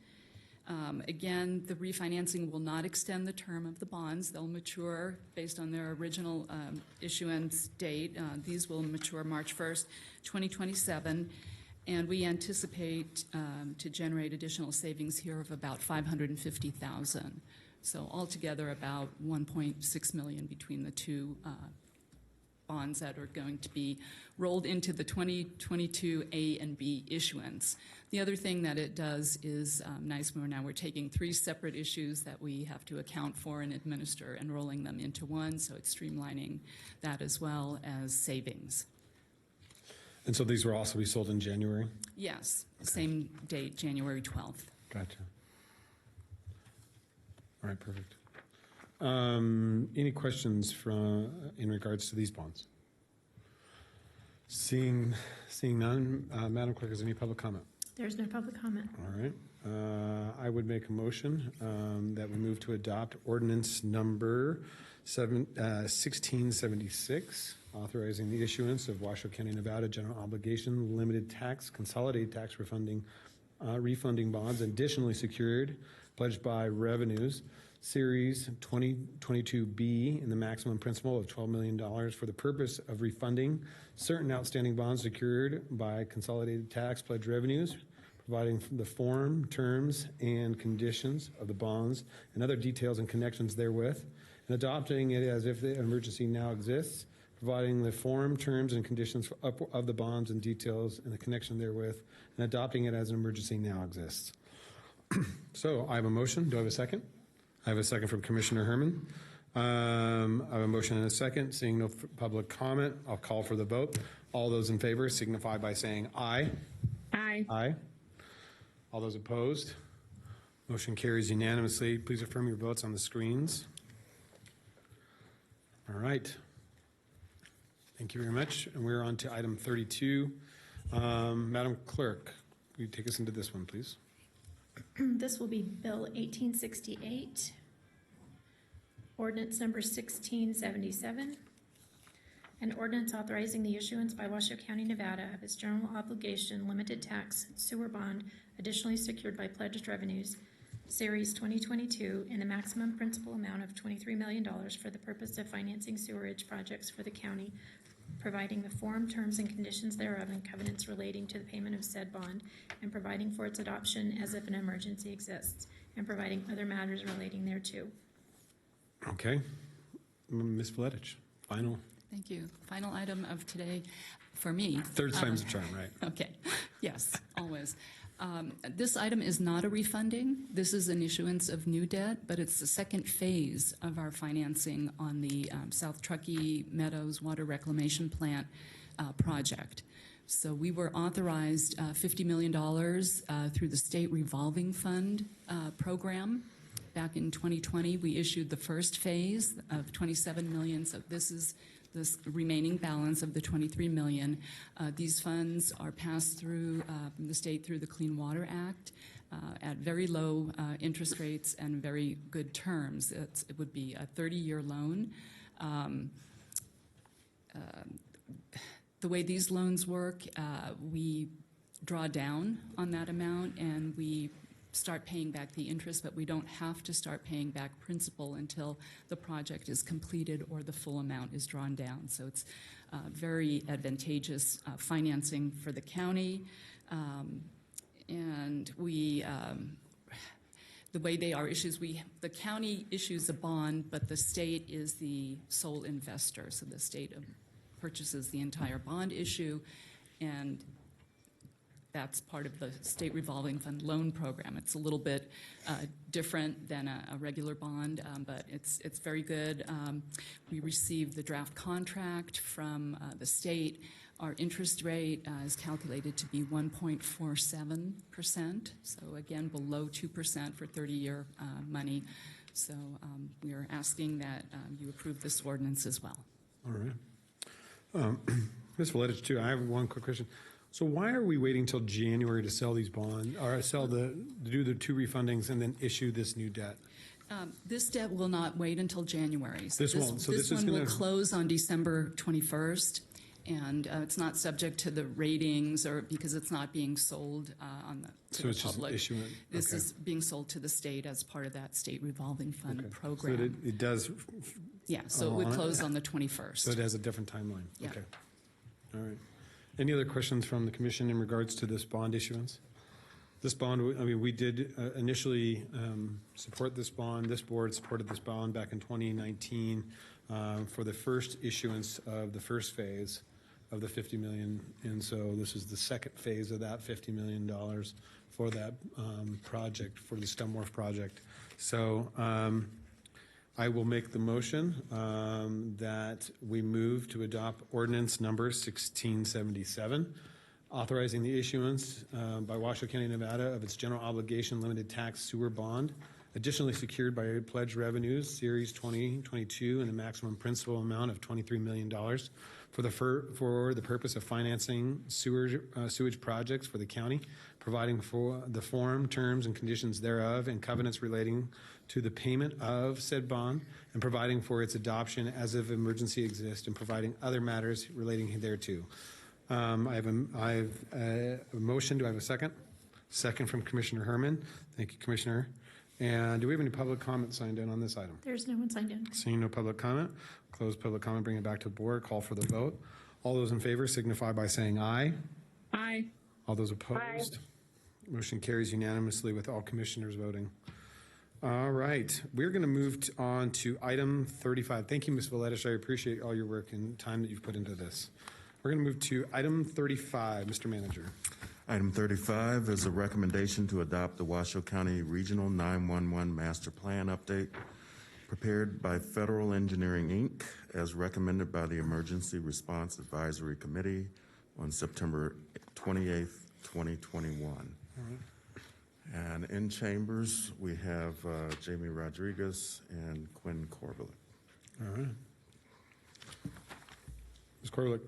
Again, the refinancing will not extend the term of the bonds. They'll mature based on their original issuance date. These will mature March 1st, 2027, and we anticipate to generate additional savings here of about $550,000. So altogether, about $1.6 million between the two bonds that are going to be rolled into the 2022 A and B issuance. The other thing that it does is nice. We're taking 3 separate issues that we have to account for and administer and rolling them into one, so it's streamlining that as well as savings. And so these will also be sold in January? Yes, okay. Same date, January 12th. Gotcha. All right, perfect. Any questions in regards to these bonds? Seeing none, Madam Clerk, is there any public comment? There's no public comment. All right. I would make a motion that we move to adopt ordinance number 1676, authorizing the issuance of Washoe County, Nevada general obligation limited tax consolidated tax refunding bonds additionally secured, pledged by revenues, Series 2022B, in the maximum principal of $12 million for the purpose of refunding certain outstanding bonds secured by consolidated tax pledge revenues, providing the form, terms, and conditions of the bonds and other details and connections therewith, and adopting it as if the emergency now exists, providing the form, terms, and conditions of the bonds and details and the connection therewith, and adopting it as an emergency now exists. So I have a motion. Do I have a second? I have a second from Commissioner Herman. I have a motion and a second. Seeing no public comment, I'll call for the vote. All those in favor signify by saying aye. Aye. Aye. All those opposed? Motion carries unanimously. Please affirm your votes on the screens. All right. Thank you very much. And we're on to item 32. Madam Clerk, will you take us into this one, please? This will be Bill 1868, ordinance number 1677, an ordinance authorizing the issuance by Washoe County, Nevada of its general obligation limited tax sewer bond additionally secured by pledged revenues, Series 2022, in the maximum principal amount of $23 million for the purpose of financing sewerage projects for the county, providing the form, terms, and conditions thereof and covenants relating to the payment of said bond, and providing for its adoption as if an emergency exists, and providing other matters relating thereto. Okay. Ms. Vladich, final. Thank you. Final item of today for me. Third time's the charm, right? Okay. Yes, always. This item is not a refunding. This is an issuance of new debt, but it's the second phase of our financing on the South Truckee Meadows Water Reclamation Plant project. So we were authorized $50 million through the State Revolving Fund program. Back in 2020, we issued the first phase of $27 million. So this is this remaining balance of the $23 million. These funds are passed through from the state through the Clean Water Act at very low interest rates and very good terms. It would be a 30-year loan. The way these loans work, we draw down on that amount and we start paying back the interest, but we don't have to start paying back principal until the project is completed or the full amount is drawn down. So it's very advantageous financing for the county. And we, the way they are issues, the county issues a bond, but the state is the sole investor. So the state purchases the entire bond issue, and that's part of the state revolving fund loan program. It's a little bit different than a regular bond, but it's very good. We received the draft contract from the state. Our interest rate is calculated to be 1.47%, so again, below 2% for 30-year money. So we are asking that you approve this ordinance as well. All right. Ms. Valedich, too, I have one quick question. So why are we waiting till January to sell these bonds, or to do the 2 refundings and then issue this new debt? This debt will not wait until January. So this won't. So this is one going will close on December 21st, and it's not subject to the ratings or because it's not being sold to the public. Just issuing. This is being sold to the state as part of that state revolving fund program. So it does. Yeah. So it would close on the 21st. So it has a different timeline. Yeah. Okay. All right. Any other questions from the commission in regards to this bond issuance? This bond, I mean, we did initially support this bond. This board supported this bond back in 2019 for the first issuance of the first phase of the $50 million. And so this is the second phase of that $50 million for that project, for the Stem Wharf project. So I will make the motion that we move to adopt ordinance number 1677, authorizing the issuance by Washoe County, Nevada of its general obligation limited tax sewer bond, additionally secured by pledged revenues, Series 2022, in the maximum principal amount of $23 million for the purpose of financing sewage projects for the county, providing for the form, terms, and conditions thereof, and covenants relating to the payment of said bond, and providing for its adoption as if emergency exists, and providing other matters relating thereto. I have a motion. Do I have a second? Second from Commissioner Herman. Thank you, Commissioner. And do we have any public comment signed in on this item? There's no one signed in. Seeing no public comment, close public comment, bring it back to the board, call for the vote. All those in favor signify by saying aye. Aye. All those opposed? Aye. Motion carries unanimously with all commissioners voting. All right, we're going to move on to item 35. Thank you, Ms. Valedich. I appreciate all your work and time that you've put into this. We're going to move to item 35. Mr. Manager. Item 35 is a recommendation to adopt the Washoe County Regional 911 Master Plan Update prepared by Federal Engineering, Inc., as recommended by the Emergency Response Advisory Committee on September 28th, 2021. All right. And in chambers, we have Jamie Rodriguez and Quinn Corblick. All right. Ms. Corblick,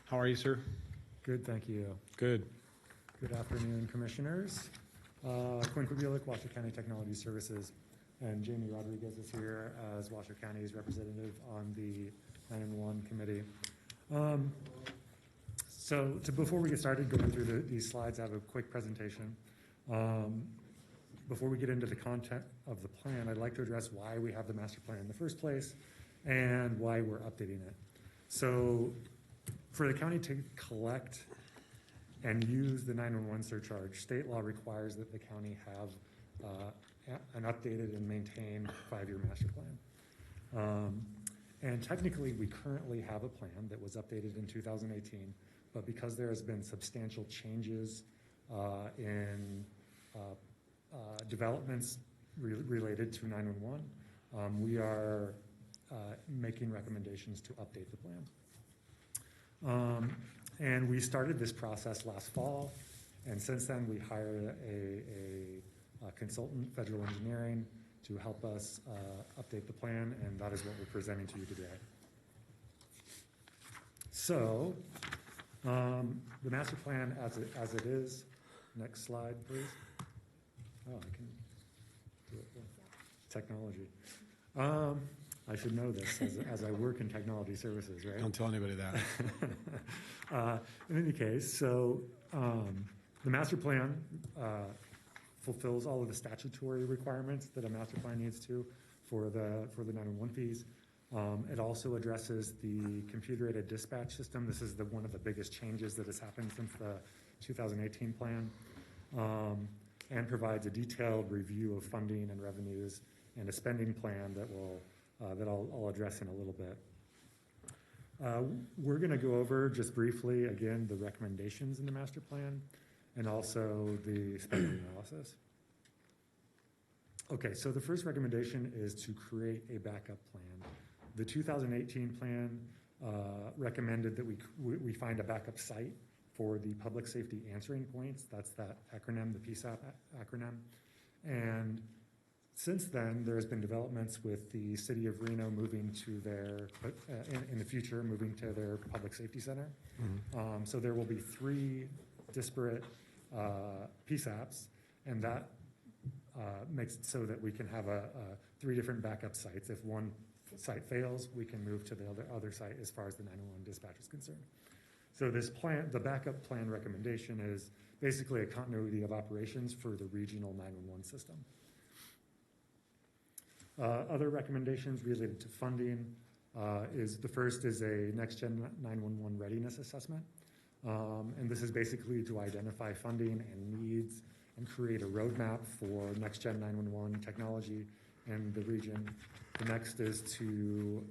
how are you, sir? Good, thank you. Good. Good afternoon, commissioners. Quinn Corblick, Washoe County Technology Services, and Jamie Rodriguez is here as Washoe County's representative on the 911 committee. Before we get started going through these slides, I have a quick presentation. Before we get into the content of the plan, I'd like to address why we have the master plan in the first place and why we're updating it. So for the county to collect and use the 911 surcharge, state law requires that the county have an updated and maintained 5-year master plan. And technically, we currently have a plan that was updated in 2018, but because there has been substantial changes in developments related to 911, we are making recommendations to update the plan. And we started this process last fall, and since then we hired a consultant, Federal Engineering, to help us update the plan, and that is what we're presenting to you today. So, the master plan as it is, next slide, please. Oh, I can do it with technology. I should know this as I work in technology services, right? Don't tell anybody that. In any case, so the master plan fulfills all of the statutory requirements that a master plan needs to for the 911 fees. It also addresses the computer-aided dispatch system. This is one of the biggest changes that has happened since the 2018 plan, and provides a detailed review of funding and revenues and a spending plan that I'll address in a little bit. We're going to go over just briefly again the recommendations in the master plan and also the spending analysis. Okay, so the first recommendation is to create a backup plan. The 2018 plan recommended that we find a backup site for the public safety answering points. That's that acronym, the PSAP acronym. And since then, there's been developments with the city of Reno moving to their, in the future, moving to their public safety center. Mm-hmm. So there will be 3 disparate PSAPs, and that makes it so that we can have 3 different backup sites. If one site fails, we can move to the other site as far as the 911 dispatch is concerned. So this plan, the backup plan recommendation is basically a continuity of operations for the regional 911 system. Other recommendations related to funding is the first is a next-gen 911 readiness assessment. And this is basically to identify funding and needs and create a roadmap for next-gen 911 technology in the region. The next is to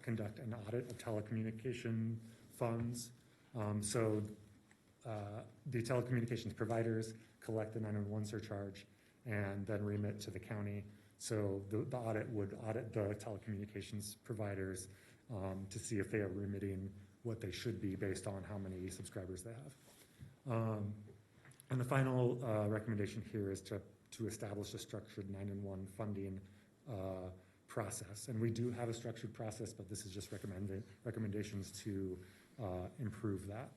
conduct an audit of telecommunication funds. So the telecommunications providers collect the 911 surcharge and then remit to the county. So the audit would audit the telecommunications providers to see if they are remitting what they should be based on how many subscribers they have. And the final recommendation here is to establish a structured 911 funding process. And we do have a structured process, but this is just recommendations to improve that.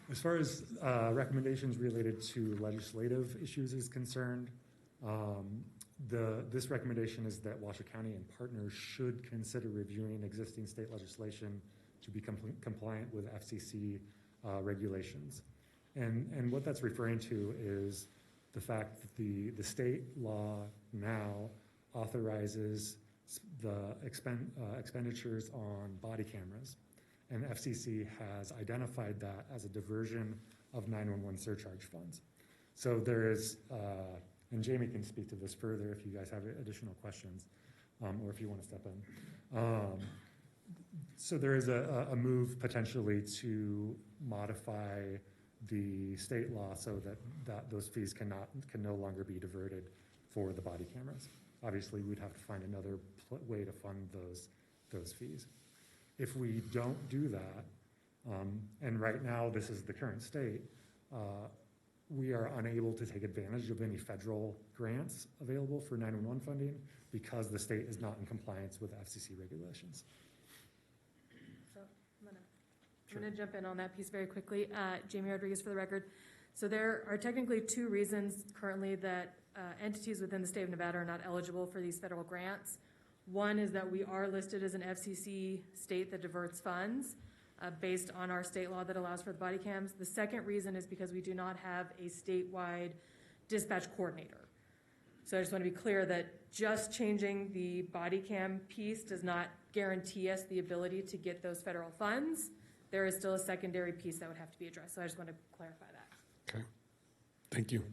As far as recommendations related to legislative issues is concerned, this recommendation is that Washoe County and partners should consider reviewing existing state legislation to become compliant with FCC regulations. And what that's referring to is the fact that the state law now authorizes the expenditures on body cameras, and FCC has identified that as a diversion of 911 surcharge funds. So there is, and Jamie can speak to this further if you guys have additional questions, or if you want to step in. So there is a move potentially to modify the state law so that those fees can no longer be diverted for the body cameras. Obviously, we'd have to find another way to fund those fees. If we don't do that, and right now this is the current state, we are unable to take advantage of any federal grants available for 911 funding because the state is not in compliance with FCC regulations. So I'm going to jump in on that piece very quickly. Jamie Rodriguez for the record. So there are technically 2 reasons currently that entities within the state of Nevada are not eligible for these federal grants. One is that we are listed as an FCC state that diverts funds based on our state law that allows for the body cams. The second reason is because we do not have a statewide dispatch coordinator. So I just want to be clear that just changing the body cam piece does not guarantee us the ability to get those federal funds. There is still a secondary piece that would have to be addressed. So I just want to clarify that. Okay. Thank you.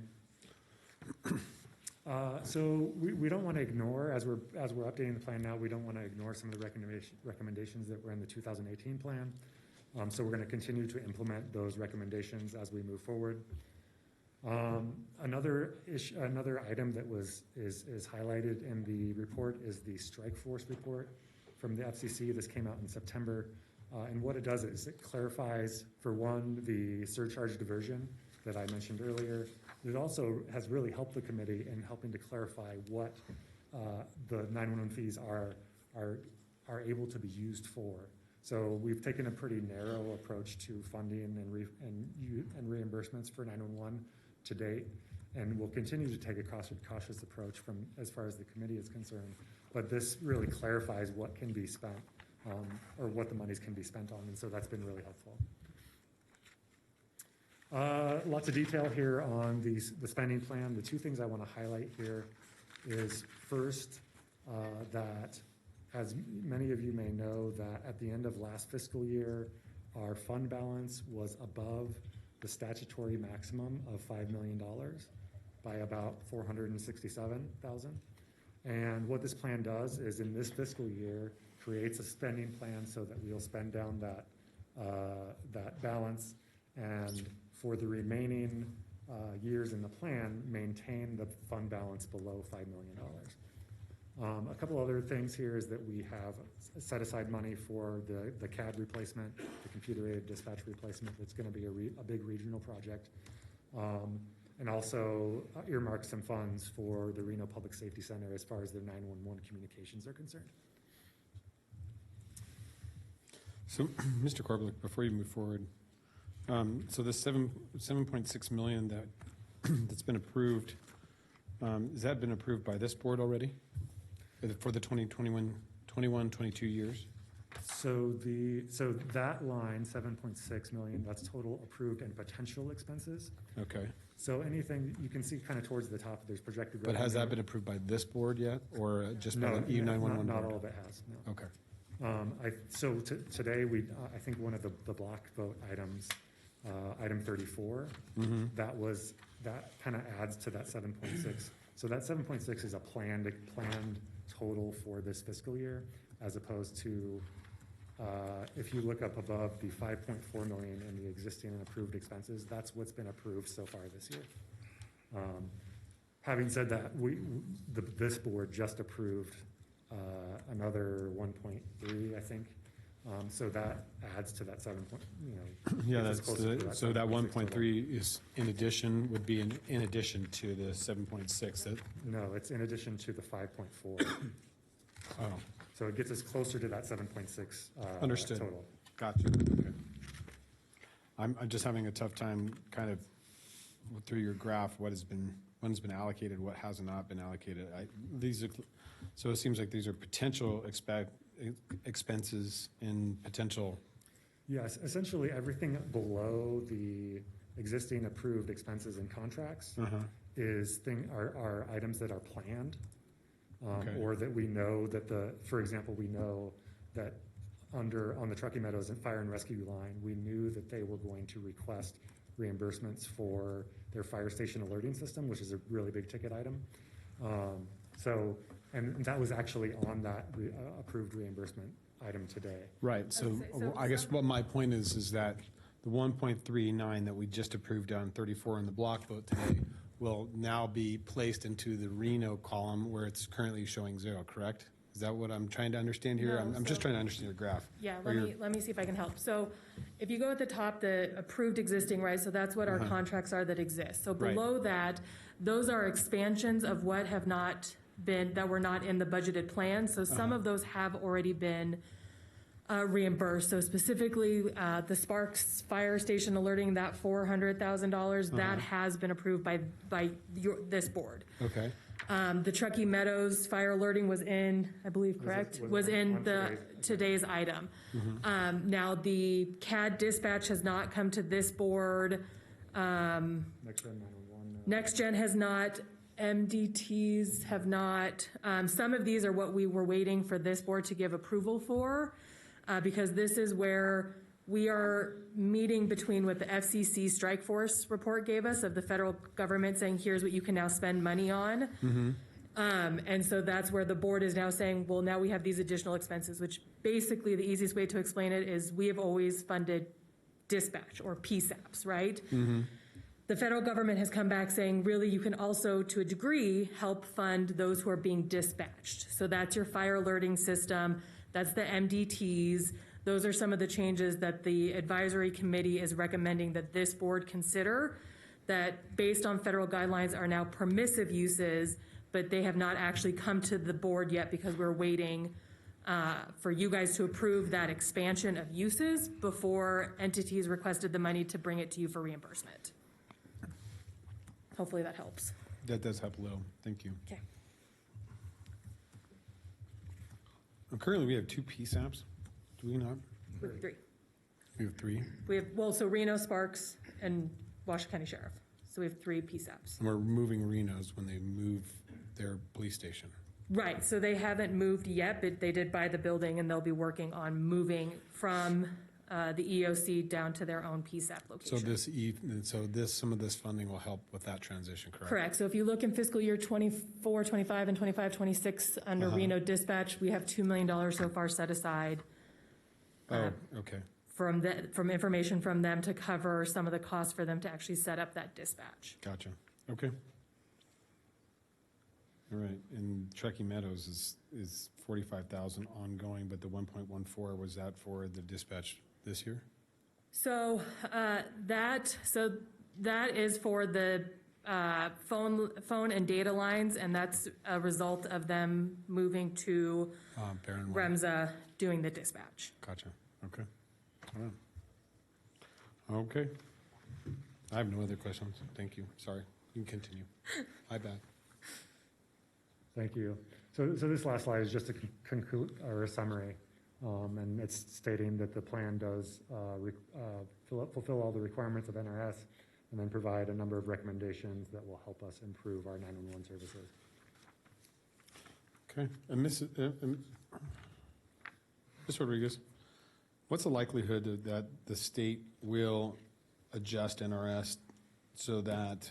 So we don't want to ignore, as we're updating the plan now, we don't want to ignore some of the recommendations that were in the 2018 plan. So we're going to continue to implement those recommendations as we move forward. Another item that is highlighted in the report is the strike force report from the FCC. This came out in September. And what it does is it clarifies, for one, the surcharge diversion that I mentioned earlier. It also has really helped the committee in helping to clarify what the 911 fees are able to be used for. So we've taken a pretty narrow approach to funding and reimbursements for 911 to date. and we'll continue to take a cautious approach from as far as the committee is concerned. But this really clarifies what can be spent, or what the monies can be spent on, and so that's been really helpful. Lots of detail here on the spending plan. The two things I want to highlight here is first, that as many of you may know, that at the end of last fiscal year, our fund balance was above the statutory maximum of $5 million by about $467,000. And what this plan does is in this fiscal year creates a spending plan so that we'll spend down that balance, and for the remaining years in the plan, maintain the fund balance below $5 million. A couple other things here is that we have set aside money for the CAD replacement, the computer-aided dispatch replacement. That's going to be a big regional project. And also earmark some funds for the Reno Public Safety Center as far as their 911 communications are concerned. So, Mr. Corbett, before you move forward, so the 7.6 million that's been approved, has that been approved by this board already for the 21-22 years? So that line, 7.6 million, that's total approved and potential expenses. Okay. So anything you can see kind of towards the top, there's projected revenue. But has that been approved by this board yet, or just by No, the E911? not all of it has, no. Okay. So today, I think one of the block vote items, item 34, that kind of adds to that 7.6. So that 7.6 is a planned total for this fiscal year, as opposed to, if you look up above the 5.4 million in the existing and approved expenses, that's what's been approved so far this year. Having said that, this board just approved another 1.3, I think. So that adds to that 7 point, Yeah, so that 1.3 is in addition, would be in addition to the 7.6. No, it's in addition to the 5.4. Oh. So it gets us closer to that 7.6 Understood. total. Gotcha. Okay. I'm just having a tough time kind of through your graph, what's been allocated, what has not been allocated. So it seems like these are potential expenses and potential. Yes, essentially everything below the existing approved expenses and contracts are items that are planned, or that we know that for example, we know that on the Truckee Meadows and Fire and Rescue line, we knew that they were going to request reimbursements for their fire station alerting system, which is a really big ticket item. And that was actually on that approved reimbursement item today. Right. So I guess what my point is that the 1.39 that we just approved on 34 in the block vote today will now be placed into the Reno column where it's currently showing 0, correct? Is that what I'm trying to understand here? No, I'm just trying to understand your graph. Yeah, let me see if I can help. So if you go at the top, the approved existing, right, so that's what our contracts are that exist. So below that, those are expansions of what have not been, that were not in the budgeted plan. So some of those have already been reimbursed. So specifically, the Sparks Fire Station alerting, that $400,000, that has been approved by this board. Okay. The Truckee Meadows fire alerting was in, I believe, correct? Was in today's item. Now, the CAD dispatch has not come to this board. Next Gen has not. MDTs have not. Some of these are what we were waiting for this board to give approval for, because this is where we are meeting between what the FCC Strike Force report gave us of the federal government saying, here's what you can now spend money on. And so that's where the board is now saying, well, now we have these additional expenses, which basically the easiest way to explain it is we have always funded dispatch or PSAPs, right? The federal government has come back saying, really, you can also, to a degree, help fund those who are being dispatched. So that's your fire alerting system, that's the MDTs. Those are some of the changes that the advisory committee is recommending that this board consider, that based on federal guidelines are now permissive uses, but they have not actually come to the board yet because we're waiting for you guys to approve that expansion of uses before entities requested the money to bring it to you for reimbursement. hopefully that helps. That does help a little. Thank you. Okay. Currently, we have 2 PSAPs. Do we not? We have 3. We have 3. We have, well, so Reno, Sparks, and Washoe County Sheriff. So we have 3 PSAPs. And we're moving Reno's when they move their police station. Right, so they haven't moved yet, but they did buy the building, and they'll be working on moving from the EOC down to their own PSAP location. So some of this funding will help with that transition, correct? Correct. So if you look in fiscal year 24, 25, and 25, 26, under Reno Dispatch, we have $2 million so far set aside. Okay. From information from them to cover some of the costs for them to actually set up that dispatch. Gotcha. Okay. All right. And Truckee Meadows is 45,000 ongoing, but the 1.14 was that for the dispatch this year? So that is for the phone and data lines, and that's a result of them moving to Remza doing the dispatch. Gotcha. Okay. All right. Okay. I have no other questions. Thank you. Sorry. You can continue. My bad. Thank you. So this last slide is just a conclude or a summary, and it's stating that the plan does fulfill all the requirements of NRS, and then provide a number of recommendations that will help us improve our 911 services. Okay. And Ms. Rodriguez, what's the likelihood that the state will adjust NRS so that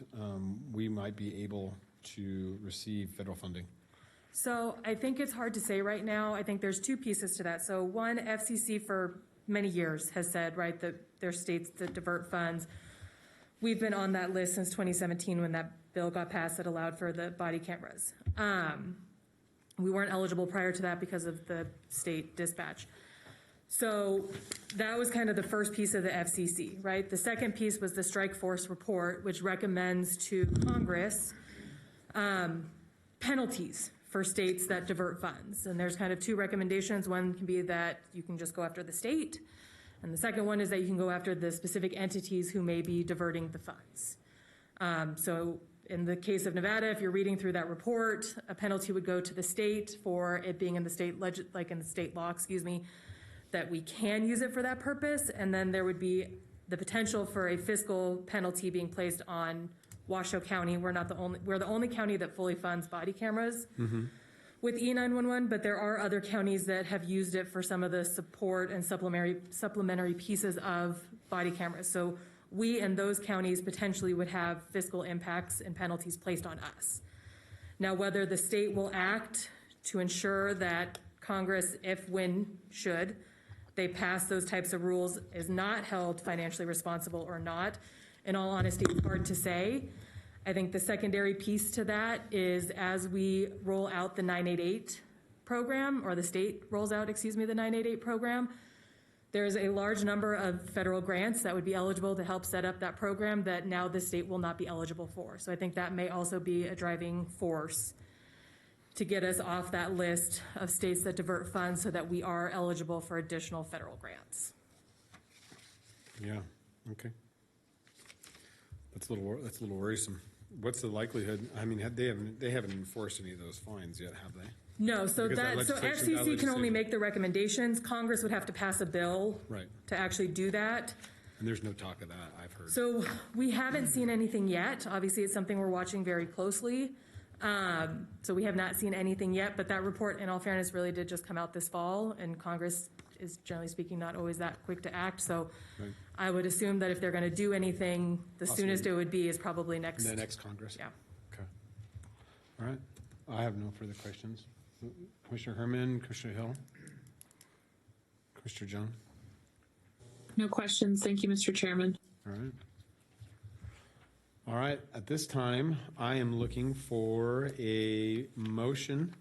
we might be able to receive federal funding? So I think it's hard to say right now. I think there's 2 pieces to that. So one, FCC for many years has said, right, that there are states that divert funds. We've been on that list since 2017 when that bill got passed that allowed for the body cameras. We weren't eligible prior to that because of the state dispatch. So that was kind of the first piece of the FCC, right? The second piece was the Strike Force report, which recommends to Congress penalties for states that divert funds. And there's kind of 2 recommendations. One can be that you can just go after the state. And the second one is that you can go after the specific entities who may be diverting the funds. So in the case of Nevada, if you're reading through that report, a penalty would go to the state for it being in the state, like in the state law, that we can use it for that purpose. And then there would be the potential for a fiscal penalty being placed on Washoe County. We're the only county that fully funds body cameras with E911, but there are other counties that have used it for some of the support and supplementary pieces of body cameras. So we and those counties potentially would have fiscal impacts and penalties placed on us. Now, whether the state will act to ensure that Congress, should they pass those types of rules, is not held financially responsible or not, in all honesty, it's hard to say. I think the secondary piece to that is as we roll out the 988 program, or the state rolls out, the 988 program, there's a large number of federal grants that would be eligible to help set up that program that now the state will not be eligible for. So I think that may also be a driving force to get us off that list of states that divert funds so that we are eligible for additional federal grants. Yeah, okay. That's a little worrisome. What's the likelihood? I mean, they haven't enforced any of those fines yet, have they? No, so FCC can only make the recommendations. Congress would have to pass a bill to actually do that. And there's no talk of that, I've heard. So we haven't seen anything yet. Obviously, it's something we're watching very closely. So we have not seen anything yet, but that report, in all fairness, really did just come out this fall, and Congress is, generally speaking, not always that quick to act. So I would assume that if they're going to do anything, the soonest it would be is probably the next Congress. Yeah. Okay. All right. I have no further questions. Commissioner Herman, Commissioner Hill, Commissioner John. No questions. Thank you, Mr. Chairman. All right. All right. At this time, I am looking for a motion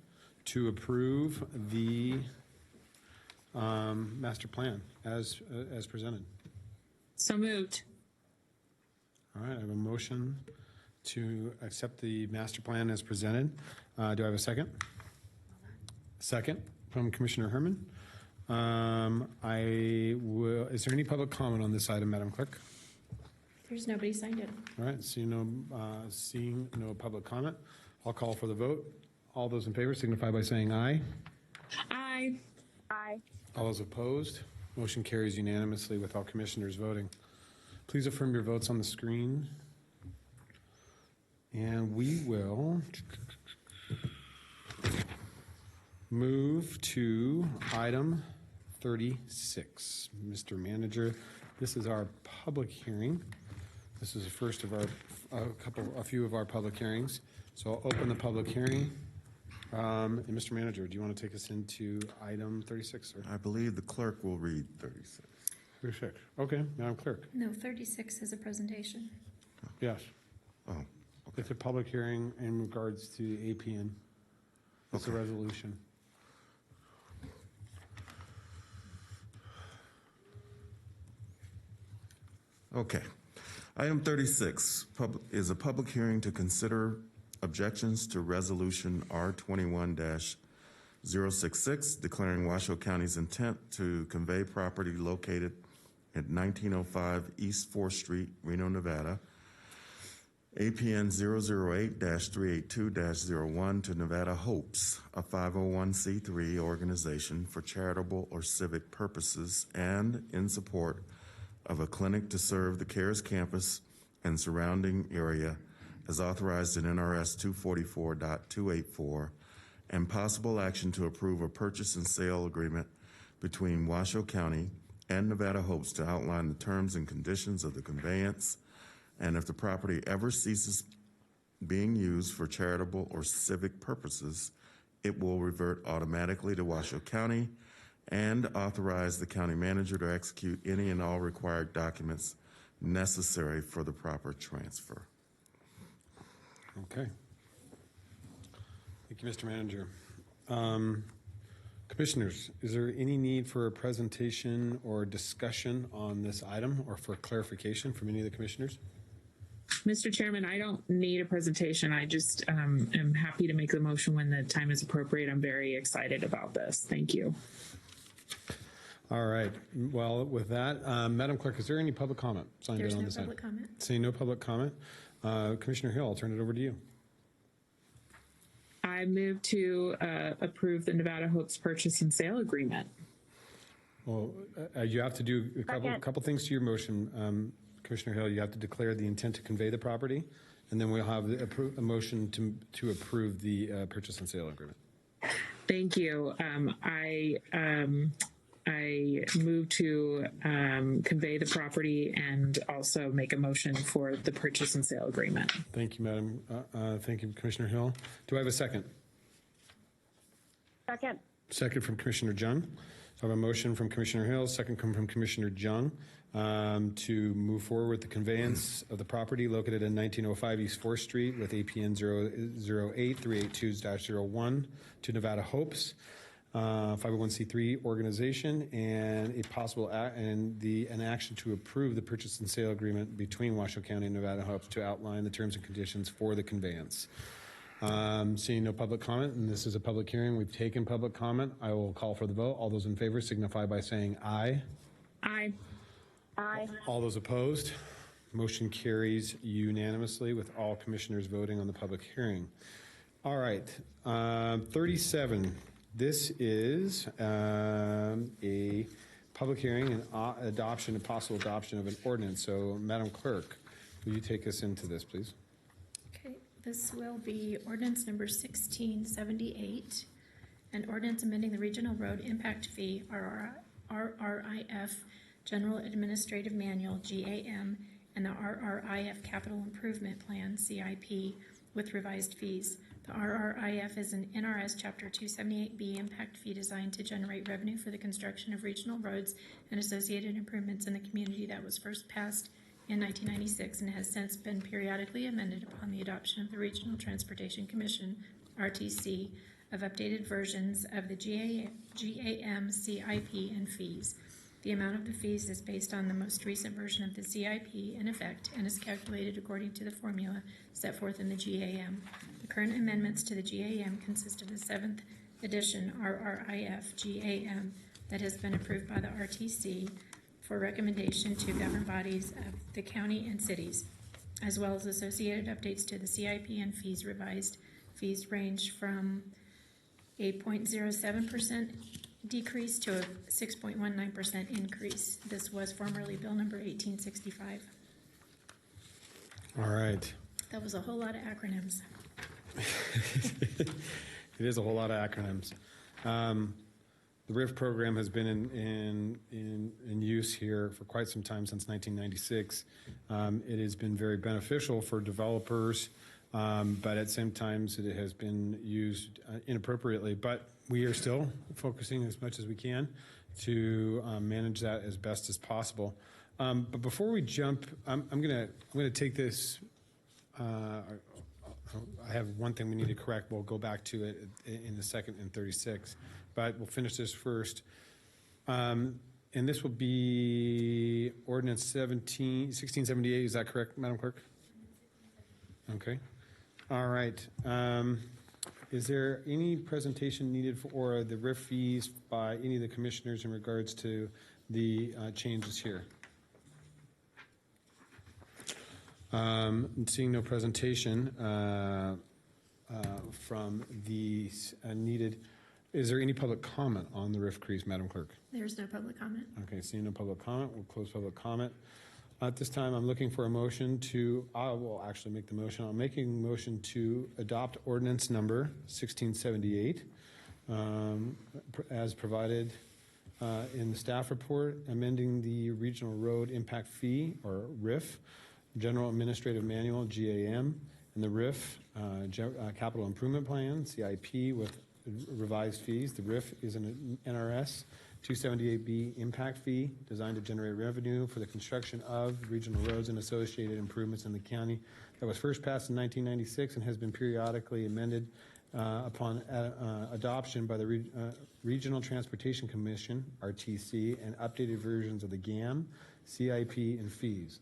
to approve the master plan as presented. So moved. All right. I have a motion to accept the master plan as presented. Do I have a second? Second from Commissioner Herman. Is there any public comment on this item, Madam Clerk? There's nobody signed in. All right, seeing no public comment, I'll call for the vote. All those in favor signify by saying aye. Aye. Aye. All those opposed, motion carries unanimously with all commissioners voting. Please affirm your votes on the screen. And we will move to item 36. Mr. Manager, this is our public hearing. This is the first of a few of our public hearings. So I'll open the public hearing. And Mr. Manager, do you want to take us into item 36, sir? I believe the clerk will read 36. 36. Okay, Madam Clerk. No, 36 is a presentation. Yes. Oh, It's a public hearing in regards to APN. It's a resolution. okay. Item 36 is a public hearing to consider objections to Resolution R21-066, declaring Washoe County's intent to convey property located at 1905 East 4th Street, Reno, Nevada, APN 008-382-01 to Nevada Hopes, a 501c3 organization for charitable or civic purposes, and in support of a clinic to serve the CARES campus and surrounding area as authorized in NRS 244.284, and possible action to approve a purchase and sale agreement between Washoe County and Nevada Hopes to outline the terms and conditions of the conveyance, and if the property ever ceases being used for charitable or civic purposes, it will revert automatically to Washoe County, and authorize the county manager to execute any and all required documents necessary for the proper transfer. Okay. Thank you, Mr. Manager. Commissioners, is there any need for a presentation or discussion on this item or for clarification from any of the commissioners? Mr. Chairman, I don't need a presentation. I just am happy to make the motion when the time is appropriate. I'm very excited about this. Thank you. All right. Well, with that, Madam Clerk, is there any public comment signed There's in on no this public item? comment. Seeing no public comment, Commissioner Hill, I'll turn it over to you. I move to approve the Nevada Hopes purchase and sale agreement. Well, you have to do a couple things to your motion, Commissioner Hill. You have to declare the intent to convey the property, and then we'll have a motion to approve the purchase and sale agreement. Thank you. I move to convey the property and also make a motion for the purchase and sale agreement. Thank you, Madam. Thank you, Commissioner Hill. Do I have a second? Second. Second from Commissioner Jung. So I have a motion from Commissioner Hill, second come from Commissioner Jung to move forward with the conveyance of the property located in 1905 East 4th Street with APN 008-382-01 to Nevada Hopes. 501c3 organization, and a possible an action to approve the purchase and sale agreement between Washoe County and Nevada Hopes to outline the terms and conditions for the conveyance. Seeing no public comment, and this is a public hearing, we've taken public comment. I will call for the vote. All those in favor signify by saying aye. Aye. Aye. All those opposed, motion carries unanimously with all commissioners voting on the public hearing. All right, 37. This is a public hearing and adoption and possible adoption of an ordinance. So, Madam Clerk, will you take us into this, please? Okay, this will be ordinance number 1678, an ordinance amending the Regional Road Impact Fee, RRIF, General Administrative Manual, GAM, and the RRIF Capital Improvement Plan, CIP, with revised fees. The RRIF is an NRS Chapter 278B impact fee designed to generate revenue for the construction of regional roads and associated improvements in the community that was first passed in 1996 and has since been periodically amended upon the adoption of the Regional Transportation Commission, RTC, of updated versions of the GAM, CIP, and fees. The amount of the fees is based on the most recent version of the CIP in effect and is calculated according to the formula set forth in the GAM. The current amendments to the GAM consist of the 7th edition RRIF GAM that has been approved by the RTC for recommendation to governing bodies of the county and cities, as well as associated updates to the CIP and fees. Revised fees range from a 0.07% decrease to a 6.19% increase. This was formerly Bill number 1865. All right. That was a whole lot of acronyms. It is a whole lot of acronyms. The RIF program has been in use here for quite some time, since 1996. It has been very beneficial for developers, but at the same time it has been used inappropriately. But we are still focusing as much as we can to manage that as best as possible. But before we jump, I'm gonna take this. I have one thing we need to correct. We'll go back to it in a second in 36, but we'll finish this first. And this will be ordinance 1678. Is that correct, Madam Clerk? Okay. All right. Is there any presentation needed for the RIF fees by any of the commissioners in regards to the changes here? Seeing no presentation from the needed, is there any public comment on the RIF crease, Madam Clerk? There's no public comment. Okay, seeing no public comment, we'll close public comment. At this time, I'm looking for a motion to, I will actually make the motion. I'm making a motion to adopt ordinance number 1678 as provided in the staff report, amending the regional road impact fee, or RIF, General Administrative Manual, GAM, and the RIF, Capital Improvement Plan, CIP, with revised fees. The RIF is an NRS 278B impact fee designed to generate revenue for the construction of regional roads and associated improvements in the county, that was first passed in 1996 and has been periodically amended upon adoption by the Regional Transportation Commission, RTC, and updated versions of the GAM, CIP, and fees.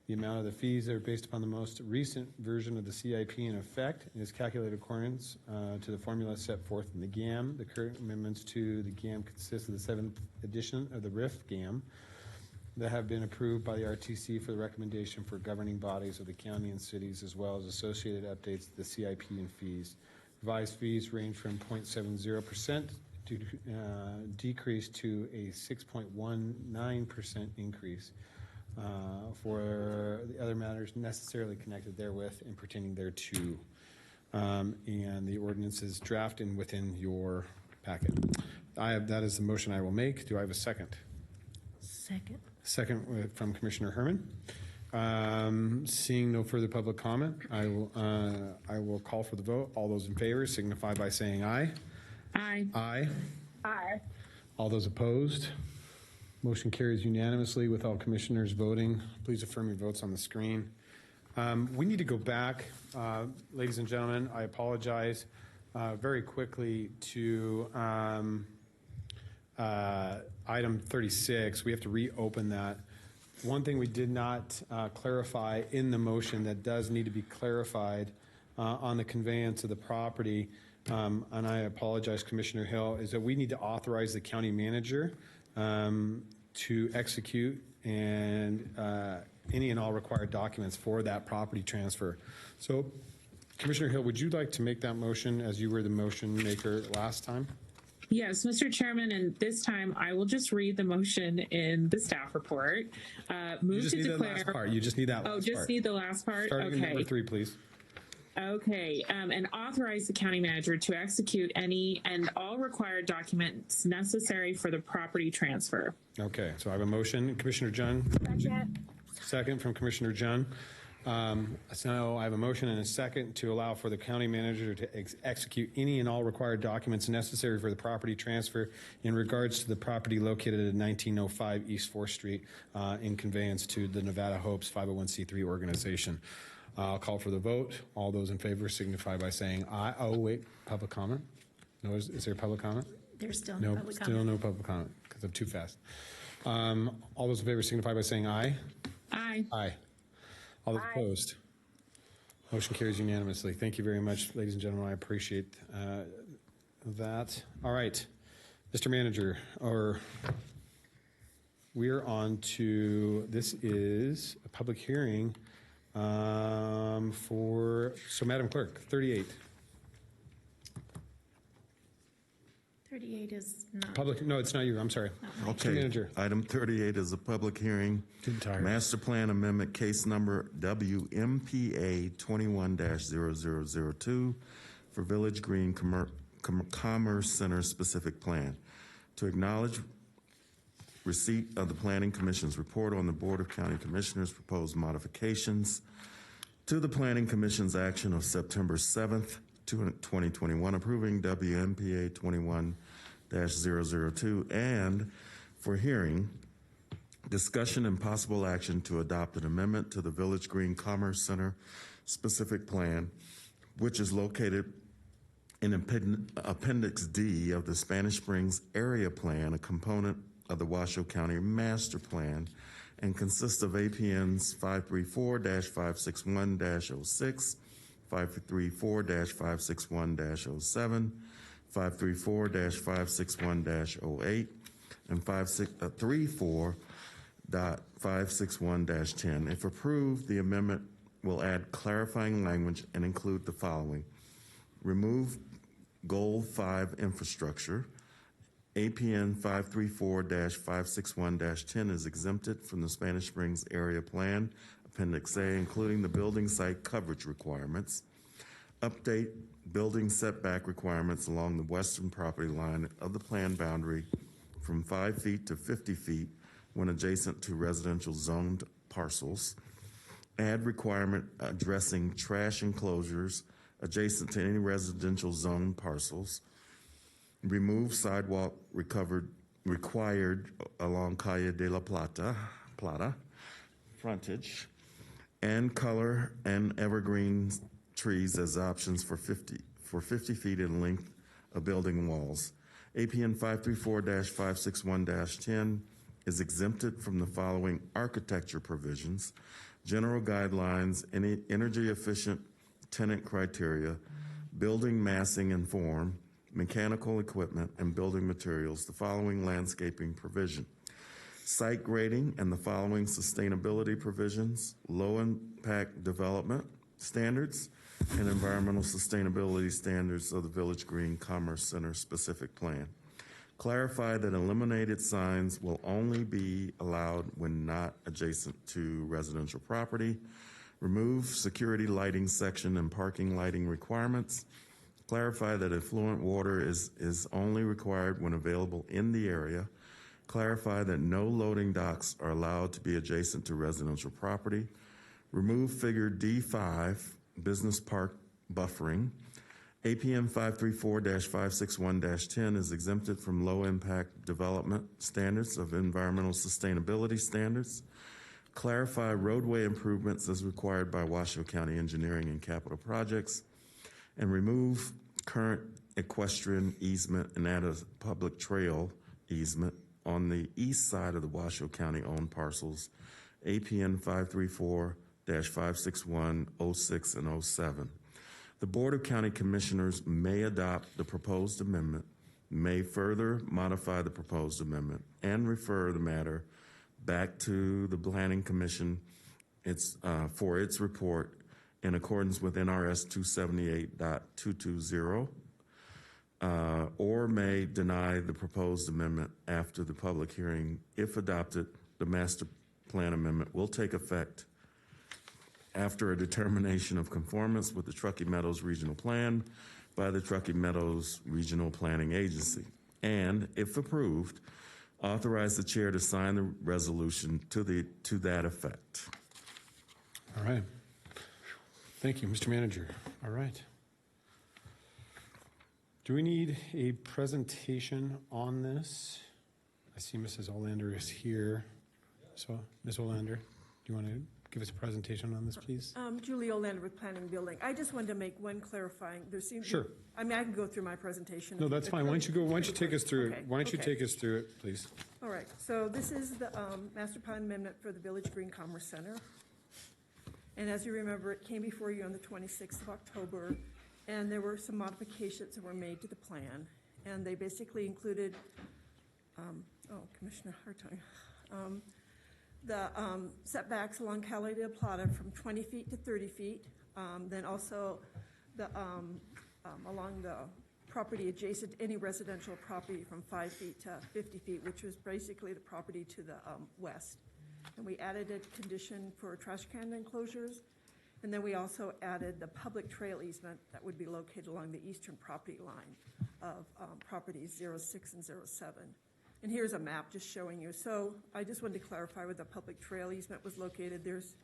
The amount of the fees are based upon the most recent version of the CIP in effect and is calculated accordance to the formula set forth in the GAM. The current amendments to the GAM consist of the 7th edition of the RIF GAM that have been approved by the RTC for the recommendation for governing bodies of the county and cities, as well as associated updates to the CIP and fees. Revised fees range from 0.70% to decrease to a 6.19% increase. For the other matters necessarily connected therewith and pertaining thereto. And the ordinance is drafted within your packet. That is the motion I will make. Do I have a second? Second. Second from Commissioner Herman. Seeing no further public comment, I will call for the vote. All those in favor signify by saying aye. Aye. Aye. Aye. All those opposed? Motion carries unanimously with all commissioners voting. Please affirm your votes on the screen. We need to go back, ladies and gentlemen. I apologize very quickly to item 36. We have to reopen that. One thing we did not clarify in the motion that does need to be clarified on the conveyance of the property, and I apologize, Commissioner Hill, is that we need to authorize the county manager to execute and any and all required documents for that property transfer. So, Commissioner Hill, would you like to make that motion as you were the motion maker last time? Yes, Mr. Chairman, and this time I will just read the motion in the staff report. Move to declare. The last part. You just need that last part. Oh, just need the last part? Starting okay. in number 3, please. Okay, and authorize the county manager to execute any and all required documents necessary for the property transfer. Okay, so I have a motion. Commissioner Jun? Second. Second from Commissioner Jun. So I have a motion and a second to allow for the county manager to execute any and all required documents necessary for the property transfer in regards to the property located at 1905 East 4th Street in conveyance to the Nevada Hopes 501c3 organization. I'll call for the vote. All those in favor signify by saying aye. Oh, wait, public comment? No, is there public comment? There's still no public comment. Still no public comment because I'm too fast. All those in favor signify by saying aye. Aye. Aye. All those opposed? Motion carries unanimously. Thank you very much, ladies and gentlemen. I appreciate that. All right, Mr. Manager, or we're on to, this is a public hearing Madam Clerk, 38. 38 is not. Public, no, it's not you, I'm sorry. Mr. Okay, Manager. item 38 is a public hearing. Master Plan Amendment, case number WMPA 21-0002 for Village Green Commerce Center specific plan. To acknowledge receipt of the Planning Commission's report on the Board of County Commissioners' proposed modifications to the Planning Commission's action of September 7th, 2021, approving WMPA 21-002, and for hearing, discussion and possible action to adopt an amendment to the Village Green Commerce Center specific plan, which is located in Appendix D of the Spanish Springs Area Plan, a component of the Washoe County Master Plan, and consists of APNs 534-561-06, 534-561-07, 534-561-08, and 534.561-10. If approved, the amendment will add clarifying language and include the following. Remove Goal 5 infrastructure. APN 534-561-10 is exempted from the Spanish Springs Area Plan, Appendix A, including the building site coverage requirements. Update building setback requirements along the western property line of the plan boundary from 5 feet to 50 feet when adjacent to residential zoned parcels. Add requirement addressing trash enclosures adjacent to any residential zone parcels. Remove sidewalk required along Calle de la Plata frontage, and color and evergreen trees as options for 50 feet in length of building walls. APN 534-561-10 is exempted from the following architecture provisions: general guidelines, any energy efficient tenant criteria, building massing and form, mechanical equipment, and building materials, the following landscaping provision: site grading and the following sustainability provisions, low impact development standards, and environmental sustainability standards of the Village Green Commerce Center specific plan. Clarify that eliminated signs will only be allowed when not adjacent to residential property. Remove security lighting section and parking lighting requirements. Clarify that effluent water is only required when available in the area. Clarify that no loading docks are allowed to be adjacent to residential property. Remove figure D5, business park buffering. APM 534-561-10 is exempted from low impact development standards of environmental sustainability standards. Clarify roadway improvements as required by Washoe County Engineering and Capital Projects, and remove current equestrian easement and add a public trail easement on the east side of the Washoe County owned parcels, APN 534-561-06 and 07. The Board of County Commissioners may adopt the proposed amendment, may further modify the proposed amendment, and refer the matter back to the Planning Commission for its report in accordance with NRS 278.220, or may deny the proposed amendment after the public hearing. If adopted, the master plan amendment will take effect after a determination of conformance with the Truckee Meadows Regional Plan by the Truckee Meadows Regional Planning Agency. And if approved, authorize the chair to sign the resolution to that effect. All right. Thank you, Mr. Manager. All right. Do we need a presentation on this? I see Mrs. Olander is here. So, Ms. Olander, do you want to give us a presentation on this, please? Julie Olander with Planning and Building. I just wanted to make one clarifying. There seems Sure. I mean, I can go through my presentation. No, that's fine. Why don't you take us through Okay, it? Why don't you okay. take us through it, please? All right. So this is the master plan amendment for the Village Green Commerce Center. And as you remember, it came before you on the 26th of October, and there were some modifications that were made to the plan. And they basically included, Commissioner Hartung. The setbacks along Calle de Plata from 20 feet to 30 feet. Then also along the property adjacent to any residential property from 5 feet to 50 feet, which was basically the property to the west. And we added a condition for trash can enclosures. And then we also added the public trail easement that would be located along the eastern property line of properties 06 and 07. And here's a map just showing you. So I just wanted to clarify where the public trail easement was located. There's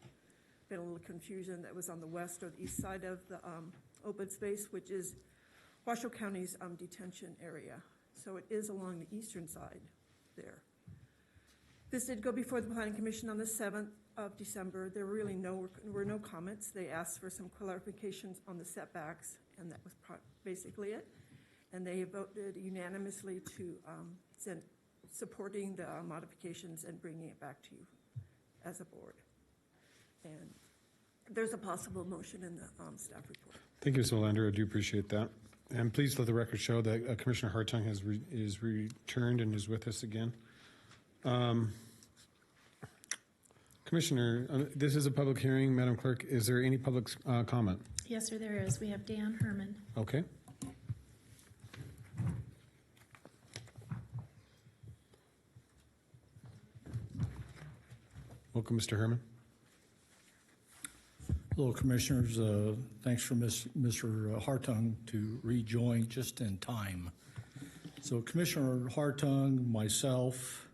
been a little confusion that was on the west or the east side of the open space, which is Washoe County's detention area. So it is along the eastern side there. This did go before the Planning Commission on the 7th of December. There were no comments. They asked for some clarifications on the setbacks, and that was basically it. And they voted unanimously to supporting the modifications and bringing it back to you as a board. And there's a possible motion in the staff report. Thank you, Ms. Olander. I do appreciate that. And please let the record show that Commissioner Hartung is returned and is with us again. Commissioner, this is a public hearing. Madam Clerk, is there any public comment? Yes, sir, there is. We have Dan Herman. Okay. Welcome, Mr. Herman. Hello, Commissioners. Thanks for Mr. Hartung to rejoin just in time. So Commissioner Hartung, myself,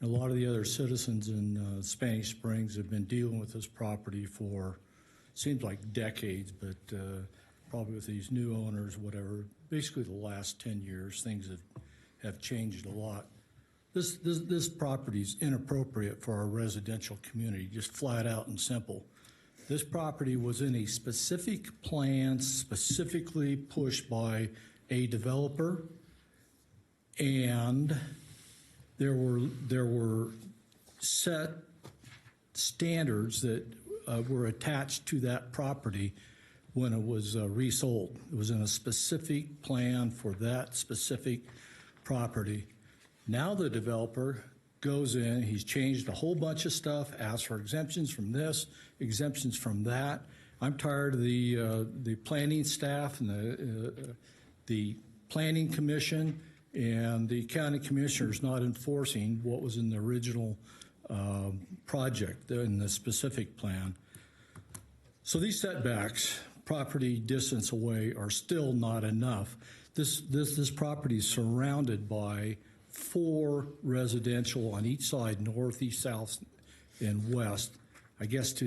and a lot of the other citizens in Spanish Springs have been dealing with this property for, seems like decades, but probably with these new owners, whatever, basically the last 10 years, things have changed a lot. This property is inappropriate for our residential community, just flat out and simple. This property was in a specific plan, specifically pushed by a developer, and there were set standards that were attached to that property when it was resold. It was in a specific plan for that specific property. Now the developer goes in, he's changed a whole bunch of stuff, asked for exemptions from this, exemptions from that. I'm tired of the planning staff and the planning commission and the county commissioners not enforcing what was in the original project in the specific plan. So these setbacks, property distance away, are still not enough. This property is surrounded by 4 residential on each side, north, east, south, and west. I guess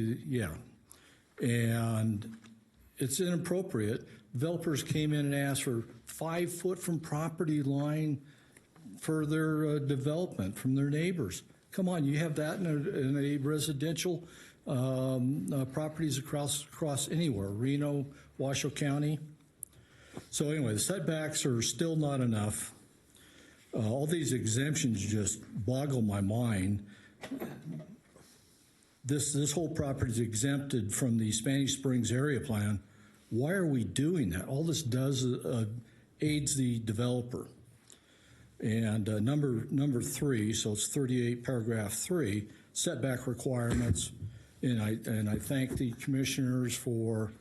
and it's inappropriate. Developers came in and asked for 5 foot from property line for their development from their neighbors. Come on, you have that in a residential properties across anywhere, Reno, Washoe County. So anyway, the setbacks are still not enough. All these exemptions just boggle my mind. This whole property is exempted from the Spanish Springs area plan. Why are we doing that? All this does aids the developer. And number 3, so it's 38 paragraph 3, setback requirements. And I thank the commissioners for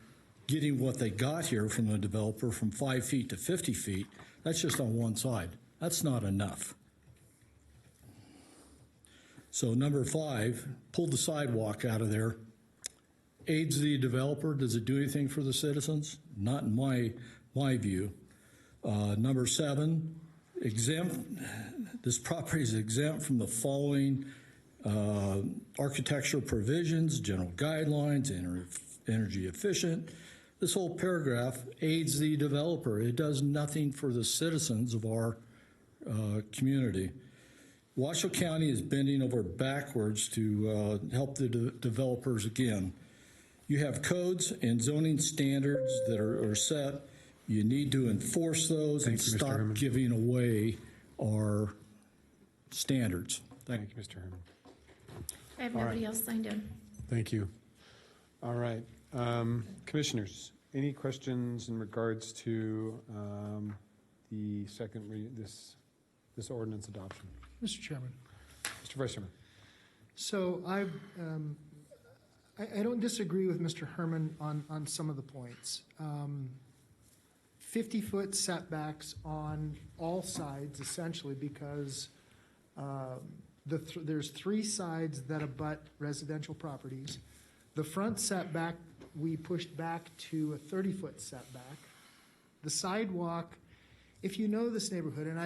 getting what they got here from the developer from 5 feet to 50 feet. That's just on one side. That's not enough. So number 5, pull the sidewalk out of there. Aids the developer. Does it do anything for the citizens? Not in my view. Number 7, exempt. This property is exempt from the following architectural provisions, general guidelines, energy efficient. This whole paragraph aids the developer. It does nothing for the citizens of our community. Washoe County is bending over backwards to help the developers again. You have codes and zoning standards that are set. You need to enforce those and stop giving away our standards. Thank you, Mr. Herman. I have nobody else signed in. Thank you. All right. Commissioners, any questions in regards to the second this ordinance adoption? Mr. Chairman. Mr. Vice Chairman. So I don't disagree with Mr. Herman on some of the points. 50-foot setbacks on all sides, essentially, because there's three sides that abut residential properties. The front setback, we pushed back to a 30-foot setback. The sidewalk, if you know this neighborhood, and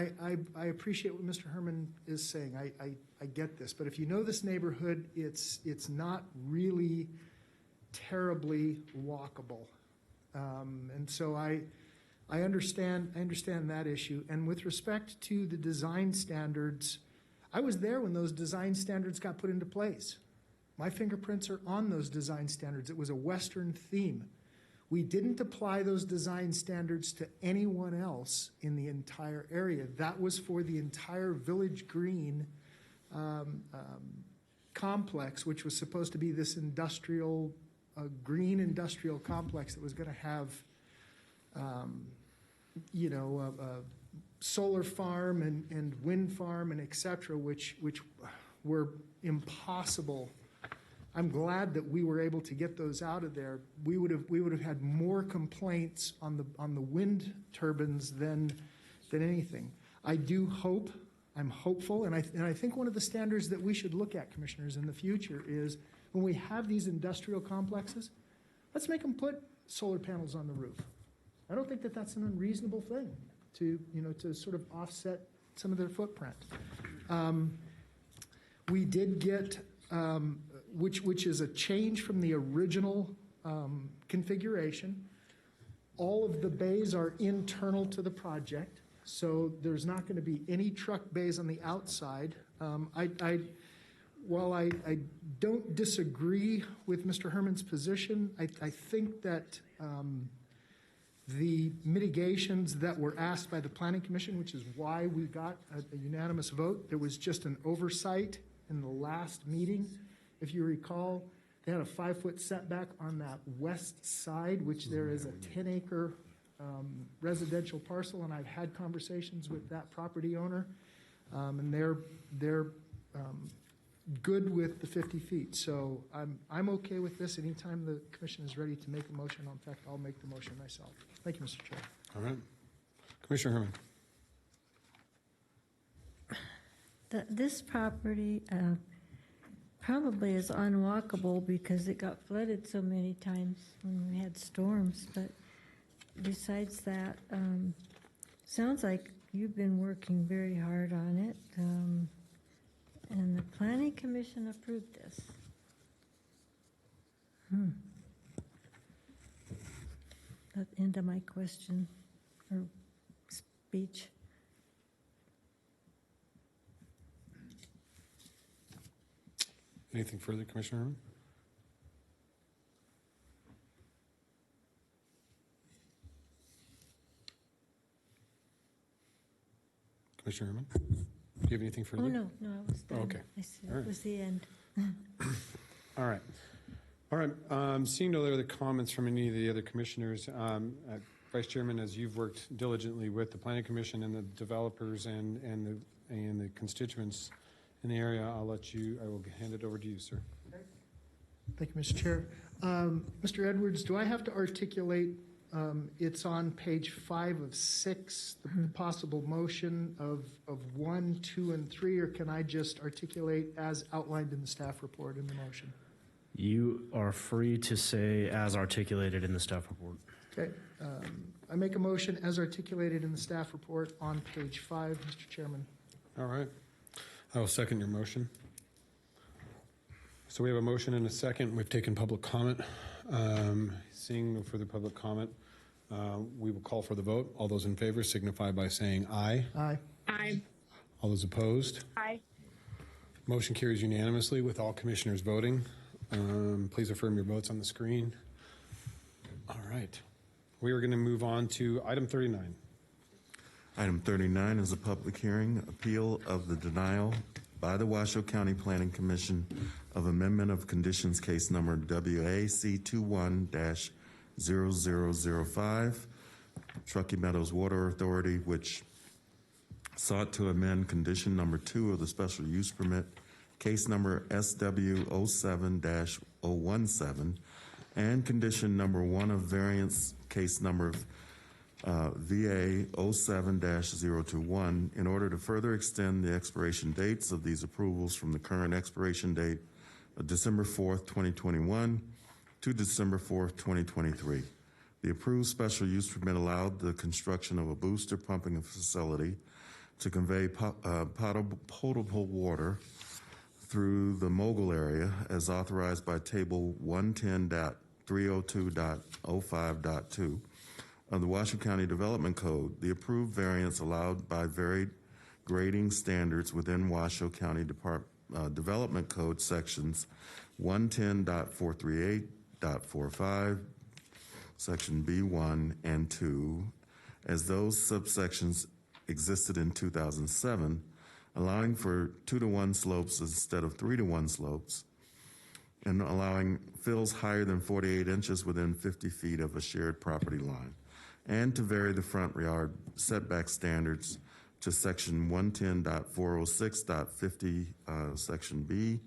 I appreciate what Mr. Herman is saying, I get this, but if you know this neighborhood, it's not really terribly walkable. And so I understand that issue. And with respect to the design standards, I was there when those design standards got put into place. My fingerprints are on those design standards. It was a Western theme. We didn't apply those design standards to anyone else in the entire area. That was for the entire Village Green complex, which was supposed to be this industrial, green industrial complex that was going to have, a solar farm and wind farm and et cetera, which were impossible. I'm glad that we were able to get those out of there. We would have had more complaints on the wind turbines than anything. I do hope, I'm hopeful, and I think one of the standards that we should look at, commissioners, in the future is when we have these industrial complexes, let's make them put solar panels on the roof. I don't think that that's an unreasonable thing to sort of offset some of their footprint. We did get, which is a change from the original configuration. All of the bays are internal to the project, so there's not going to be any truck bays on the outside. While I don't disagree with Mr. Herman's position, I think that the mitigations that were asked by the Planning Commission, which is why we got a unanimous vote, there was just an oversight in the last meeting. If you recall, they had a 5-foot setback on that west side, which there is a 10-acre residential parcel, and I've had conversations with that property owner, and they're good with the 50 feet. So I'm okay with this. Anytime the commission is ready to make a motion, in fact, I'll make the motion myself. Thank you, Mr. Chair. All right. Commissioner Herman. This property probably is unwalkable because it got flooded so many times when we had storms. But besides that, sounds like you've been working very hard on it. And the Planning Commission approved this. That's the end of my question or speech. Anything further, Commissioner Herman? Commissioner Herman? Do you have anything further? Oh, no, I was done. Oh, okay. I said All right. it was the end. All right. All right. Seeing no other comments from any of the other commissioners, Vice Chairman, as you've worked diligently with the Planning Commission and the developers and the constituents in the area, I will hand it over to you, sir. Thank you, Mr. Chair. Mr. Edwards, do I have to articulate, it's on page 5 of 6, the possible motion of 1, 2, and 3, or can I just articulate as outlined in the staff report in the motion? You are free to say as articulated in the staff report. Okay. I make a motion as articulated in the staff report on page 5, Mr. Chairman. All right. I will second your motion. So we have a motion and a second. We've taken public comment. Seeing no further public comment, we will call for the vote. All those in favor signify by saying aye. Aye. Aye. All those opposed? Aye. Motion carries unanimously with all commissioners voting. Please affirm your votes on the screen. All right. We are going to move on to item 39. Item 39 is a public hearing, appeal of the denial by the Washoe County Planning Commission of amendment of conditions case number WAC 21-0005, Truckee Meadows Water Authority, which sought to amend condition number 2 of the special use permit case number SW07-017, and condition number 1 of variance, case number VA 07-021, in order to further extend the expiration dates of these approvals from the current expiration date of December 4th, 2021 to December 4th, 2023. The approved special use permit allowed the construction of a booster pumping facility to convey potable water through the Mogul area as authorized by Table 110.302.05.2 of the Washoe County Development Code. The approved variance allowed by varied grading standards within Washoe County Development Code sections 110.438.45, section B1 and 2, as those subsections existed in 2007, allowing for 2-to-1 slopes instead of 3-to-1 slopes, and allowing fills higher than 48 inches within 50 feet of a shared property line, and to vary the front yard setback standards to section 110.406.50, section B,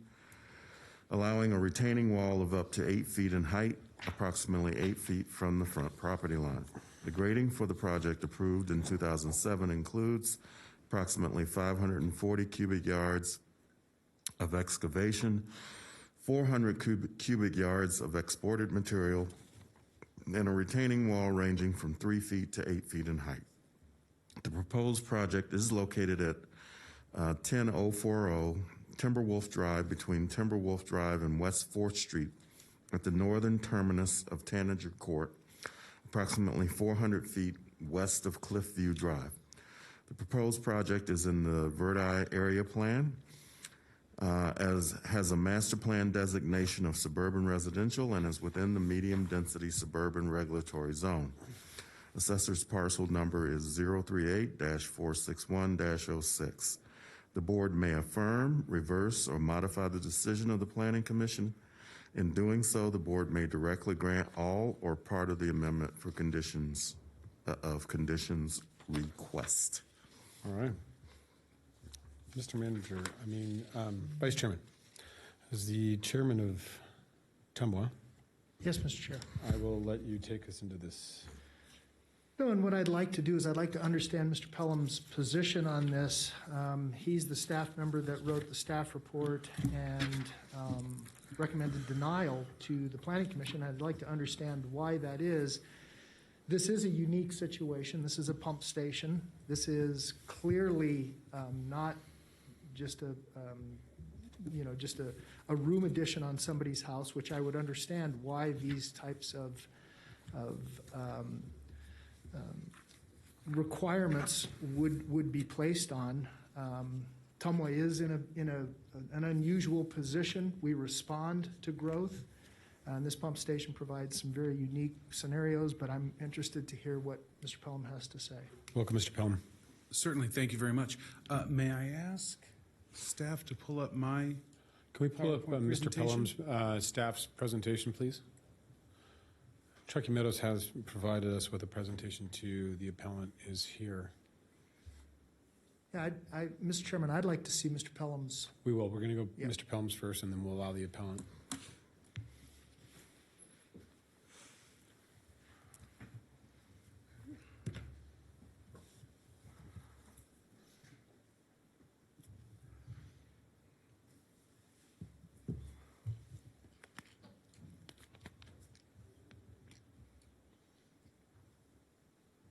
allowing a retaining wall of up to 8 feet in height, approximately 8 feet from the front property line. The grading for the project approved in 2007 includes approximately 540 cubic yards of excavation, 400 cubic yards of exported material, and a retaining wall ranging from 3 feet to 8 feet in height. The proposed project is located at 10040 Timberwolf Drive, between Timberwolf Drive and West 4th Street, at the northern terminus of Tanager Court, approximately 400 feet west of Cliffview Drive. The proposed project is in the Verdi area plan, as has a master plan designation of suburban residential and is within the medium density suburban regulatory zone. Assessor's parcel number is 038-461-06. The board may affirm, reverse, or modify the decision of the Planning Commission. In doing so, the board may directly grant all or part of the amendment for conditions request. All right. Mr. Manager, Vice Chairman, as the chairman of TUMWA, Yes, Mr. Chair. I will let you take us into this. No, and what I'd like to do is I'd like to understand Mr. Pelham's position on this. He's the staff member that wrote the staff report and recommended denial to the Planning Commission. I'd like to understand why that is. This is a unique situation. This is a pump station. This is clearly not just a room addition on somebody's house, which I would understand why these types of requirements would be placed on. TUMWA is in an unusual position. We respond to growth. And this pump station provides some very unique scenarios, but I'm interested to hear what Mr. Pelham has to say. Welcome, Mr. Pelham. Certainly, thank you very much. May I ask staff to pull up my Can we pull up Mr. presentation? Pelham's staff's presentation, please? Chucky Meadows has provided us with a presentation to the appellant is here. Yeah, Mr. Chairman, I'd like to see Mr. Pelham's. We will. We're going to go Mr. Pelham's first, and then we'll allow the appellant.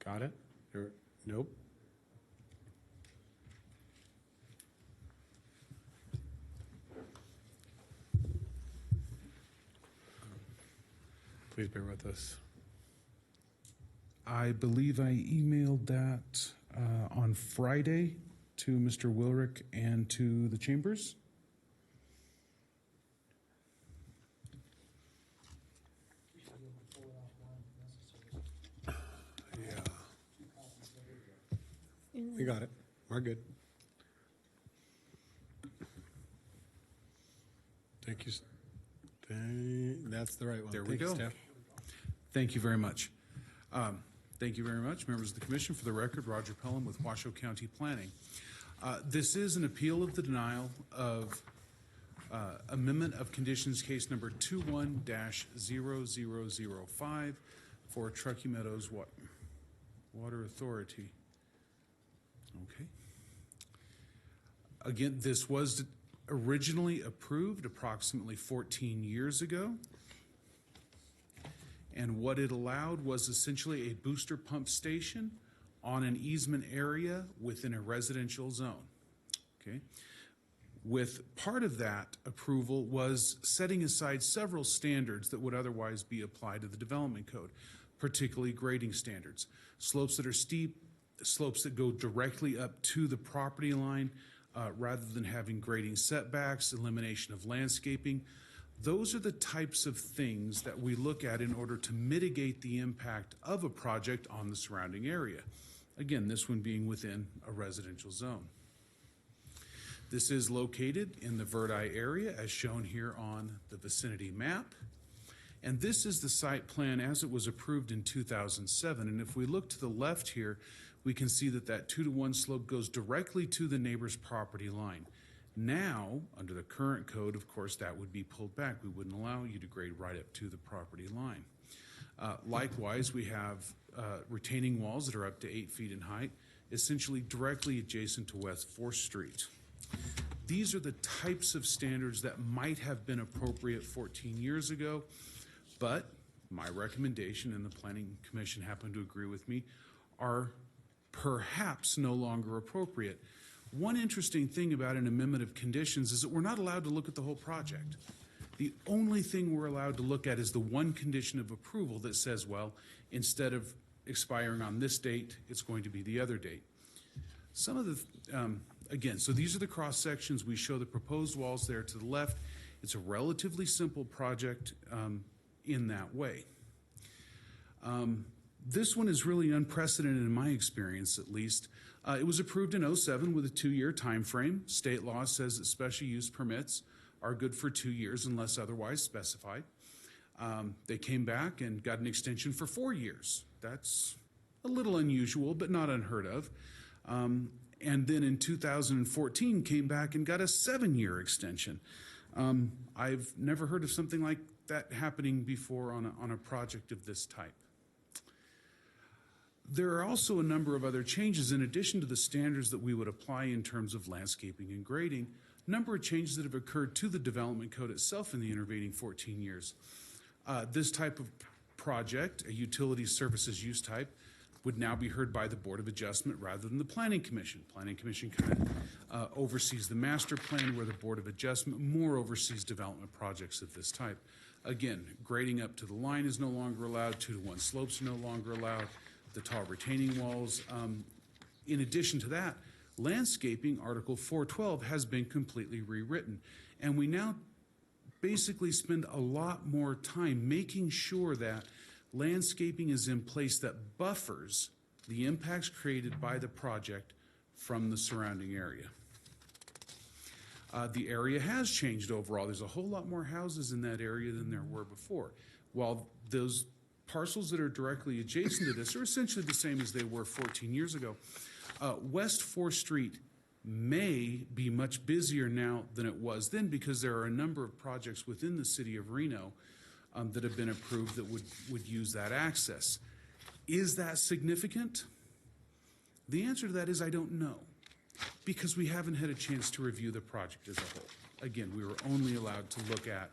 Got it? Nope. Please bear with us. I believe I emailed that on Friday to Mr. Wilrick and to the chambers. We got it. We're good. Thank you. That's the right one. There we Thank you, go. Steph. Thank you very much. Thank you very much, members of the commission. For the record, Roger Pelham with Washoe County Planning. This is an appeal of the denial of Amendment of Conditions Case Number 21-0005 for Truckee Meadows Water Authority. Okay. Again, this was originally approved approximately 14 years ago. And what it allowed was essentially a booster pump station on an easement area within a residential zone. Okay. With part of that approval was setting aside several standards that would otherwise be applied to the development code, particularly grading standards. Slopes that are steep, slopes that go directly up to the property line, rather than having grading setbacks, elimination of landscaping. Those are the types of things that we look at in order to mitigate the impact of a project on the surrounding area. Again, this one being within a residential zone. This is located in the Verdi area as shown here on the vicinity map. And this is the site plan as it was approved in 2007. And if we look to the left here, we can see that that 2-to-1 slope goes directly to the neighbor's property line. Now, under the current code, of course, that would be pulled back. We wouldn't allow you to grade right up to the property line. Likewise, we have retaining walls that are up to 8 feet in height, essentially directly adjacent to West 4th Street. These are the types of standards that might have been appropriate 14 years ago, but my recommendation, and the Planning Commission happened to agree with me, are perhaps no longer appropriate. One interesting thing about an amendment of conditions is that we're not allowed to look at the whole project. The only thing we're allowed to look at is the one condition of approval that says, well, instead of expiring on this date, it's going to be the other date. Some of the, again, so these are the cross sections. We show the proposed walls there to the left. It's a relatively simple project in that way. This one is really unprecedented in my experience, at least. It was approved in 2007 with a 2-year time frame. State law says that special use permits are good for 2 years unless otherwise specified. They came back and got an extension for 4 years. That's a little unusual, but not unheard of. And then in 2014 came back and got a 7-year extension. I've never heard of something like that happening before on a project of this type. There are also a number of other changes in addition to the standards that we would apply in terms of landscaping and grading, a number of changes that have occurred to the development code itself in the intervening 14 years. This type of project, a utility services use type, would now be heard by the Board of Adjustment rather than the Planning Commission. Planning Commission kind of oversees the master plan, where the Board of Adjustment more oversees development projects of this type. Again, grading up to the line is no longer allowed, 2-to-1 slopes are no longer allowed, the tall retaining walls. In addition to that, landscaping, Article 412, has been completely rewritten. And we now basically spend a lot more time making sure that landscaping is in place that buffers the impacts created by the project from the surrounding area. The area has changed overall. There's a whole lot more houses in that area than there were before. While those parcels that are directly adjacent to this are essentially the same as they were 14 years ago, West 4th Street may be much busier now than it was then because there are a number of projects within the city of Reno that have been approved that would use that access. Is that significant? The answer to that is I don't know, because we haven't had a chance to review the project as a whole. Again, we were only allowed to look at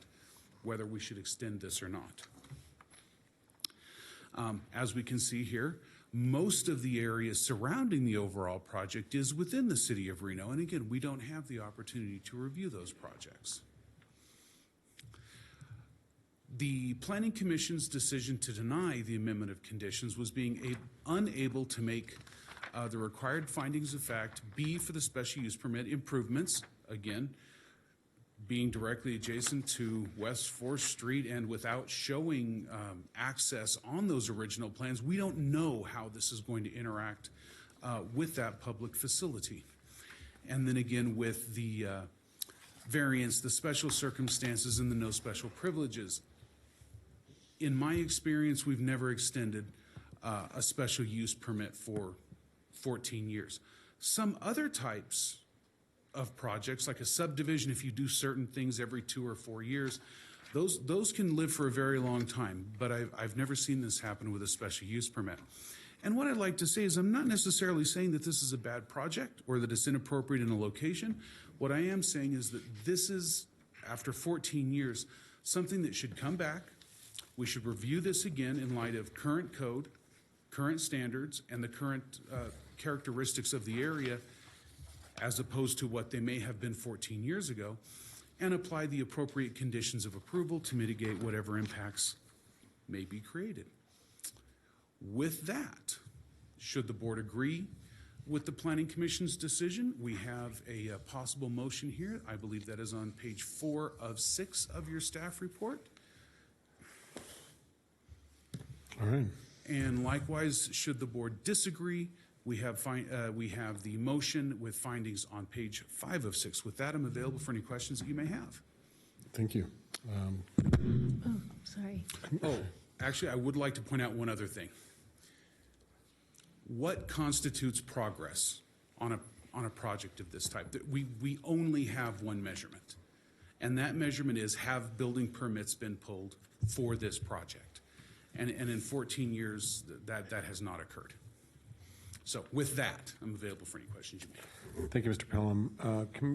whether we should extend this or not. As we can see here, most of the area surrounding the overall project is within the city of Reno, and again, we don't have the opportunity to review those projects. The Planning Commission's decision to deny the amendment of conditions was being unable to make the required findings of fact be for the special use permit improvements, again, being directly adjacent to West 4th Street and without showing access on those original plans. We don't know how this is going to interact with that public facility. And then again, with the variance, the special circumstances, and the no special privileges. In my experience, we've never extended a special use permit for 14 years. Some other types of projects, like a subdivision, if you do certain things every 2 or 4 years, those can live for a very long time, but I've never seen this happen with a special use permit. And what I'd like to say is I'm not necessarily saying that this is a bad project or that it's inappropriate in a location. What I am saying is that this is, after 14 years, something that should come back. We should review this again in light of current code, current standards, and the current characteristics of the area, as opposed to what they may have been 14 years ago, and apply the appropriate conditions of approval to mitigate whatever impacts may be created. With that, should the board agree with the Planning Commission's decision, we have a possible motion here. I believe that is on page 4 of 6 of your staff report. All right. And likewise, should the board disagree, we have the motion with findings on page 5 of 6. With that, I'm available for any questions that you may have. Thank you. Oh, sorry. Oh, actually, I would like to point out one other thing. What constitutes progress on a project of this type? We only have one measurement, and that measurement is, have building permits been pulled for this project? And in 14 years, that has not occurred. So with that, I'm available for any questions you may have. Thank you, Mr. Pelham.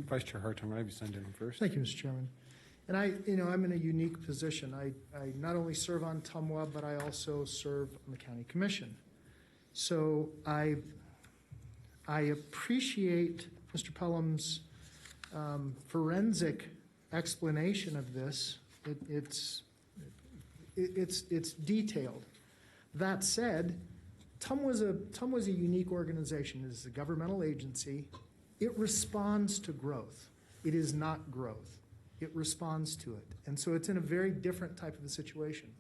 Vice Chair Hartung, I have you signed in first. Thank you, Mr. Chairman. And I'm in a unique position. I not only serve on Tumwa, but I also serve on the County Commission. So I appreciate Mr. Pelham's forensic explanation of this. It's detailed. That said, TUMWA's a unique organization. It is a governmental agency. It responds to growth. It is not growth. It responds to it. And so it's in a very different type of a situation.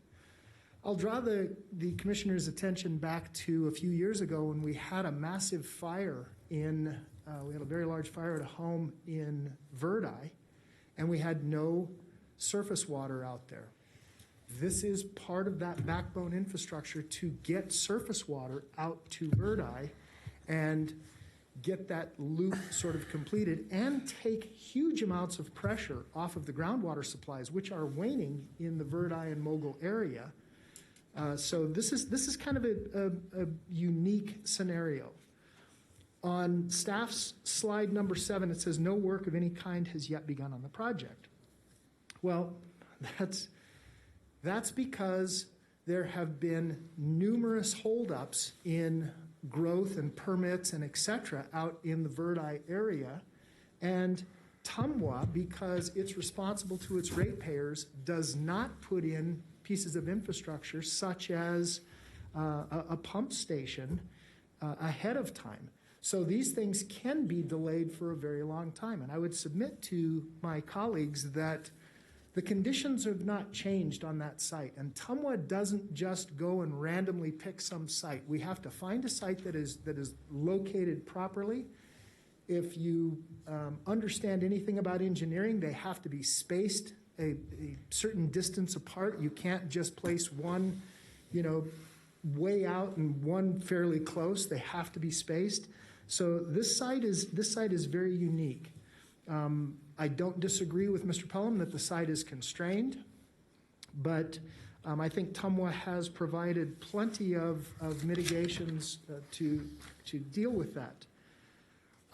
I'll draw the commissioner's attention back to a few years ago when we had a massive fire we had a very large fire at a home in Verdi, and we had no surface water out there. This is part of that backbone infrastructure to get surface water out to Verdi and get that loop sort of completed and take huge amounts of pressure off of the groundwater supplies, which are waning in the Verdi and Mogul area. So this is kind of a unique scenario. On staff's slide number 7, it says no work of any kind has yet begun on the project. Well, that's because there have been numerous holdups in growth and permits and et cetera out in the Verdi area. And TUMWA, because it's responsible to its ratepayers, does not put in pieces of infrastructure such as a pump station ahead of time. So these things can be delayed for a very long time. And I would submit to my colleagues that the conditions have not changed on that site, and TUMWA doesn't just go and randomly pick some site. We have to find a site that is located properly. If you understand anything about engineering, they have to be spaced a certain distance apart. You can't just place one, way out and one fairly close. They have to be spaced. So this site is very unique. I don't disagree with Mr. Pelham that the site is constrained, but I think TUMWA has provided plenty of mitigations to deal with that.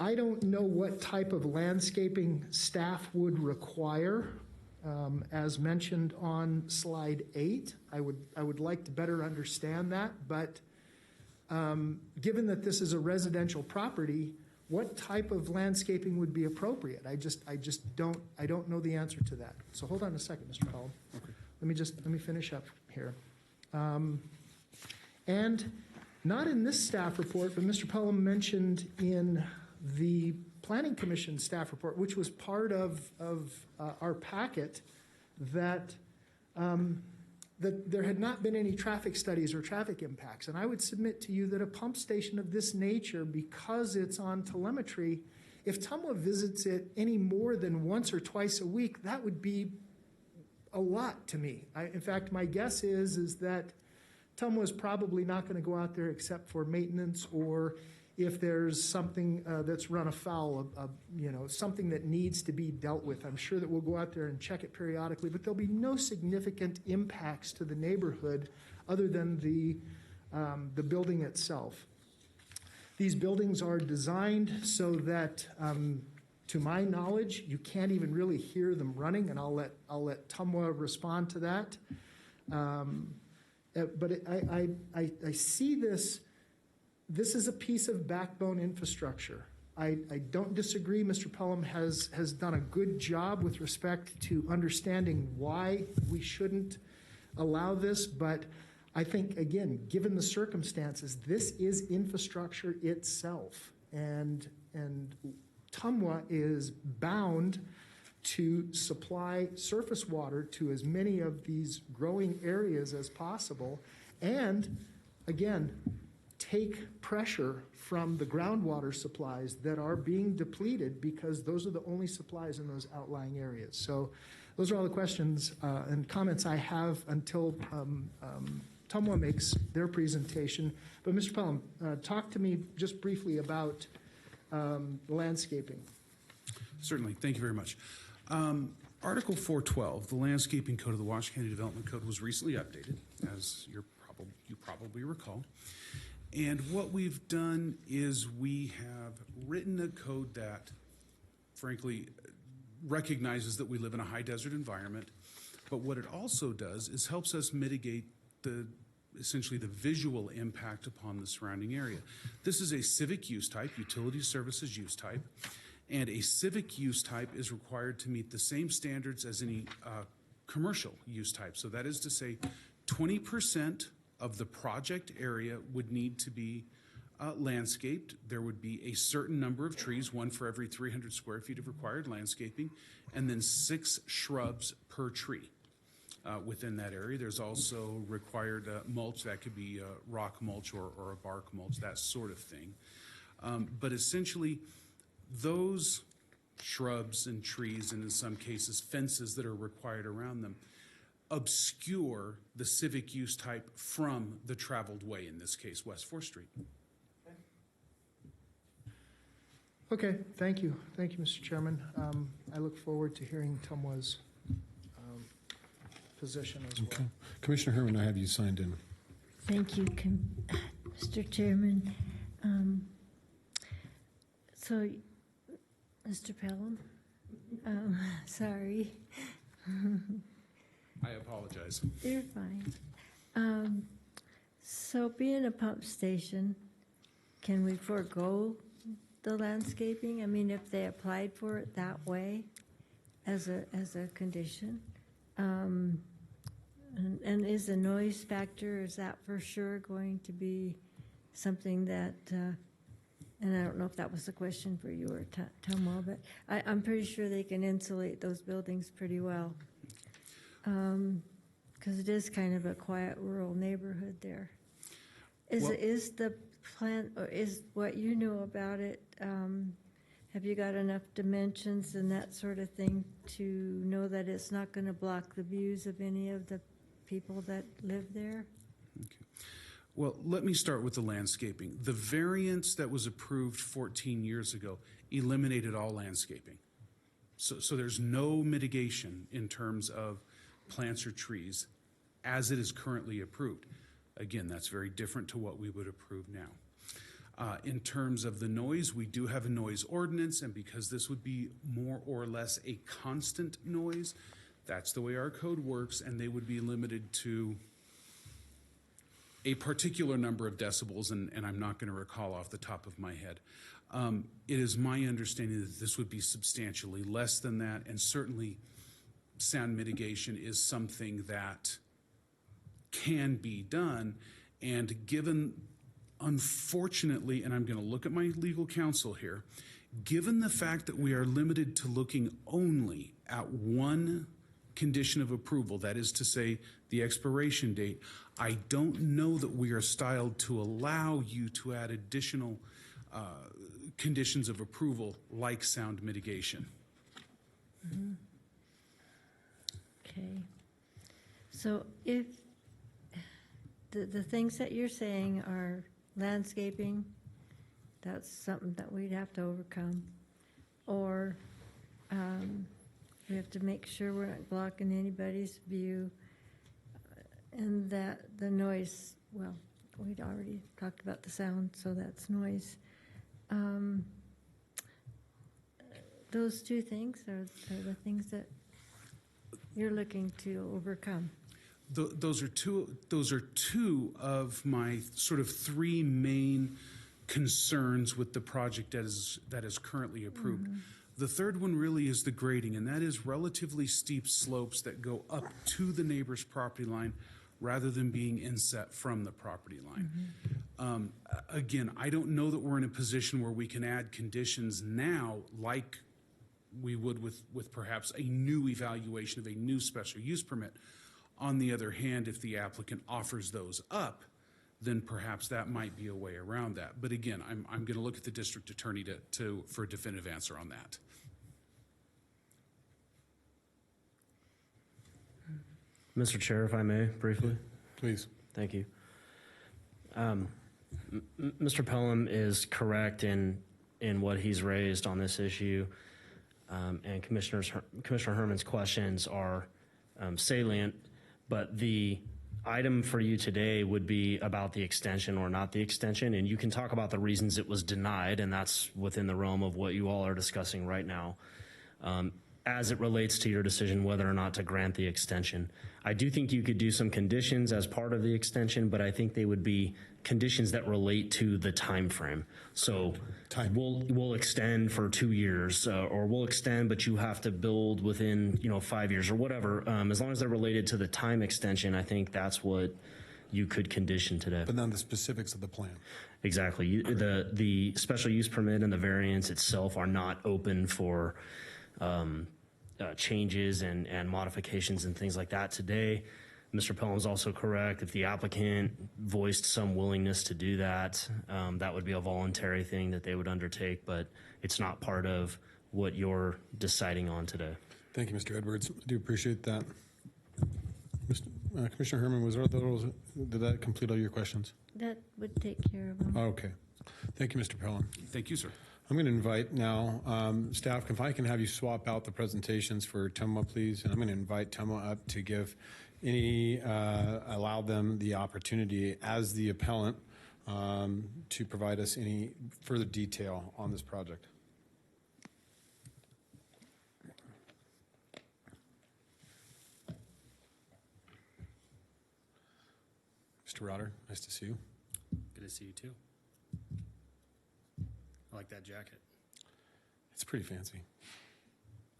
I don't know what type of landscaping staff would require. As mentioned on slide 8, I would like to better understand that, but given that this is a residential property, what type of landscaping would be appropriate? I don't know the answer to that. So hold on a second, Mr. Pelham. Okay. Let me finish up here. And not in this staff report, but Mr. Pelham mentioned in the Planning Commission staff report, which was part of our packet, that there had not been any traffic studies or traffic impacts. And I would submit to you that a pump station of this nature, because it's on telemetry, if TUMWA visits it any more than once or twice a week, that would be a lot to me. In fact, my guess is that TUMWA is probably not going to go out there except for maintenance or if there's something that's run afoul of, something that needs to be dealt with. I'm sure that we'll go out there and check it periodically, but there'll be no significant impacts to the neighborhood other than the building itself. These buildings are designed so that, to my knowledge, you can't even really hear them running, and I'll let Tumwa respond to that. But I see this. This is a piece of backbone infrastructure. I don't disagree. Mr. Pelham has done a good job with respect to understanding why we shouldn't allow this, but I think, again, given the circumstances, this is infrastructure itself, and Tumwa is bound to supply surface water to as many of these growing areas as possible, and again, take pressure from the groundwater supplies that are being depleted, because those are the only supplies in those outlying areas. So those are all the questions and comments I have until Tumwa makes their presentation. But Mr. Pelham, talk to me just briefly about landscaping. Certainly. Thank you very much. Article 412, the Landscaping Code of the Washoe County Development Code, was recently updated, as you probably recall. And what we've done is we have written a code that, frankly, recognizes that we live in a high desert environment, but what it also does is helps us mitigate essentially the visual impact upon the surrounding area. This is a civic use type, utility services use type, and a civic use type is required to meet the same standards as any commercial use type. So that is to say 20% of the project area would need to be landscaped. There would be a certain number of trees, one for every 300 square feet of required landscaping, and then 6 shrubs per tree. Within that area, there's also required mulch. That could be rock mulch or a bark mulch, that sort of thing. But essentially, those shrubs and trees, and in some cases fences that are required around them, obscure the civic use type from the traveled way, in this case, West 4th Street. Okay, thank you. Thank you, Mr. Chairman. I look forward to hearing Tumwa's position as well. Okay. Commissioner Herman, I have you signed in. Thank you, Mr. Chairman. So, Mr. Pelham, sorry. I apologize. You're fine. So being a pump station, can we forego the landscaping? I mean, if they applied for it that way as a condition? And is the noise factor, is that for sure going to be something that, and I don't know if that was a question for you or Tumwa, but I'm pretty sure they can insulate those buildings pretty well. Because it is kind of a quiet rural neighborhood there. Is the plan, or is what you know about it, have you got enough dimensions and that sort of thing to know that it's not going to block the views of any of the people that live there? Okay. Well, let me start with the landscaping. The variance that was approved 14 years ago eliminated all landscaping. So there's no mitigation in terms of plants or trees as it is currently approved. Again, that's very different to what we would approve now. In terms of the noise, we do have a noise ordinance, and because this would be more or less a constant noise, that's the way our code works, and they would be limited to a particular number of decibels, and I'm not going to recall off the top of my head. It is my understanding that this would be substantially less than that, and certainly sound mitigation is something that can be done. And given, unfortunately, and I'm going to look at my legal counsel here, given the fact that we are limited to looking only at one condition of approval, that is to say the expiration date, I don't know that we are styled to allow you to add additional conditions of approval like sound mitigation. Mm-hmm. Okay. So if the things that you're saying are landscaping, that's something that we'd have to overcome. Or we have to make sure we're not blocking anybody's view, and that the noise, well, we'd already talked about the sound, so that's noise. Those two things are the things that you're looking to overcome. Those are two of my sort of three main concerns with the project that is currently approved. Mm-hmm. The third one really is the grading, and that is relatively steep slopes that go up to the neighbor's property line rather than being inset from the property line. Mm-hmm. Again, I don't know that we're in a position where we can add conditions now like we would with perhaps a new evaluation of a new special use permit. On the other hand, if the applicant offers those up, then perhaps that might be a way around that. But again, I'm going to look at the district attorney for a definitive answer on that. Mr. Chair, if I may, briefly. Please. Thank you. Mr. Pelham is correct in what he's raised on this issue, and Commissioner Herman's questions are salient, but the item for you today would be about the extension or not the extension, and you can talk about the reasons it was denied, and that's within the realm of what you all are discussing right now. As it relates to your decision whether or not to grant the extension, I do think you could do some conditions as part of the extension, but I think they would be conditions that relate to the time frame. So we'll extend for 2 years, or we'll extend, but you have to build within 5 years or whatever. As long as they're related to the time extension, I think that's what you could condition today. But not the specifics of the plan. Exactly. The special use permit and the variance itself are not open for changes and modifications and things like that today. Mr. Pelham's also correct. If the applicant voiced some willingness to do that, that would be a voluntary thing that they would undertake, but it's not part of what you're deciding on today. Thank you, Mr. Edwards. I do appreciate that. Commissioner Herman, did that complete all your questions? That would take care of them. Okay. Thank you, Mr. Pelham. Thank you, sir. I'm going to invite now staff, if I can have you swap out the presentations for Tumwa, please. And I'm going to invite Tumwa up to give allow them the opportunity as the appellant to provide us any further detail on this project. Mr. Rotter, nice to see you. Good to see you too. I like that jacket. It's pretty fancy.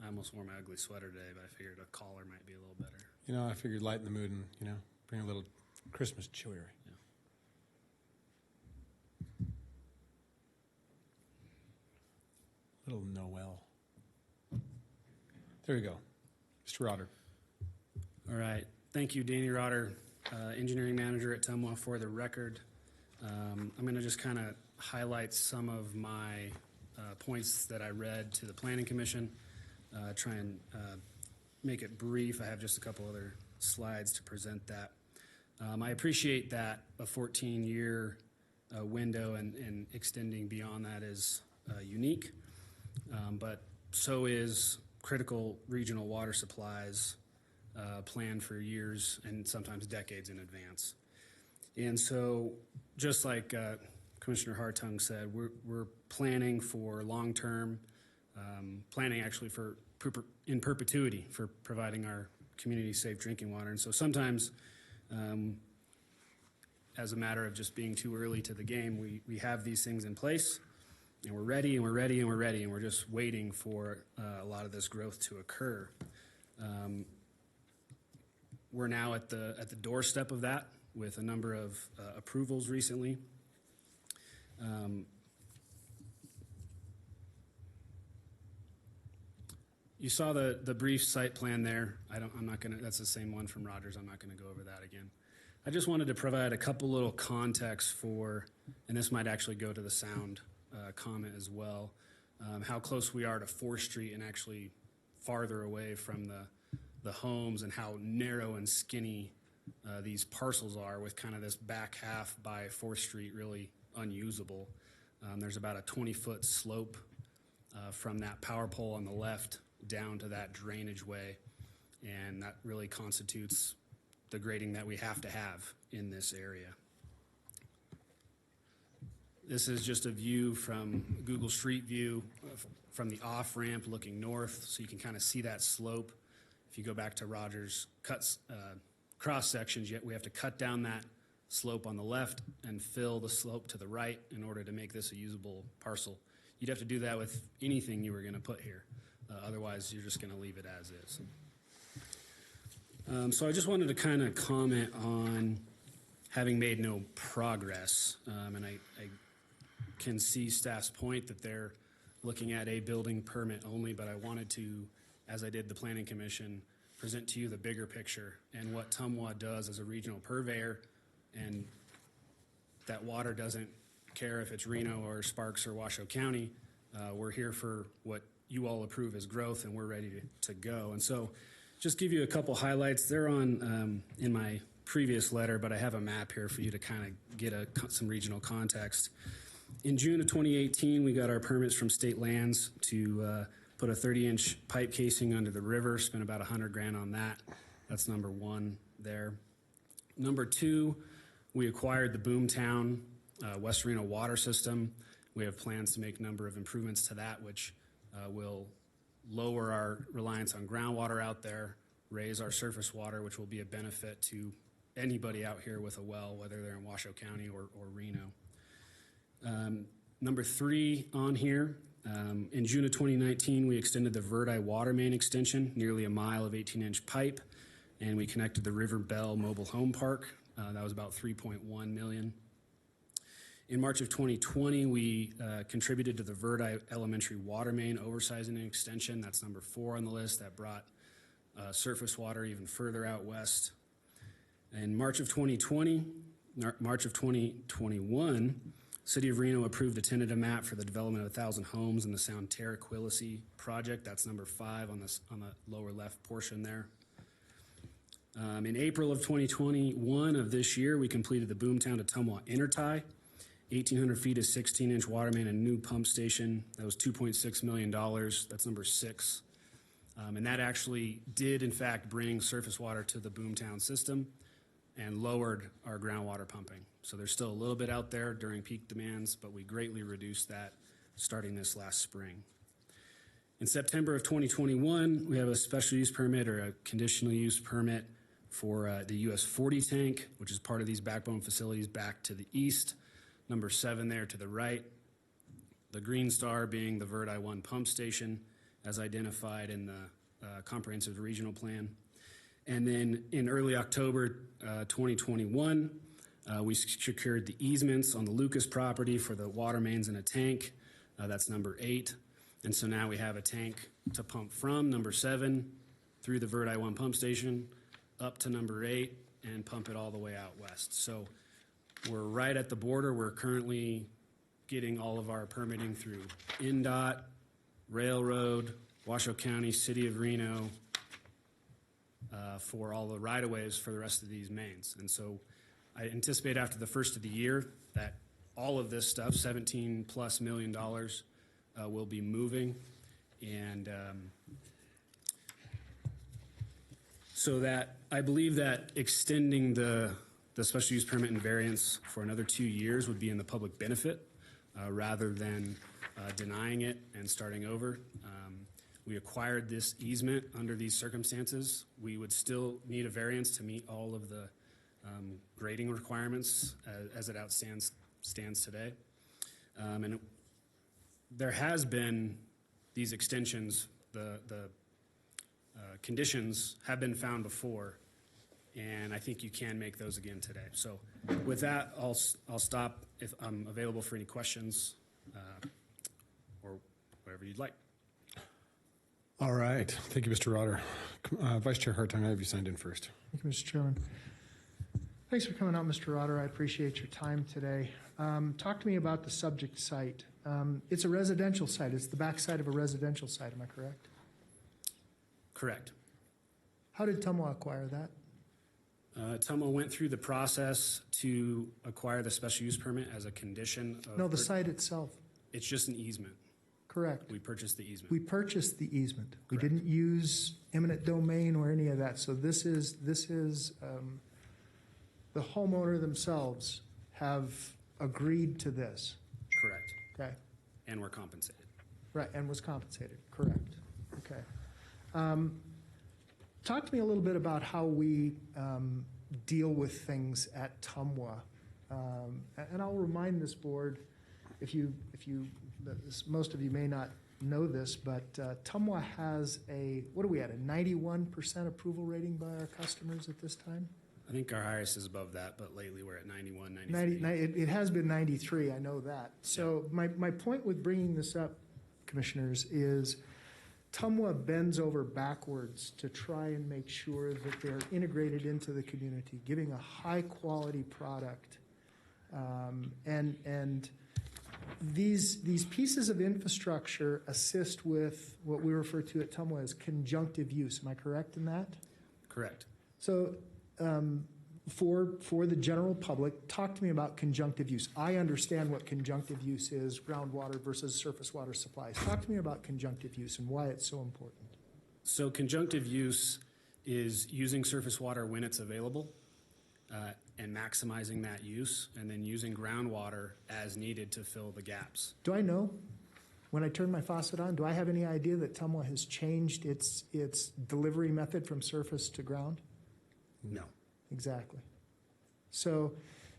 I almost wore my ugly sweater today, but I figured a collar might be a little better. I figured lighten the mood and, bring a little Christmas cheery. Yeah. Little Noel. There you go. Mr. Rotter. All right. Thank you, Danny Rotter, engineering manager at Tumwa, for the record. I'm going to just kind of highlight some of my points that I read to the Planning Commission, try and make it brief. I have just a couple other slides to present that. I appreciate that a 14-year window and extending beyond that is unique, but so is critical regional water supplies planned for years and sometimes decades in advance. And so just like Commissioner Hartung said, we're planning for long-term, planning actually for in perpetuity for providing our community safe drinking water. And so sometimes, as a matter of just being too early to the game, we have these things in place, and we're ready, and we're ready, and we're ready, and we're just waiting for a lot of this growth to occur. We're now at the doorstep of that with a number of approvals recently. You saw the brief site plan there. I'm not gonna, that's the same one from Rogers. I'm not gonna go over that again. I just wanted to provide a couple little context for, and this might actually go to the sound comment as well, how close we are to 4th Street and actually farther away from the homes, and how narrow and skinny these parcels are, with kind of this back half by 4th Street really unusable. There's about a 20-foot slope from that power pole on the left down to that drainage way, and that really constitutes the grading that we have to have in this area. This is just a view from Google Street View from the off-ramp looking north, so you can kind of see that slope. If you go back to Roger's cross sections, we have to cut down that slope on the left and fill the slope to the right in order to make this a usable parcel. You'd have to do that with anything you were going to put here. Otherwise, you're just going to leave it as is. So I just wanted to kind of comment on having made no progress. And I can see staff's point that they're looking at a building permit only, but I wanted to, as I did the Planning Commission, present to you the bigger picture and what Tumwa does as a regional purveyor, and that water doesn't care if it's Reno or Sparks or Washoe County. We're here for what you all approve as growth, and we're ready to go. And so just give you a couple highlights. They're on in my previous letter, but I have a map here for you to kind of get some regional context. In June of 2018, we got our permits from state lands to put a 30-inch pipe casing under the river, spent about $100,000 on that. That's number one there. Number two, we acquired the Boomtown West Reno water system. We have plans to make a number of improvements to that, which will lower our reliance on groundwater out there, raise our surface water, which will be a benefit to anybody out here with a well, whether they're in Washoe County or Reno. Number three on here, in June of 2019, we extended the Verdi water main extension, nearly a mile of 18-inch pipe, and we connected the River Bell Mobile Home Park. That was about $3.1 million. In March of 2020, we contributed to the Verdi Elementary water main oversizing and extension. That's number 4 on the list. That brought surface water even further out west. In March of 2021, City of Reno approved a tentative map for the development of 1,000 homes in the Sound Terraquility project. That's number 5 on the lower left portion there. In April of 2021 of this year, we completed the Boomtown to Tumwa intertie, 1,800 feet of 16-inch water main and new pump station. That was $2.6 million. That's number 6. And that actually did, in fact, bring surface water to the Boomtown system and lowered our groundwater pumping. So there's still a little bit out there during peak demands, but we greatly reduced that starting this last spring. In September of 2021, we have a special use permit or a conditional use permit for the US 40 tank, which is part of these backbone facilities back to the east. Number 7 there to the right. The green star being the Verdi 1 pump station as identified in the comprehensive regional plan. And then in early October 2021, we secured the easements on the Lucas property for the water mains and a tank. That's number 8. And so now we have a tank to pump from number 7 through the Verdi 1 pump station up to number 8 and pump it all the way out west. So we're right at the border. We're currently getting all of our permitting through INDOT, Railroad, Washoe County, City of Reno, for all the right-of-ways for the rest of these mains. And so I anticipate after the first of the year that all of this stuff, $17+ million, will be moving. And so that I believe that extending the special use permit and variance for another 2 years would be in the public benefit rather than denying it and starting over. We acquired this easement under these circumstances. We would still need a variance to meet all of the grading requirements as it stands today. And there has been these extensions, the conditions have been found before, and I think you can make those again today. So with that, I'll stop if I'm available for any questions or whatever you'd like. All right. Thank you, Mr. Rotter. Vice Chair Hartung, I have you signed in first. Thank you, Mr. Chairman. Thanks for coming out, Mr. Rotter. I appreciate your time today. Talk to me about the subject site. It's a residential site. It's the backside of a residential site. Am I correct? Correct. How did Tumwa acquire that? Tomo went through the process to acquire the special use permit as a condition of. No, the site itself. It's just an easement. Correct. We purchased the easement. We purchased the easement. We didn't use eminent domain or any of that. So this is the homeowner themselves have agreed to this. Correct. Okay. And we're compensated. Right, and was compensated. Correct. Okay. Talk to me a little bit about how we deal with things at TUMWA. And I'll remind this board, most of you may not know this, but TUMWA has what are we at, a 91% approval rating by our customers at this time? I think our highest is above that, but lately we're at 91, 93. It has been 93, I know that. So my point with bringing this up, commissioners, is TUMWA bends over backwards to try and make sure that they're integrated into the community, giving a high-quality product. And these pieces of infrastructure assist with what we refer to at TUMWA as conjunctive use. Am I correct in that? Correct. So for the general public, talk to me about conjunctive use. I understand what conjunctive use is, groundwater versus surface water supplies. Talk to me about conjunctive use and why it's so important. So conjunctive use is using surface water when it's available and maximizing that use, and then using groundwater as needed to fill the gaps. Do I know, when I turn my faucet on, do I have any idea that TUMWA has changed its delivery method from surface to ground? No. Exactly. So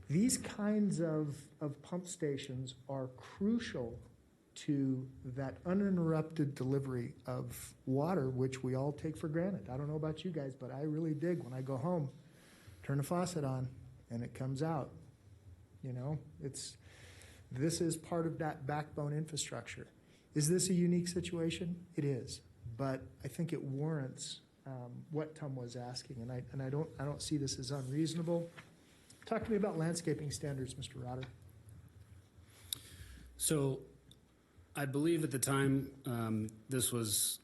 these kinds of pump stations are crucial to that uninterrupted delivery of water, which we all take for granted. I don't know about you guys, but I really dig when I go home, turn the faucet on, and it comes out. You know, this is part of that backbone infrastructure. Is this a unique situation? It is, but I think it warrants what TUMWA was asking, and I don't see this as unreasonable. Talk to me about landscaping standards, Mr. Rotter. So, I believe at the time this was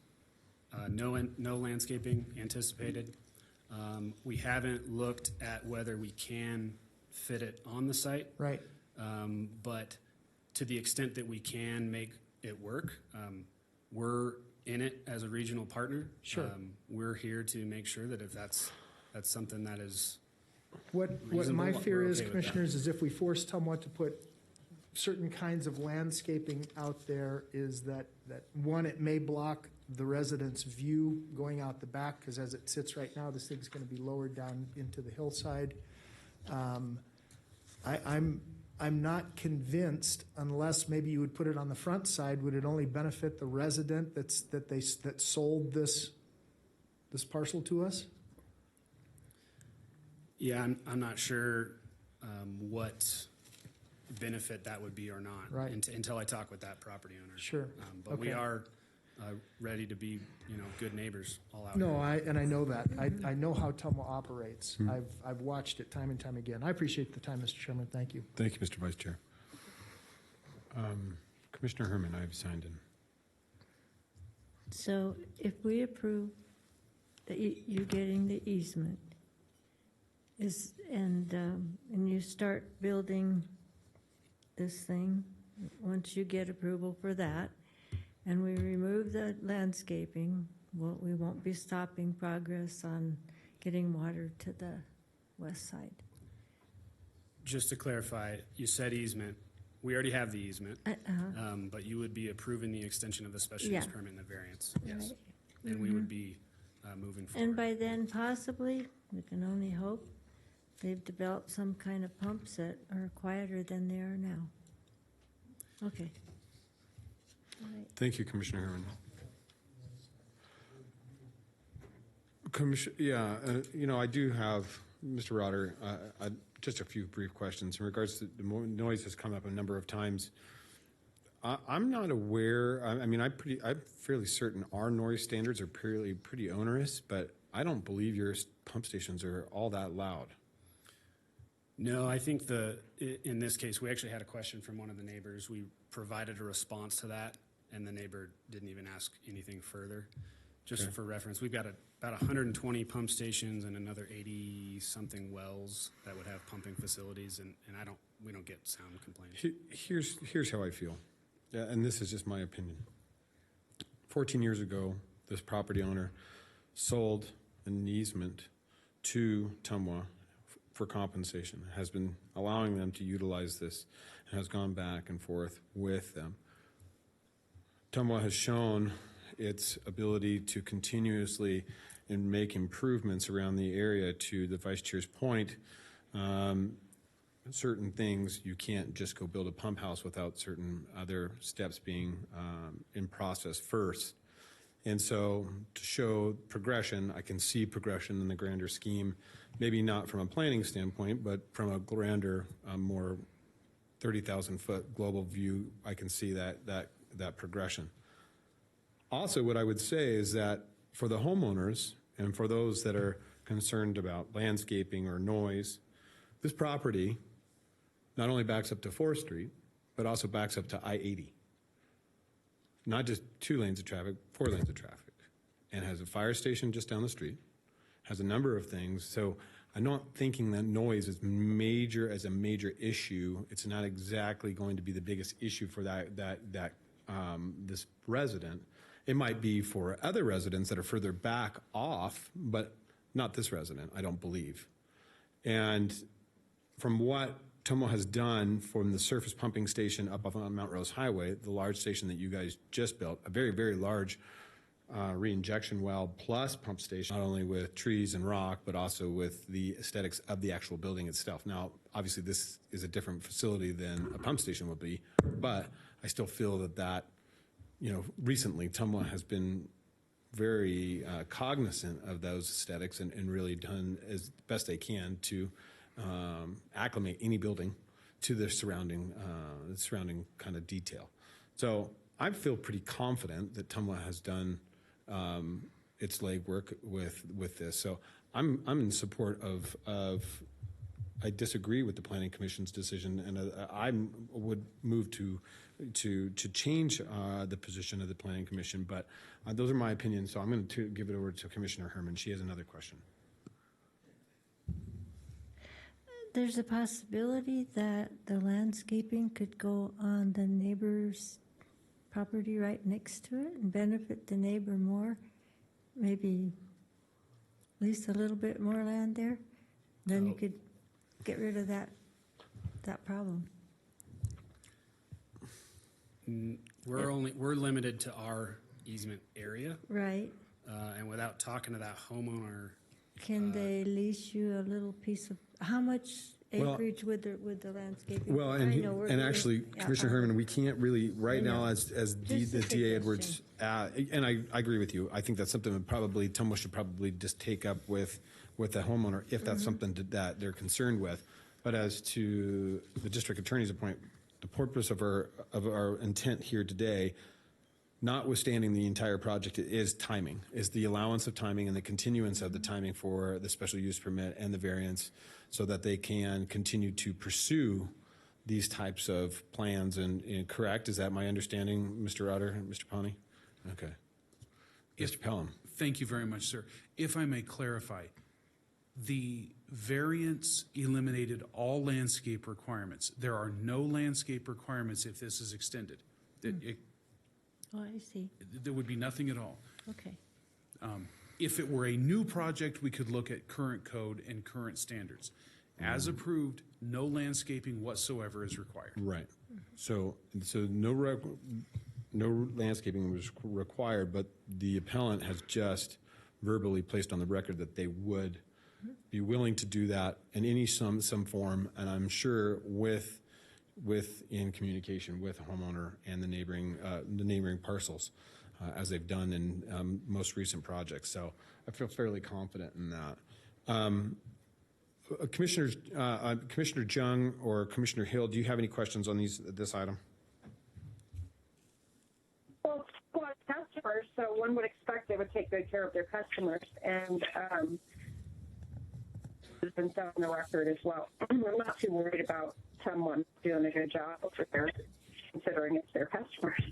no landscaping anticipated. We haven't looked at whether we can fit it on the site. Right. But to the extent that we can make it work, we're in it as a regional partner. Sure. We're here to make sure that if that's something that is what my fear we're is, okay with commissioners, is if we force TUMWA to put certain kinds of landscaping out there, is that one, it may block the residents' view going out the back, because as it sits right now, this thing's going to be lowered down into the hillside. I'm not convinced, unless maybe you would put it on the front side, would it only benefit the resident that sold this parcel to us? Yeah, I'm not sure what benefit that would be or not. Right. Until I talk with that property owner. Sure. But Okay. we are ready to be, good neighbors all out. No, I know that. I know how TUMWA operates. I've watched it time and time again. I appreciate the time, Mr. Chairman. Thank you. Thank you, Mr. Vice Chair. Commissioner Herman, I've signed in. So if we approve that you're getting the easement, and you start building this thing, once you get approval for that, and we remove the landscaping, well, we won't be stopping progress on getting water to the west side. Just to clarify, you said easement. We already have the easement, but you would be approving the extension of the special use permit and the variance. Yes. Right. And we would be moving forward. And by then, possibly, we can only hope, they've developed some kind of pumps that are quieter than they are now. Okay. All right. Thank you, Commissioner Herman. I do have, Mr. Rotter, just a few brief questions in regards to the noise that's come up a number of times. I'm not aware. I'm fairly certain our noise standards are pretty onerous, but I don't believe your pump stations are all that loud. No, I think in this case, we actually had a question from one of the neighbors. We provided a response to that, and the neighbor didn't even ask anything further. just Okay. for reference. We've got about 120 pump stations and another 80-something wells that would have pumping facilities, and we don't get sound complaints. Here's how I feel, and this is just my opinion. 14 years ago, this property owner sold an easement to Tumwa for compensation, has been allowing them to utilize this, and has gone back and forth with them. Tumwa has shown its ability to continuously and make improvements around the area. To the Vice Chair's point, certain things, you can't just go build a pump house without certain other steps being in process first. And so to show progression, I can see progression in the grander scheme, maybe not from a planning standpoint, but from a grander, more 30,000-foot global view, I can see that progression. Also, what I would say is that for the homeowners and for those that are concerned about landscaping or noise, this property not only backs up to 4th Street, but also backs up to I-80. Not just 2 lanes of traffic, 4 lanes of traffic, and has a fire station just down the street, has a number of things. So I'm not thinking that noise is major as a major issue. It's not exactly going to be the biggest issue for this resident. It might be for other residents that are further back off, but not this resident, I don't believe. And from what Tomo has done from the surface pumping station up on Mount Rose Highway, the large station that you guys just built, a very, very large re-injection well plus pump station, not only with trees and rock, but also with the aesthetics of the actual building itself. Now, obviously, this is a different facility than a pump station would be, but I still feel that recently Tomo has been very cognizant of those aesthetics and really done as best they can to acclimate any building to the surrounding kind of detail. So I feel pretty confident that Tumwa has done its legwork with this. So I'm in support of. I disagree with the Planning Commission's decision, and I would move to change the position of the Planning Commission. But those are my opinions. So I'm going to give it over to Commissioner Herman. She has another question. There's a possibility that the landscaping could go on the neighbor's property right next to it and benefit the neighbor more, maybe lease a little bit more land there. Then you could get rid of that problem. We're limited to our easement area. Right. And without talking to that homeowner, can they lease you a little piece of, how much acreage would the landscaping? Well, and actually, Commissioner Herman, we can't really, right now, as the DA Edwards, and I agree with you. I think that's something that probably Tumwa should probably just take up with the homeowner if that's something that they're concerned with. But as to the district attorney's point, the purpose of our intent here today, notwithstanding the entire project, is timing, is the allowance of timing and the continuance of the timing for the special use permit and the variance, so that they can continue to pursue these types of plans. And correct, is that my understanding, Mr. Otter, Mr. Pawnee? Okay. Mr. Pelham. Thank you very much, sir. If I may clarify, the variance eliminated all landscape requirements. There are no landscape requirements if this is extended. Oh, I see. There would be nothing at all. Okay. If it were a new project, we could look at current code and current standards. As approved, no landscaping whatsoever is required. Right. So no landscaping was required, but the appellant has just verbally placed on the record that they would be willing to do that in any some form, and I'm sure in communication with the homeowner and the neighboring parcels, as they've done in most recent projects. So I feel fairly confident in that. Commissioner Jung or Commissioner Hill, do you have any questions on this item? Well, customers, so one would expect they would take good care of their customers, and has been said on the record as well. I'm not too worried about someone doing a good job over there, considering it's their customers.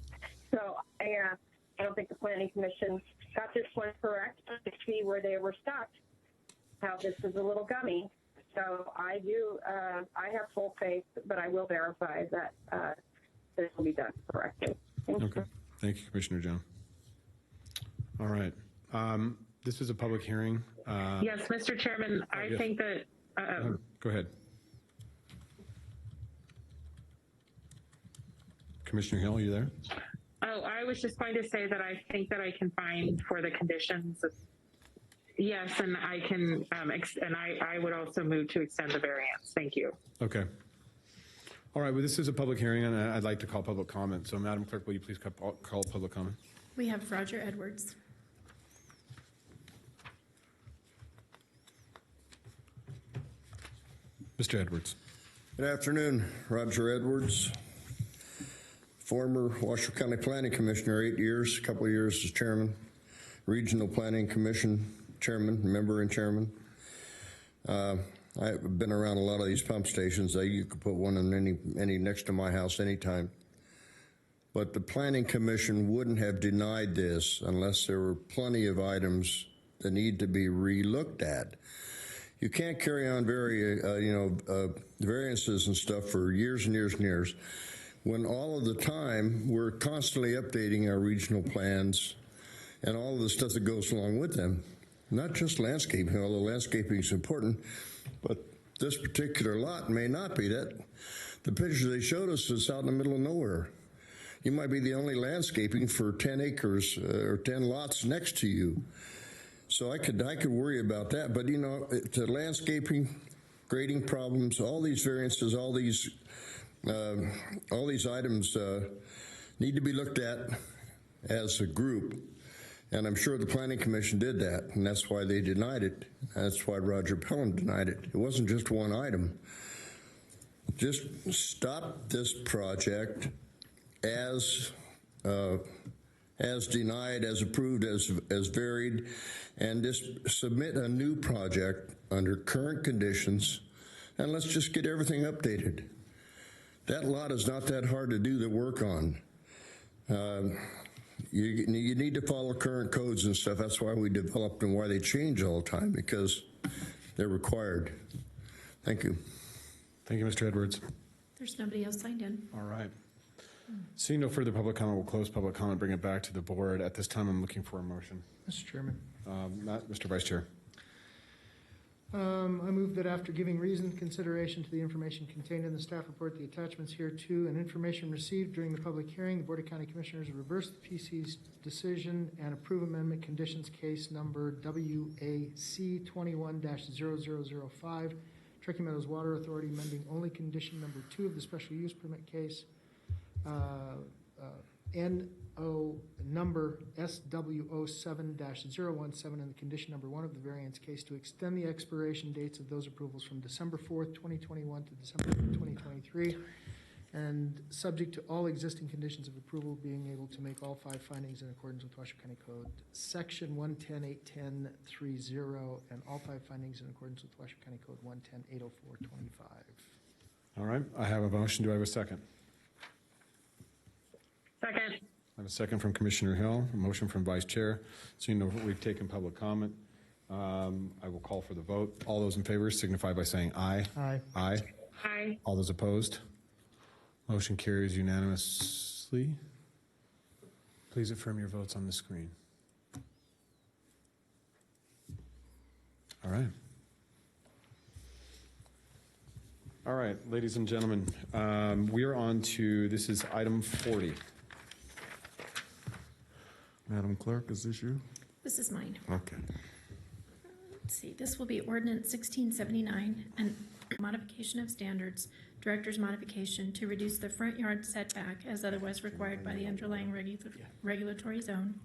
So I don't think the Planning Commission got this one correct to see where they were stuck, how this is a little gummy. So I have full faith, but I will verify that this will be done correctly. Thank you. Thank you, Commissioner Jones. All right. This is a public hearing. Yes, Mr. Chairman, I think that. Go ahead. Commissioner Hill, are you there? Oh, I was just going to say that I think that I can find for the conditions. Yes, and I can, and I would also move to extend the variance. Thank you. Okay. All right. Well, this is a public hearing, and I'd like to call public comment. So, Madam Clerk, will you please call public comment? We have Roger Edwards. Mr. Edwards. Good afternoon. Roger Edwards, former Washoe County Planning Commissioner, 8 years, a couple of years as chairman, Regional Planning Commission chairman, member and chairman. I've been around a lot of these pump stations. You could put one in any next to my house anytime. But the Planning Commission wouldn't have denied this unless there were plenty of items that need to be re-looked at. You can't carry on variances and stuff for years and years and years when all of the time we're constantly updating our regional plans and all of the stuff that goes along with them. Not just landscaping, although landscaping is important, but this particular lot may not be that. The picture they showed us is out in the middle of nowhere. You might be the only landscaping for 10 acres or 10 lots next to you. So I could worry about that, but to landscaping, grading problems, all these variances, all these items need to be looked at as a group, and I'm sure the Planning Commission did that, and that's why they denied it. That's why Roger Pelham denied it. It wasn't just one item. Just stop this project as denied, as approved, as varied, and just submit a new project under current conditions, and let's just get everything updated. That lot is not that hard to do the work on. You need to follow current codes and stuff. That's why we developed and why they change all the time, because they're required. Thank you. Thank you, Mr. Edwards. There's nobody else signed in. All right. Seeing no further public comment, we'll close public comment, bring it back to the board. At this time, I'm looking for a motion. Mr. Chairman. Mr. Vice Chair. I move that after giving reasoned consideration to the information contained in the staff report, the attachments hereto, and information received during the public hearing, the Board of County Commissioners reverse the PC's decision and approve amendment conditions case number WAC 21-0005, Truckee Meadows Water Authority, amending only condition number 2 of the special use permit case, NO number SW07-017, and the condition number 1 of the variance case to extend the expiration dates of those approvals from December 4th, 2021 to December 5th, 2023, and subject to all existing conditions of approval, being able to make all 5 findings in accordance with Washoe County Code Section 110.810.30, and all 5 findings in accordance with Washoe County Code 110.804.25. All right. I have a motion. Do I have a second? Second. I have a second from Commissioner Hill, a motion from Vice Chair. So we've taken public comment. I will call for the vote. All those in favor signify by saying aye. Aye. Aye. Aye. All those opposed? Motion carries unanimously. Please affirm your votes on the screen. All right. All right, ladies and gentlemen, we are on to, this is item 40. Madam Clerk, is this you? This is mine. Okay. Let's see, this will be ordinance 1679, and modification of standards, director's modification to reduce the front yard setback as otherwise required by the underlying regulatory zone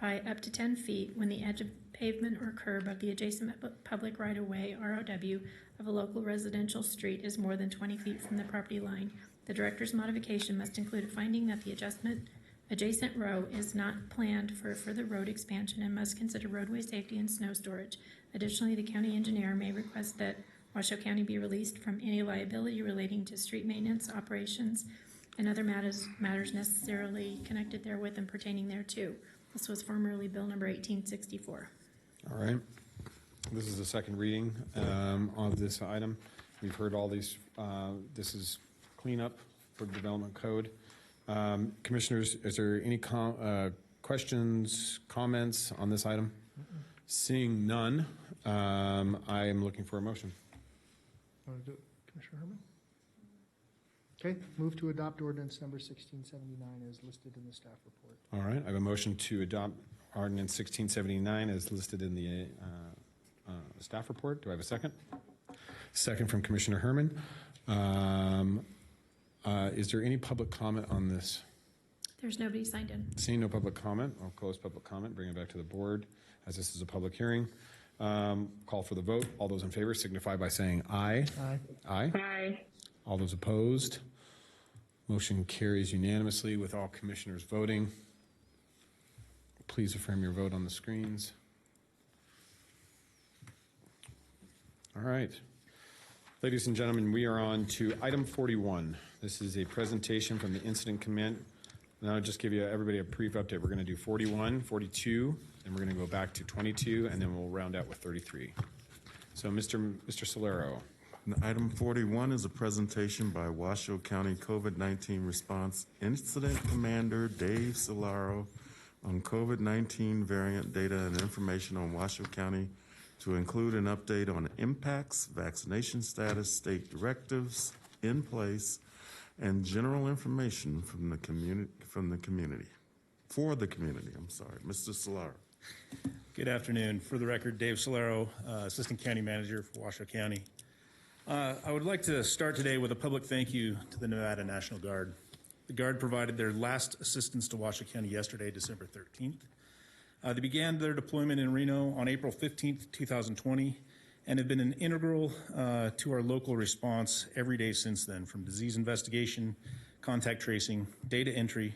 by up to 10 feet when the edge of pavement or curb of the adjacent public right-of-way, ROW, of a local residential street is more than 20 feet from the property line. The director's modification must include a finding that the adjacent row is not planned for further road expansion and must consider roadway safety and snow storage. Additionally, the county engineer may request that Washoe County be released from any liability relating to street maintenance, operations, and other matters necessarily connected therewith and pertaining thereto. This was formerly Bill number 1864. All right. This is the second reading of this item. We've heard all these. This is cleanup for the development code. Commissioners, is there any questions, comments on this item? Seeing none, I am looking for a motion. Want to do it, Commissioner Herman? Okay, move to adopt ordinance number 1679 as listed in the staff report. All right, I have a motion to adopt ordinance 1679 as listed in the staff report. Do I have a second? Second from Commissioner Herman. Is there any public comment on this? There's nobody signed in. Seeing no public comment, I'll close public comment, bring it back to the board as this is a public hearing. Call for the vote. All those in favor signify by saying aye. Aye. Aye. Aye. All those opposed? Motion carries unanimously with all commissioners voting. Please affirm your vote on the screens. All right. Ladies and gentlemen, we are on to item 41. This is a presentation from the Incident Command. And I'll just give you everybody a brief update. We're going to do 41, 42, then we're going to go back to 22, and then we'll round out with 33. So, Mr. Solero. Item 41 is a presentation by Washoe County COVID-19 Response Incident Commander Dave Solaro on COVID-19 variant data and information on Washoe County to include an update on impacts, vaccination status, state directives in place, and general information from the community. Mr. Solaro. Good afternoon. For the record, Dave Solaro, Assistant County Manager for Washoe County. I would like to start today with a public thank you to the Nevada National Guard. The Guard provided their last assistance to Washoe County yesterday, December 13th. They began their deployment in Reno on April 15th, 2020, and have been an integral to our local response every day since then, from disease investigation, contact tracing, data entry,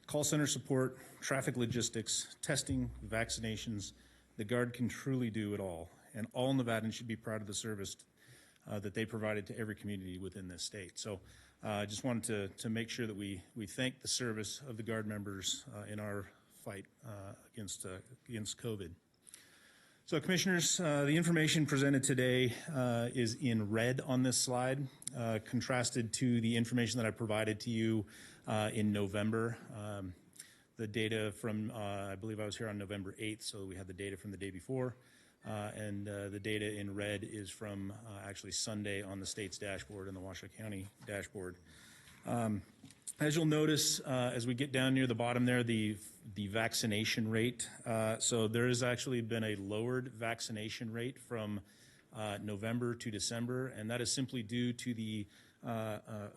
call center support, traffic logistics, testing, vaccinations. The Guard can truly do it all, and all Nevadans should be proud of the service that they provided to every community within this state. So I just wanted to make sure that we thank the service of the Guard members in our fight against COVID. So Commissioners, the information presented today is in red on this slide, contrasted to the information that I provided to you in November. The data from, I believe I was here on November 8th, so we had the data from the day before. And the data in red is from actually Sunday on the state's dashboard and the Washoe County dashboard. As you'll notice, as we get down near the bottom there, the vaccination rate. So there has actually been a lowered vaccination rate from November to December, and that is simply due to the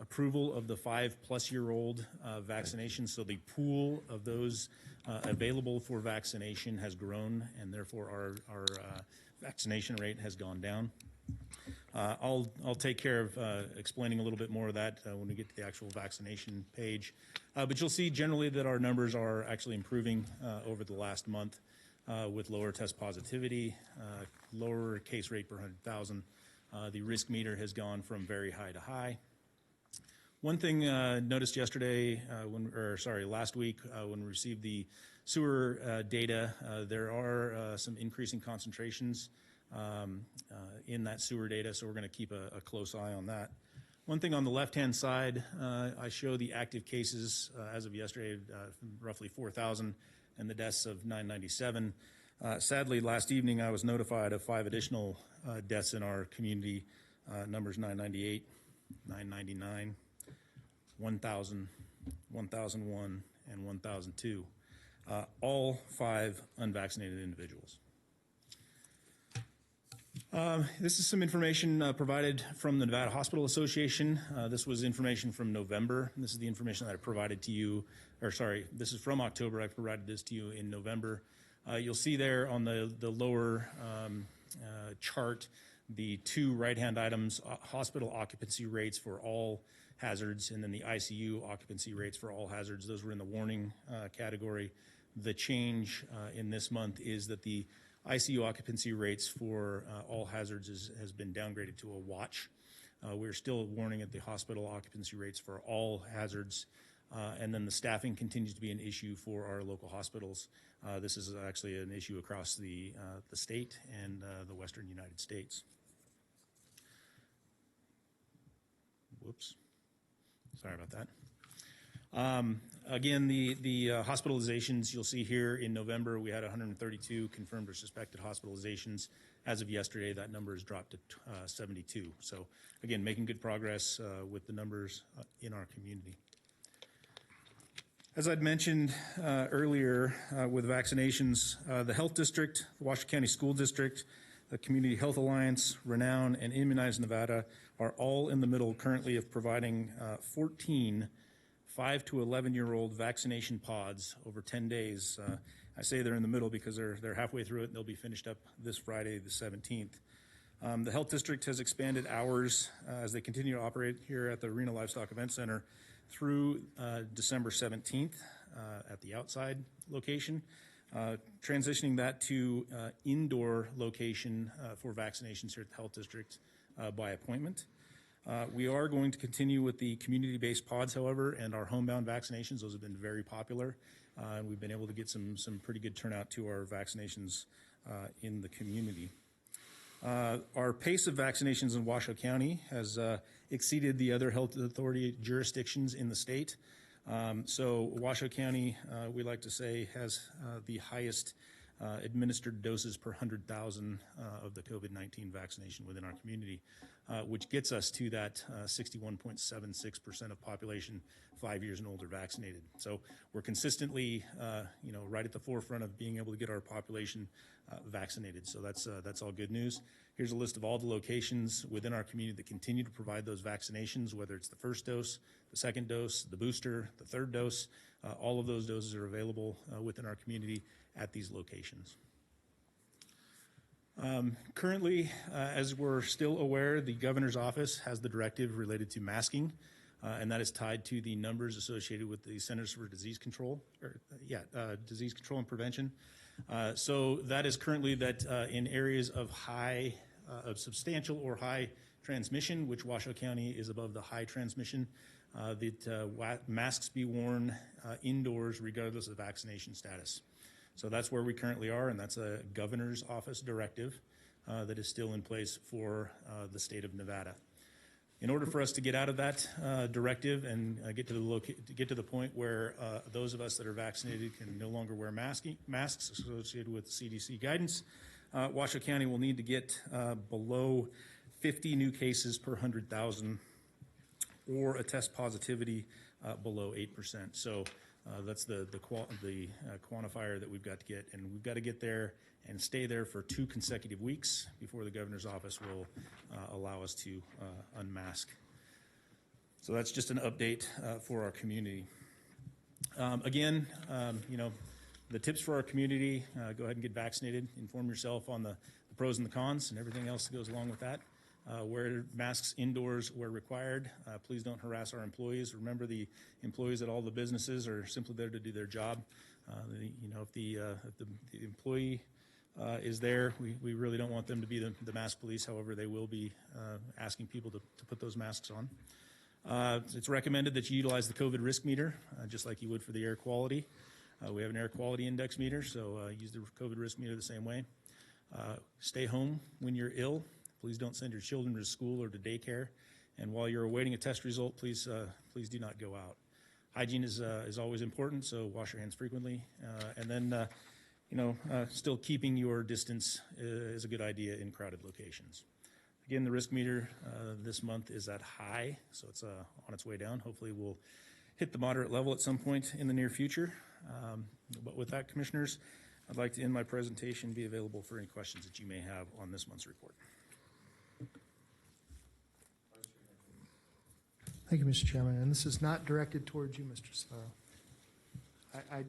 approval of the 5-plus-year-old vaccinations. So the pool of those available for vaccination has grown, and therefore our vaccination rate has gone down. I'll take care of explaining a little bit more of that when we get to the actual vaccination page. But you'll see generally that our numbers are actually improving over the last month with lower test positivity, lower case rate per 100,000. The risk meter has gone from very high to high. One thing noticed yesterday, last week, when we received the sewer data, there are some increasing concentrations in that sewer data, so we're going to keep a close eye on that. One thing on the left-hand side, I show the active cases as of yesterday, roughly 4,000, and the deaths of 997. Sadly, last evening I was notified of 5 additional deaths in our community, numbers 998, 999, 1,000, 1,001, and 1,002, all 5 unvaccinated individuals. This is some information provided from the Nevada Hospital Association. This was information from November. This is the information that I provided to you, this is from October. I provided this to you in November. You'll see there on the lower chart the 2 right-hand items, hospital occupancy rates for all hazards, and then the ICU occupancy rates for all hazards. Those were in the warning category. The change in this month is that the ICU occupancy rates for all hazards has been downgraded to a watch. We're still warning at the hospital occupancy rates for all hazards. And then the staffing continues to be an issue for our local hospitals. This is actually an issue across the state and the western United States. Whoops. Sorry about that. Again, the hospitalizations you'll see here in November, we had 132 confirmed or suspected hospitalizations. As of yesterday, that number has dropped to 72. So again, making good progress with the numbers in our community. As I'd mentioned earlier with vaccinations, the Health District, the Washoe County School District, the Community Health Alliance, Renown, and Immunize Nevada are all in the middle currently of providing 14 5 to 11-year-old vaccination pods over 10 days. I say they're in the middle because they're halfway through it and they'll be finished up this Friday, the 17th. The Health District has expanded hours as they continue to operate here at the Arena Livestock Event Center through December 17th at the outside location, transitioning that to indoor location for vaccinations here at the Health District by appointment. We are going to continue with the community-based pods, however, and our homebound vaccinations. Those have been very popular, and we've been able to get some pretty good turnout to our vaccinations in the community. Our pace of vaccinations in Washoe County has exceeded the other health authority jurisdictions in the state. So Washoe County, we like to say, has the highest administered doses per 100,000 of the COVID-19 vaccination within our community, which gets us to that 61.76% of population 5 years and older vaccinated. So we're consistently, right at the forefront of being able to get our population vaccinated. So that's all good news. Here's a list of all the locations within our community that continue to provide those vaccinations, whether it's the first dose, the second dose, the booster, the third dose. All of those doses are available within our community at these locations. Currently, as we're still aware, the governor's office has the directive related to masking, and that is tied to the numbers associated with the Centers for Disease Control, Disease Control and Prevention. So that is currently that in areas of of substantial or high transmission, which Washoe County is above the high transmission, that masks be worn indoors regardless of vaccination status. So that's where we currently are, and that's a governor's office directive that is still in place for the state of Nevada. In order for us to get out of that directive and get to the point where those of us that are vaccinated can no longer wear masks associated with the CDC guidance, Washoe County will need to get below 50 new cases per 100,000 or a test positivity below 8%. So that's the quantifier that we've got to get, and we've got to get there and stay there for 2 consecutive weeks before the governor's office will allow us to unmask. So that's just an update for our community. Again, the tips for our community: go ahead and get vaccinated. Inform yourself on the pros and the cons and everything else that goes along with that. Wear masks indoors where required. Please don't harass our employees. Remember, the employees at all the businesses are simply there to do their job. If the employee is there, we really don't want them to be the mask police. However, they will be asking people to put those masks on. It's recommended that you utilize the COVID risk meter, just like you would for the air quality. We have an air quality index meter, so use the COVID risk meter the same way. Stay home when you're ill. Please don't send your children to school or to daycare. And while you're awaiting a test result, please do not go out. Hygiene is always important, so wash your hands frequently. And then, still keeping your distance is a good idea in crowded locations. Again, the risk meter this month is at high, so it's on its way down. Hopefully we'll hit the moderate level at some point in the near future. But with that, Commissioners, I'd like to end my presentation and be available for any questions that you may have on this month's report. Thank you, Mr. Chairman. And this is not directed towards you, Mr. Solero.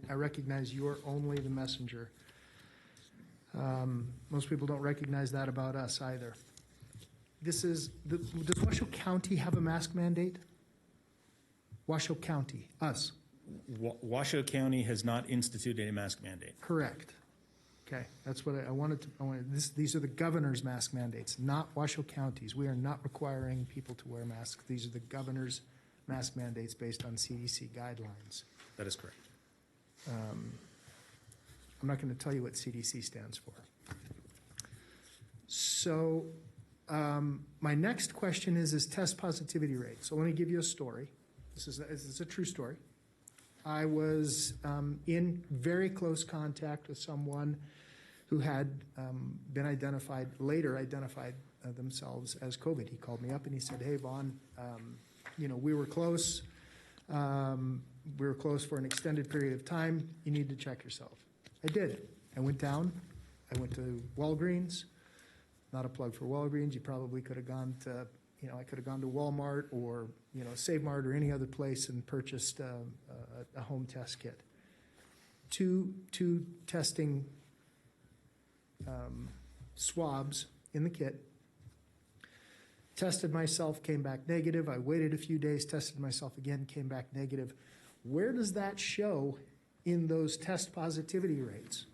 I recognize you're only the messenger. Most people don't recognize that about us either. Does Washoe County have a mask mandate? Washoe County, us. Washoe County has not instituted a mask mandate. Correct. Okay, that's what I wanted. These are the governor's mask mandates, not Washoe County's. We are not requiring people to wear masks. These are the governor's mask mandates based on CDC guidelines. That is correct. I'm not going to tell you what CDC stands for. So my next question is test positivity rate. So let me give you a story. This is a true story. I was in very close contact with someone who had been later identified themselves as COVID. He called me up and he said, "Hey, Vaughn, we were close. We were close for an extended period of time. You need to check yourself." I did. I went down. I went to Walgreens. Not a plug for Walgreens. You probably could have gone to, I could have gone to Walmart or, Save Mart or any other place and purchased a home test kit. Two testing swabs in the kit. Tested myself, came back negative. I waited a few days, tested myself again, came back negative. Where does that show in those test positivity rates?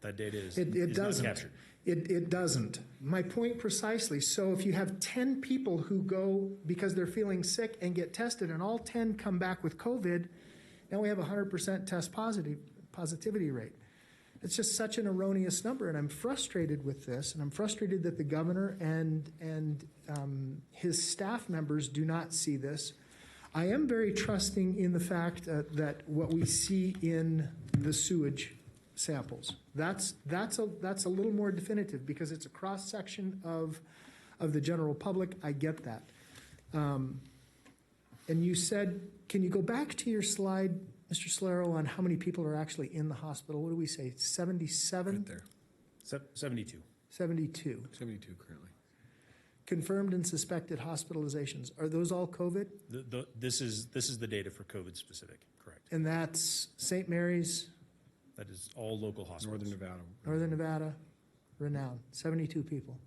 That data is doesn't. not captured. It doesn't. My point precisely. So if you have 10 people who go because they're feeling sick and get tested and all 10 come back with COVID, now we have 100% test positivity rate. It's just such an erroneous number, and I'm frustrated with this, and I'm frustrated that the governor and his staff members do not see this. I am very trusting in the fact that what we see in the sewage samples, that's a little more definitive because it's a cross section of the general public. I get that. And you said, can you go back to your slide, Mr. Solero, on how many people are actually in the hospital? What do we say? 77? Right there. 72. 72. 72 currently. Confirmed and suspected hospitalizations. Are those all COVID? This is the data for COVID specific, correct. And that's St. Mary's? That is all local hospitals. Northern Nevada, Renown, 72 people.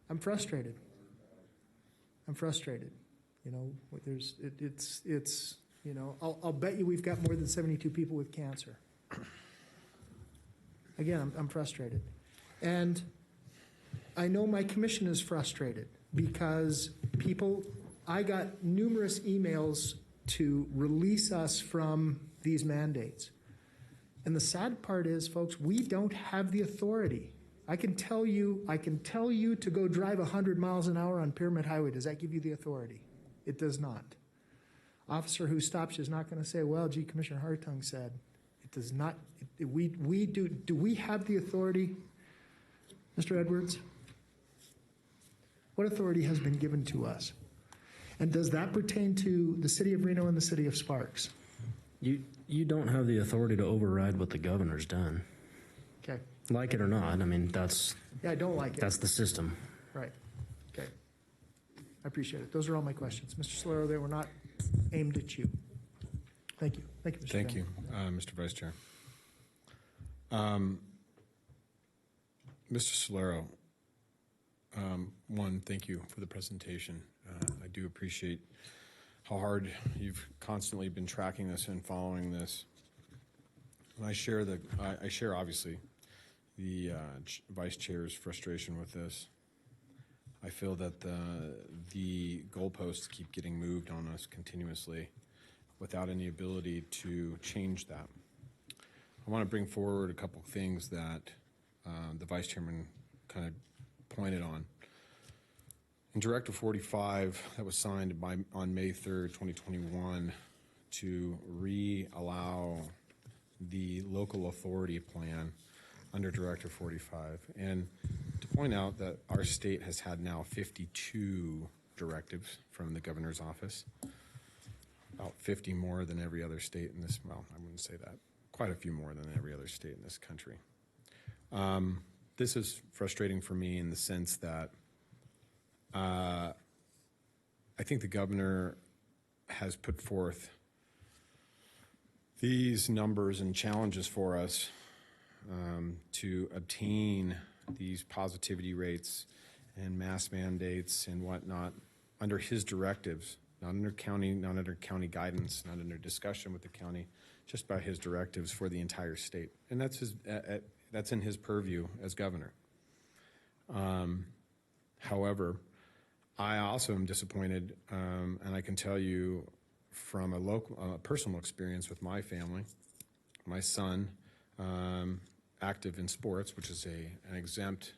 I'm frustrated. I'll bet you we've got more than 72 people with cancer. Again, I'm frustrated. And I know my commission is frustrated because I got numerous emails to release us from these mandates. And the sad part is, folks, we don't have the authority. I can tell you to go drive 100 miles an hour on Pyramid Highway. Does that give you the authority? It does not. Officer who stops you is not going to say, well, gee, Commissioner Hartung said. It does not. Do we have the authority, Mr. Edwards? What authority has been given to us? And does that pertain to the city of Reno and the city of Sparks? You don't have the authority to override what the governor's done. Okay. Like it or not, I mean, that's... Yeah, I don't like it. That's the system. Right. Okay. I appreciate it. Those are all my questions. Mr. Solero, they were not aimed at you. Thank you. Thank you, Mr. Thank Chairman. you, Mr. Vice Chair. Mr. Solero, one, thank you for the presentation. I do appreciate how hard you've constantly been tracking this and following this. And I share obviously the Vice Chair's frustration with this. I feel that the goalposts keep getting moved on us continuously without any ability to change that. I want to bring forward a couple things that the Vice Chairman kind of pointed on. In Directive 45 that was signed on May 3rd, 2021 to re-allow the local authority plan under Directive 45. And to point out that our state has had now 52 directives from the governor's office, about 50 more than every other state in this, well, I wouldn't say that, quite a few more than every other state in this country. This is frustrating for me in the sense that I think the governor has put forth these numbers and challenges for us to obtain these positivity rates and mask mandates and whatnot under his directives, not under county guidance, not under discussion with the county, just by his directives for the entire state. And that's in his purview as governor. However, I also am disappointed, and I can tell you from a personal experience with my family, my son, active in sports, which is an exempt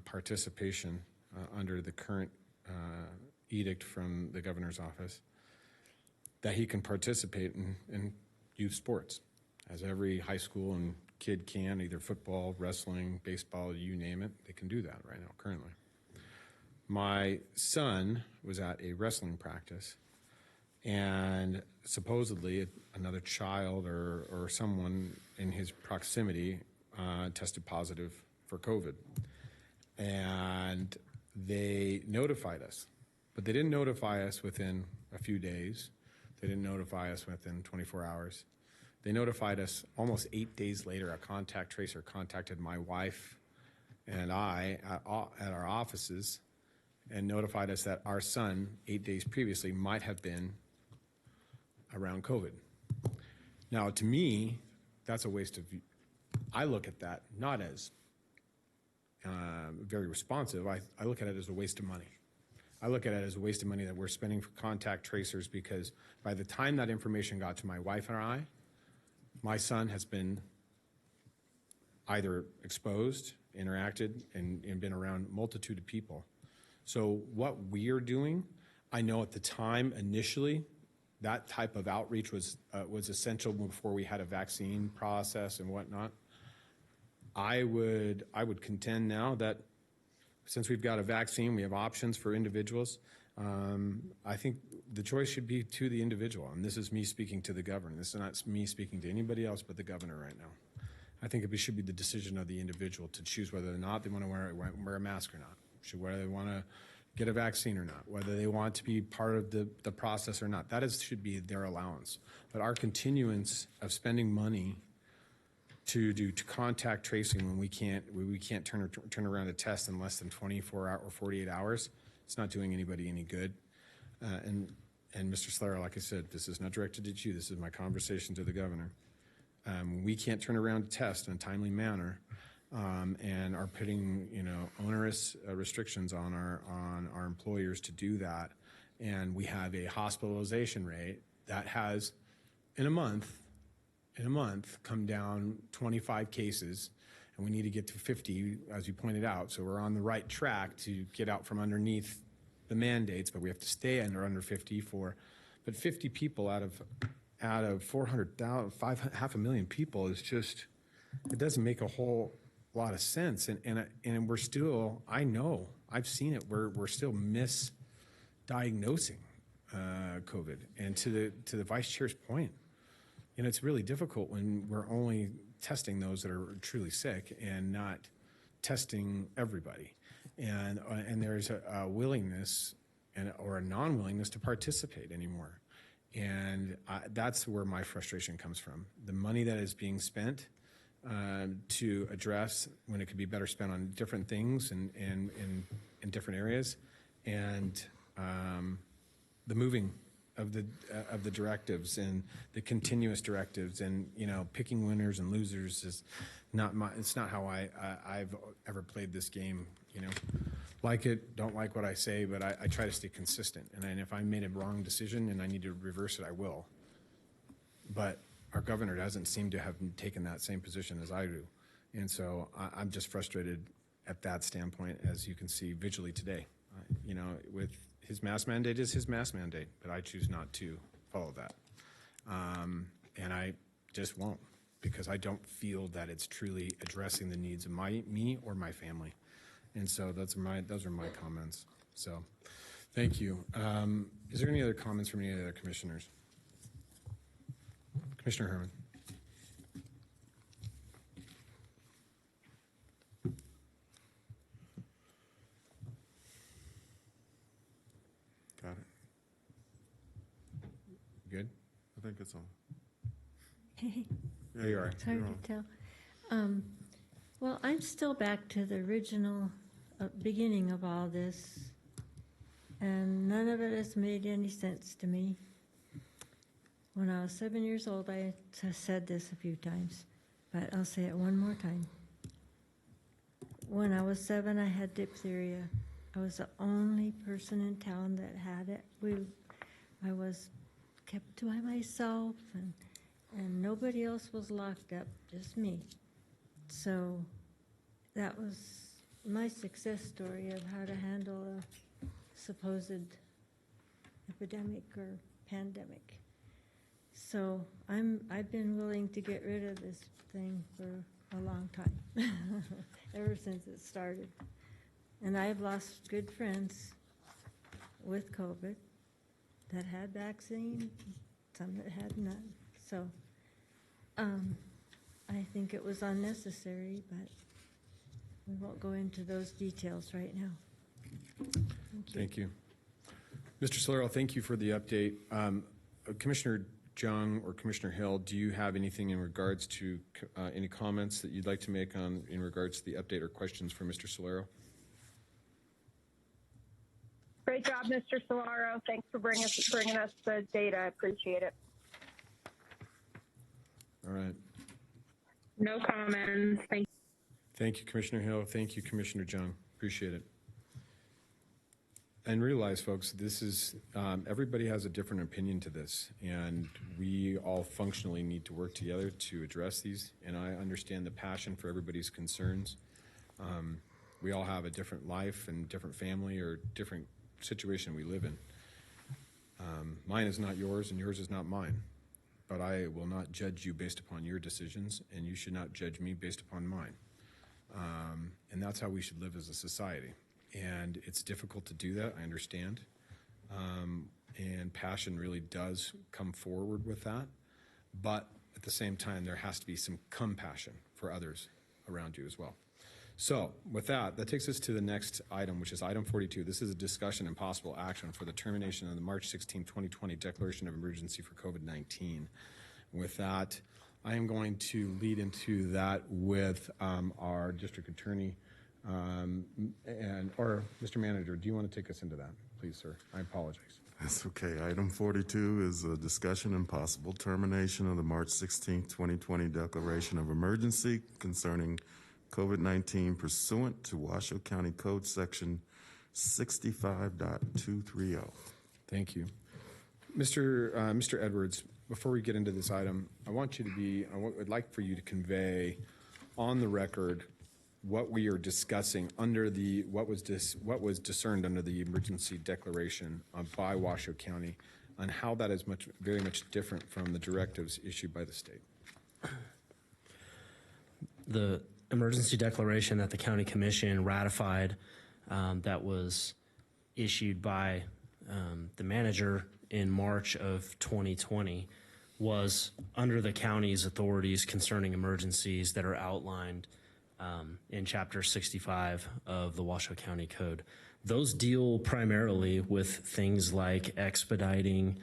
participation under the current edict from the governor's office, that he can participate in youth sports, as every high school and kid can, either football, wrestling, baseball, you name it, they can do that right now currently. My son was at a wrestling practice, and supposedly another child or someone in his proximity tested positive for COVID. And they notified us, but they didn't notify us within a few days. They didn't notify us within 24 hours. They notified us almost 8 days later. A contact tracer contacted my wife and I at our offices and notified us that our son, 8 days previously, might have been around COVID. Now, to me, that's a waste of, I look at that not as very responsive. I look at it as a waste of money. I look at it as a waste of money that we're spending for contact tracers, because by the time that information got to my wife and I, my son has been either exposed, interacted, and been around a multitude of people. So what we're doing, I know at the time initially, that type of outreach was essential before we had a vaccine process and whatnot. I would contend now that since we've got a vaccine, we have options for individuals. I think the choice should be to the individual, and this is me speaking to the governor. This is not me speaking to anybody else but the governor right now. I think it should be the decision of the individual to choose whether or not they want to wear a mask or not, whether they want to get a vaccine or not, whether they want to be part of the process or not. That should be their allowance. But our continuance of spending money to do contact tracing when we can't turn around a test in less than 24 or 48 hours, it's not doing anybody any good. And Mr. Slayer, like I said, this is not directed at you. This is my conversation to the governor. We can't turn around a test in a timely manner, and are putting onerous restrictions on our employers to do that. And we have a hospitalization rate that has, in a month, come down 25 cases, and we need to get to 50, as you pointed out. So we're on the right track to get out from underneath the mandates, but we have to stay under 50 but 50 people out of 400,000, 500,000 people is just, it doesn't make a whole lot of sense. And we're still, I know, I've seen it, we're still misdiagnosing COVID. And to the vice chair's point, it's really difficult when we're only testing those that are truly sick and not testing everybody. And there's a willingness or a non-willingness to participate anymore. And that's where my frustration comes from. The money that is being spent to address when it could be better spent on different things and in different areas, and the moving of the directives and the continuous directives, and picking winners and losers is not it's not how I've ever played this game. Like it, don't like what I say, but I try to stay consistent. And if I made a wrong decision and I need to reverse it, I will. But our governor doesn't seem to have taken that same position as I do. And so I'm just frustrated at that standpoint, as you can see visually today. With his mask mandate is his mask mandate, but I choose not to follow that. And I just won't, because I don't feel that it's truly addressing the needs of me or my family. And so those are my comments. So thank you. Is there any other comments from any other commissioners? Commissioner Herman. Got it. Good? I think it's on. There you are. It's hard to tell. Well, I'm still back to the original beginning of all this, and none of it has made any sense to me. When I was 7 years old, I said this a few times, but I'll say it one more time. When I was 7, I had diphtheria. I was the only person in town that had it. I was kept to myself, and nobody else was locked up, just me. So that was my success story of how to handle a supposed epidemic or pandemic. So I've been willing to get rid of this thing for a long time, ever since it started. And I've lost good friends with COVID that had vaccine, some that had none. So I think it was unnecessary, but we won't go into those details right now. Thank you. Mr. Solero, thank you for the update. Commissioner Jung or Commissioner Hill, do you have anything in regards to any comments that you'd like to make in regards to the update or questions for Mr. Solero? Great job, Mr. Solaro. Thanks for bringing us the data. I appreciate it. All right. No comments. Thank you, Commissioner Hill. Thank you, Commissioner Jung. Appreciate it. And realize, folks, this is, everybody has a different opinion to this, and we all functionally need to work together to address these, and I understand the passion for everybody's concerns. We all have a different life and different family or different situation we live in. Mine is not yours, and yours is not mine, but I will not judge you based upon your decisions, and you should not judge me based upon mine. And that's how we should live as a society. And it's difficult to do that, I understand. And passion really does come forward with that. But at the same time, there has to be some compassion for others around you as well. So with that, that takes us to the next item, which is item 42. This is a discussion and possible action for the termination of the March 16, 2020 Declaration of Emergency for COVID-19. With that, I am going to lead into that with our district attorney, or Mr. Manager, do you want to take us into that, please, sir? I apologize. That's okay. Item 42 is a discussion and possible termination of the March 16, 2020 Declaration of Emergency concerning COVID-19 pursuant to Washoe County Code Section 65.230. Thank you. Mr. Edwards, before we get into this item, I would like for you to convey on the record what we are discussing under what was discerned under the emergency declaration by Washoe County, and how that is very much different from the directives issued by the state. The emergency declaration that the county commission ratified, that was issued by the manager in March of 2020, was under the county's authorities concerning emergencies that are outlined in Chapter 65 of the Washoe County Code. Those deal primarily with things like expediting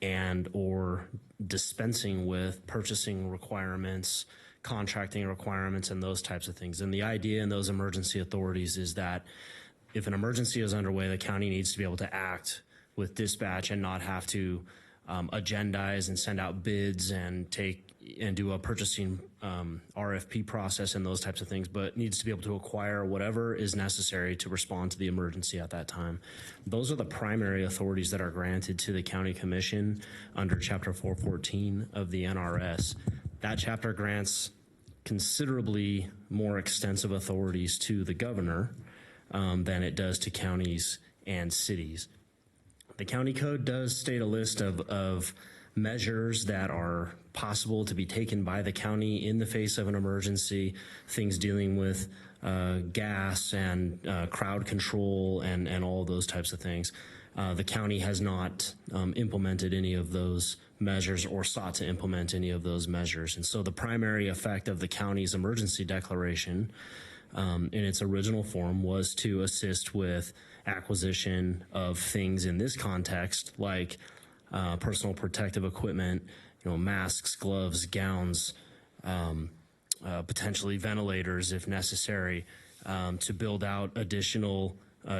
and or dispensing with purchasing requirements, contracting requirements, and those types of things. And the idea in those emergency authorities is that if an emergency is underway, the county needs to be able to act with dispatch and not have to agendize and send out bids and do a purchasing RFP process and those types of things, but needs to be able to acquire whatever is necessary to respond to the emergency at that time. Those are the primary authorities that are granted to the county commission under Chapter 414 of the NRS. That chapter grants considerably more extensive authorities to the governor than it does to counties and cities. The county code does state a list of measures that are possible to be taken by the county in the face of an emergency, things dealing with gas and crowd control and all those types of things. The county has not implemented any of those measures or sought to implement any of those measures. And so the primary effect of the county's emergency declaration in its original form was to assist with acquisition of things in this context, like personal protective equipment, masks, gloves, gowns, potentially ventilators if necessary, to build out additional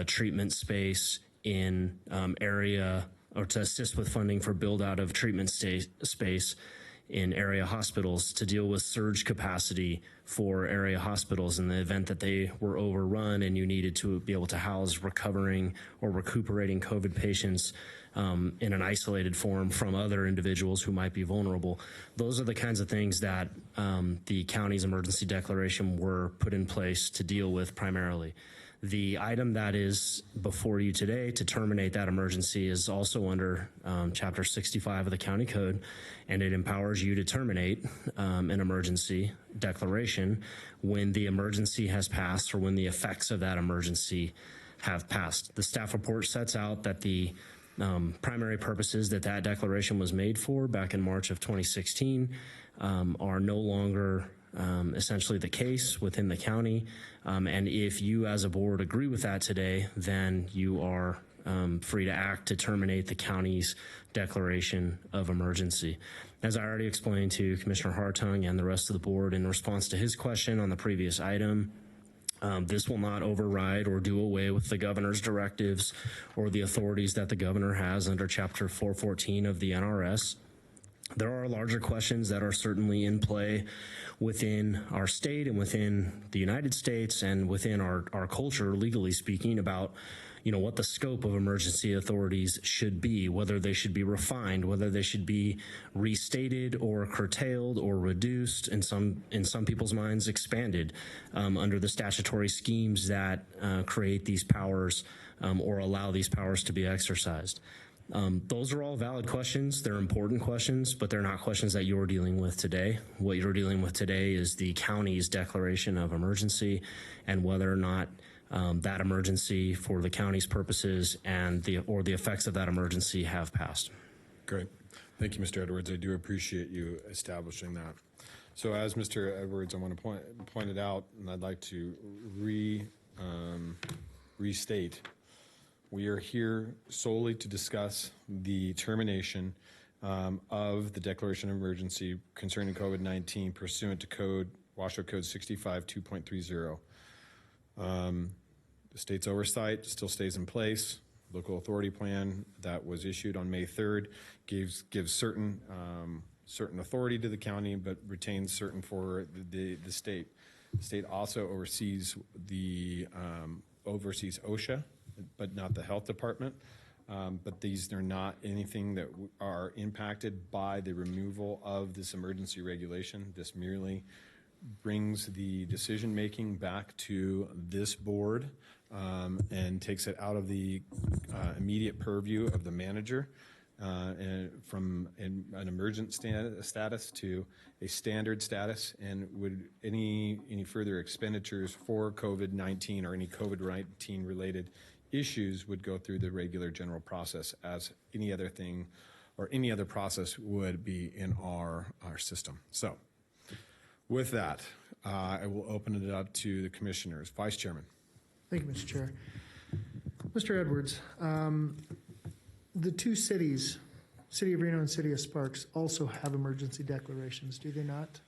treatment space in area, or to assist with funding for build out of treatment space in area hospitals to deal with surge capacity for area hospitals in the event that they were overrun and you needed to be able to house recovering or recuperating COVID patients in an isolated form from other individuals who might be vulnerable. Those are the kinds of things that the county's emergency declaration were put in place to deal with primarily. The item that is before you today to terminate that emergency is also under Chapter 65 of the County Code, and it empowers you to terminate an emergency declaration when the emergency has passed or when the effects of that emergency have passed. The staff report sets out that the primary purposes that that declaration was made for back in March of 2016 are no longer essentially the case within the county. And if you as a board agree with that today, then you are free to act to terminate the county's declaration of emergency. As I already explained to Commissioner Hartung and the rest of the board in response to his question on the previous item, this will not override or do away with the governor's directives or the authorities that the governor has under Chapter 414 of the NRS. There are larger questions that are certainly in play within our state and within the United States and within our culture, legally speaking, about what the scope of emergency authorities should be, whether they should be refined, whether they should be restated or curtailed or reduced, in some people's minds expanded under the statutory schemes that create these powers or allow these powers to be exercised. Those are all valid questions. They're important questions, but they're not questions that you're dealing with today. What you're dealing with today is the county's declaration of emergency and whether or not that emergency for the county's purposes and the effects of that emergency have passed. Great. Thank you, Mr. Edwards. I do appreciate you establishing that. So as Mr. Edwards, I want to point it out, and I'd like to restate. We are here solely to discuss the termination of the declaration of emergency concerning COVID-19 pursuant to Washoe Code 65 2.30. The state's oversight still stays in place. Local authority plan that was issued on May 3rd gives certain authority to the county, but retains certain for the state. The state also oversees OSHA, but not the health department. But these are not anything that are impacted by the removal of this emergency regulation. This merely brings the decision-making back to this board and takes it out of the immediate purview of the manager and from an emergent status to a standard status, and would any further expenditures for COVID-19 or any COVID-19 related issues would go through the regular general process as any other thing or any other process would be in our system. So with that, I will open it up to the commissioners. Vice Chairman. Thank you, Mr. Chair. Mr. Edwards, the two cities, City of Reno and City of Sparks, also have emergency declarations, do they not?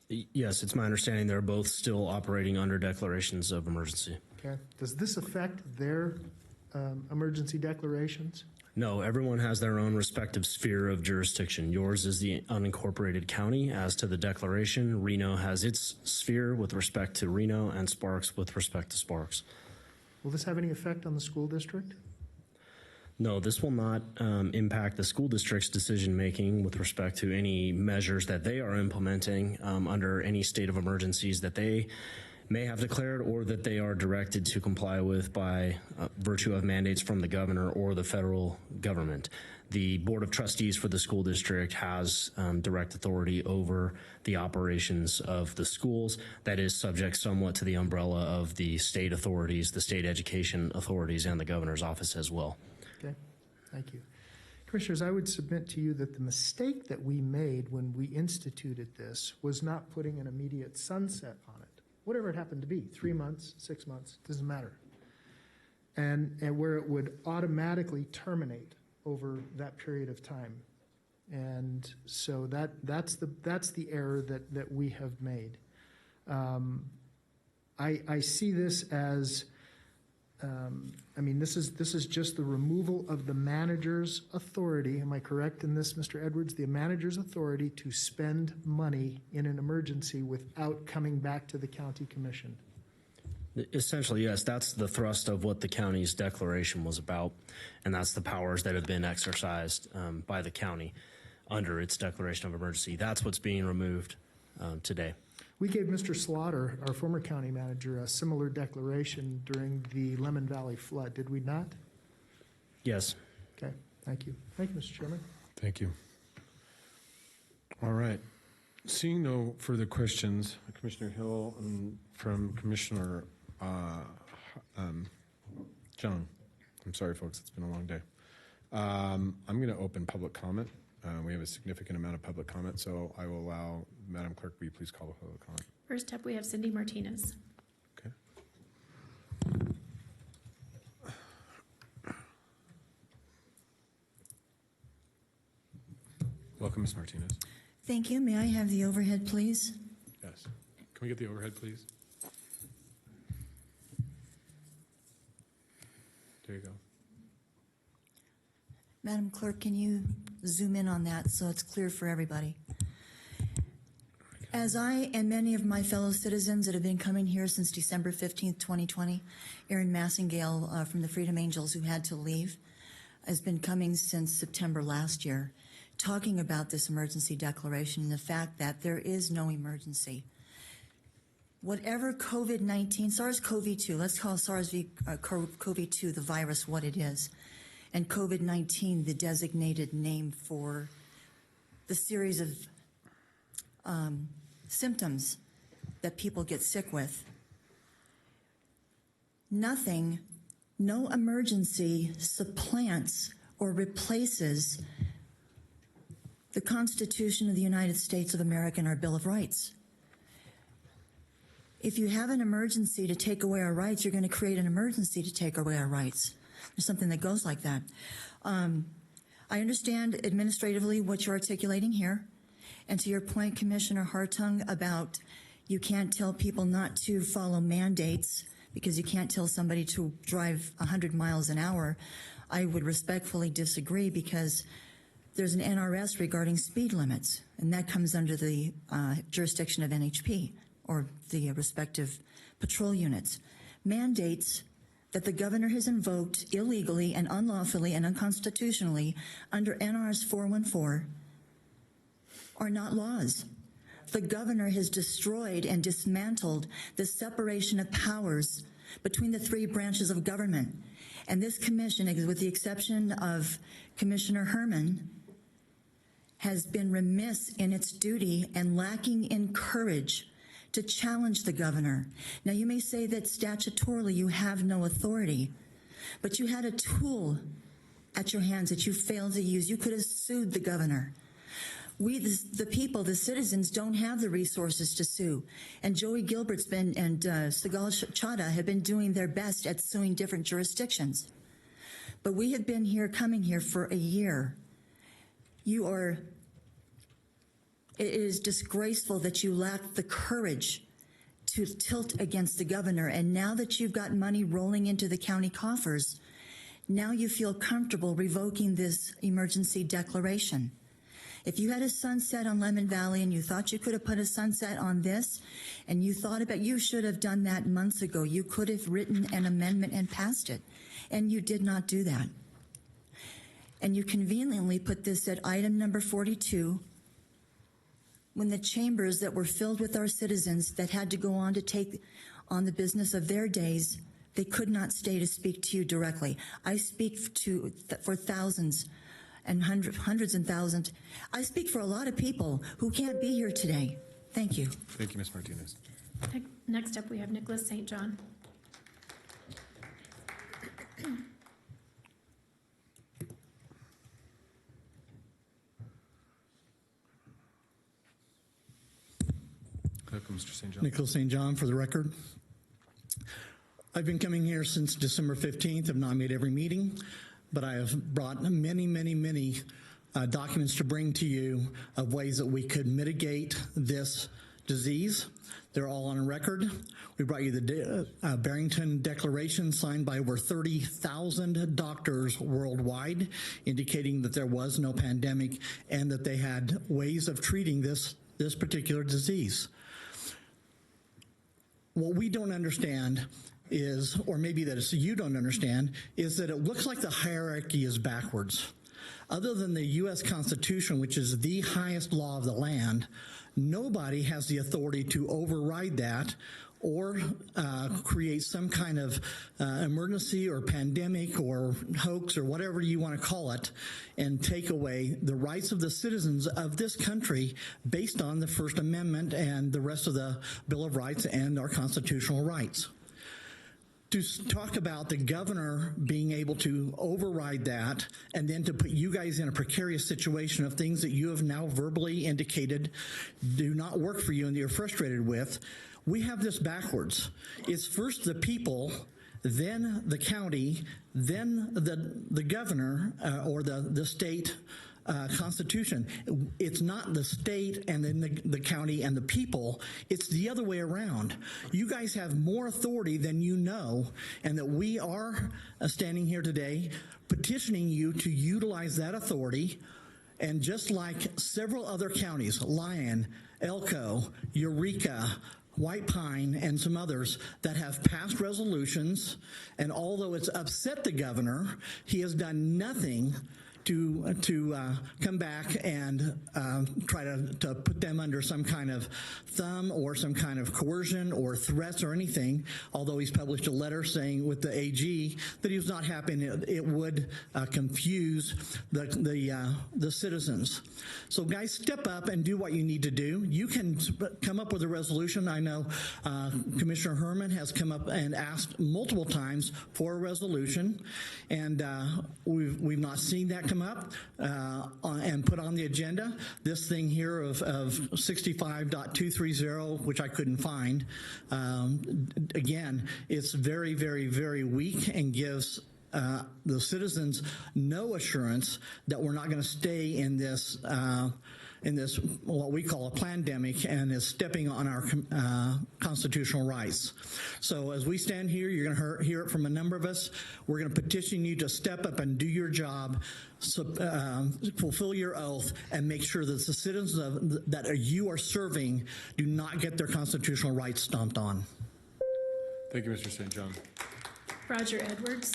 Yes, it's my understanding they're both still operating under declarations of emergency. Okay. Does this affect their emergency declarations? No, everyone has their own respective sphere of jurisdiction. Yours is the unincorporated county as to the declaration. Reno has its sphere with respect to Reno, and Sparks with respect to Sparks. Will this have any effect on the school district? No, this will not impact the school district's decision-making with respect to any measures that they are implementing under any state of emergencies that they may have declared or that they are directed to comply with by virtue of mandates from the governor or the federal government. The Board of Trustees for the school district has direct authority over the operations of the schools. That is subject somewhat to the umbrella of the state authorities, the state education authorities, and the governor's office as well. Okay, thank you. Commissioners, I would submit to you that the mistake that we made when we instituted this was not putting an immediate sunset on it. Whatever it happened to be, 3 months, 6 months, doesn't matter. And where it would automatically terminate over that period of time. And so that's the error that we have made. I see this as I mean, this is just the removal of the manager's authority. Am I correct in this, Mr. Edwards? The manager's authority to spend money in an emergency without coming back to the county commission. Essentially, yes, that's the thrust of what the county's declaration was about, and that's the powers that have been exercised by the county under its declaration of emergency. That's what's being removed today. We gave Mr. Slaughter, our former county manager, a similar declaration during the Lemon Valley flood, did we not? Yes. Okay, thank you. Thank you, Mr. Chairman. Thank you. All right. Seeing no further questions, Commissioner Hill and from Commissioner Jung. I'm sorry, folks, it's been a long day. I'm going to open public comment. We have a significant amount of public comment, so I will allow, Madam Clerk, will you please call the public comment? First up, we have Cindy Martinez. Okay. Welcome, Ms. Martinez. Thank you. May I have the overhead, please? Yes. Can we get the overhead, please? There you go. Madam Clerk, can you zoom in on that so it's clear for everybody? As I and many of my fellow citizens that have been coming here since December 15th, 2020, Aaron Massingale from the Freedom Angels, who had to leave, has been coming since September last year, talking about this emergency declaration and the fact that there is no emergency. Whatever COVID-19, SARS-CoV-2, let's call SARS-CoV-2 the virus what it is, and COVID-19 the designated name for the series of symptoms that people get sick with. Nothing, no emergency supplants or replaces the Constitution of the United States of America and our Bill of Rights. If you have an emergency to take away our rights, you're going to create an emergency to take away our rights. There's something that goes like that. I understand administratively what you're articulating here. And to your point, Commissioner Hartung, about you can't tell people not to follow mandates because you can't tell somebody to drive 100 miles an hour, I would respectfully disagree because there's an NRS regarding speed limits, and that comes under the jurisdiction of NHP or the respective patrol units. Mandates that the governor has invoked illegally and unlawfully and unconstitutionally under NRS 414 are not laws. The governor has destroyed and dismantled the separation of powers between the three branches of government. And this commission, with the exception of Commissioner Herman, has been remiss in its duty and lacking in courage to challenge the governor. Now, you may say that statutorily you have no authority, but you had a tool at your hands that you failed to use. You could have sued the governor. We, the people, the citizens, don't have the resources to sue. And Joey Gilbert's been, and Sigal Chadha have been doing their best at suing different jurisdictions. But we have been here, coming here for a year. It is disgraceful that you lack the courage to tilt against the governor. And now that you've got money rolling into the county coffers, now you feel comfortable revoking this emergency declaration. If you had a sunset on Lemon Valley and you thought you could have put a sunset on this, and you thought about, you should have done that months ago. You could have written an amendment and passed it, and you did not do that. And you conveniently put this at item number 42, when the chambers that were filled with our citizens that had to go on to take on the business of their days, they could not stay to speak to you directly. I speak for thousands and hundreds and thousands. I speak for a lot of people who can't be here today. Thank you. Thank you, Ms. Martinez. Next up, we have Nicholas St. John. Welcome, Mr. St. John. Nicholas St. John, for the record. I've been coming here since December 15th. I've not made every meeting, but I have brought many documents to bring to you of ways that we could mitigate this disease. They're all on record. We brought you the Barrington Declaration signed by over 30,000 doctors worldwide, indicating that there was no pandemic and that they had ways of treating this particular disease. What we don't understand is, or maybe that it's you don't understand, is that it looks like the hierarchy is backwards. Other than the U.S. Constitution, which is the highest law of the land, nobody has the authority to override that or create some kind of emergency or pandemic or hoax or whatever you want to call it and take away the rights of the citizens of this country based on the First Amendment and the rest of the Bill of Rights and our constitutional rights. To talk about the governor being able to override that and then to put you guys in a precarious situation of things that you have now verbally indicated do not work for you and you're frustrated with, we have this backwards. It's first the people, then the county, then the governor or the state constitution. It's not the state and then the county and the people. It's the other way around. You guys have more authority than you know, and that we are standing here today petitioning you to utilize that authority. And just like several other counties, Lyon, Elko, Eureka, White Pine, and some others that have passed resolutions, and although it's upset the governor, he has done nothing to come back and try to put them under some kind of thumb or some kind of coercion or threats or anything, although he's published a letter saying with the AG that he was not happy and it would confuse the citizens. So guys, step up and do what you need to do. You can come up with a resolution. I know Commissioner Herman has come up and asked multiple times for a resolution, and we've not seen that come up and put on the agenda. This thing here of 65.230, which I couldn't find, again, it's very, very, very weak and gives the citizens no assurance that we're not going to stay in this what we call a plandemic and is stepping on our constitutional rights. So as we stand here, you're going to hear it from a number of us. We're going to petition you to step up and do your job, fulfill your oath, and make sure that the citizens that you are serving do not get their constitutional rights stomped on. Thank you, Mr. St. John. Roger Edwards.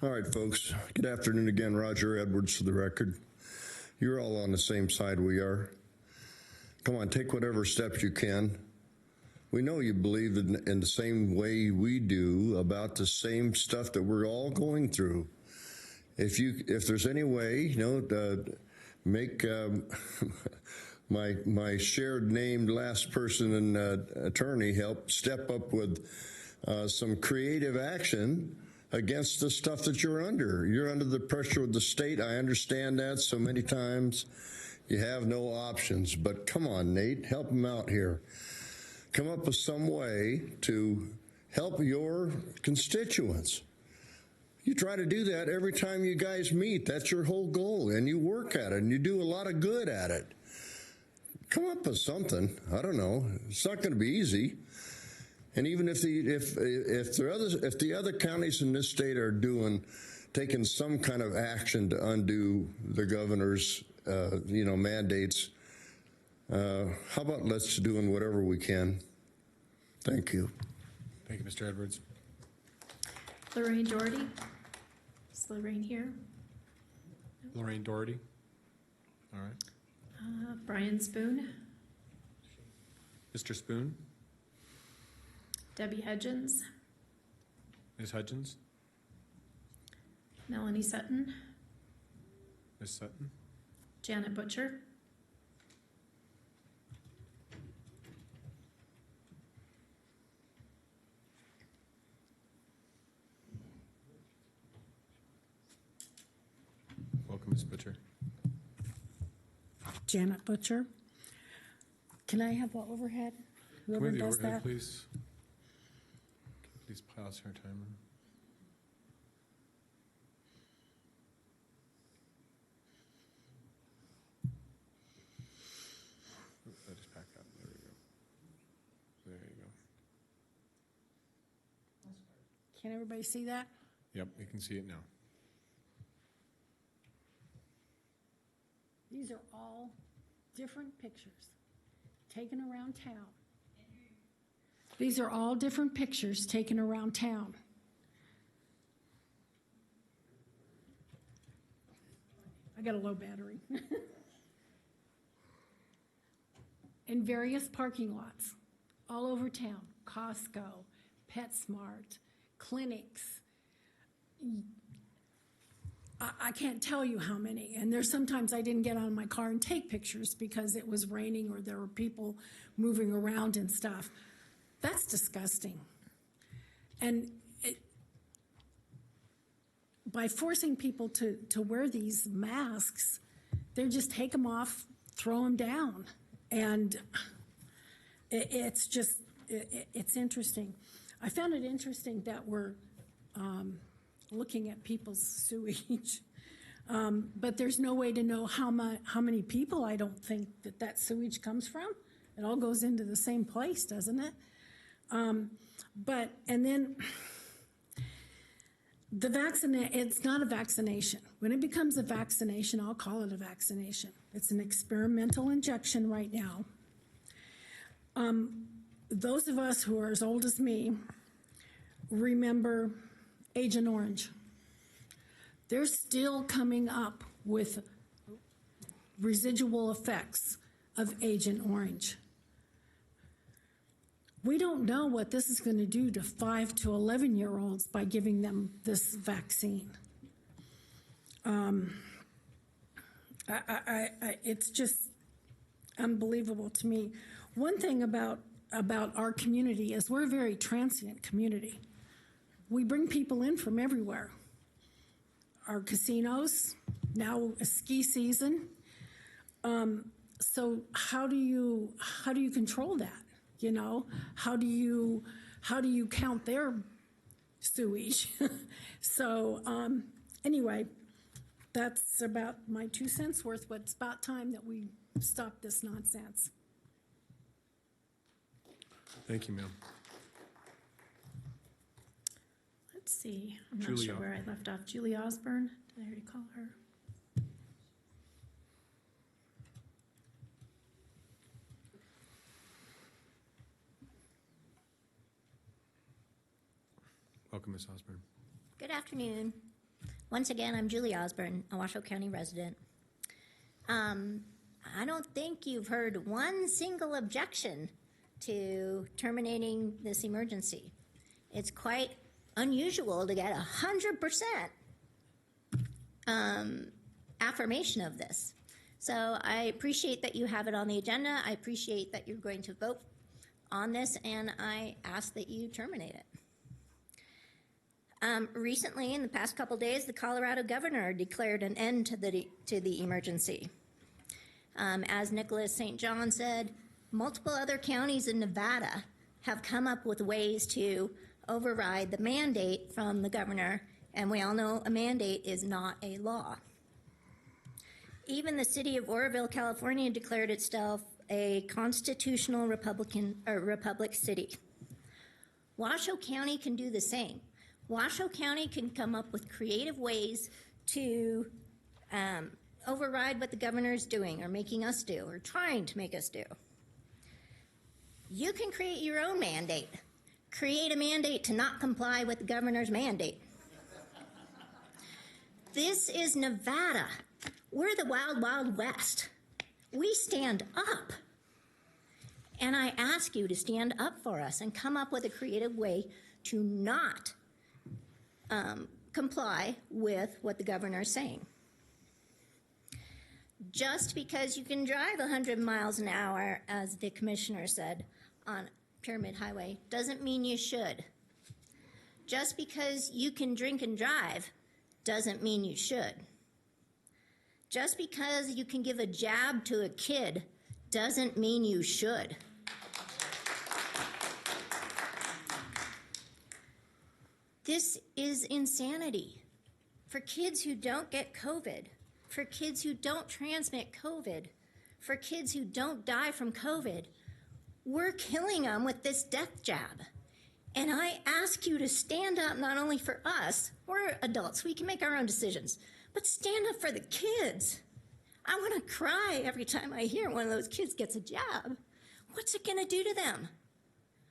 All right, folks. Good afternoon again. Roger Edwards for the record. You're all on the same side we are. Come on, take whatever steps you can. We know you believe in the same way we do about the same stuff that we're all going through. If there's any way, to make my shared named last person and attorney help step up with some creative action against the stuff that you're under. You're under the pressure of the state. I understand that so many times. You have no options. But come on, Nate, help them out here. Come up with some way to help your constituents. You try to do that every time you guys meet. That's your whole goal, and you work at it, and you do a lot of good at it. Come up with something. I don't know. It's not going to be easy. And even if the other counties in this state are taking some kind of action to undo the governor's mandates, how about let's doing whatever we can? Thank you. Thank you, Mr. Edwards. Lorraine Doherty. Is Lorraine here? Lorraine Doherty. All right. Brian Spoon. Mr. Spoon. Debbie Hudgens. Ms. Hudgens. Melanie Sutton. Ms. Sutton. Janet Butcher. Welcome, Ms. Butcher. Janet Butcher. Can I have the overhead? Whoever Can we have does the overhead, that. please? Please pause her timer. Can everybody see that? Yep, we can see it now. These are all different pictures taken around town. These are all different pictures taken around town. I got a low battery. In various parking lots all over town, Costco, PetSmart, clinics. I can't tell you how many. And there's sometimes I didn't get out of my car and take pictures because it was raining or there were people moving around and stuff. That's disgusting. And by forcing people to wear these masks, they just take them off, throw them down. And it's just, it's interesting. I found it interesting that we're looking at people's sewage, but there's no way to know how many people I don't think that sewage comes from. It all goes into the same place, doesn't it? And then it's not a vaccination. When it becomes a vaccination, I'll call it a vaccination. It's an experimental injection right now. Those of us who are as old as me remember Agent Orange. They're still coming up with residual effects of Agent Orange. We don't know what this is going to do to 5 to 11-year-olds by giving them this vaccine. It's just unbelievable to me. One thing about our community is we're a very transient community. We bring people in from everywhere. Our casinos, now a ski season. So how do you control that? You know, how do you count their sewage? So anyway, that's about my 2 cents worth, but it's about time that we stop this nonsense. Thank you, ma'am. Let's see. I'm not Julie sure where I left off. Julie Osborne. Did I already call her? Welcome, Ms. Osborne. Good afternoon. Once again, I'm Julie Osborne, a Washoe County resident. I don't think you've heard one single objection to terminating this emergency. It's quite unusual to get 100% affirmation of this. So I appreciate that you have it on the agenda. I appreciate that you're going to vote on this, and I ask that you terminate it. Recently, in the past couple days, the Colorado governor declared an end to the emergency. As Nicholas St. John said, multiple other counties in Nevada have come up with ways to override the mandate from the governor, and we all know a mandate is not a law. Even the city of Oroville, California, declared itself a constitutional republic city. Washoe County can do the same. Washoe County can come up with creative ways to override what the governor is doing or making us do or trying to make us do. You can create your own mandate. Create a mandate to not comply with the governor's mandate. This is Nevada. We're the wild, wild west. We stand up. And I ask you to stand up for us and come up with a creative way to not comply with what the governor is saying. Just because you can drive 100 miles an hour, as the commissioner said, on Pyramid Highway, doesn't mean you should. Just because you can drink and drive doesn't mean you should. Just because you can give a jab to a kid doesn't mean you should. This is insanity. For kids who don't get COVID, for kids who don't transmit COVID, for kids who don't die from COVID, we're killing them with this death jab. And I ask you to stand up not only for us, we're adults, we can make our own decisions, but stand up for the kids. I want to cry every time I hear one of those kids gets a job. What's it going to do to them?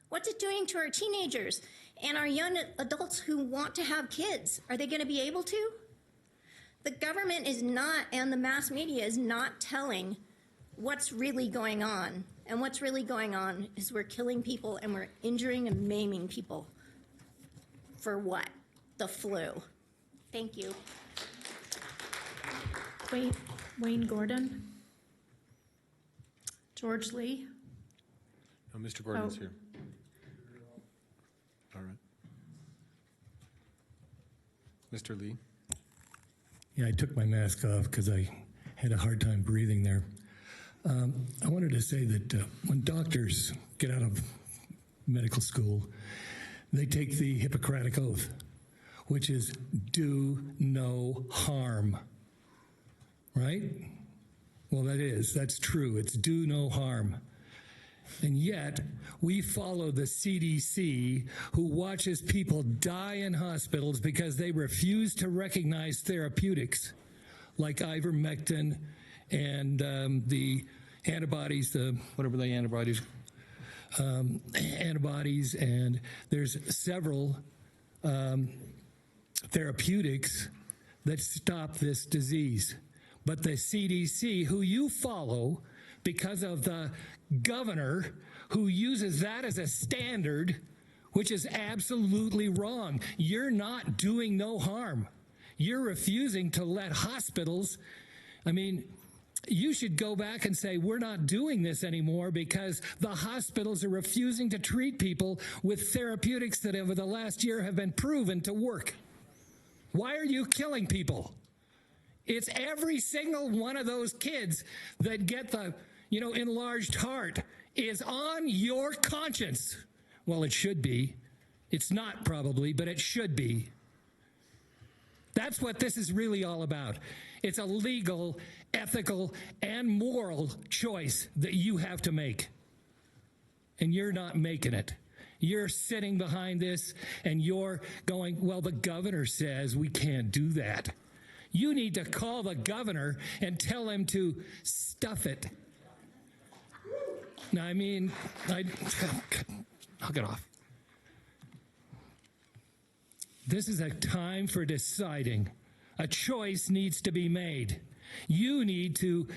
What's it doing to our teenagers and our young adults who want to have kids? Are they going to be able to? The government is not, and the mass media is not telling what's really going on. And what's really going on is we're killing people and we're injuring and maiming people. For what? The flu. Thank you. Wayne Gordon. George Lee. No, Mr. Gordon's Oh. here. All right. Mr. Lee. Yeah, I took my mask off because I had a hard time breathing there. I wanted to say that when doctors get out of medical school, they take the Hippocratic Oath, which is do no harm, right? Well, that's true. It's do no harm. And yet, we follow the CDC, who watches people die in hospitals because they refuse to recognize therapeutics like ivermectin and the antibodies, antibodies, and there's several therapeutics that stop this disease. But the CDC, who you follow because of the governor who uses that as a standard, which is absolutely wrong. You're not doing no harm. You're refusing to let hospitals, you should go back and say, we're not doing this anymore because the hospitals are refusing to treat people with therapeutics that over the last year have been proven to work. Why are you killing people? It's every single one of those kids that get the, enlarged heart is on your conscience. Well, it should be. It's not probably, but it should be. That's what this is really all about. It's a legal, ethical, and moral choice that you have to make. And you're not making it. You're sitting behind this and you're going, well, the governor says we can't do that. You need to call the governor and tell him to stuff it. Now, I'll get off. This is a time for deciding. A choice needs to be made. You need to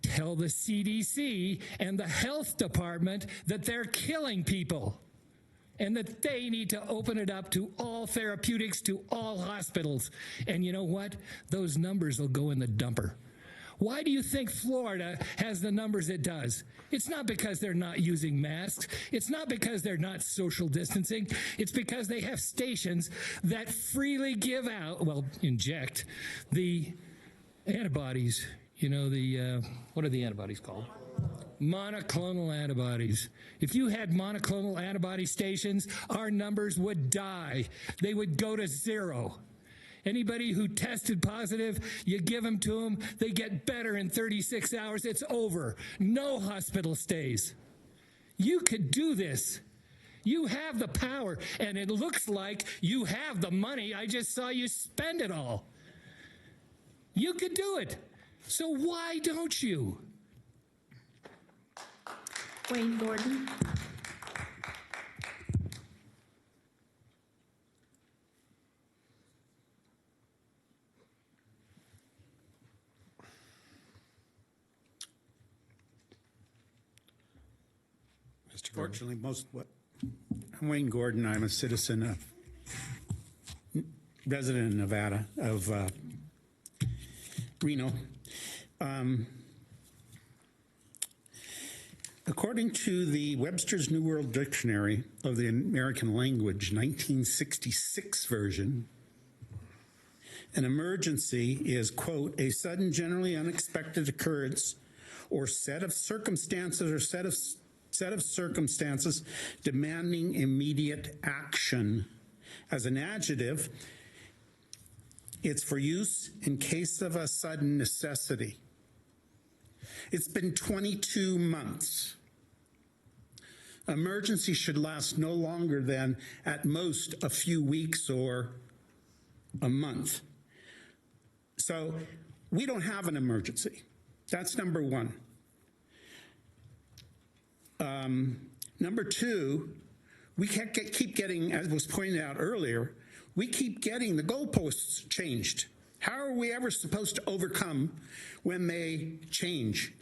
tell the CDC and the health department that they're killing people and that they need to open it up to all therapeutics, to all hospitals. And you know what? Those numbers will go in the dumper. Why do you think Florida has the numbers it does? It's not because they're not using masks. It's not because they're not social distancing. It's because they have stations that freely give out, inject the antibodies. What are the antibodies called? Monoclonal antibodies. If you had monoclonal antibody stations, our numbers would die. They would go to zero. Anybody who tested positive, you give them to them, they get better in 36 hours, it's over. No hospital stays. You could do this. You have the power, and it looks like you have the money. I just saw you spend it all. You could do it. So why don't you? Wayne Gordon. Fortunately, I'm Wayne Gordon. I'm a citizen, resident in Nevada, of Reno. According to the Webster's New World Dictionary of the American Language, 1966 version, an emergency is, quote, a sudden, generally unexpected occurrence or set of circumstances demanding immediate action. As an adjective, it's for use in case of a sudden necessity. It's been 22 months Emergency should last no longer than at most a few weeks or a month. So we don't have an emergency. That's number one. Number two, we keep getting, as was pointed out earlier, we keep getting the goalposts changed. How are we ever supposed to overcome when they change?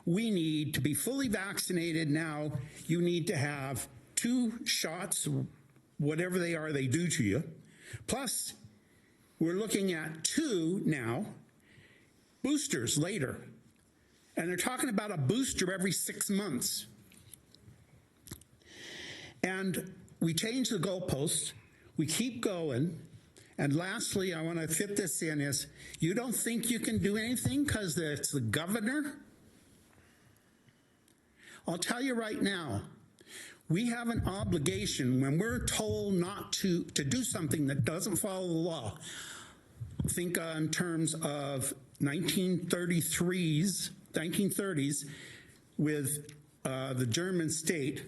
We need to be fully vaccinated now. You need to have 2 shots, whatever they are they do to you. Plus, we're looking at 2 now, boosters later. And they're talking about a booster every 6 months. And we change the goalposts. We keep going. And lastly, I want to fit this in is, you don't think you can do anything because it's the governor? I'll tell you right now, we have an obligation when we're told not to do something that doesn't follow the law. Think in terms of 1930s with the German state.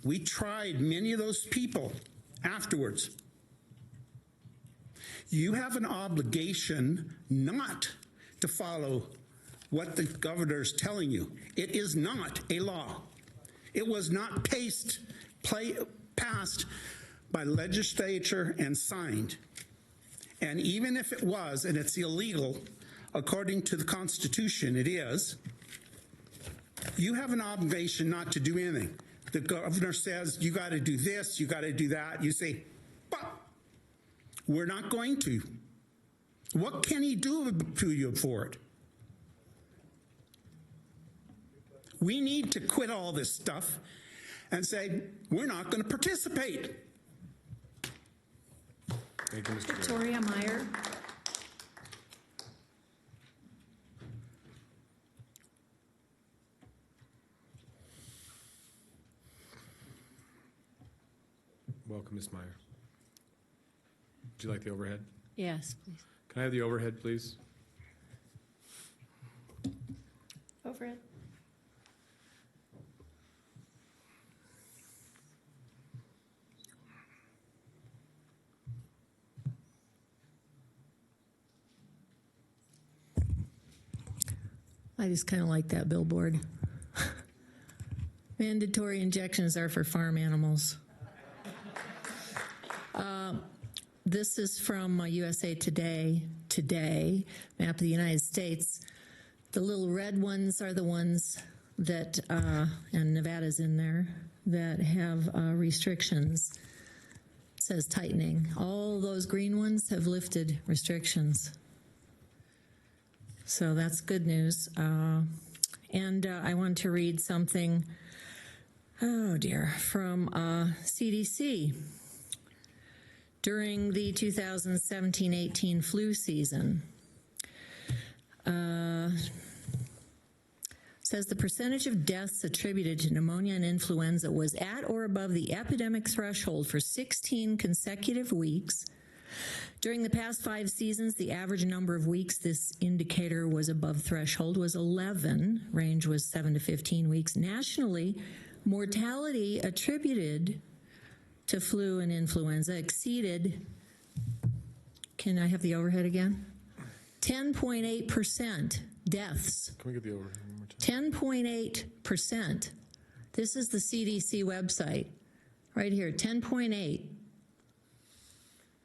We tried many of those people afterwards. You have an obligation not to follow what the governor is telling you. It is not a law. It was not passed by legislature and signed. And even if it was, and it's illegal, according to the Constitution, it is, you have an obligation not to do anything. The governor says, you got to do this, you got to do that. You say, but we're not going to. What can he do to you for it? We need to quit all this stuff and say, we're not going to participate. Thank you, Mr. Victoria Meyer. Welcome, Ms. Meyer. Would you like the overhead? Yes, please. Can I have the overhead, please? Overhead. I just kind of like that billboard. Mandatory injections are for farm animals. This is from USA Today, map of the United States. The little red ones are the ones that, and Nevada's in there, that have restrictions. It says tightening. All those green ones have lifted restrictions. So that's good news. And I want to read something, oh dear, from CDC. During the 2017-18 flu season, says the percentage of deaths attributed to pneumonia and influenza was at or above the epidemic threshold for 16 consecutive weeks. During the past 5 seasons, the average number of weeks this indicator was above threshold was 11. Range was 7 to 15 weeks. Nationally, mortality attributed to flu and influenza exceeded, can I have the overhead again? 10.8% deaths. Can we get the overhead one more time? 10.8%. This is the CDC website right here, 10.8.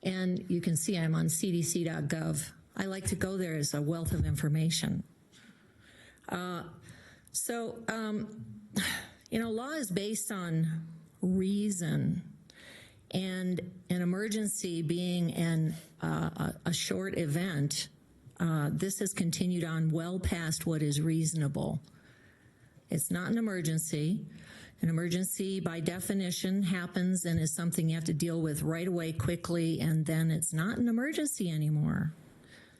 And you can see I'm on cdc.gov. I like to go there as a wealth of information. Law is based on reason, and an emergency being a short event, this has continued on well past what is reasonable. It's not an emergency. An emergency, by definition, happens and is something you have to deal with right away, quickly, and then it's not an emergency anymore.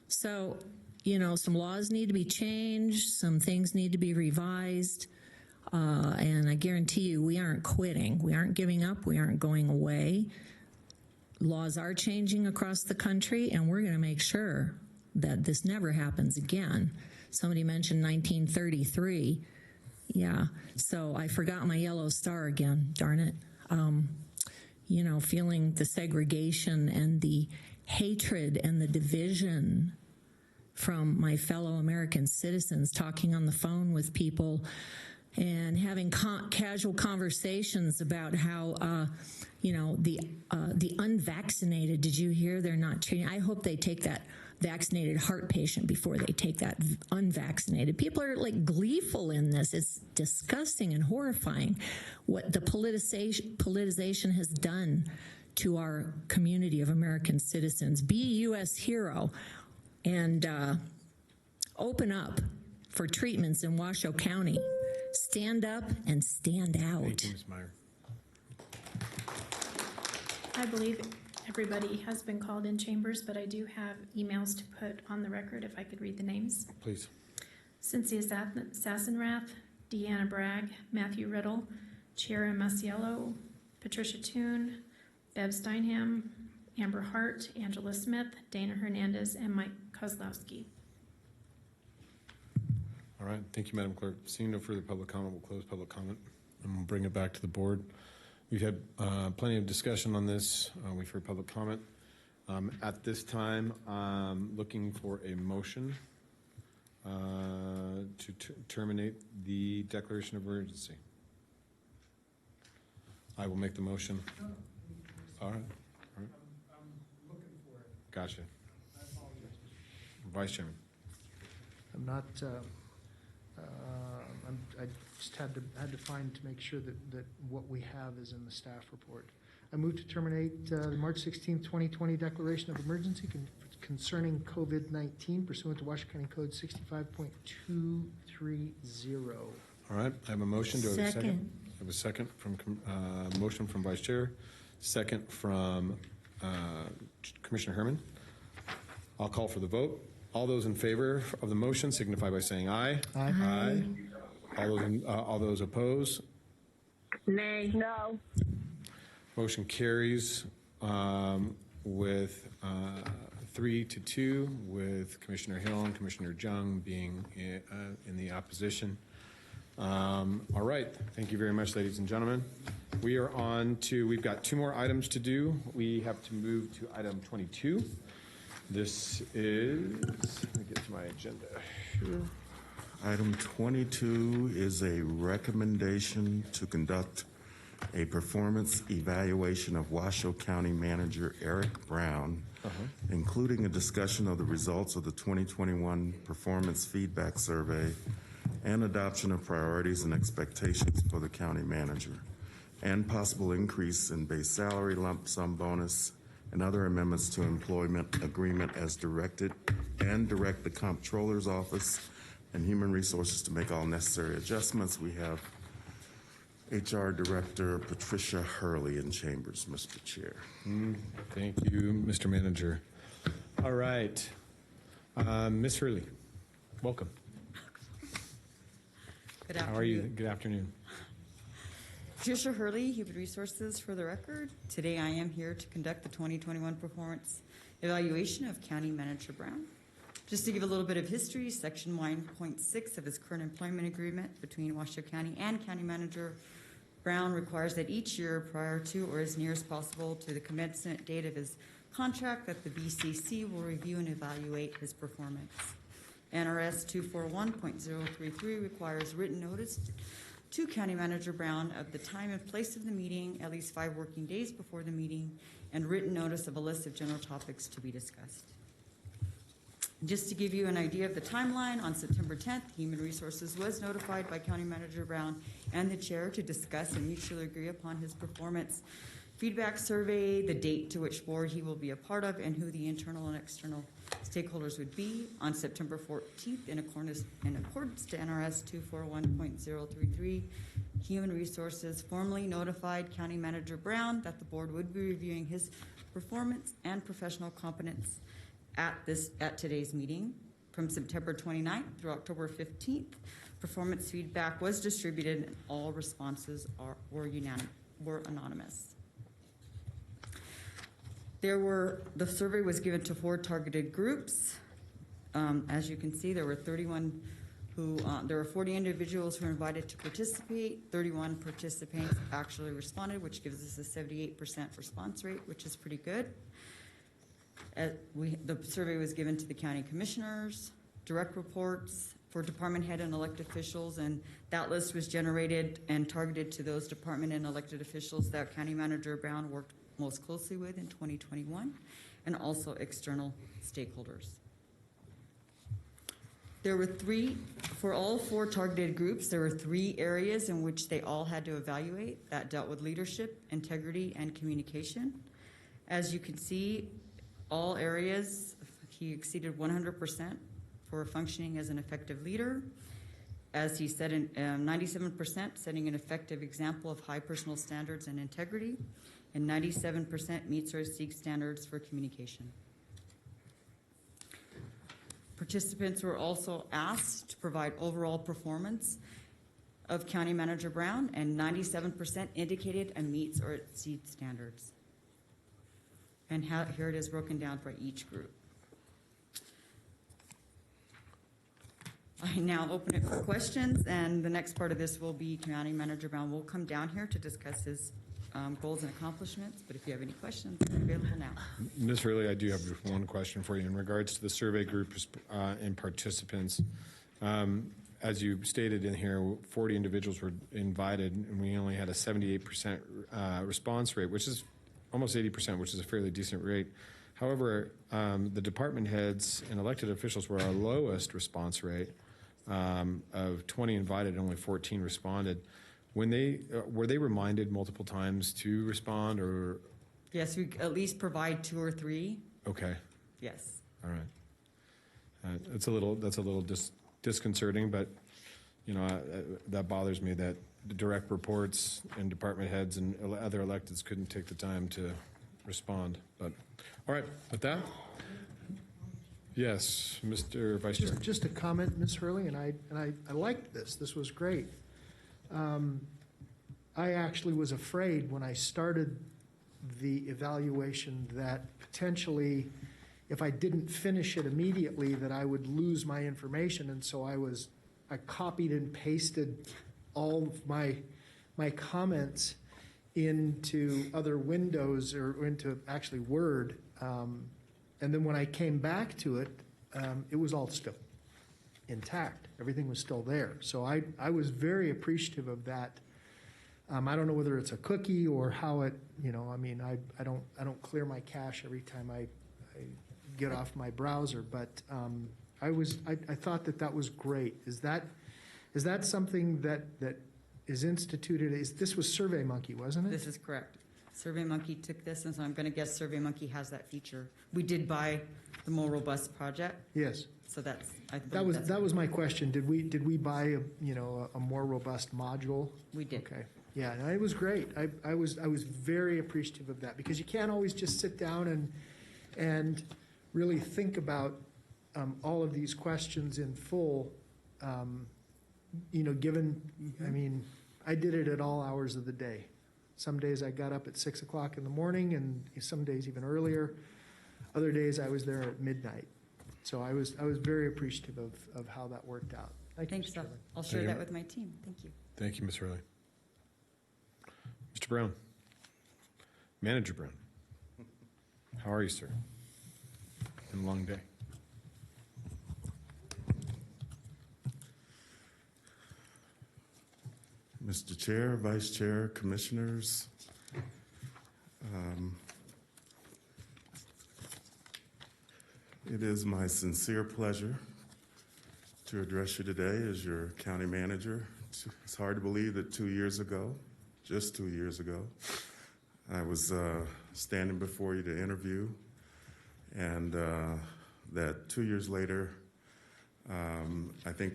So, some laws need to be changed, some things need to be revised, and I guarantee you we aren't quitting. We aren't giving up. We aren't going away. Laws are changing across the country, and we're going to make sure that this never happens again. Somebody mentioned 1933. Yeah, so I forgot my yellow star again, darn it. You know, feeling the segregation and the hatred and the division from my fellow American citizens, talking on the phone with people and having casual conversations about how, you know, the unvaccinated, did you hear they're not treating? I hope they take that vaccinated heart patient before they take that unvaccinated. People are like gleeful in this. It's disgusting and horrifying what the politicization has done to our community of American citizens. Be a U.S. hero and open up for treatments in Washoe County. Stand up and stand out. Thank you, Ms. Meyer. I believe everybody has been called in chambers, but I do have emails to put on the record if I could read the names. Please. Cynthia Sassenrath, Deanna Bragg, Matthew Riddle, Chiara Masiello, Patricia Toon, Bev Steinham, Amber Hart, Angela Smith, Dana Hernandez, and Mike Kozlowski. All right, thank you, Madam Clerk. Seeing no further public comment, we'll close public comment and we'll bring it back to the board. We've had plenty of discussion on this. We've heard public comment. At this time, looking for a motion to terminate the declaration of emergency. I will make the motion. All right. I'm looking for it. Gotcha. Vice Chairman. I'm not. I just had to find to make sure that what we have is in the staff report. I move to terminate the March 16, 2020 declaration of emergency concerning COVID-19 pursuant to Washoe County Code 65.230. All right, I have a motion. Do I have a second? Second. I have a second from motion from Vice Chair, second from Commissioner Herman. I'll call for the vote. All those in favor of the motion signify by saying aye. Aye. Aye. All those opposed? Nay. No. Motion carries with 3-2, with Commissioner Hill and Commissioner Jung being in the opposition. All right, thank you very much, ladies and gentlemen. We are on to, we've got 2 more items to do. We have to move to item 22. This is, let me get to my agenda here. Item 22 is a recommendation to conduct a performance evaluation of Washoe County Manager Eric Brown, including a discussion of the results of the 2021 Performance Feedback Survey and adoption of priorities and expectations for the county manager, and possible increase in base salary, lump sum bonus, and other amendments to employment agreement as directed, and direct the Comptroller's Office and Human Resources to make all necessary adjustments. We have HR Director Patricia Hurley in chambers, Mr. Chair. Thank you, Mr. Manager. All right. Ms. Hurley, welcome. Good afternoon. How are you? Good afternoon. Patricia Hurley, Human Resources, for the record. Today I am here to conduct the 2021 performance evaluation of County Manager Brown. Just to give a little bit of history, Section 1.6 of his current employment agreement between Washoe County and County Manager Brown requires that each year prior to or as near as possible to the commencement date of his contract that the BCC will review and evaluate his performance. NRS 241.033 requires written notice to County Manager Brown of the time and place of the meeting at least 5 working days before the meeting, and written notice of a list of general topics to be discussed. Just to give you an idea of the timeline, on September 10th, Human Resources was notified by County Manager Brown and the chair to discuss and mutually agree upon his performance feedback survey, the date to which board he will be a part of, and who the internal and external stakeholders would be. On September 14th, in accordance to NRS 241.033, Human Resources formally notified County Manager Brown that the board would be reviewing his performance and professional competence at today's meeting. From September 29th through October 15th, performance feedback was distributed and all responses were anonymous. The survey was given to 4 targeted groups. As you can see, there were 31 There were 40 individuals who were invited to participate. 31 participants actually responded, which gives us a 78% response rate, which is pretty good. The survey was given to the county commissioners, direct reports for department head and elected officials, and that list was generated and targeted to those department and elected officials that County Manager Brown worked most closely with in 2021, and also external stakeholders. There were for all 4 targeted groups, there were 3 areas in which they all had to evaluate that dealt with leadership, integrity, and communication. As you can see, all areas, he exceeded 100% for functioning as an effective leader. As he said, 97% setting an effective example of high personal standards and integrity, and 97% meets or exceeds standards for communication. Participants were also asked to provide overall performance of County Manager Brown, and 97% indicated a meets or exceeds standards. And here it is broken down for each group. I now open it for questions, and the next part of this will be County Manager Brown will come down here to discuss his goals and accomplishments, but if you have any questions, they're available now. Ms. Hurley, I do have one question for you in regards to the survey group and participants. As you stated in here, 40 individuals were invited, and we only had a 78% response rate, which is almost 80%, which is a fairly decent rate. However, the department heads and elected officials were our lowest response rate of 20 invited, only 14 responded. When were they reminded multiple times to respond, or? Yes, we at least provide 2 or 3. Okay. Yes. All right. That's a little disconcerting, but that bothers me that the direct reports and department heads and other electeds couldn't take the time to respond. But all right, with that, yes, Mr. Vice Chair. Just a comment, Ms. Hurley, and I liked this. This was great. I actually was afraid when I started the evaluation that potentially, if I didn't finish it immediately, that I would lose my information, and so I copied and pasted all of my comments into other windows or into actually Word, and then when I came back to it, it was all still intact. Everything was still there. So I was very appreciative of that. I don't know whether it's a cookie or how it, I don't clear my cache every time I get off my browser, but I thought that was great. Is that something that is instituted? This was SurveyMonkey, wasn't it? This is correct. SurveyMonkey took this, and so I'm going to guess SurveyMonkey has that feature. We did buy the more robust project. Yes. So that was my question. Did we buy a more robust module? We did. Okay. Yeah, no, it was great. I was very appreciative of that, because you can't always just sit down and really think about all of these questions in full. Given, I did it at all hours of the day. Some days I got up at 6 o'clock in the morning, and some days even earlier. Other days I was there at midnight. So I was very appreciative of how that worked out. Thanks. I'll share that with my team. Thank you. Thank you, Ms. Hurley. Mr. Brown, Manager Brown, how are you, sir? Been a long day. Mr. Chair, Vice Chair, Commissioners, it is my sincere pleasure to address you today as your county manager. It's hard to believe that 2 years ago, just 2 years ago, I was standing before you to interview, and that 2 years later, I think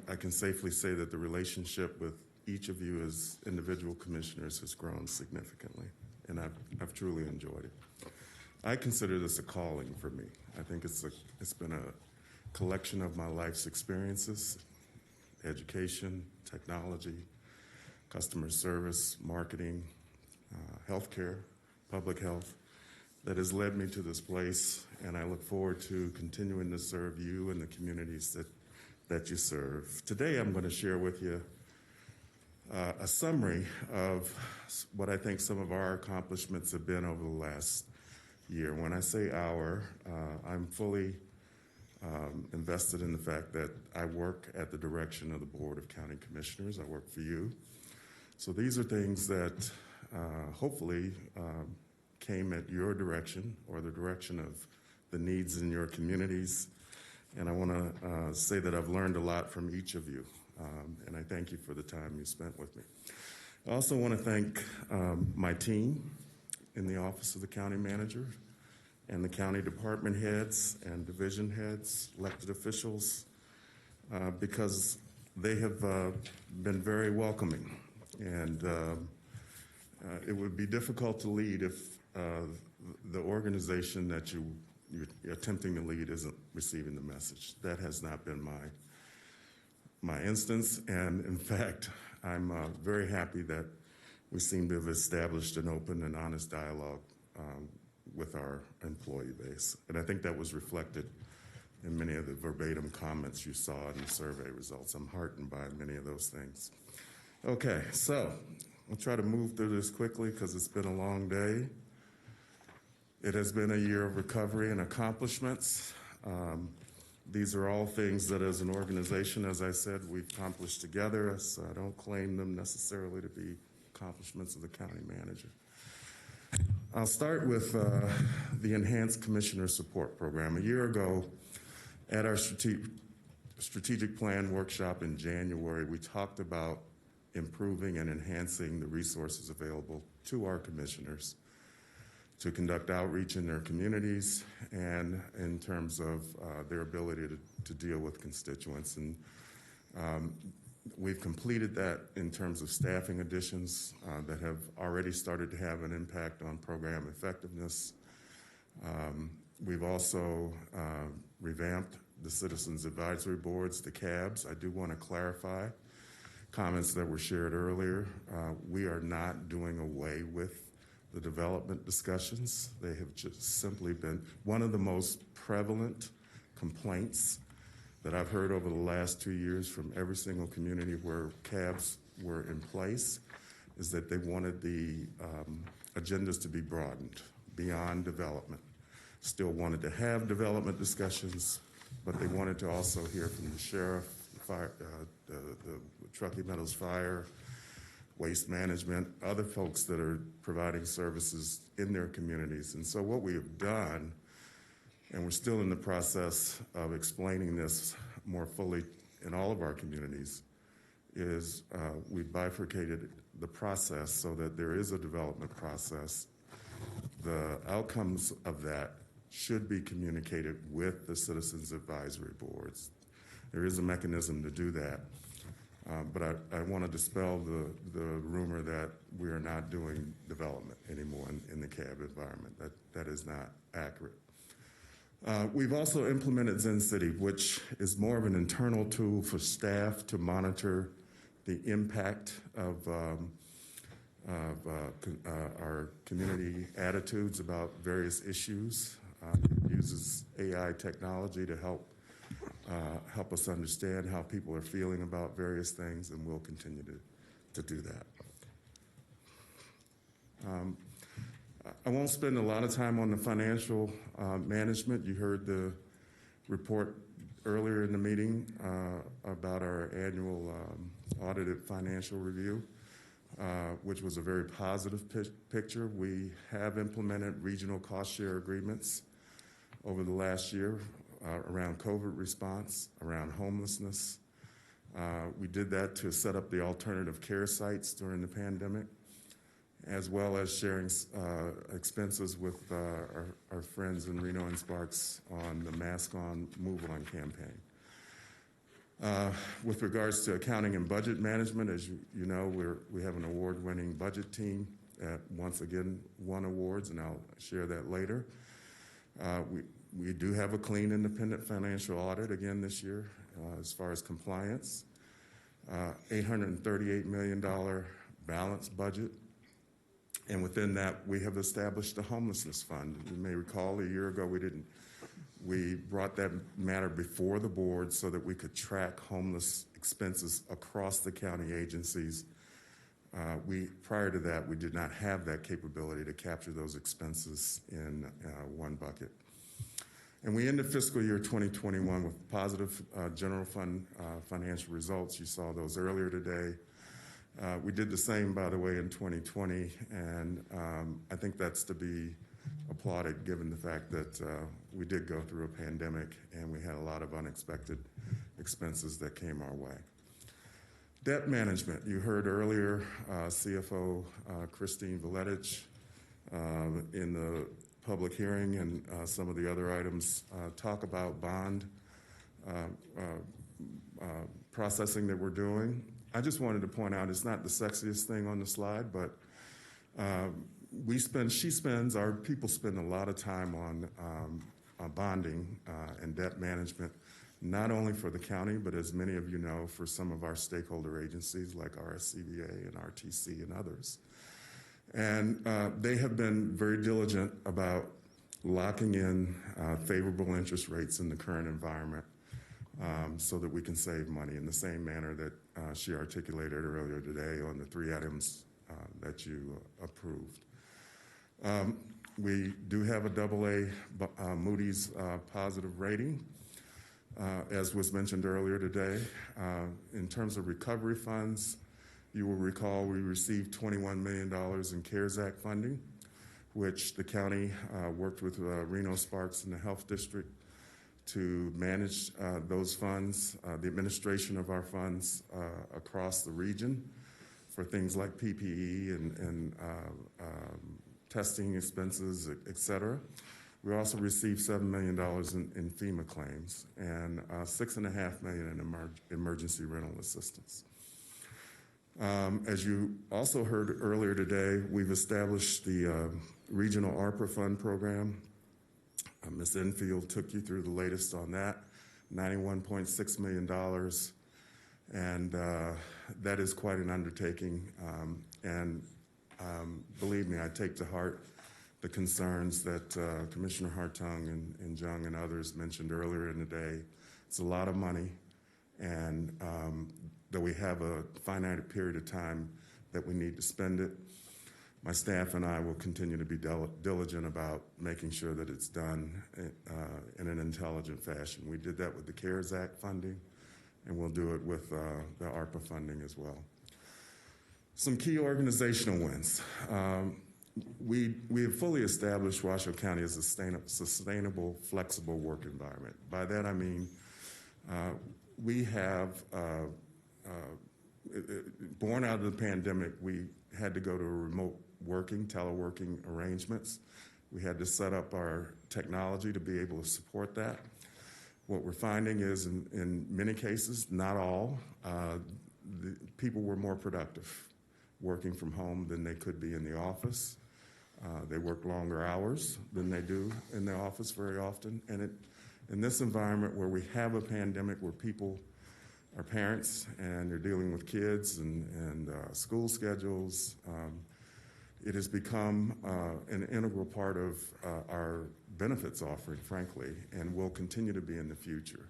I can safely say that the relationship with each of you as individual commissioners has grown significantly, and I've truly enjoyed it. I consider this a calling for me. I think it's been a collection of my life's experiences, education, technology, customer service, marketing, healthcare, public health, that has led me to this place, and I look forward to continuing to serve you and the communities that that you serve. Today I'm going to share with you a summary of what I think some of our accomplishments have been over the last year. When I say our, I'm fully invested in the fact that I work at the direction of the Board of County Commissioners. I work for you. So these are things that hopefully came at your direction or the direction of the needs in your communities. And I want to say that I've learned a lot from each of you. And I thank you for the time you spent with me. I also want to thank my team in the Office of the County Manager and the county department heads and division heads, elected officials, because they have been very welcoming. And it would be difficult to lead if the organization that you're attempting to lead isn't receiving the message. That has not been my instance, and in fact, I'm very happy that we seem to have established an open and honest dialogue with our employee base. And I think that was reflected in many of the verbatim comments you saw in the survey results. I'm heartened by many of those things. Okay, so I'll try to move through this quickly because it's been a long day. It has been a year of recovery and accomplishments. These are all things that as an organization, as I said, we've accomplished together. So I don't claim them necessarily to be accomplishments of the county manager. I'll start with the Enhanced Commissioner Support Program. A year ago, at our strategic plan workshop in January, we talked about improving and enhancing the resources available to our commissioners to conduct outreach in their communities and in terms of their ability to deal with constituents. And we've completed that in terms of staffing additions that have already started to have an impact on program effectiveness. We've also revamped the Citizens Advisory Boards, the CABs. I do want to clarify comments that were shared earlier. We are not doing away with the development discussions. They have just simply been one of the most prevalent complaints that I've heard over the last 2 years from every single community where CABs were in place is that they wanted the agendas to be broadened beyond development. Still wanted to have development discussions, but they wanted to also hear from the sheriff, the Truckee Meadows Fire, Waste Management, other folks that are providing services in their communities. And so what we have done, and we're still in the process of explaining this more fully in all of our communities, is we bifurcated the process so that there is a development process. The outcomes of that should be communicated with the Citizens Advisory Boards. There is a mechanism to do that. But I want to dispel the rumor that we are not doing development anymore in the CAB environment. That is not accurate. We've also implemented Zen City, which is more of an internal tool for staff to monitor the impact of our community attitudes about various issues. It uses AI technology to help us understand how people are feeling about various things, and we'll continue to do that. I won't spend a lot of time on the financial management. You heard the report earlier in the meeting about our annual audited financial review, which was a very positive picture. We have implemented regional cost share agreements over the last year around COVID response, around homelessness. We did that to set up the alternative care sites during the pandemic, as well as sharing expenses with our friends in Reno and Sparks on the Mask On, Move On campaign. With regards to accounting and budget management, as you know, we have an award-winning budget team that once again won awards, and I'll share that later. We do have a clean, independent financial audit again this year as far as compliance. $838 million balanced budget. And within that, we have established a homelessness fund. You may recall a year ago we We brought that matter before the board so that we could track homeless expenses across the county agencies. Prior to that, we did not have that capability to capture those expenses in one bucket. And we ended fiscal year 2021 with positive general fund financial results. You saw those earlier today. We did the same, by the way, in 2020, and I think that's to be applauded given the fact that we did go through a pandemic and we had a lot of unexpected expenses that came our way. Debt management, you heard earlier CFO Christine Valetich in the public hearing and some of the other items talk about bond processing that we're doing. I just wanted to point out it's not the sexiest thing on the slide, but our people spend a lot of time on bonding and debt management, not only for the county, but as many of you know, for some of our stakeholder agencies like RSCVA and RTC and others. And they have been very diligent about locking in favorable interest rates in the current environment so that we can save money in the same manner that she articulated earlier today on the 3 items that you approved. We do have a AA Moody's positive rating, as was mentioned earlier today. In terms of recovery funds, you will recall we received $21 million in CARES Act funding, which the county worked with Reno Sparks and the Health District to manage those funds, the administration of our funds across the region for things like PPE and testing expenses, et cetera. We also received $7 million in FEMA claims and $6.5 million in emergency rental assistance. As you also heard earlier today, we've established the Regional ARPA Fund program. Ms. Enfield took you through the latest on that, $91.6 million. And that is quite an undertaking. Believe me, I take to heart the concerns that Commissioner Hartung and Jung and others mentioned earlier in the day. It's a lot of money, and that we have a finite period of time that we need to spend it. My staff and I will continue to be diligent about making sure that it's done in an intelligent fashion. We did that with the CARES Act funding, and we'll do it with the ARPA funding as well. Some key organizational wins. We have fully established Washoe County as a sustainable, flexible work environment. By that I mean we have, born out of the pandemic, we had to go to remote working, teleworking arrangements. We had to set up our technology to be able to support that. What we're finding is in many cases, not all, the people were more productive working from home than they could be in the office. They work longer hours than they do in the office very often. And in this environment where we have a pandemic, where people are parents and they're dealing with kids and school schedules, it has become an integral part of our benefits offering, frankly, and will continue to be in the future.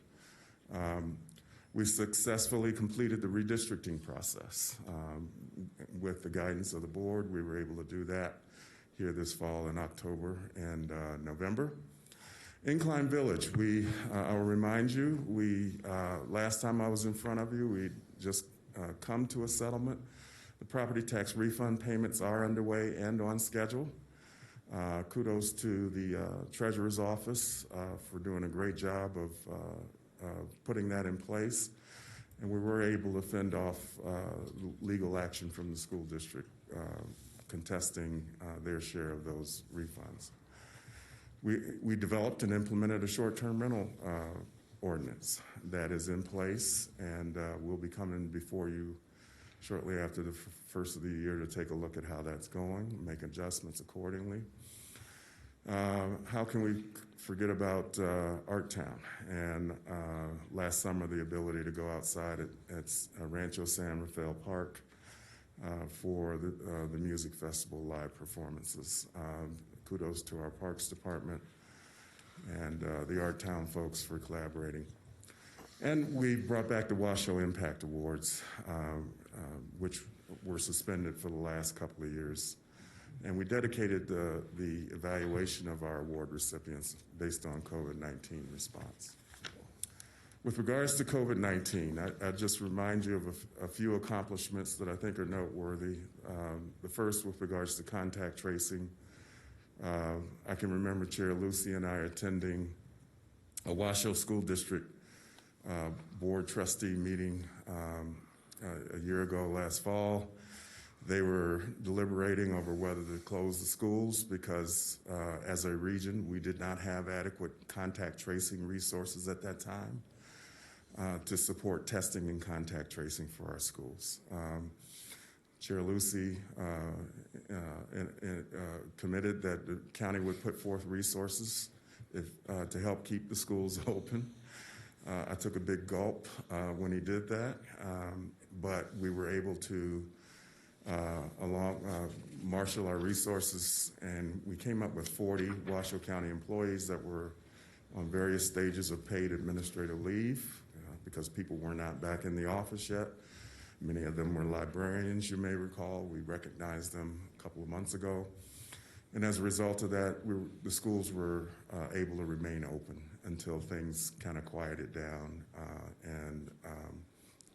We've successfully completed the redistricting process. With the guidance of the board, we were able to do that here this fall in October and November. Incline Village, I'll remind you, last time I was in front of you, we just come to a settlement. The property tax refund payments are underway and on schedule. Kudos to the Treasurer's Office for doing a great job of putting that in place. And we were able to fend off legal action from the school district contesting their share of those refunds. We developed and implemented a short-term rental ordinance that is in place, and we'll be coming before you shortly after the first of the year to take a look at how that's going, make adjustments accordingly. How can we forget about Art Town? And last summer, the ability to go outside at Rancho San Rafael Park for the music festival live performances. Kudos to our Parks Department and the Art Town folks for collaborating. And we brought back the Washoe Impact Awards, which were suspended for the last couple of years. And we dedicated the evaluation of our award recipients based on COVID-19 response. With regards to COVID-19, I just remind you of a few accomplishments that I think are noteworthy. The first with regards to contact tracing. I can remember Chair Lucy and I attending a Washoe School District board trustee meeting a year ago last fall. They were deliberating over whether to close the schools because as a region, we did not have adequate contact tracing resources at that time to support testing and contact tracing for our schools. Chair Lucy committed that the county would put forth resources to help keep the schools open. I took a big gulp when he did that, but we were able to marshal our resources, and we came up with 40 Washoe County employees that were on various stages of paid administrative leave because people were not back in the office yet. Many of them were librarians, you may recall. We recognized them a couple of months ago. And as a result of that, the schools were able to remain open until things kind of quieted down and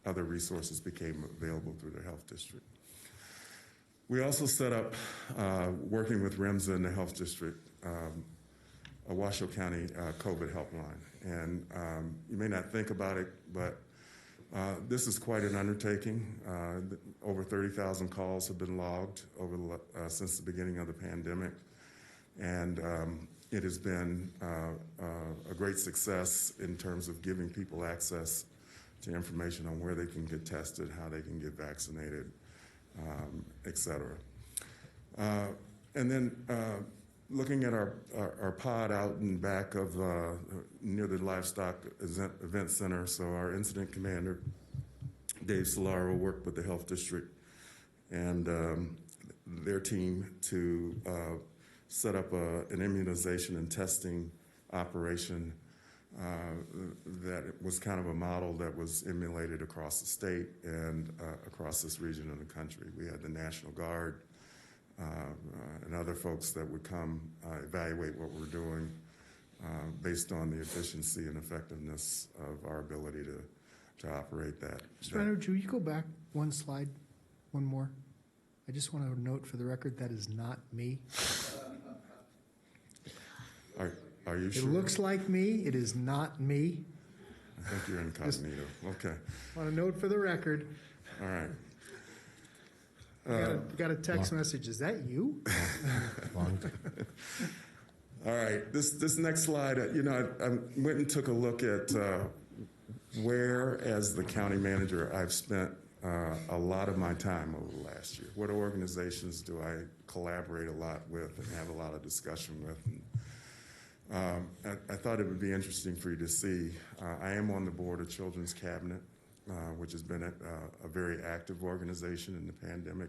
other resources became available through the health district. We also set up, working with REMSA and the health district, a Washoe County COVID helpline. And you may not think about it, but this is quite an undertaking. Over 30,000 calls have been logged since the beginning of the pandemic. And it has been a great success in terms of giving people access to information on where they can get tested, how they can get vaccinated, et cetera. And then looking at our pod out in back of near the Livestock Event Center, so our incident commander, Dave Solaro, worked with the health district and their team to set up an immunization and testing operation that was kind of a model that was emulated across the state and across this region of the country. We had the National Guard and other folks that would come evaluate what we're doing based on the efficiency and effectiveness of our ability to operate that. Mr. Manager, will you go back one slide, one more? I just want to note for the record that is not me. Are you sure? It looks like me. It is not me. I think you're incognito. Okay. Want to note for the record. All right. Got a text message. Is that you? All right. This next slide, I went and took a look at where, as the county manager, I've spent a lot of my time over the last year. What organizations do I collaborate a lot with and have a lot of discussion with? I thought it would be interesting for you to see. I am on the board of Children's Cabinet, which has been a very active organization in the pandemic,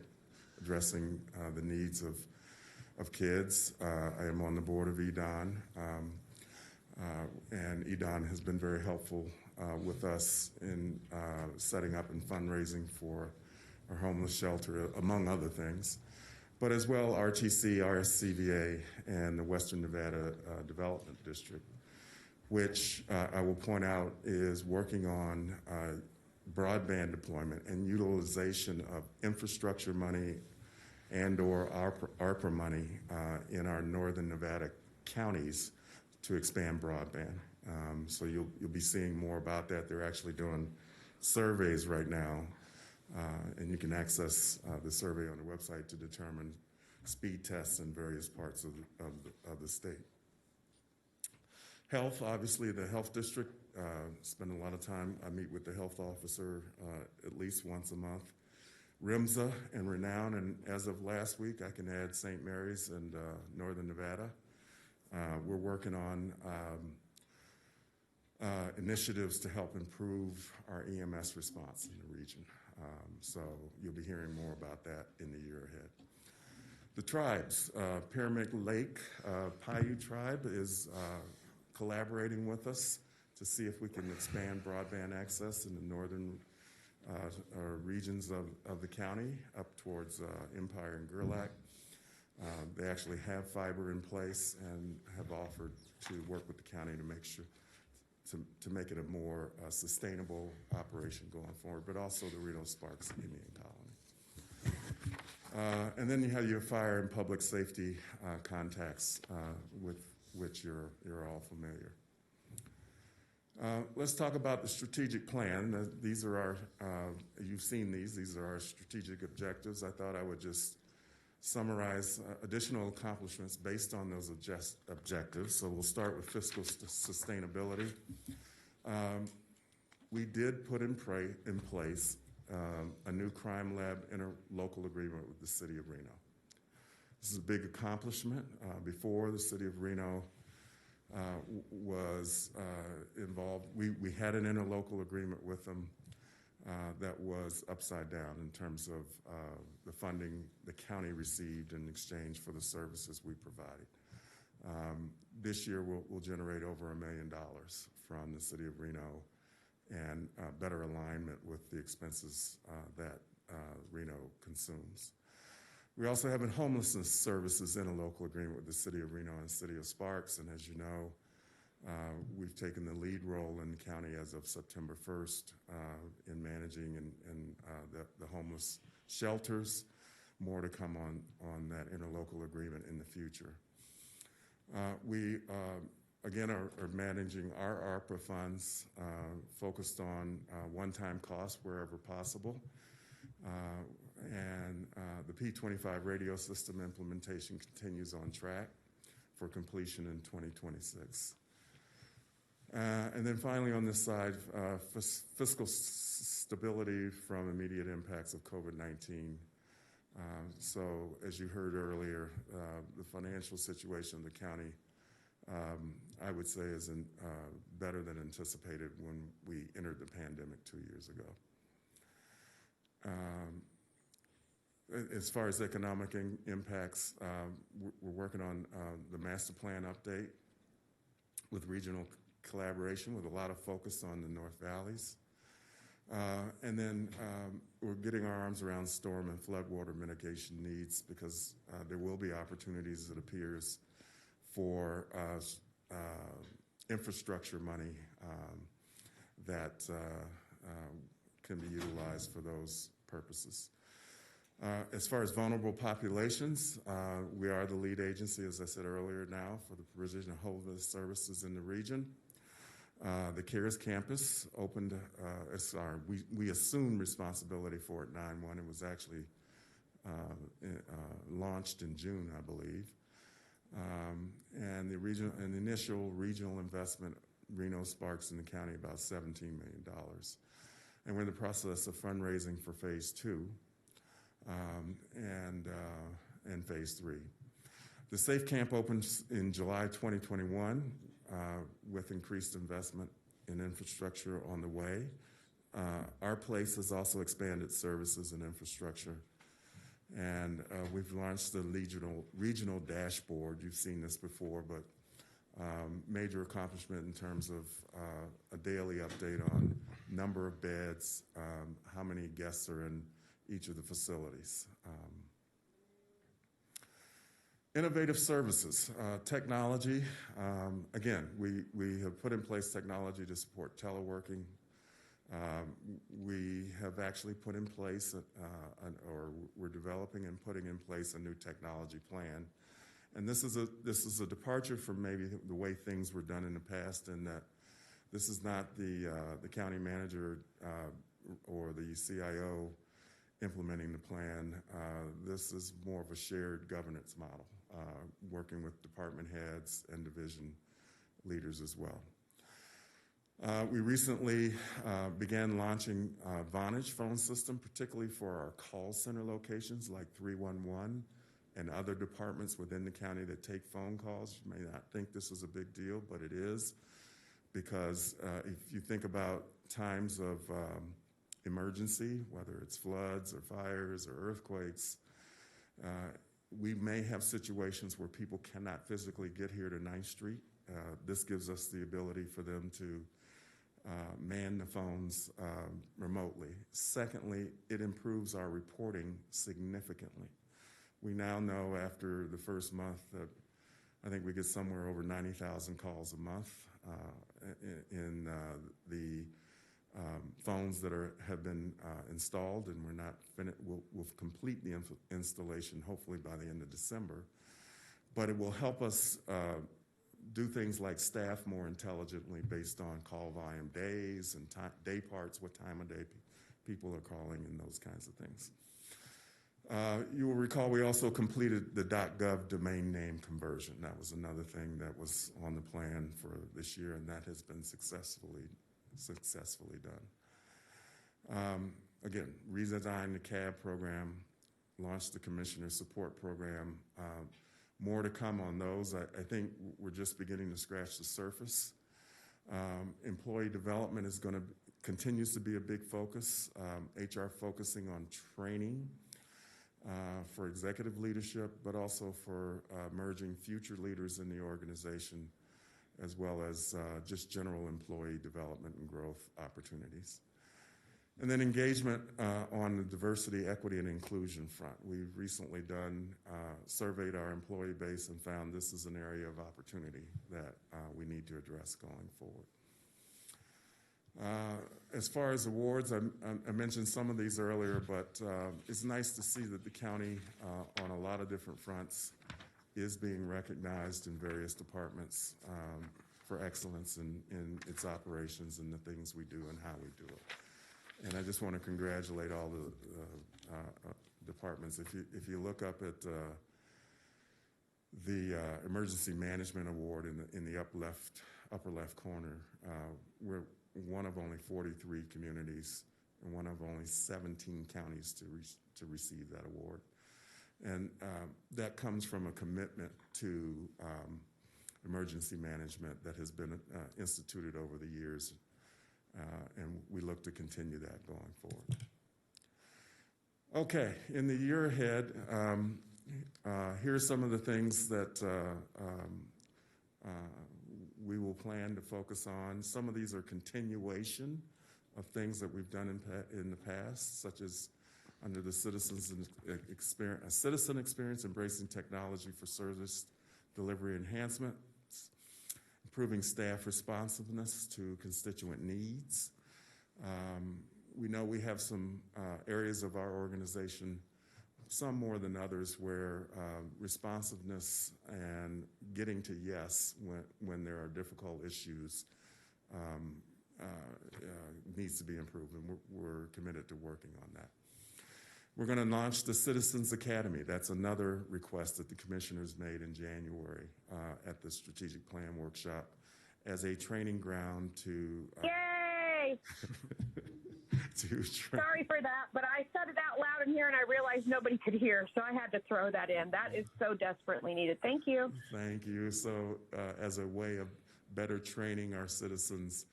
addressing the needs of kids. I am on the board of EDON, and EDON has been very helpful with us in setting up and fundraising for our homeless shelter, among other things. But as well, RTC, RSCVA, and the Western Nevada Development District, which I will point out is working on broadband deployment and utilization of infrastructure money and/or ARPA money in our northern Nevada counties to expand broadband. So you'll be seeing more about that. They're actually doing surveys right now. And you can access the survey on the website to determine speed tests in various parts of the state. Health, obviously the health district, spend a lot of time. I meet with the health officer at least once a month. REMSA and Renown, and as of last week, I can add St. Mary's and Northern Nevada. We're working on initiatives to help improve our EMS response in the region. So you'll be hearing more about that in the year ahead. The tribes, Pyramid Lake Paiute tribe is collaborating with us to see if we can expand broadband access in the northern regions of the county up towards Empire and Gerlach. They actually have fiber in place and have offered to work with the county to make sure to make it a more sustainable operation going forward, but also the Reno Sparks Indian Colony. And then you have your fire and public safety contacts with which you're all familiar. Let's talk about the strategic plan. These are our, you've seen these are our strategic objectives. I thought I would just summarize additional accomplishments based on those objectives. So we'll start with fiscal sustainability. We did put in place a new crime lab interlocal agreement with the city of Reno. This is a big accomplishment. Before the city of Reno was involved, we had an interlocal agreement with them that was upside down in terms of the funding the county received in exchange for the services we provided. This year we'll generate over $1 million from the city of Reno and better alignment with the expenses that Reno consumes. We also have a homelessness services interlocal agreement with the city of Reno and city of Sparks, and as you know, we've taken the lead role in the county as of September 1st in managing and the homeless shelters. More to come on that interlocal agreement in the future. We, again, are managing our ARPA funds focused on one-time costs wherever possible. And the P25 radio system implementation continues on track for completion in 2026. And then finally on this side, fiscal stability from immediate impacts of COVID-19. So as you heard earlier, the financial situation of the county, I would say, is better than anticipated when we entered the pandemic 2 years ago. As far as economic impacts, we're working on the master plan update with regional collaboration with a lot of focus on the North Valleys. And then we're getting our arms around storm and floodwater mitigation needs because there will be opportunities, it appears, for infrastructure money that can be utilized for those purposes. As far as vulnerable populations, we are the lead agency, as I said earlier now, for the provision of homeless services in the region. The CARES campus opened, we assumed responsibility for it 9/1. It was actually launched in June, I believe. And the initial regional investment, Reno Sparks in the county, about $17 million. And we're in the process of fundraising for phase 2 and phase 3. The Safe Camp opens in July 2021 with increased investment in infrastructure on the way. Our place has also expanded services and infrastructure. And we've launched the regional dashboard. You've seen this before, but major accomplishment in terms of a daily update on number of beds, how many guests are in each of the facilities. Innovative services, technology. Again, we have put in place technology to support teleworking. We have actually put in place, or we're developing and putting in place a new technology plan. And this is a departure from maybe the way things were done in the past, in that this is not the county manager or the CIO implementing the plan. This is more of a shared governance model, working with department heads and division leaders as well. We recently began launching Vonage phone system, particularly for our call center locations like 311 and other departments within the county that take phone calls. You may not think this is a big deal, but it is, because if you think about times of emergency, whether it's floods or fires or earthquakes, we may have situations where people cannot physically get here to 9th Street This gives us the ability for them to man the phones remotely. Secondly, it improves our reporting significantly. We now know after the first month that I think we get somewhere over 90,000 calls a month in the phones that have been installed, and we'll complete the installation hopefully by the end of December. But it will help us do things like staff more intelligently based on call volume days and day parts, what time of day people are calling, and those kinds of things. You will recall we also completed the .gov domain name conversion. That was another thing that was on the plan for this year, and that has been successfully done. Again, redesigned the CAB program, launched the Commissioner Support Program. More to come on those. I think we're just beginning to scratch the surface. Employee development continues to be a big focus. HR focusing on training for executive leadership, but also for merging future leaders in the organization, as well as just general employee development and growth opportunities. And then engagement on the diversity, equity, and inclusion front. We've recently surveyed our employee base and found this is an area of opportunity that we need to address going forward. As far as awards, I mentioned some of these earlier, but it's nice to see that the county on a lot of different fronts is being recognized in various departments for excellence in its operations and the things we do and how we do it. And I just want to congratulate all the departments. If you look up at the Emergency Management Award in the upper left corner, we're one of only 43 communities and one of only 17 counties to receive that award. And that comes from a commitment to emergency management that has been instituted over the years. And we look to continue that going forward. Okay, in the year ahead, here's some of the things that we will plan to focus on. Some of these are continuation of things that we've done in the past, such as under the citizen experience, embracing technology for service delivery enhancement, improving staff responsiveness to constituent needs. We know we have some areas of our organization, some more than others, where responsiveness and getting to yes when there are difficult issues needs to be improved, and we're committed to working on that. We're going to launch the Citizens Academy. That's another request that the commissioners made in January at the Strategic Plan Workshop as a training ground to... Yay! Sorry for that, but I said it out loud in here and I realized nobody could hear, so I had to throw that in. That is so desperately needed. Thank you. Thank you. So as a way of better training our citizens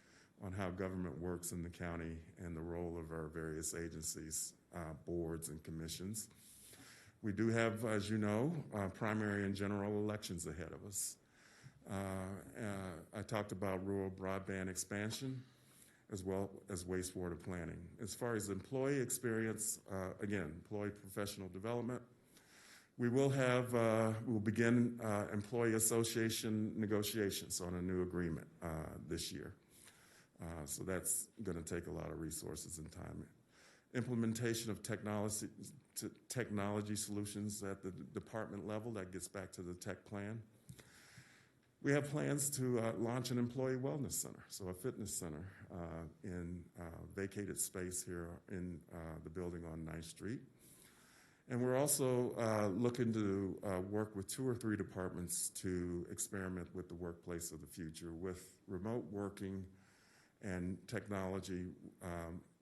on how government works in the county and the role of our various agencies, boards, and commissions. We do have, as you know, primary and general elections ahead of us. I talked about rural broadband expansion as well as wastewater planning. As far as employee experience, again, employee professional development, we'll begin employee association negotiations on a new agreement this year. So that's going to take a lot of resources and time. Implementation of technology solutions at the department level, that gets back to the tech plan. We have plans to launch an employee wellness center, so a fitness center in vacated space here in the building on 9th Street. And we're also looking to work with 2 or 3 departments to experiment with the workplace of the future. With remote working and technology,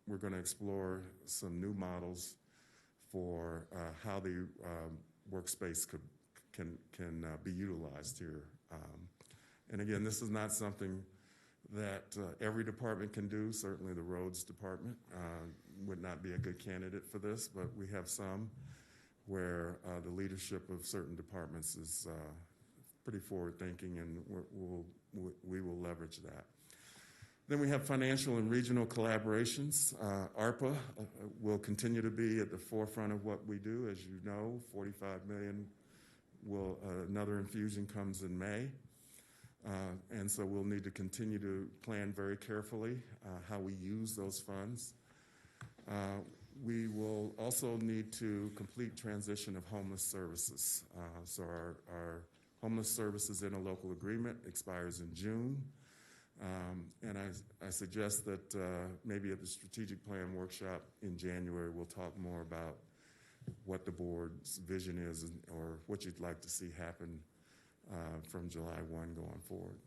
we're going to explore some new models for how the workspace can be utilized here. And again, this is not something that every department can do. Certainly the roads department would not be a good candidate for this, but we have some where the leadership of certain departments is pretty forward-thinking, and we will leverage that. Then we have financial and regional collaborations. ARPA will continue to be at the forefront of what we do. As you know, $45 million another infusion comes in May. And so we'll need to continue to plan very carefully how we use those funds. We will also need to complete transition of homeless services. So our homeless services in a local agreement expires in June. And I suggest that maybe at the strategic plan workshop in January, we'll talk more about what the board's vision is or what you'd like to see happen from July 1 going forward.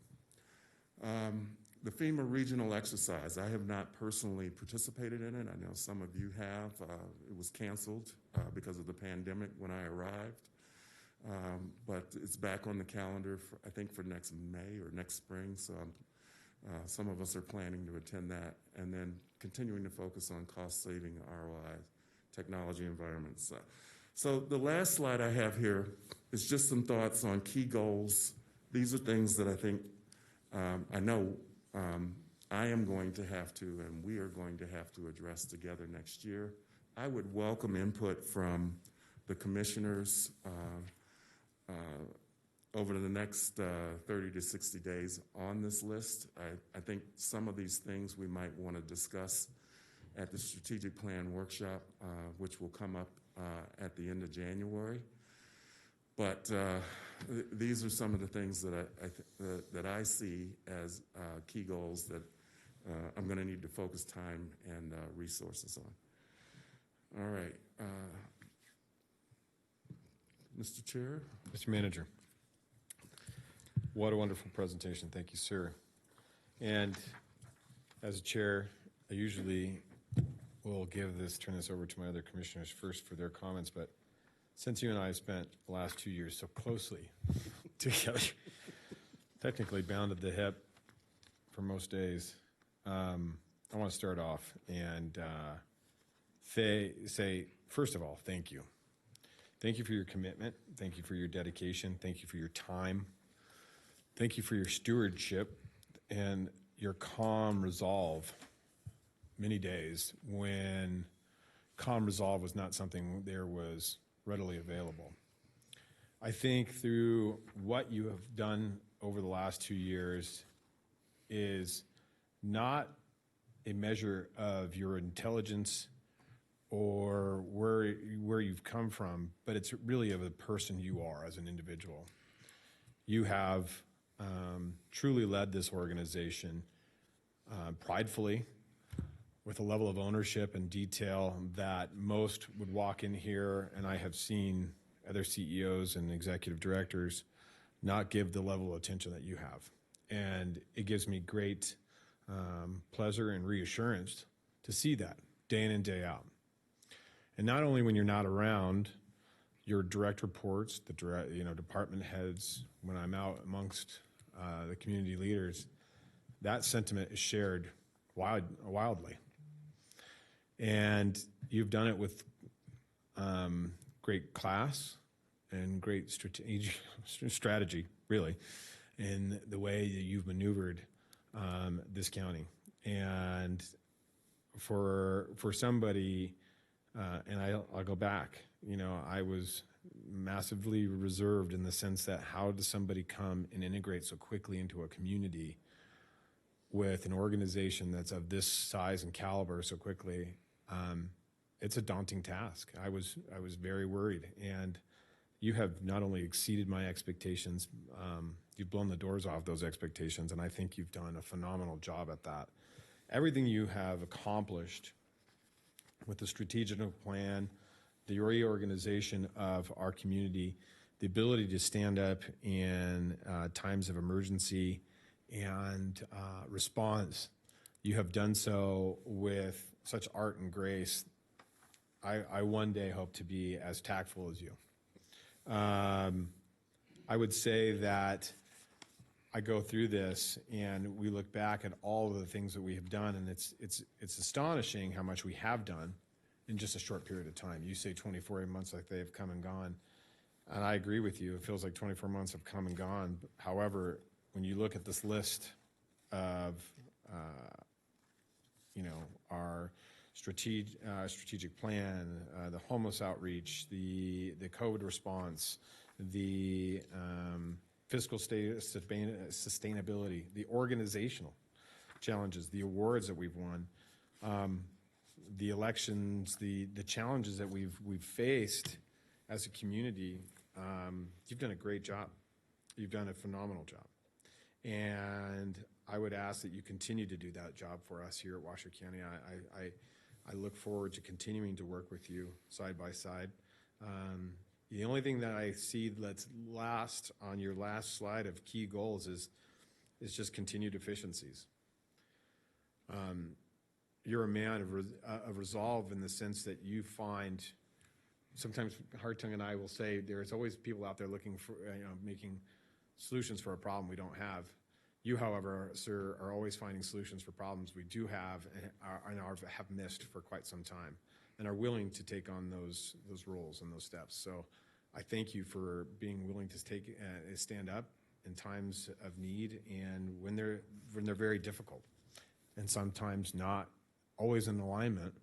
The FEMA regional exercise, I have not personally participated in it. I know some of you have. It was canceled because of the pandemic when I arrived. But it's back on the calendar, I think, for next May or next spring. So some of us are planning to attend that, and then continuing to focus on cost-saving ROI, technology environments. So the last slide I have here is just some thoughts on key goals. These are things that I think I know I am going to have to, and we are going to have to address together next year. I would welcome input from the commissioners over the next 30 to 60 days on this list. I think some of these things we might want to discuss at the strategic plan workshop, which will come up at the end of January. But these are some of the things that I see as key goals that I'm going to need to focus time and resources on. All right. Mr. Chair? Mr. Manager. What a wonderful presentation. Thank you, sir. And as a chair, I usually will turn this over to my other commissioners first for their comments, but since you and I have spent the last 2 years so closely together, technically bound at the hip for most days, I want to start off and say, first of all, thank you. Thank you for your commitment. Thank you for your dedication. Thank you for your time. Thank you for your stewardship and your calm resolve many days when calm resolve was not something there was readily available. I think through what you have done over the last 2 years is not a measure of your intelligence or where you've come from, but it's really of the person you are as an individual. You have truly led this organization pridefully, with a level of ownership and detail that most would walk in here, and I have seen other CEOs and executive directors not give the level of attention that you have. And it gives me great pleasure and reassurance to see that day in and day out. And not only when you're not around, your direct reports, the department heads, when I'm out amongst the community leaders, that sentiment is shared wildly. And you've done it with great class and great strategy, really, in the way that you've maneuvered this county. And for somebody, and I'll go back, I was massively reserved in the sense that how does somebody come and integrate so quickly into a community with an organization that's of this size and caliber so quickly? It's a daunting task. I was very worried, and you have not only exceeded my expectations, you've blown the doors off those expectations, and I think you've done a phenomenal job at that. Everything you have accomplished with the strategic plan, the reorganization of our community, the ability to stand up in times of emergency and response, you have done so with such art and grace. I one day hope to be as tactful as you. I would say that I go through this and we look back at all of the things that we have done, and it's astonishing how much we have done in just a short period of time. You say 24 months like they have come and gone. And I agree with you. It feels like 24 months have come and gone. However, when you look at this list of, our strategic plan, the homeless outreach, the COVID response, the fiscal sustainability, the organizational challenges, the awards that we've won, the elections, the challenges that we've faced as a community, you've done a great job. You've done a phenomenal job. And I would ask that you continue to do that job for us here at Washoe County. I look forward to continuing to work with you side by side. The only thing that I see that's last on your last slide of key goals is just continued efficiencies. You're a man of resolve in the sense that you find, sometimes Hartung and I will say, there's always people out there looking for, making solutions for a problem we don't have. You, however, sir, are always finding solutions for problems we do have and have missed for quite some time, and are willing to take on those roles and those steps. So I thank you for being willing to stand up in times of need and when they're very difficult, and sometimes not always in alignment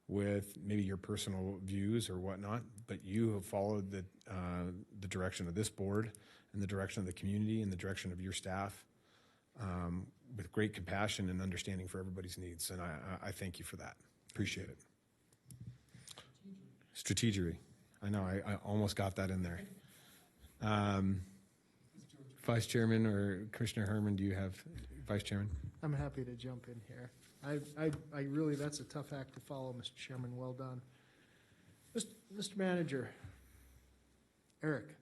with maybe your personal views or whatnot, but you have followed the direction of this board and the direction of the community and the direction of your staff with great compassion and understanding for everybody's needs. And I thank you for that. Appreciate it. Strategery. I know, I almost got that in there. Vice Chairman or Commissioner Herman, do you have, Vice Chairman? I'm happy to jump in here. I really, that's a tough act to follow, Mr. Chairman. Well done. Mr. Manager, Eric,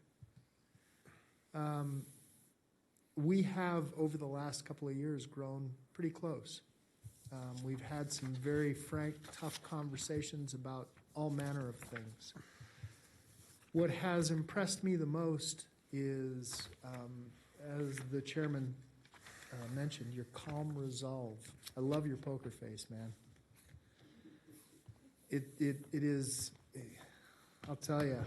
we have, over the last couple of years, grown pretty close. We've had some very frank, tough conversations about all manner of things. What has impressed me the most is, as the chairman mentioned, your calm resolve. I love your poker face, man. It is, I'll tell you,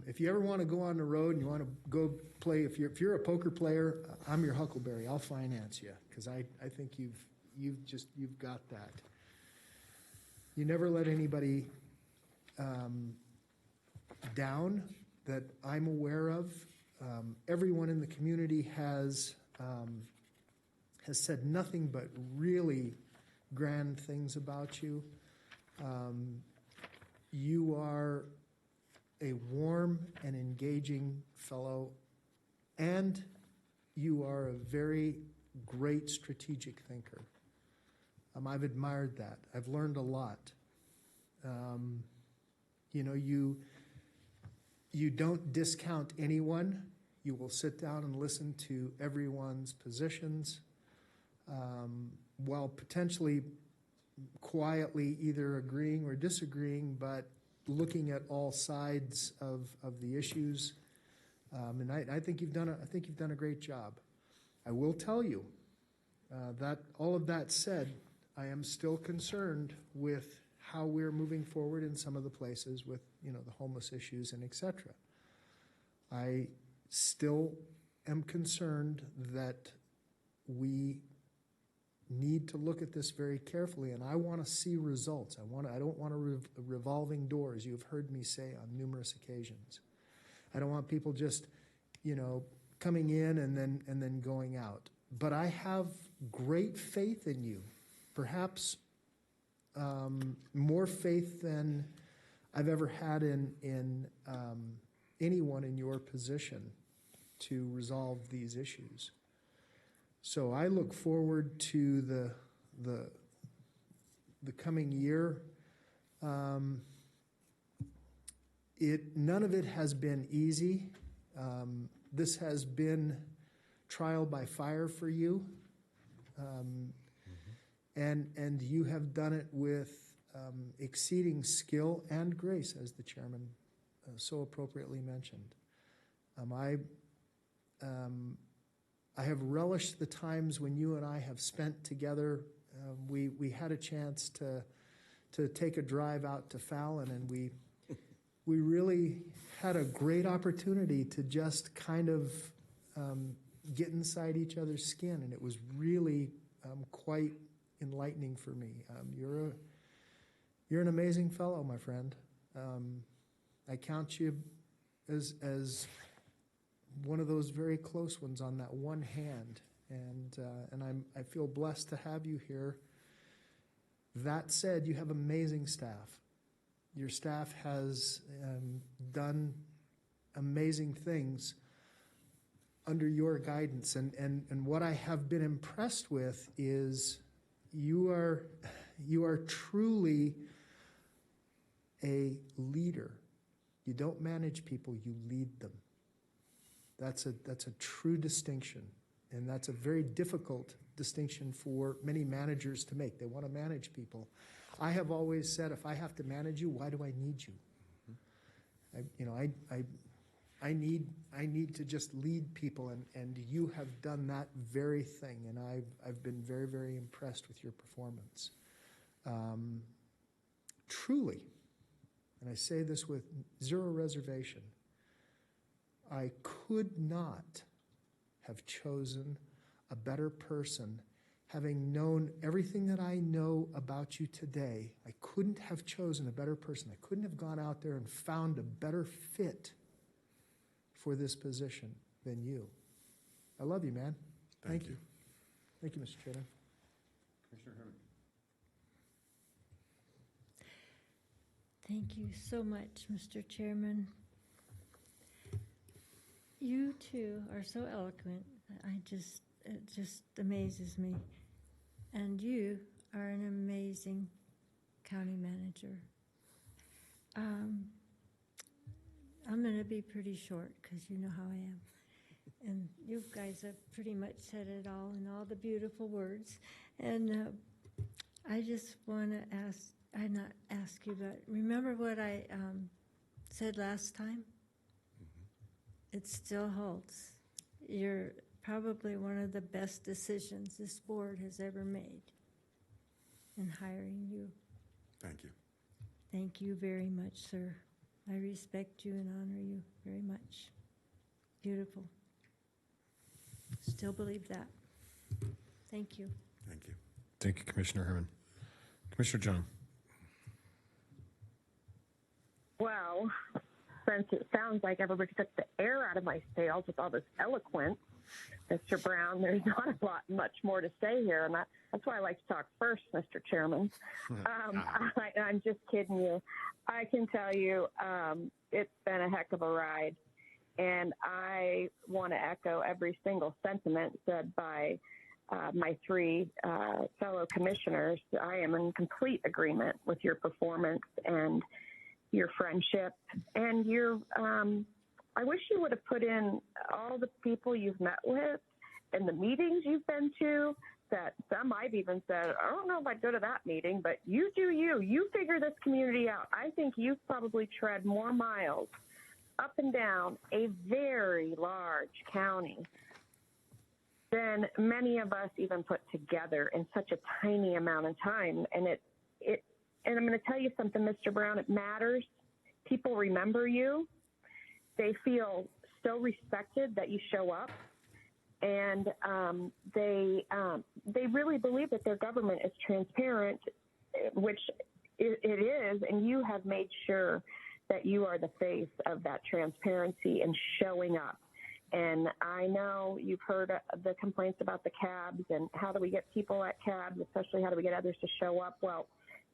if you ever want to go on the road and you want to go play, if you're a poker player, I'm your Huckleberry. I'll finance you, because I think you've got that. You never let anybody down that I'm aware of. Everyone in the community has said nothing but really grand things about you. You are a warm and engaging fellow, and you are a very great strategic thinker. I've admired that. I've learned a lot. You don't discount anyone. You will sit down and listen to everyone's positions, while potentially quietly either agreeing or disagreeing, but looking at all sides of the issues. And I think you've done a great job. I will tell you that all of that said, I am still concerned with how we're moving forward in some of the places with, the homeless issues and et cetera. I still am concerned that we need to look at this very carefully, and I want to see results. I don't want revolving doors, you've heard me say on numerous occasions. I don't want people just, coming in and then going out. But I have great faith in you, perhaps more faith than I've ever had in anyone in your position to resolve these issues. So I look forward to the coming year. None of it has been easy. This has been trial by fire for you, and you have done it with exceeding skill and grace, as the chairman so appropriately mentioned. I have relished the times when you and I have spent together. We had a chance to take a drive out to Fallon, and we really had a great opportunity to just kind of get inside each other's skin, and it was really quite enlightening for me. You're an amazing fellow, my friend. I count you as one of those very close ones on that one hand, and I feel blessed to have you here. That said, you have amazing staff. Your staff has done amazing things under your guidance, and what I have been impressed with is you are truly a leader. You don't manage people, you lead them. That's a true distinction, and that's a very difficult distinction for many managers to make. They want to manage people. I have always said, if I have to manage you, why do I need you? I need to just lead people, and you have done that very thing, and I've been very, very impressed with your performance. Truly, and I say this with zero reservation, I could not have chosen a better person. Having known everything that I know about you today, I couldn't have chosen a better person. I couldn't have gone out there and found a better fit for this position than you. I love you, man. Thank you. Thank you, Mr. Chairman. Commissioner Herman. Thank you so much, Mr. Chairman. You too are so eloquent. It just amazes me. And you are an amazing county manager. I'm going to be pretty short because you know how I am. And you guys have pretty much said it all in all the beautiful words. And I just want to ask you, but remember what I said last time? It still holds. You're probably one of the best decisions this board has ever made in hiring you. Thank you. Thank you very much, sir. I respect you and honor you very much. Beautiful. Still believe that. Thank you. Thank you. Thank you, Commissioner Herman. Commissioner John. Well, since it sounds like everybody took the air out of my sails with all this eloquence, Mr. Brown, there's not much more to say here, and that's why I like to talk first, Mr. Chairman. I'm just kidding you. I can tell you it's been a heck of a ride, and I want to echo every single sentiment said by my three fellow commissioners. I am in complete agreement with your performance and your friendship, and your I wish you would have put in all the people you've met with and the meetings you've been to, that some I've even said, I don't know if I'd go to that meeting, but you do you. You figure this community out. I think you've probably tread more miles up and down a very large county than many of us even put together in such a tiny amount of time. And and I'm going to tell you something, Mr. Brown, it matters. People remember you. They feel so respected that you show up, and they really believe that their government is transparent, which it is, and you have made sure that you are the face of that transparency and showing up. And I know you've heard the complaints about the cabs and how do we get people at cabs, especially how do we get others to show up. Well,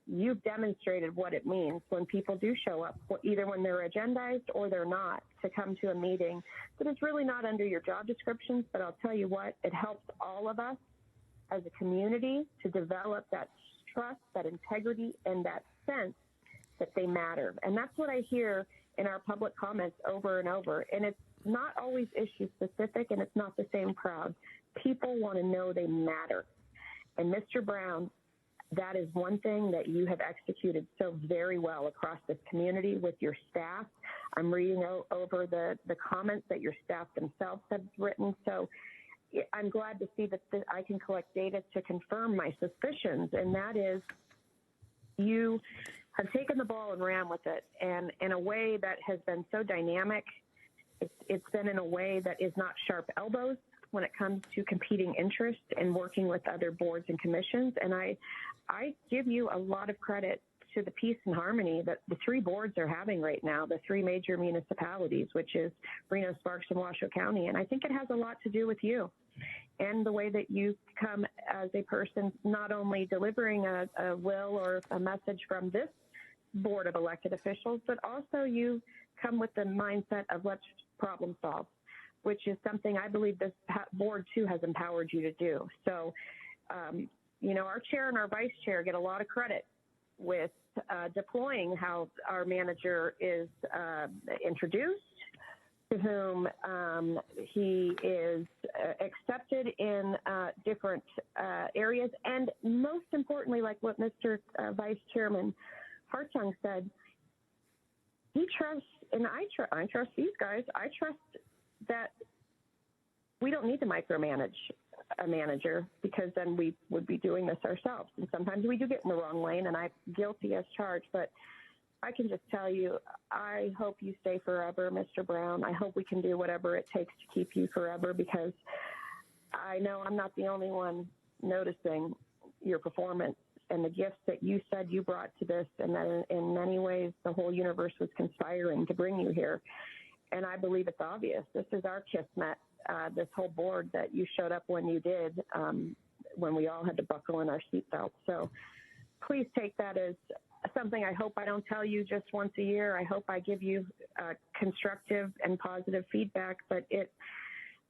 you've demonstrated what it means when people do show up, either when they're agendized or they're not, to come to a meeting that is really not under your job descriptions. But I'll tell you what, it helps all of us as a community to develop that trust, that integrity, and that sense that they matter. And that's what I hear in our public comments over and over. And it's not always issue specific, and it's not the same crowd. People want to know they matter. And Mr. Brown, that is one thing that you have executed so very well across this community with your staff. I'm reading over the comments that your staff themselves have written. So I'm glad to see that I can collect data to confirm my suspicions, and that is you have taken the ball and ran with it, and in a way that has been so dynamic. It's been in a way that is not sharp elbows when it comes to competing interests and working with other boards and commissions. And I give you a lot of credit to the peace and harmony that the three boards are having right now, the three major municipalities, which is Reno, Sparks, and Washoe County. And I think it has a lot to do with you and the way that you come as a person, not only delivering a will or a message from this board of elected officials, but also you come with the mindset of let's problem solve, which is something I believe this board too has empowered you to do. So, our chair and our vice chair get a lot of credit with deploying how our manager is introduced, to whom he is accepted in different areas, and most importantly, like what Mr. Vice Chairman Hartung said, he trusts, and I trust these guys. I trust that we don't need to micromanage a manager, because then we would be doing this ourselves. And sometimes we do get in the wrong lane, and I'm guilty as charged. But I can just tell you, I hope you stay forever, Mr. Brown. I hope we can do whatever it takes to keep you forever, because I know I'm not the only one noticing your performance and the gifts that you said you brought to this, and that in many ways the whole universe was conspiring to bring you here. And I believe it's obvious. This is our kismet, this whole board, that you showed up when you did, when we all had to buckle in our seatbelts. So please take that as something I hope I don't tell you just once a year. I hope I give you constructive and positive feedback. But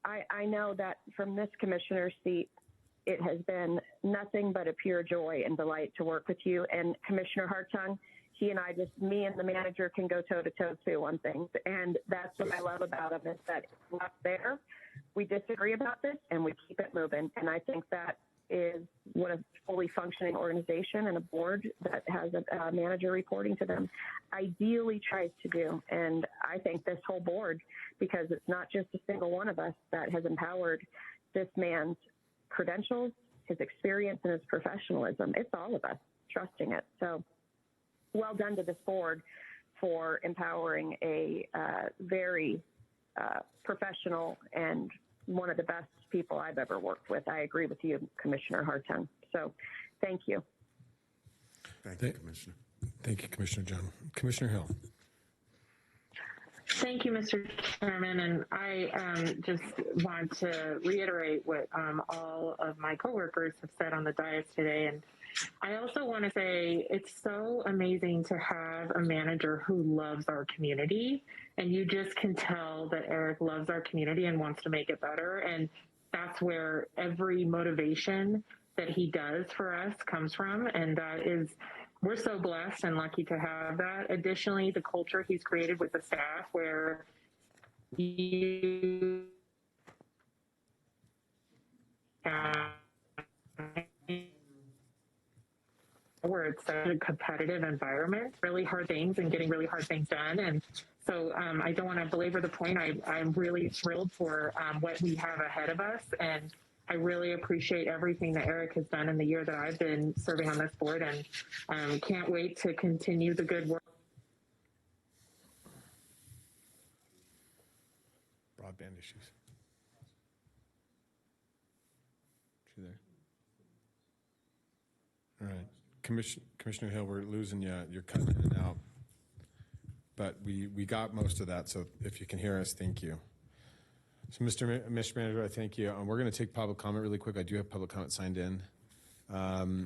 I know that from this commissioner's seat, it has been nothing but a pure joy and delight to work with you. And Commissioner Hartung, he and I me and the manager can go toe-to-toe too on things. And that's what I love about him, is that it's not there. We disagree about this, and we keep it moving. And I think that is what a fully functioning organization and a board that has a manager reporting to them ideally tries to do. And I think this whole board, because it's not just a single one of us that has empowered this man's credentials, his experience, and his professionalism. It's all of us trusting it. So well done to this board for empowering a very professional and one of the best people I've ever worked with. I agree with you, Commissioner Hartung. So thank you. Thank you, Commissioner. Thank you, Commissioner John. Commissioner Hill. Thank you, Mr. Chairman, and I just want to reiterate what all of my coworkers have said on the dais today. And I also want to say it's so amazing to have a manager who loves our community, and you just can tell that Eric loves our community and wants to make it better. And that's where every motivation that he does for us comes from, and that is, we're so blessed and lucky to have that. Additionally, the culture he's created with the staff, where where it's such a competitive environment, really hard things and getting really hard things done. And so I don't want to belabor the point. I'm really thrilled for what we have ahead of us. And I really appreciate everything that Eric has done in the year that I've been serving on this board, and can't wait to continue the good work. Broadband issues. Is she there? All right. Commissioner Hill, we're losing you. You're cutting in and out. But we got most of that, so if you can hear us, thank you. So, Mr. Manager, I thank you. We're going to take public comment really quick. I do have public comment signed in. I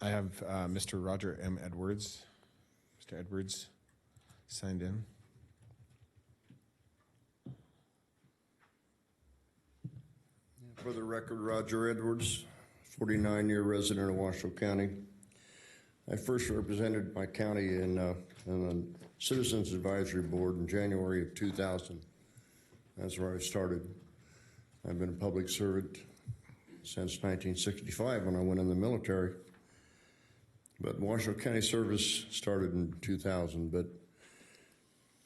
have Mr. Roger M. Edwards. Mr. Edwards signed in. For the record, Roger Edwards, 49-year resident of Washoe County. I first represented my county in the Citizens Advisory Board in January of 2000. That's where I started. I've been a public servant since 1965 when I went in the military. But Washoe County service started in 2000, but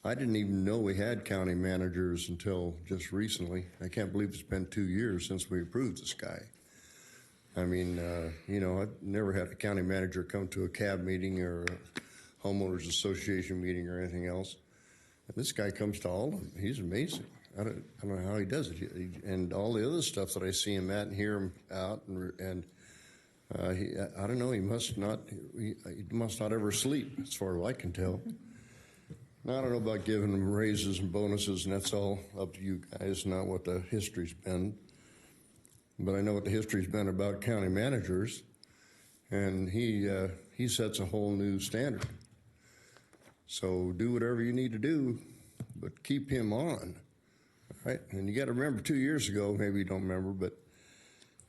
I didn't even know we had county managers until just recently. I can't believe it's been 2 years since we approved this guy. I mean, I've never had a county manager come to a CAB meeting or homeowners association meeting or anything else. And this guy comes to all of them. He's amazing. I don't know how he does it. And all the other stuff that I see him at and hear him out, I don't know. He must not ever sleep, as far as I can tell. Now, I don't know about giving them raises and bonuses, and that's all up to you guys, not what the history's been. But I know what the history's been about county managers, and he sets a whole new standard. So do whatever you need to do, but keep him on, right? And you got to remember, 2 years ago, maybe you don't remember, but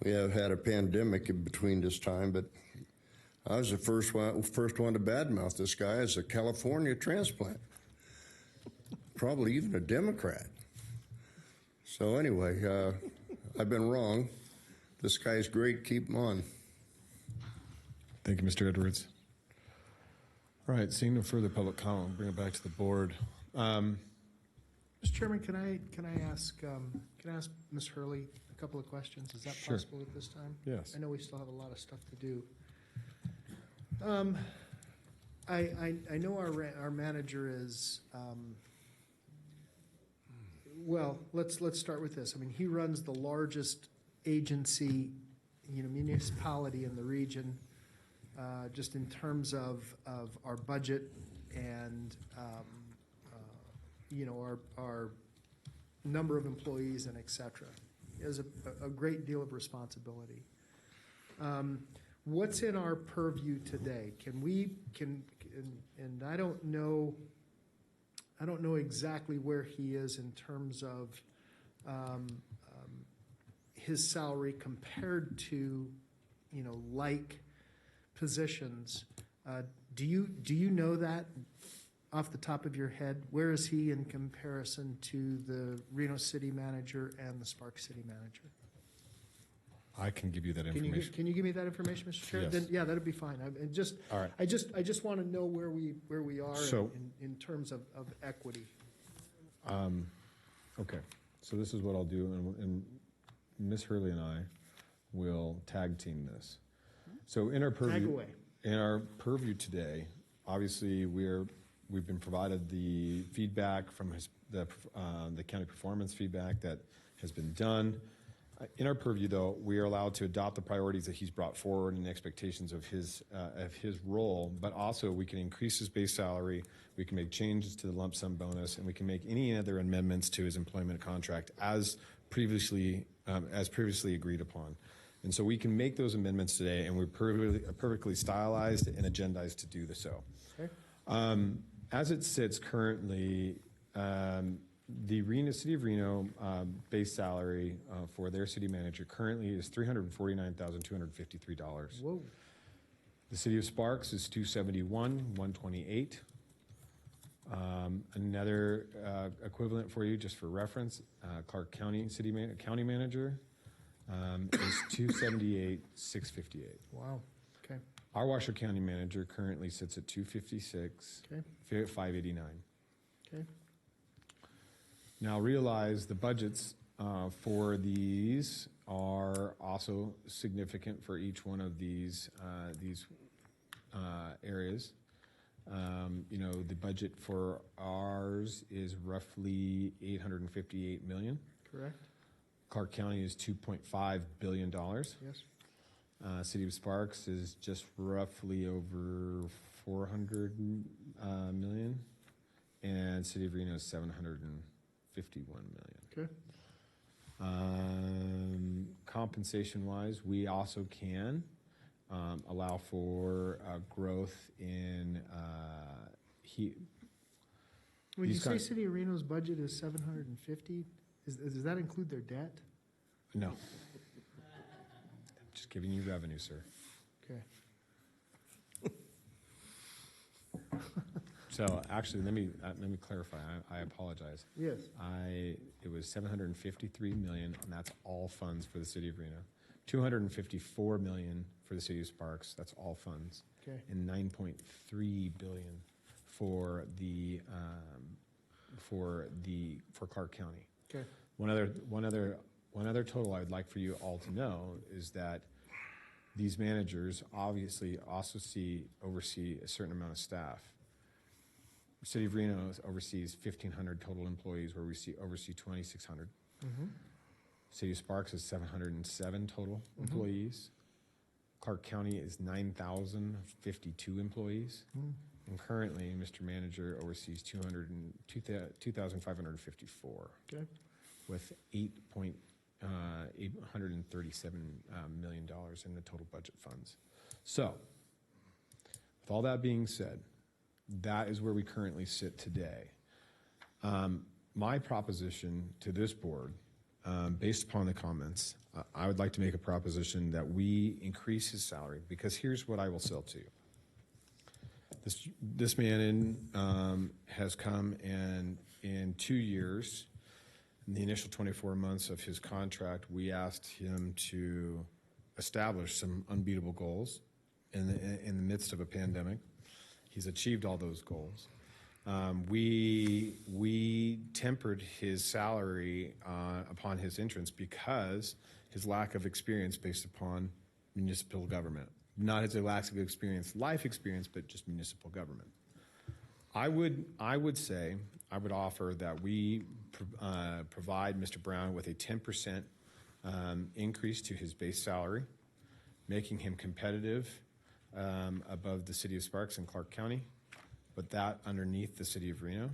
we have had a pandemic in between this time. But I was the first one to badmouth this guy as a California transplant, probably even a Democrat. So anyway, I've been wrong. This guy's great. Keep him on. Thank you, Mr. Edwards. All right, seeing no further public comment, we'll bring it back to the board. Mr. Chairman, can I ask Ms. Hurley a couple of questions? Is that Sure. possible at this time? Yes. I know we still have a lot of stuff to do. I know our manager is, well, let's start with this. I mean, he runs the largest agency, municipality in the region, just in terms of our budget and, our number of employees and et cetera. He has a great deal of responsibility. What's in our purview today? And I don't know exactly where he is in terms of his salary compared to, like positions. Do you know that off the top of your head? Where is he in comparison to the Reno City Manager and the Sparks City Manager? I can give you that information. Can you give me that information, Mr. Chair? Yes. Then, yeah, that'd be fine. All right. I just want to know where we are So- in terms of equity. Okay, so this is what I'll do, and Ms. Hurley and I will tag team this. So in our purview, Tag away. in our purview today, obviously we've been provided the feedback from the county performance feedback that has been done. In our purview, though, we are allowed to adopt the priorities that he's brought forward and the expectations of his role, but also we can increase his base salary, we can make changes to the lump sum bonus, and we can make any other amendments to his employment contract as previously agreed upon. And so we can make those amendments today, and we're perfectly stylized and agendized to do so. Okay. As it sits currently, the City of Reno base salary for their city manager currently is $349,253. Whoa. The City of Sparks is $271,128. Another equivalent for you, just for reference, Clark County County Manager is $278,658. Wow. Okay. Our Washoe County Manager currently sits at $256,589. Okay. Now realize the budgets for these are also significant for each one of these areas. The budget for ours is roughly $858 million. Correct. Clark County is $2.5 billion. Yes. City of Sparks is just roughly over $400 million, and City of Reno is $751 million. Okay. Compensation-wise, we also can allow for growth in When you say City of Reno's budget is 750, does that include their debt? No. Just giving you revenue, sir. Okay. So actually, let me clarify. I apologize. Yes. It was $753 million, and that's all funds for the City of Reno. $254 million for the City of Sparks. That's all funds. Okay. And $9.3 billion for Clark County. Okay. One other total I'd like for you all to know is that these managers obviously also oversee a certain amount of staff. City of Reno oversees 1,500 total employees, where we oversee 2,600. City of Sparks is 707 total employees. Clark County is 9,052 employees. And currently, Mr. Manager oversees 2,554. Okay. With $837 million in the total budget funds. So, with all that being said, that is where we currently sit today. My proposition to this board, based upon the comments, I would like to make a proposition that we increase his salary, because here's what I will sell to you. This man has come, and in 2 years, in the initial 24 months of his contract, we asked him to establish some unbeatable goals in the midst of a pandemic. He's achieved all those goals. We tempered his salary upon his entrance because his lack of experience based upon municipal government. Not his lack of experience, life experience, but just municipal government. I would offer that we provide Mr. Brown with a 10% increase to his base salary, making him competitive above the City of Sparks and Clark County, but that underneath the City of Reno,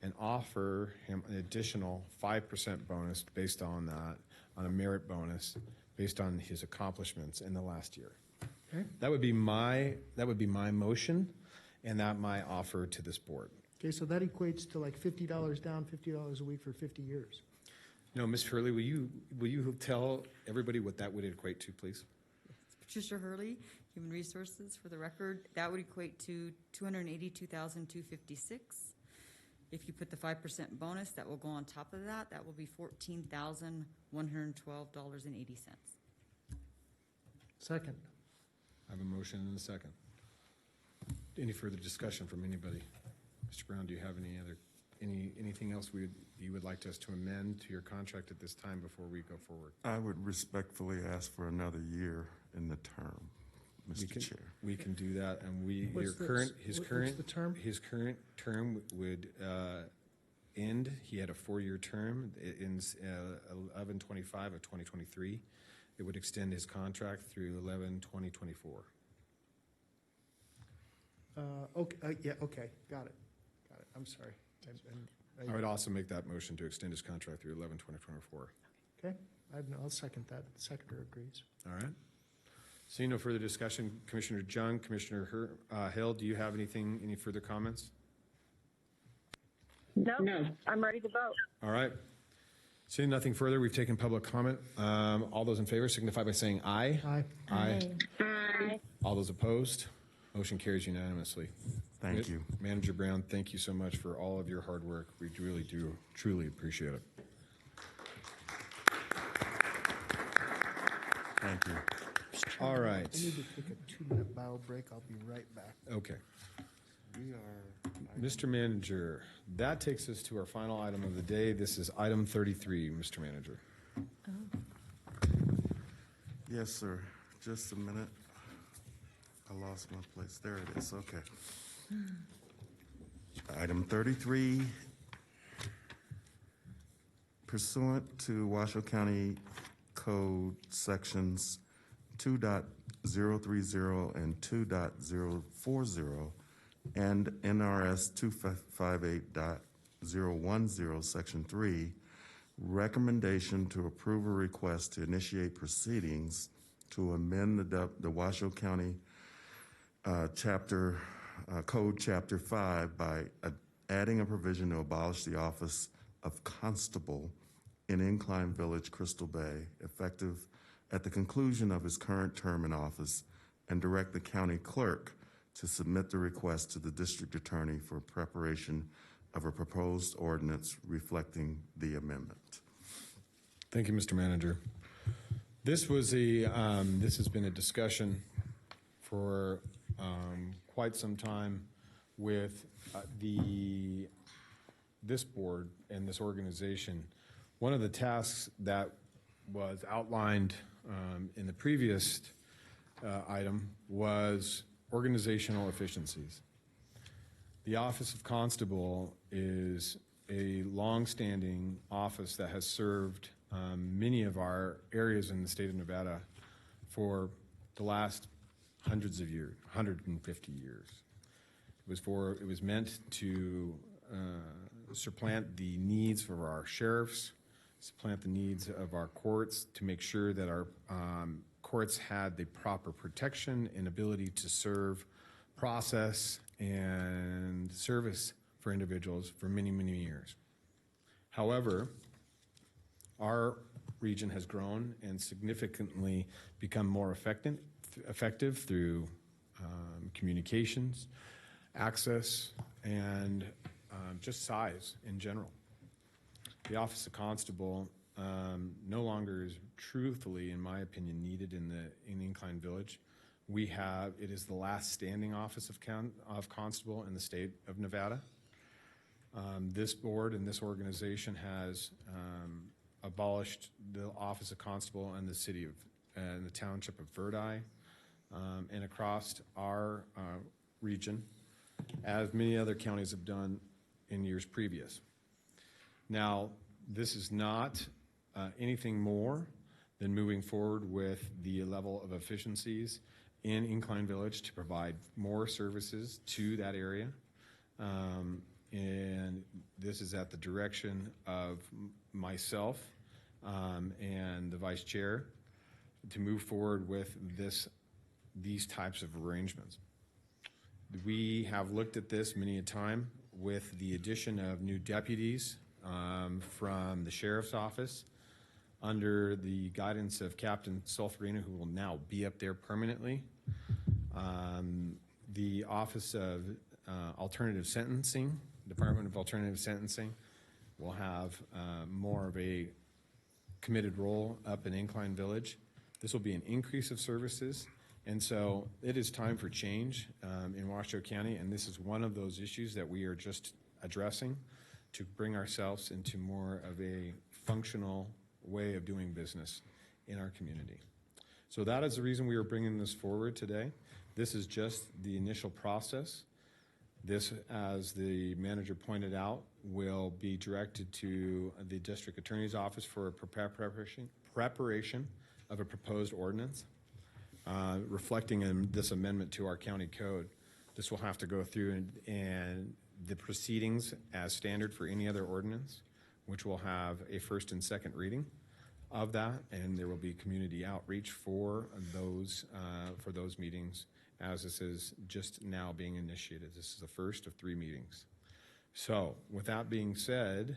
and offer him an additional 5% bonus based on that, on a merit bonus based on his accomplishments in the last year. Okay. That would be my motion, and that my offer to this board. Okay, so that equates to like $50 down, $50 a week for 50 years. No, Ms. Hurley, will you tell everybody what that would equate to, please? Patricia Hurley, Human Resources, for the record, that would equate to $282,256. If you put the 5% bonus, that will go on top of that. That will be $14,112.80. Second. I have a motion and a second. Any further discussion from anybody? Mr. Brown, do you have anything else you would like us to amend to your contract at this time before we go forward? I would respectfully ask for another year in the term, Mr. Chair. We can do that, and What's the term? His current term would end. He had a 4-year term. It ends 11/25 of 2023. It would extend his contract through 11/2024. Yeah, okay, got it. I'm sorry. I would also make that motion to extend his contract through 11/2024. Okay, I'll second that. The seconder agrees. All right. Seeing no further discussion, Commissioner Jung, Commissioner Hill, do you have any further comments? No, I'm ready to vote. All right. Seeing nothing further, we've taken public comment. All those in favor signify by saying aye. Aye. Aye. Aye. All those opposed? Motion carries unanimously. Thank you. Manager Brown, thank you so much for all of your hard work. We really do truly appreciate it. Thank you. All right. I need to take a 2-minute bio break. I'll be right back. Okay. We are. Mr. Manager, that takes us to our final item of the day. This is item 33, Mr. Manager. Yes, sir. Just a minute. I lost my place. There it is. Okay. Item 33, pursuant to Washoe County Code Sections 2.030 and 2.040 and NRS 258.010, Section 3, recommendation to approve a request to initiate proceedings to amend the Washoe County Code Chapter 5 by adding a provision to abolish the office of constable in Incline Village, Crystal Bay, effective at the conclusion of his current term in office, and direct the county clerk to submit the request to the district attorney for preparation of a proposed ordinance reflecting the amendment. Thank you, Mr. Manager. This has been a discussion for quite some time with this board and this organization. One of the tasks that was outlined in the previous item was organizational efficiencies. The Office of Constable is a long-standing office that has served many of our areas in the state of Nevada for the last hundreds of years, 150 years. It was meant to supplant the needs of our sheriffs, supplant the needs of our courts, to make sure that our courts had the proper protection and ability to serve, process, and service for individuals for many, many years. However, our region has grown and significantly become more effective through communications, access, and just size in general. The Office of Constable no longer is truthfully, in my opinion, needed in Incline Village. It is the last standing office of constable in the state of Nevada. This board and this organization has abolished the Office of Constable in the township of Verdi, and across our region, as many other counties have done in years previous. Now, this is not anything more than moving forward with the level of efficiencies in Incline Village to provide more services to that area. And this is at the direction of myself and the vice chair to move forward with these types of arrangements. We have looked at this many a time with the addition of new deputies from the sheriff's office under the guidance of Captain Solferino, who will now be up there permanently. The Office of Alternative Sentencing, Department of Alternative Sentencing, will have more of a committed role up in Incline Village. This will be an increase of services, and so it is time for change in Washoe County, and this is one of those issues that we are just addressing to bring ourselves into more of a functional way of doing business in our community. So that is the reason we are bringing this forward today. This is just the initial process. This, as the manager pointed out, will be directed to the district attorney's office for preparation of a proposed ordinance reflecting this amendment to our county code. This will have to go through and the proceedings as standard for any other ordinance, which will have a first and second reading of that, and there will be community outreach for those meetings, as this is just now being initiated. This is the first of 3 meetings. So with that being said,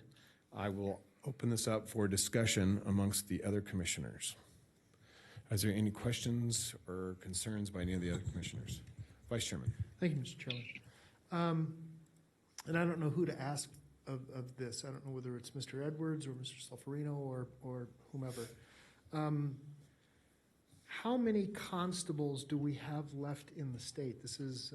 I will open this up for discussion amongst the other commissioners. Is there any questions or concerns by any of the other commissioners? Vice Chairman. Thank you, Mr. Chairman. And I don't know who to ask of this. I don't know whether it's Mr. Edwards or Mr. Solferino or whomever. How many constables do we have left in the state? This is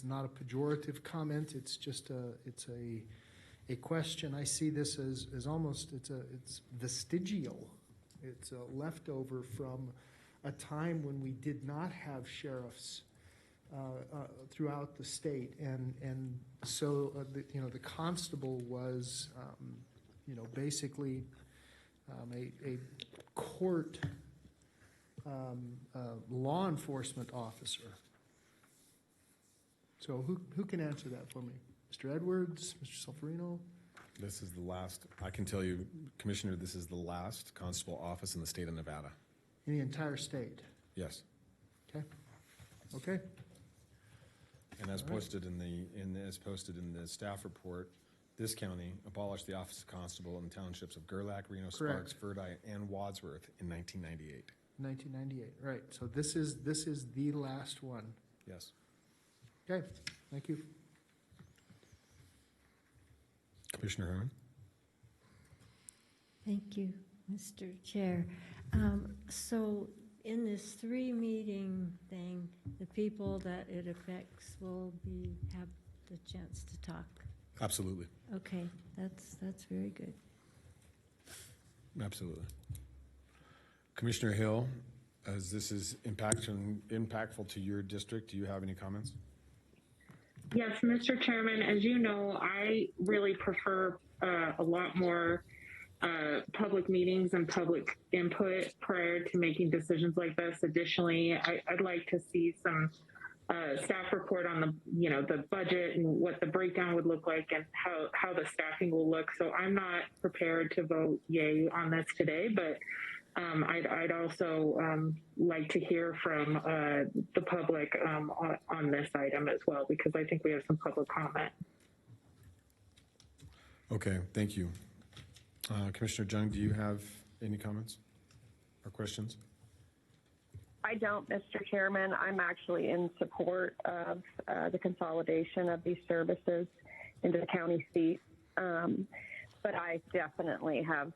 not a pejorative comment. It's just a question. I see this as almost it's vestigial. It's a leftover from a time when we did not have sheriffs throughout the state, and so the constable was basically a court law enforcement officer. So who can answer that for me? Mr. Edwards, Mr. Solferino? This is the last, I can tell you, Commissioner, this is the last constable office in the state of Nevada. In the entire state? Yes. Okay. And as posted in the staff report, this county abolished the Office of Constable in the townships of Gerlach, Reno, Correct. Sparks, Verdi, and Wadsworth in 1998. 1998, right. So this is the last one. Yes. Okay, thank you. Commissioner Herman? Thank you, Mr. Chair. So in this 3-meeting thing, the people that it affects will have the chance to talk. Absolutely. Okay, that's very good. Absolutely. Commissioner Hill, as this is impactful to your district, do you have any comments? Yes, Mr. Chairman, as you know, I really prefer a lot more public meetings and public input prior to making decisions like this. Additionally, I'd like to see some staff report on the budget and what the breakdown would look like and how the staffing will look. So I'm not prepared to vote yay on this today, but I'd also like to hear from the public on this item as well, because I think we have some public comment. Okay, thank you. Commissioner Jung, do you have any comments or questions? I don't, Mr. Chairman. I'm actually in support of the consolidation of these services into the county seat. But I definitely have,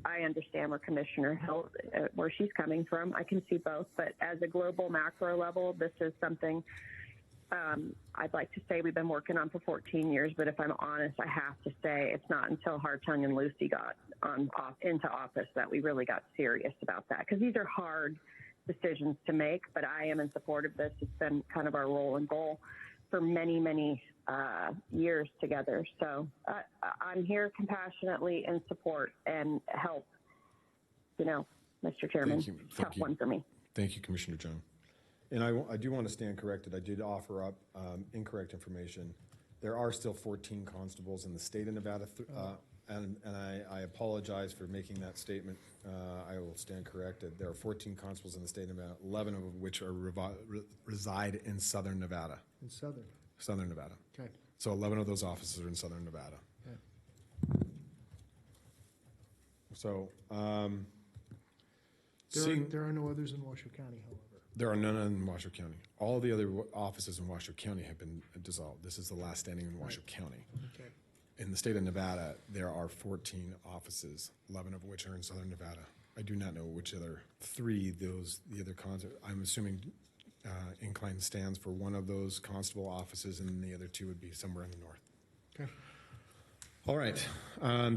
I understand where Commissioner Hill, where she's coming from. I can see both. But as a global macro level, this is something I'd like to say we've been working on for 14 years. But if I'm honest, I have to say it's not until Hartung and Lucy got into office that we really got serious about that, because these are hard decisions to make. But I am in support of this. It's been kind of our role and goal for many, many years together. So I'm here compassionately in support and help, Mr. Chairman. Thank you. Tough one for me. Thank you, Commissioner Jung. And I do want to stand corrected. I did offer up incorrect information. There are still 14 constables in the state of Nevada, and I apologize for making that statement. I will stand corrected. There are 14 constables in the state of Nevada, 11 of which are reside in southern Nevada. In Southern Nevada. Okay. So 11 of those officers are in southern Nevada. Okay. So there are no others in Washoe County, however. there are none in Washoe County. All the other offices in Washoe County have been dissolved. This is the last standing in Washoe County. Okay. In the state of Nevada, there are 14 offices, 11 of which are in southern Nevada. I do not know which other three the other cons. I'm assuming Incline stands for one of those constable offices, and the other two would be somewhere in the north. Okay. All right.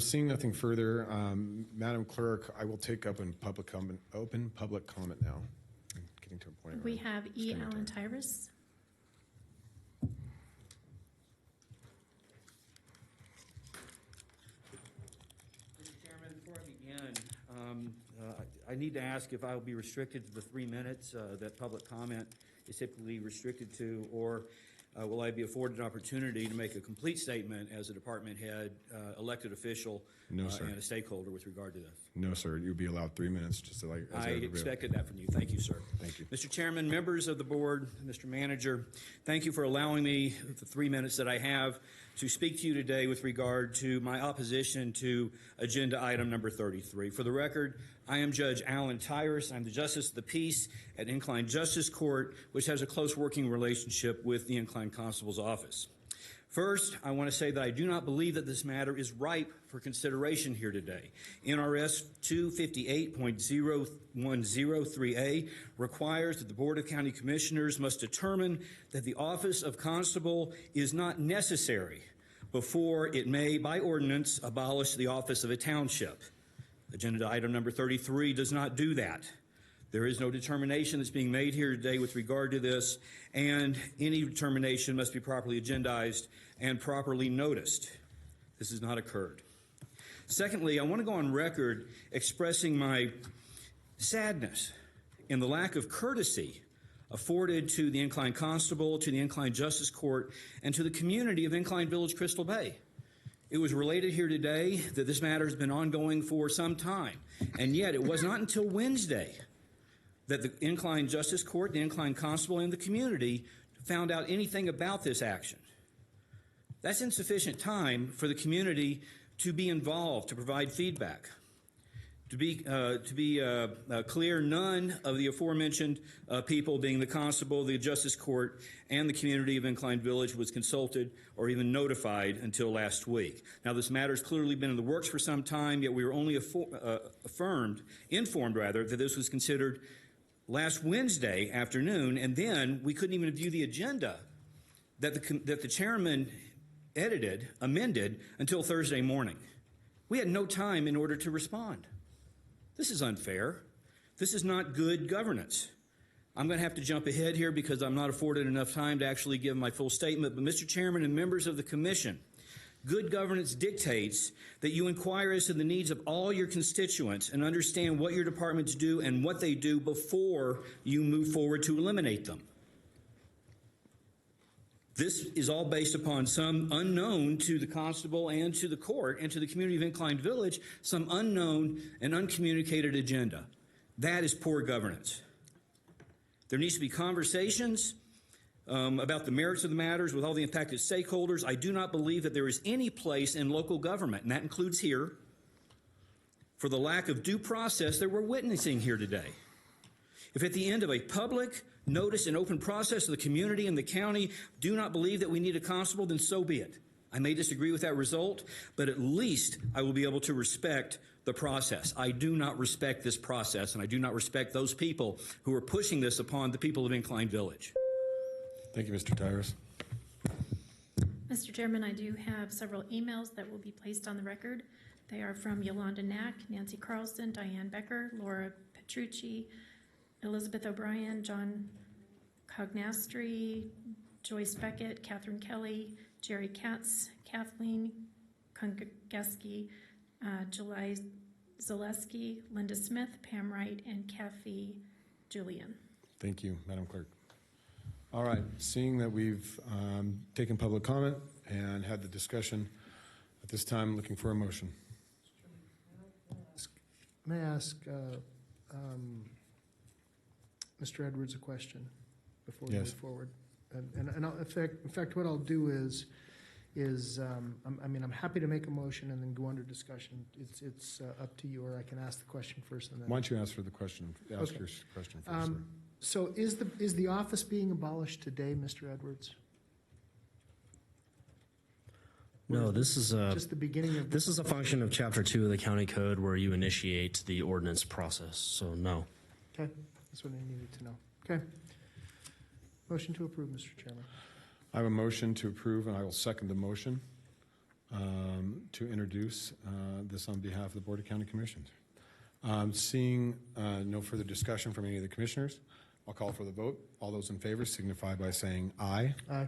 Seeing nothing further, Madam Clerk, I will take up open public comment now. I'm getting to a point. We have E. Alan Tyrus. I need to ask if I will be restricted to the 3 minutes that public comment is typically restricted to, or will I be afforded an opportunity to make a complete statement as a department head, elected official, No, sir. and a stakeholder with regard to this? No, sir. You'll be allowed 3 minutes, just like. I expected that from you. Thank you, sir. Thank you. Mr. Chairman, members of the board, Mr. Manager, thank you for allowing me the 3 minutes that I have to speak to you today with regard to my opposition to agenda item number 33. For the record, I am Judge Alan Tyrus. I'm the Justice of the Peace at Incline Justice Court, which has a close working relationship with the Incline Constable's Office. First, I want to say that I do not believe that this matter is ripe for consideration here today. NRS 258.0103A requires that the Board of County Commissioners must determine that the office of constable is not necessary before it may, by ordinance, abolish the office of a township. Agenda item number 33 does not do that. There is no determination that's being made here today with regard to this, and any determination must be properly agendized and properly noticed. This has not occurred. Secondly, I want to go on record expressing my sadness in the lack of courtesy afforded to the Incline Constable, to the Incline Justice Court, and to the community of Incline Village, Crystal Bay. It was related here today that this matter has been ongoing for some time, and yet it was not until Wednesday that the Incline Justice Court, the Incline Constable, and the community found out anything about this action. That's insufficient time for the community to be involved, to provide feedback. To be clear, none of the aforementioned people, being the constable, the justice court, and the community of Incline Village, was consulted or even notified until last week. Now, this matter has clearly been in the works for some time, yet we were only informed that this was considered last Wednesday afternoon, and then we couldn't even view the agenda that the chairman amended until Thursday morning. We had no time in order to respond. This is unfair. This is not good governance. I'm going to have to jump ahead here because I'm not afforded enough time to actually give my full statement. But Mr. Chairman and members of the commission, good governance dictates that you inquire as to the needs of all your constituents and understand what your departments do and what they do before you move forward to eliminate them. This is all based upon some unknown to the constable and to the court and to the community of Incline Village, some unknown and uncommunicated agenda. That is poor governance. There needs to be conversations about the merits of the matters with all the impacted stakeholders. I do not believe that there is any place in local government, and that includes here, for the lack of due process that we're witnessing here today. If at the end of a public notice and open process of the community and the county do not believe that we need a constable, then so be it. I may disagree with that result, but at least I will be able to respect the process. I do not respect this process, and I do not respect those people who are pushing this upon the people of Incline Village. Thank you, Mr. Tyrus. Mr. Chairman, I do have several emails that will be placed on the record. They are from Yolanda Knack, Nancy Carlson, Diane Becker, Laura Petrucci, Elizabeth O'Brien, John Cognastri, Joyce Beckett, Catherine Kelly, Jerry Katz, Kathleen Kongeski, July Zaleski, Linda Smith, Pam Wright, and Kathy Julian. Thank you, Madam Clerk. All right, seeing that we've taken public comment and had the discussion, at this time, looking for a motion. May I ask Mr. Edwards a question before we move forward? And I'll, in fact, what I'll do is I'm happy to make a motion and then go under discussion. It's up to you, or I can ask the question first and then. Why don't you ask for the question? Ask your question first. Sir. So is the office being abolished today, Mr. Edwards? No, this is just the beginning of. This is a function of Chapter 2 of the County Code where you initiate the ordinance process. So no. Okay, that's what I needed to know. Okay. Motion to approve, Mr. Chairman. I have a motion to approve, and I will second the motion to introduce this on behalf of the Board of County Commissioners. Seeing no further discussion from any of the commissioners, I'll call for the vote. All those in favor signify by saying aye. Aye.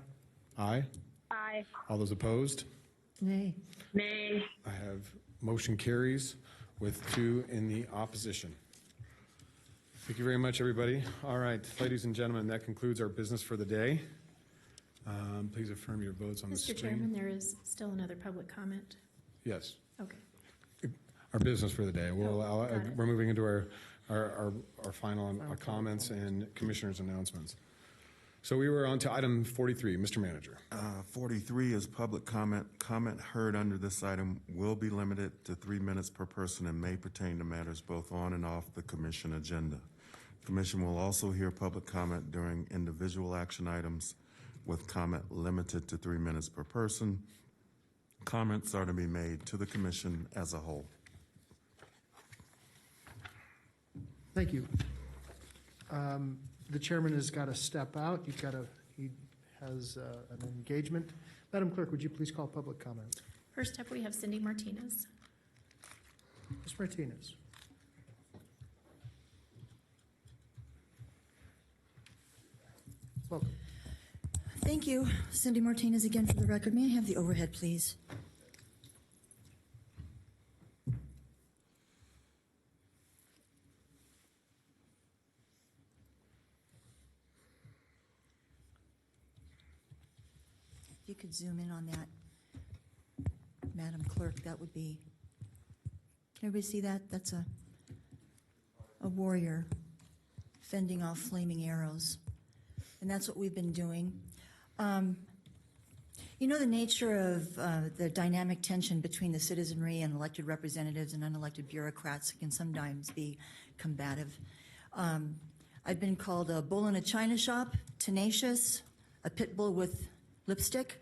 Aye. Aye. All those opposed? Nay. Nay. I have motion carries with 2 in the opposition. Thank you very much, everybody. All right, ladies and gentlemen, that concludes our business for the day. Please affirm your votes on the screen. Mr. Chairman, there is still another public comment. Yes. Okay. Our business for the day. got it. We're moving into our final comments and commissioners' announcements. So we were on to item 43. Mr. Manager. 43 is public comment. Comment heard under this item will be limited to 3 minutes per person and may pertain to matters both on and off the commission agenda. The commission will also hear public comment during individual action items with comment limited to 3 minutes per person. Comments are to be made to the commission as a whole. Thank you. The chairman has got to step out. He has an engagement. Madam Clerk, would you please call public comment? First up, we have Cindy Martinez. Ms. Martinez. Welcome. Thank you. Cindy Martinez again for the record. May I have the overhead, please? If you could zoom in on that, Madam Clerk, that would be, can everybody see that? That's a warrior fending off flaming arrows. And that's what we've been doing. You know, the nature of the dynamic tension between the citizenry and elected representatives and unelected bureaucrats can sometimes be combative. I've been called a bull in a china shop, tenacious, a pit bull with lipstick.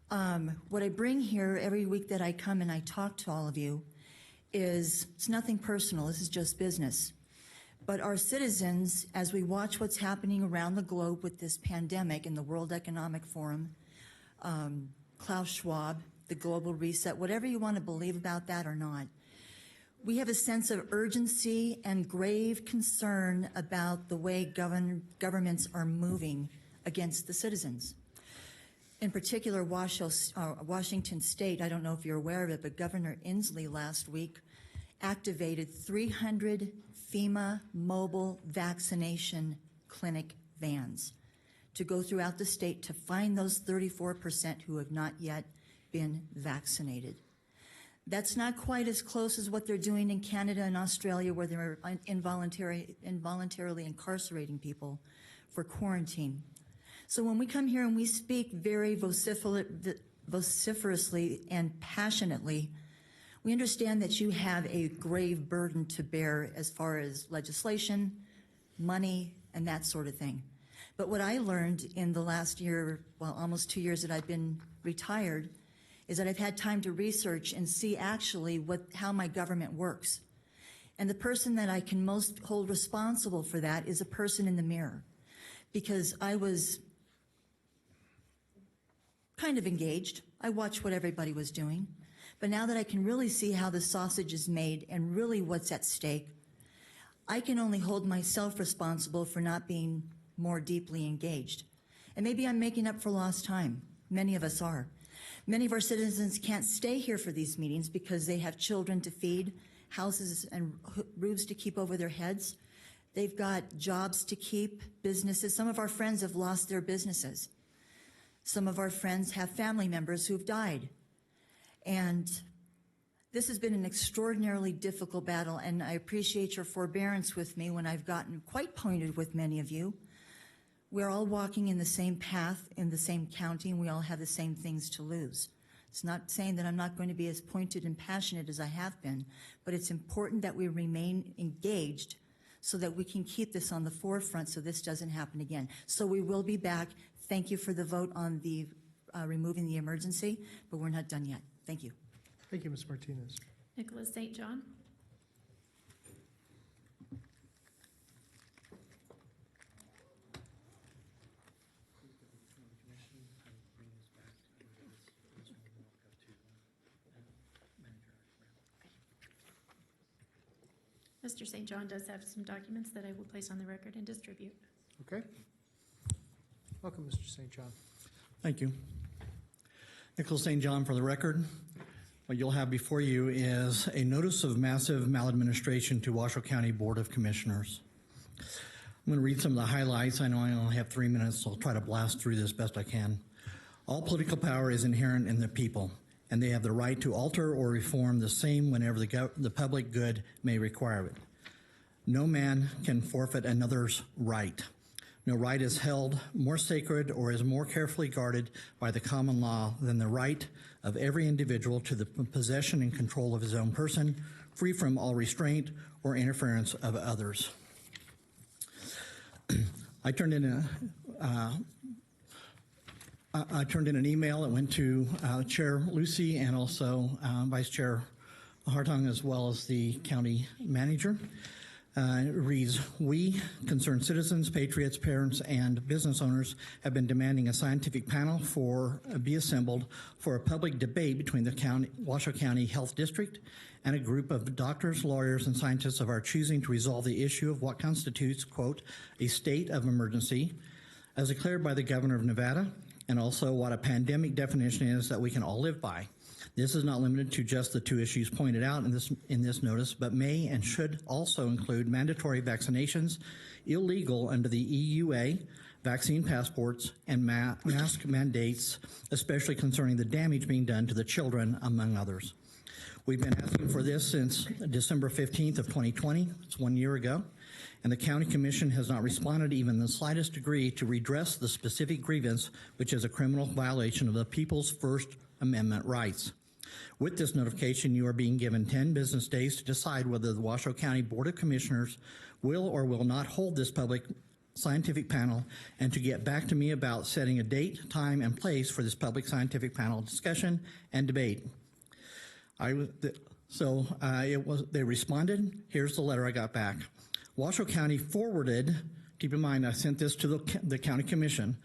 What I bring here every week that I come and I talk to all of you is, it's nothing personal, this is just business. But our citizens, as we watch what's happening around the globe with this pandemic and the World Economic Forum, Klaus Schwab, the global reset, whatever you want to believe about that or not, We have a sense of urgency and grave concern about the way governments are moving against the citizens. In particular, Washington State, I don't know if you're aware of it, but Governor Inslee last week activated 300 FEMA mobile vaccination clinic vans to go throughout the state to find those 34% who have not yet been vaccinated. That's not quite as close as what they're doing in Canada and Australia, where they're involuntarily incarcerating people for quarantine. So when we come here and we speak very vociferously and passionately, we understand that you have a grave burden to bear as far as legislation, money, and that sort of thing. But what I learned in the last year, well, almost 2 years that I've been retired, is that I've had time to research and see actually how my government works. And the person that I can most hold responsible for that is a person in the mirror. Because I was kind of engaged. I watched what everybody was doing. But now that I can really see how the sausage is made and really what's at stake, I can only hold myself responsible for not being more deeply engaged. And maybe I'm making up for lost time. Many of us are. Many of our citizens can't stay here for these meetings because they have children to feed, houses and roofs to keep over their heads. They've got jobs to keep, businesses. Some of our friends have lost their businesses. Some of our friends have family members who've died. And this has been an extraordinarily difficult battle, and I appreciate your forbearance with me when I've gotten quite pointed with many of you. We're all walking in the same path in the same county, and we all have the same things to lose. It's not saying that I'm not going to be as pointed and passionate as I have been, but it's important that we remain engaged so that we can keep this on the forefront so this doesn't happen again. So we will be back. Thank you for the vote on the removing the emergency, but we're not done yet. Thank you. Thank you, Ms. Martinez. Nicholas St. John. Mr. St. John does have some documents that I will place on the record and distribute. Okay. Welcome, Mr. St. John. Thank you. Nicholas St. John for the record. What you'll have before you is a notice of massive maladministration to Washoe County Board of Commissioners. I'm going to read some of the highlights. I know I only have 3 minutes, so I'll try to blast through this best I can. All political power is inherent in the people, and they have the right to alter or reform the same whenever the public good may require it. No man can forfeit another's right. No right is held more sacred or is more carefully guarded by the common law than the right of every individual to the possession and control of his own person, free from all restraint or interference of others. I turned in an email that went to Chair Lucy and also Vice Chair Hartung, as well as the county manager. It reads, we, concerned citizens, patriots, parents, and business owners, have been demanding a scientific panel be assembled for a public debate between the Washoe County Health District and a group of doctors, lawyers, and scientists of our choosing to resolve the issue of what constitutes, quote, a state of emergency, as declared by the governor of Nevada, and also what a pandemic definition is that we can all live by. This is not limited to just the two issues pointed out in this notice, but may and should also include mandatory vaccinations, illegal under the EUA, vaccine passports, and mask mandates, especially concerning the damage being done to the children, among others. We've been asking for this since December 15th of 2020. It's 1 year ago. And the County Commission has not responded even in the slightest degree to redress the specific grievance, which is a criminal violation of the people's First Amendment rights. With this notification, you are being given 10 business days to decide whether the Washoe County Board of Commissioners will or will not hold this public scientific panel, and to get back to me about setting a date, time, and place for this public scientific panel discussion and debate. They responded. Here's the letter I got back. Washoe County forwarded, keep in mind I sent this to the County Commission,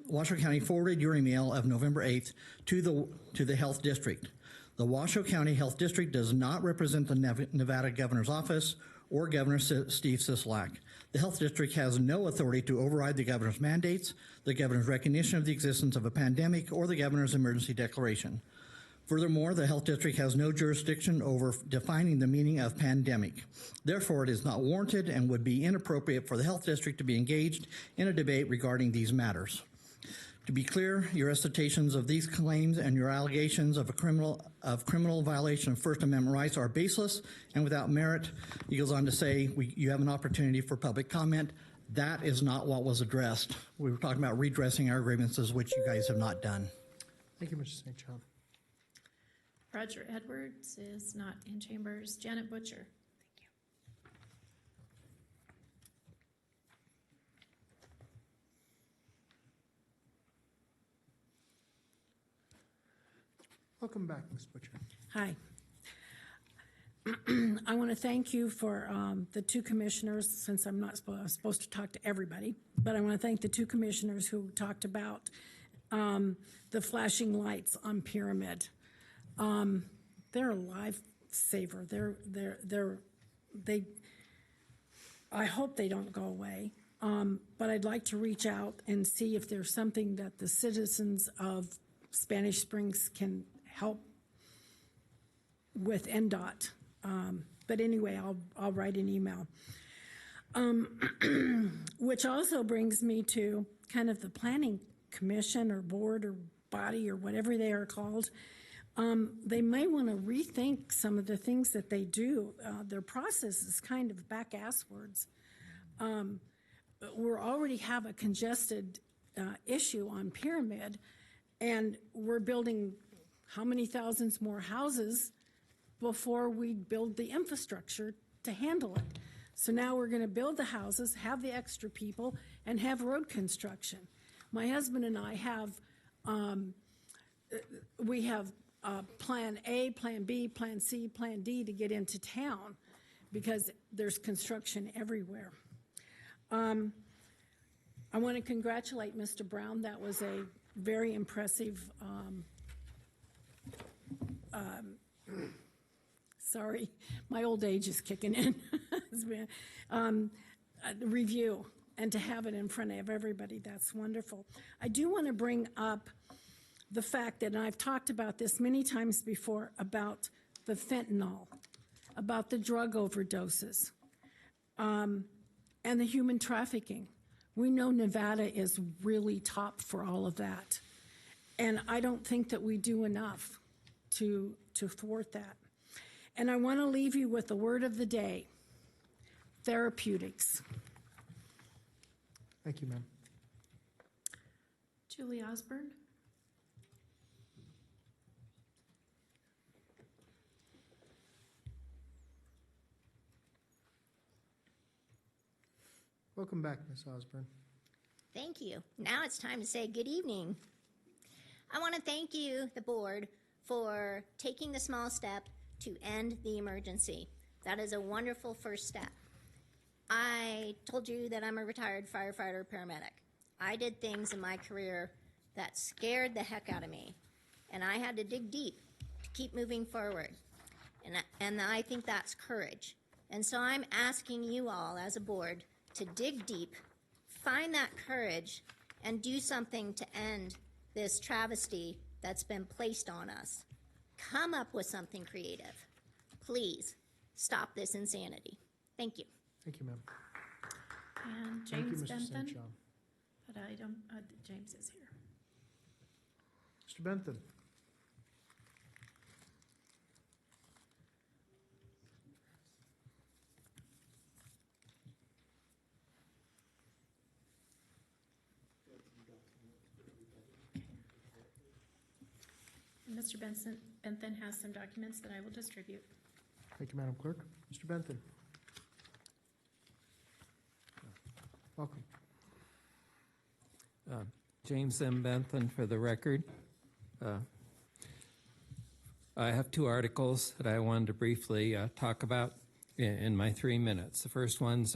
Washoe County forwarded your email of November 8th to the Health District. The Washoe County Health District does not represent the Nevada Governor's Office or Governor Steve Sisolak. The Health District has no authority to override the Governor's mandates, the Governor's recognition of the existence of a pandemic, or the Governor's emergency declaration. Furthermore, the Health District has no jurisdiction over defining the meaning of pandemic. Therefore, it is not warranted and would be inappropriate for the Health District to be engaged in a debate regarding these matters. To be clear, your recitations of these claims and your allegations of criminal violation of First Amendment rights are baseless and without merit. He goes on to say, you have an opportunity for public comment. That is not what was addressed. We were talking about redressing our grievances, which you guys have not done. Thank you, Mr. St. John. Roger Edwards is not in chambers. Janet Butcher. Welcome back, Ms. Butcher. Hi. I want to thank you for the two commissioners, since I'm not supposed to talk to everybody, but I want to thank the two commissioners who talked about the flashing lights on Pyramid. They're a lifesaver. I hope they don't go away, but I'd like to reach out and see if there's something that the citizens of Spanish Springs can help with NDOT. But anyway, I'll write an email. Which also brings me to kind of the planning commission or board or body or whatever they are called. They may want to rethink some of the things that they do. Their process is kind of back-asswards. We already have a congested issue on Pyramid, and we're building how many thousands more houses before we build the infrastructure to handle it. So now we're going to build the houses, have the extra people, and have road construction. My husband and I have, we have plan A, plan B, plan C, plan D to get into town because there's construction everywhere. I want to congratulate Mr. Brown. That was a very impressive sorry, my old age is kicking in. Review, and to have it in front of everybody, that's wonderful. I do want to bring up the fact that, and I've talked about this many times before, about the fentanyl, about the drug overdoses, and the human trafficking. We know Nevada is really top for all of that. And I don't think that we do enough to thwart that. And I want to leave you with the word of the day, therapeutics. Thank you, ma'am. Julie Osborne. Welcome back, Ms. Osborne. Thank you. Now it's time to say good evening. I want to thank you, the board, for taking the small step to end the emergency. That is a wonderful first step. I told you that I'm a retired firefighter paramedic. I did things in my career that scared the heck out of me, and I had to dig deep to keep moving forward. And I think that's courage. And so I'm asking you all as a board to dig deep, find that courage, and do something to end this travesty that's been placed on us. Come up with something creative. Please stop this insanity. Thank you. Thank you, ma'am. And Thank you, James Mr. St. Benton. John. But I don't, James is here. Mr. Benton. Mr. Benton has some documents that I will distribute. Thank you, Madam Clerk. Mr. Benton. Welcome. James M. Benton for the record. I have two articles that I wanted to briefly talk about in my 3 minutes. The first one's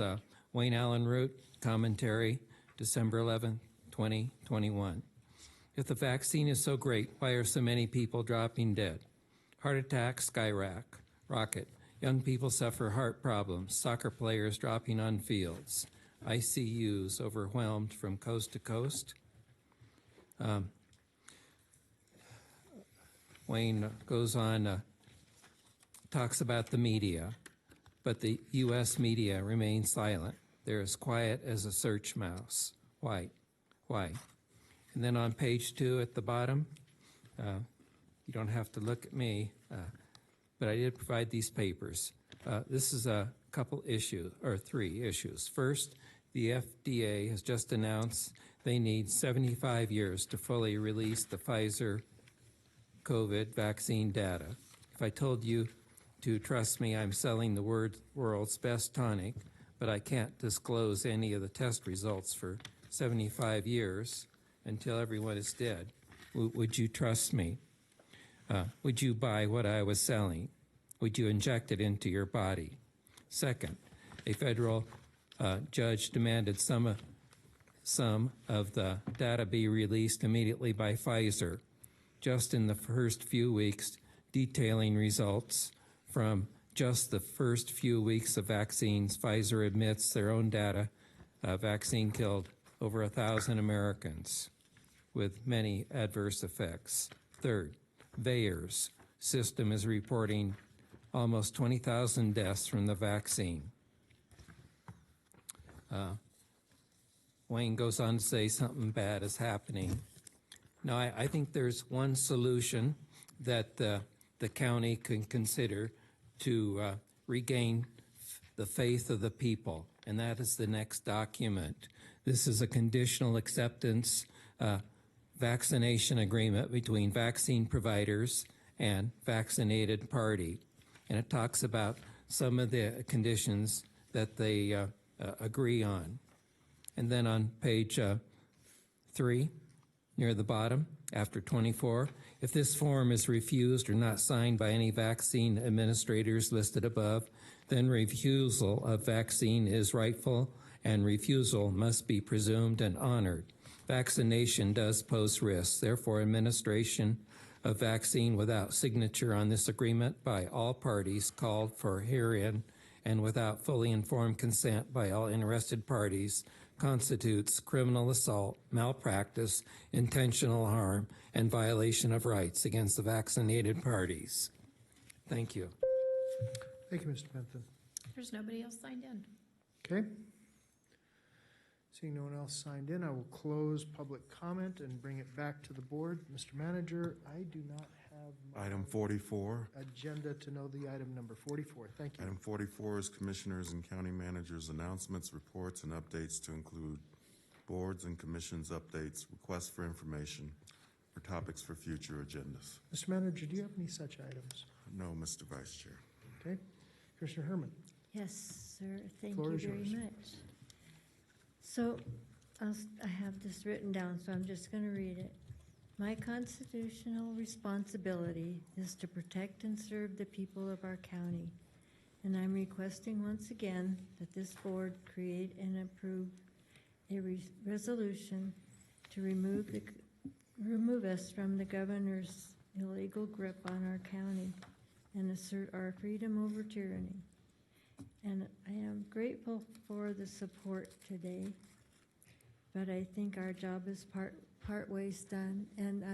Wayne Allen Root commentary, December 11, 2021. If the vaccine is so great, why are so many people dropping dead? Heart attack rocket. Young people suffer heart problems. Soccer players dropping on fields. ICUs overwhelmed from coast to coast. Wayne goes on, talks about the media, but the U.S. media remains silent. They're as quiet as a search mouse. Why? And then on page 2 at the bottom, you don't have to look at me, but I did provide these papers. This is a couple issues, or 3 issues. First, the FDA has just announced they need 75 years to fully release the Pfizer COVID vaccine data. If I told you to trust me, I'm selling the world's best tonic, but I can't disclose any of the test results for 75 years until everyone is dead, would you trust me? Would you buy what I was selling? Would you inject it into your body? Second, a federal judge demanded some of the data be released immediately by Pfizer, just in the first few weeks, detailing results from just the first few weeks of vaccines. Pfizer admits their own data, vaccine killed over 1,000 Americans with many adverse effects. Third, VAERS system is reporting almost 20,000 deaths from the vaccine. Wayne goes on to say something bad is happening. Now, I think there's one solution that the county can consider to regain the faith of the people, and that is the next document. This is a conditional acceptance vaccination agreement between vaccine providers and vaccinated party. And it talks about some of the conditions that they agree on. And then on page 3, near the bottom, after 24, if this form is refused or not signed by any vaccine administrators listed above, then refusal of vaccine is rightful and refusal must be presumed and honored. Vaccination does pose risks. Therefore, administration of vaccine without signature on this agreement by all parties called for herein and without fully informed consent by all interested parties constitutes criminal assault, malpractice, intentional harm, and violation of rights against the vaccinated parties. Thank you. Thank you, Mr. Bentham. There's nobody else signed in. Okay. Seeing no one else signed in, I will close public comment and bring it back to the board. Mr. Manager, I do not have my Item 44. agenda to know the item number 44. Thank you. Item 44 is Commissioners and County Managers' announcements, reports, and updates to include boards and commissions updates, requests for information, or topics for future agendas. Mr. Manager, do you have any such items? No, Mr. Vice Chair. Okay. Commissioner Herman. Yes, sir. Thank Floor you is very yours. much. So I have this written down, so I'm just going to read it. My constitutional responsibility is to protect and serve the people of our county, and I'm requesting once again that this board create and approve a resolution to remove us from the governor's illegal grip on our county and assert our freedom over tyranny. And I am grateful for the support today, but I think our job is part ways done. And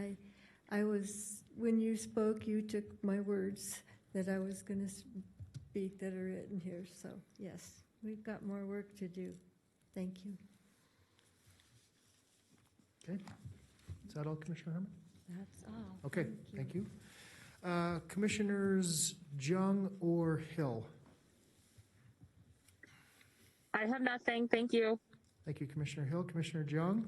I was, when you spoke, you took my words that I was going to speak that are written here. So yes, we've got more work to do. Thank you. Okay. Is that all, Commissioner Herman? That's all. Okay, thank you. Commissioners Jung or Hill? I have nothing. Thank you. Thank you, Commissioner Hill. Commissioner Jung?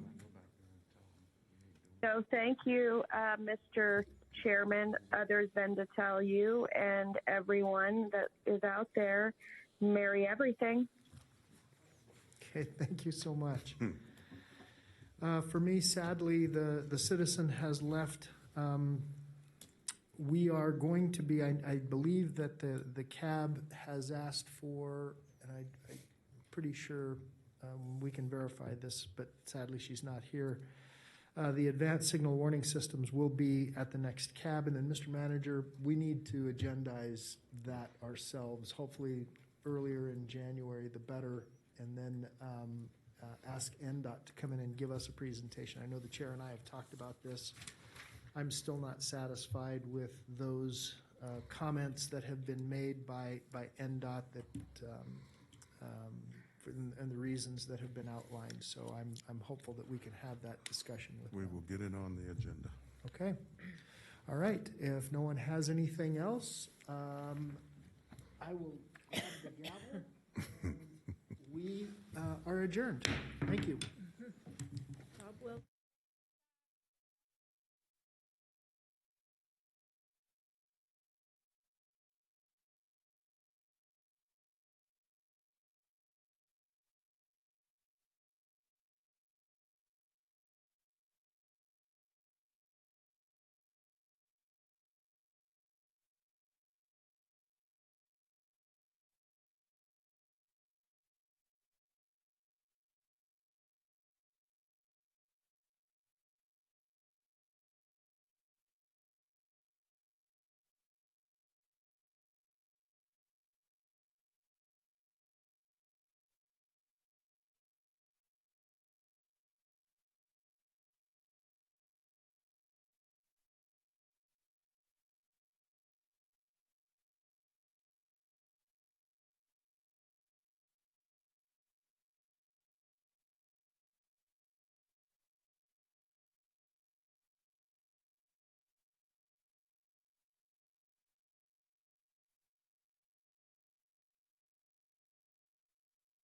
So thank you, Mr. Chairman, other than to tell you and everyone that is out there, merry everything. Okay, thank you so much. For me, sadly, the citizen has left. We are going to be, I believe that the cab has asked for, and I'm pretty sure we can verify this, but sadly she's not here, The advanced signal warning systems will be at the next cab. And then, Mr. Manager, we need to agendize that ourselves, hopefully earlier in January, the better, and then ask NDOT to come in and give us a presentation. I know the chair and I have talked about this. I'm still not satisfied with those comments that have been made by NDOT and the reasons that have been outlined. So I'm hopeful that we can have that discussion with them. We will get it on the agenda. Okay. All right. If no one has anything else, I will have the gavel. We are adjourned. Thank you.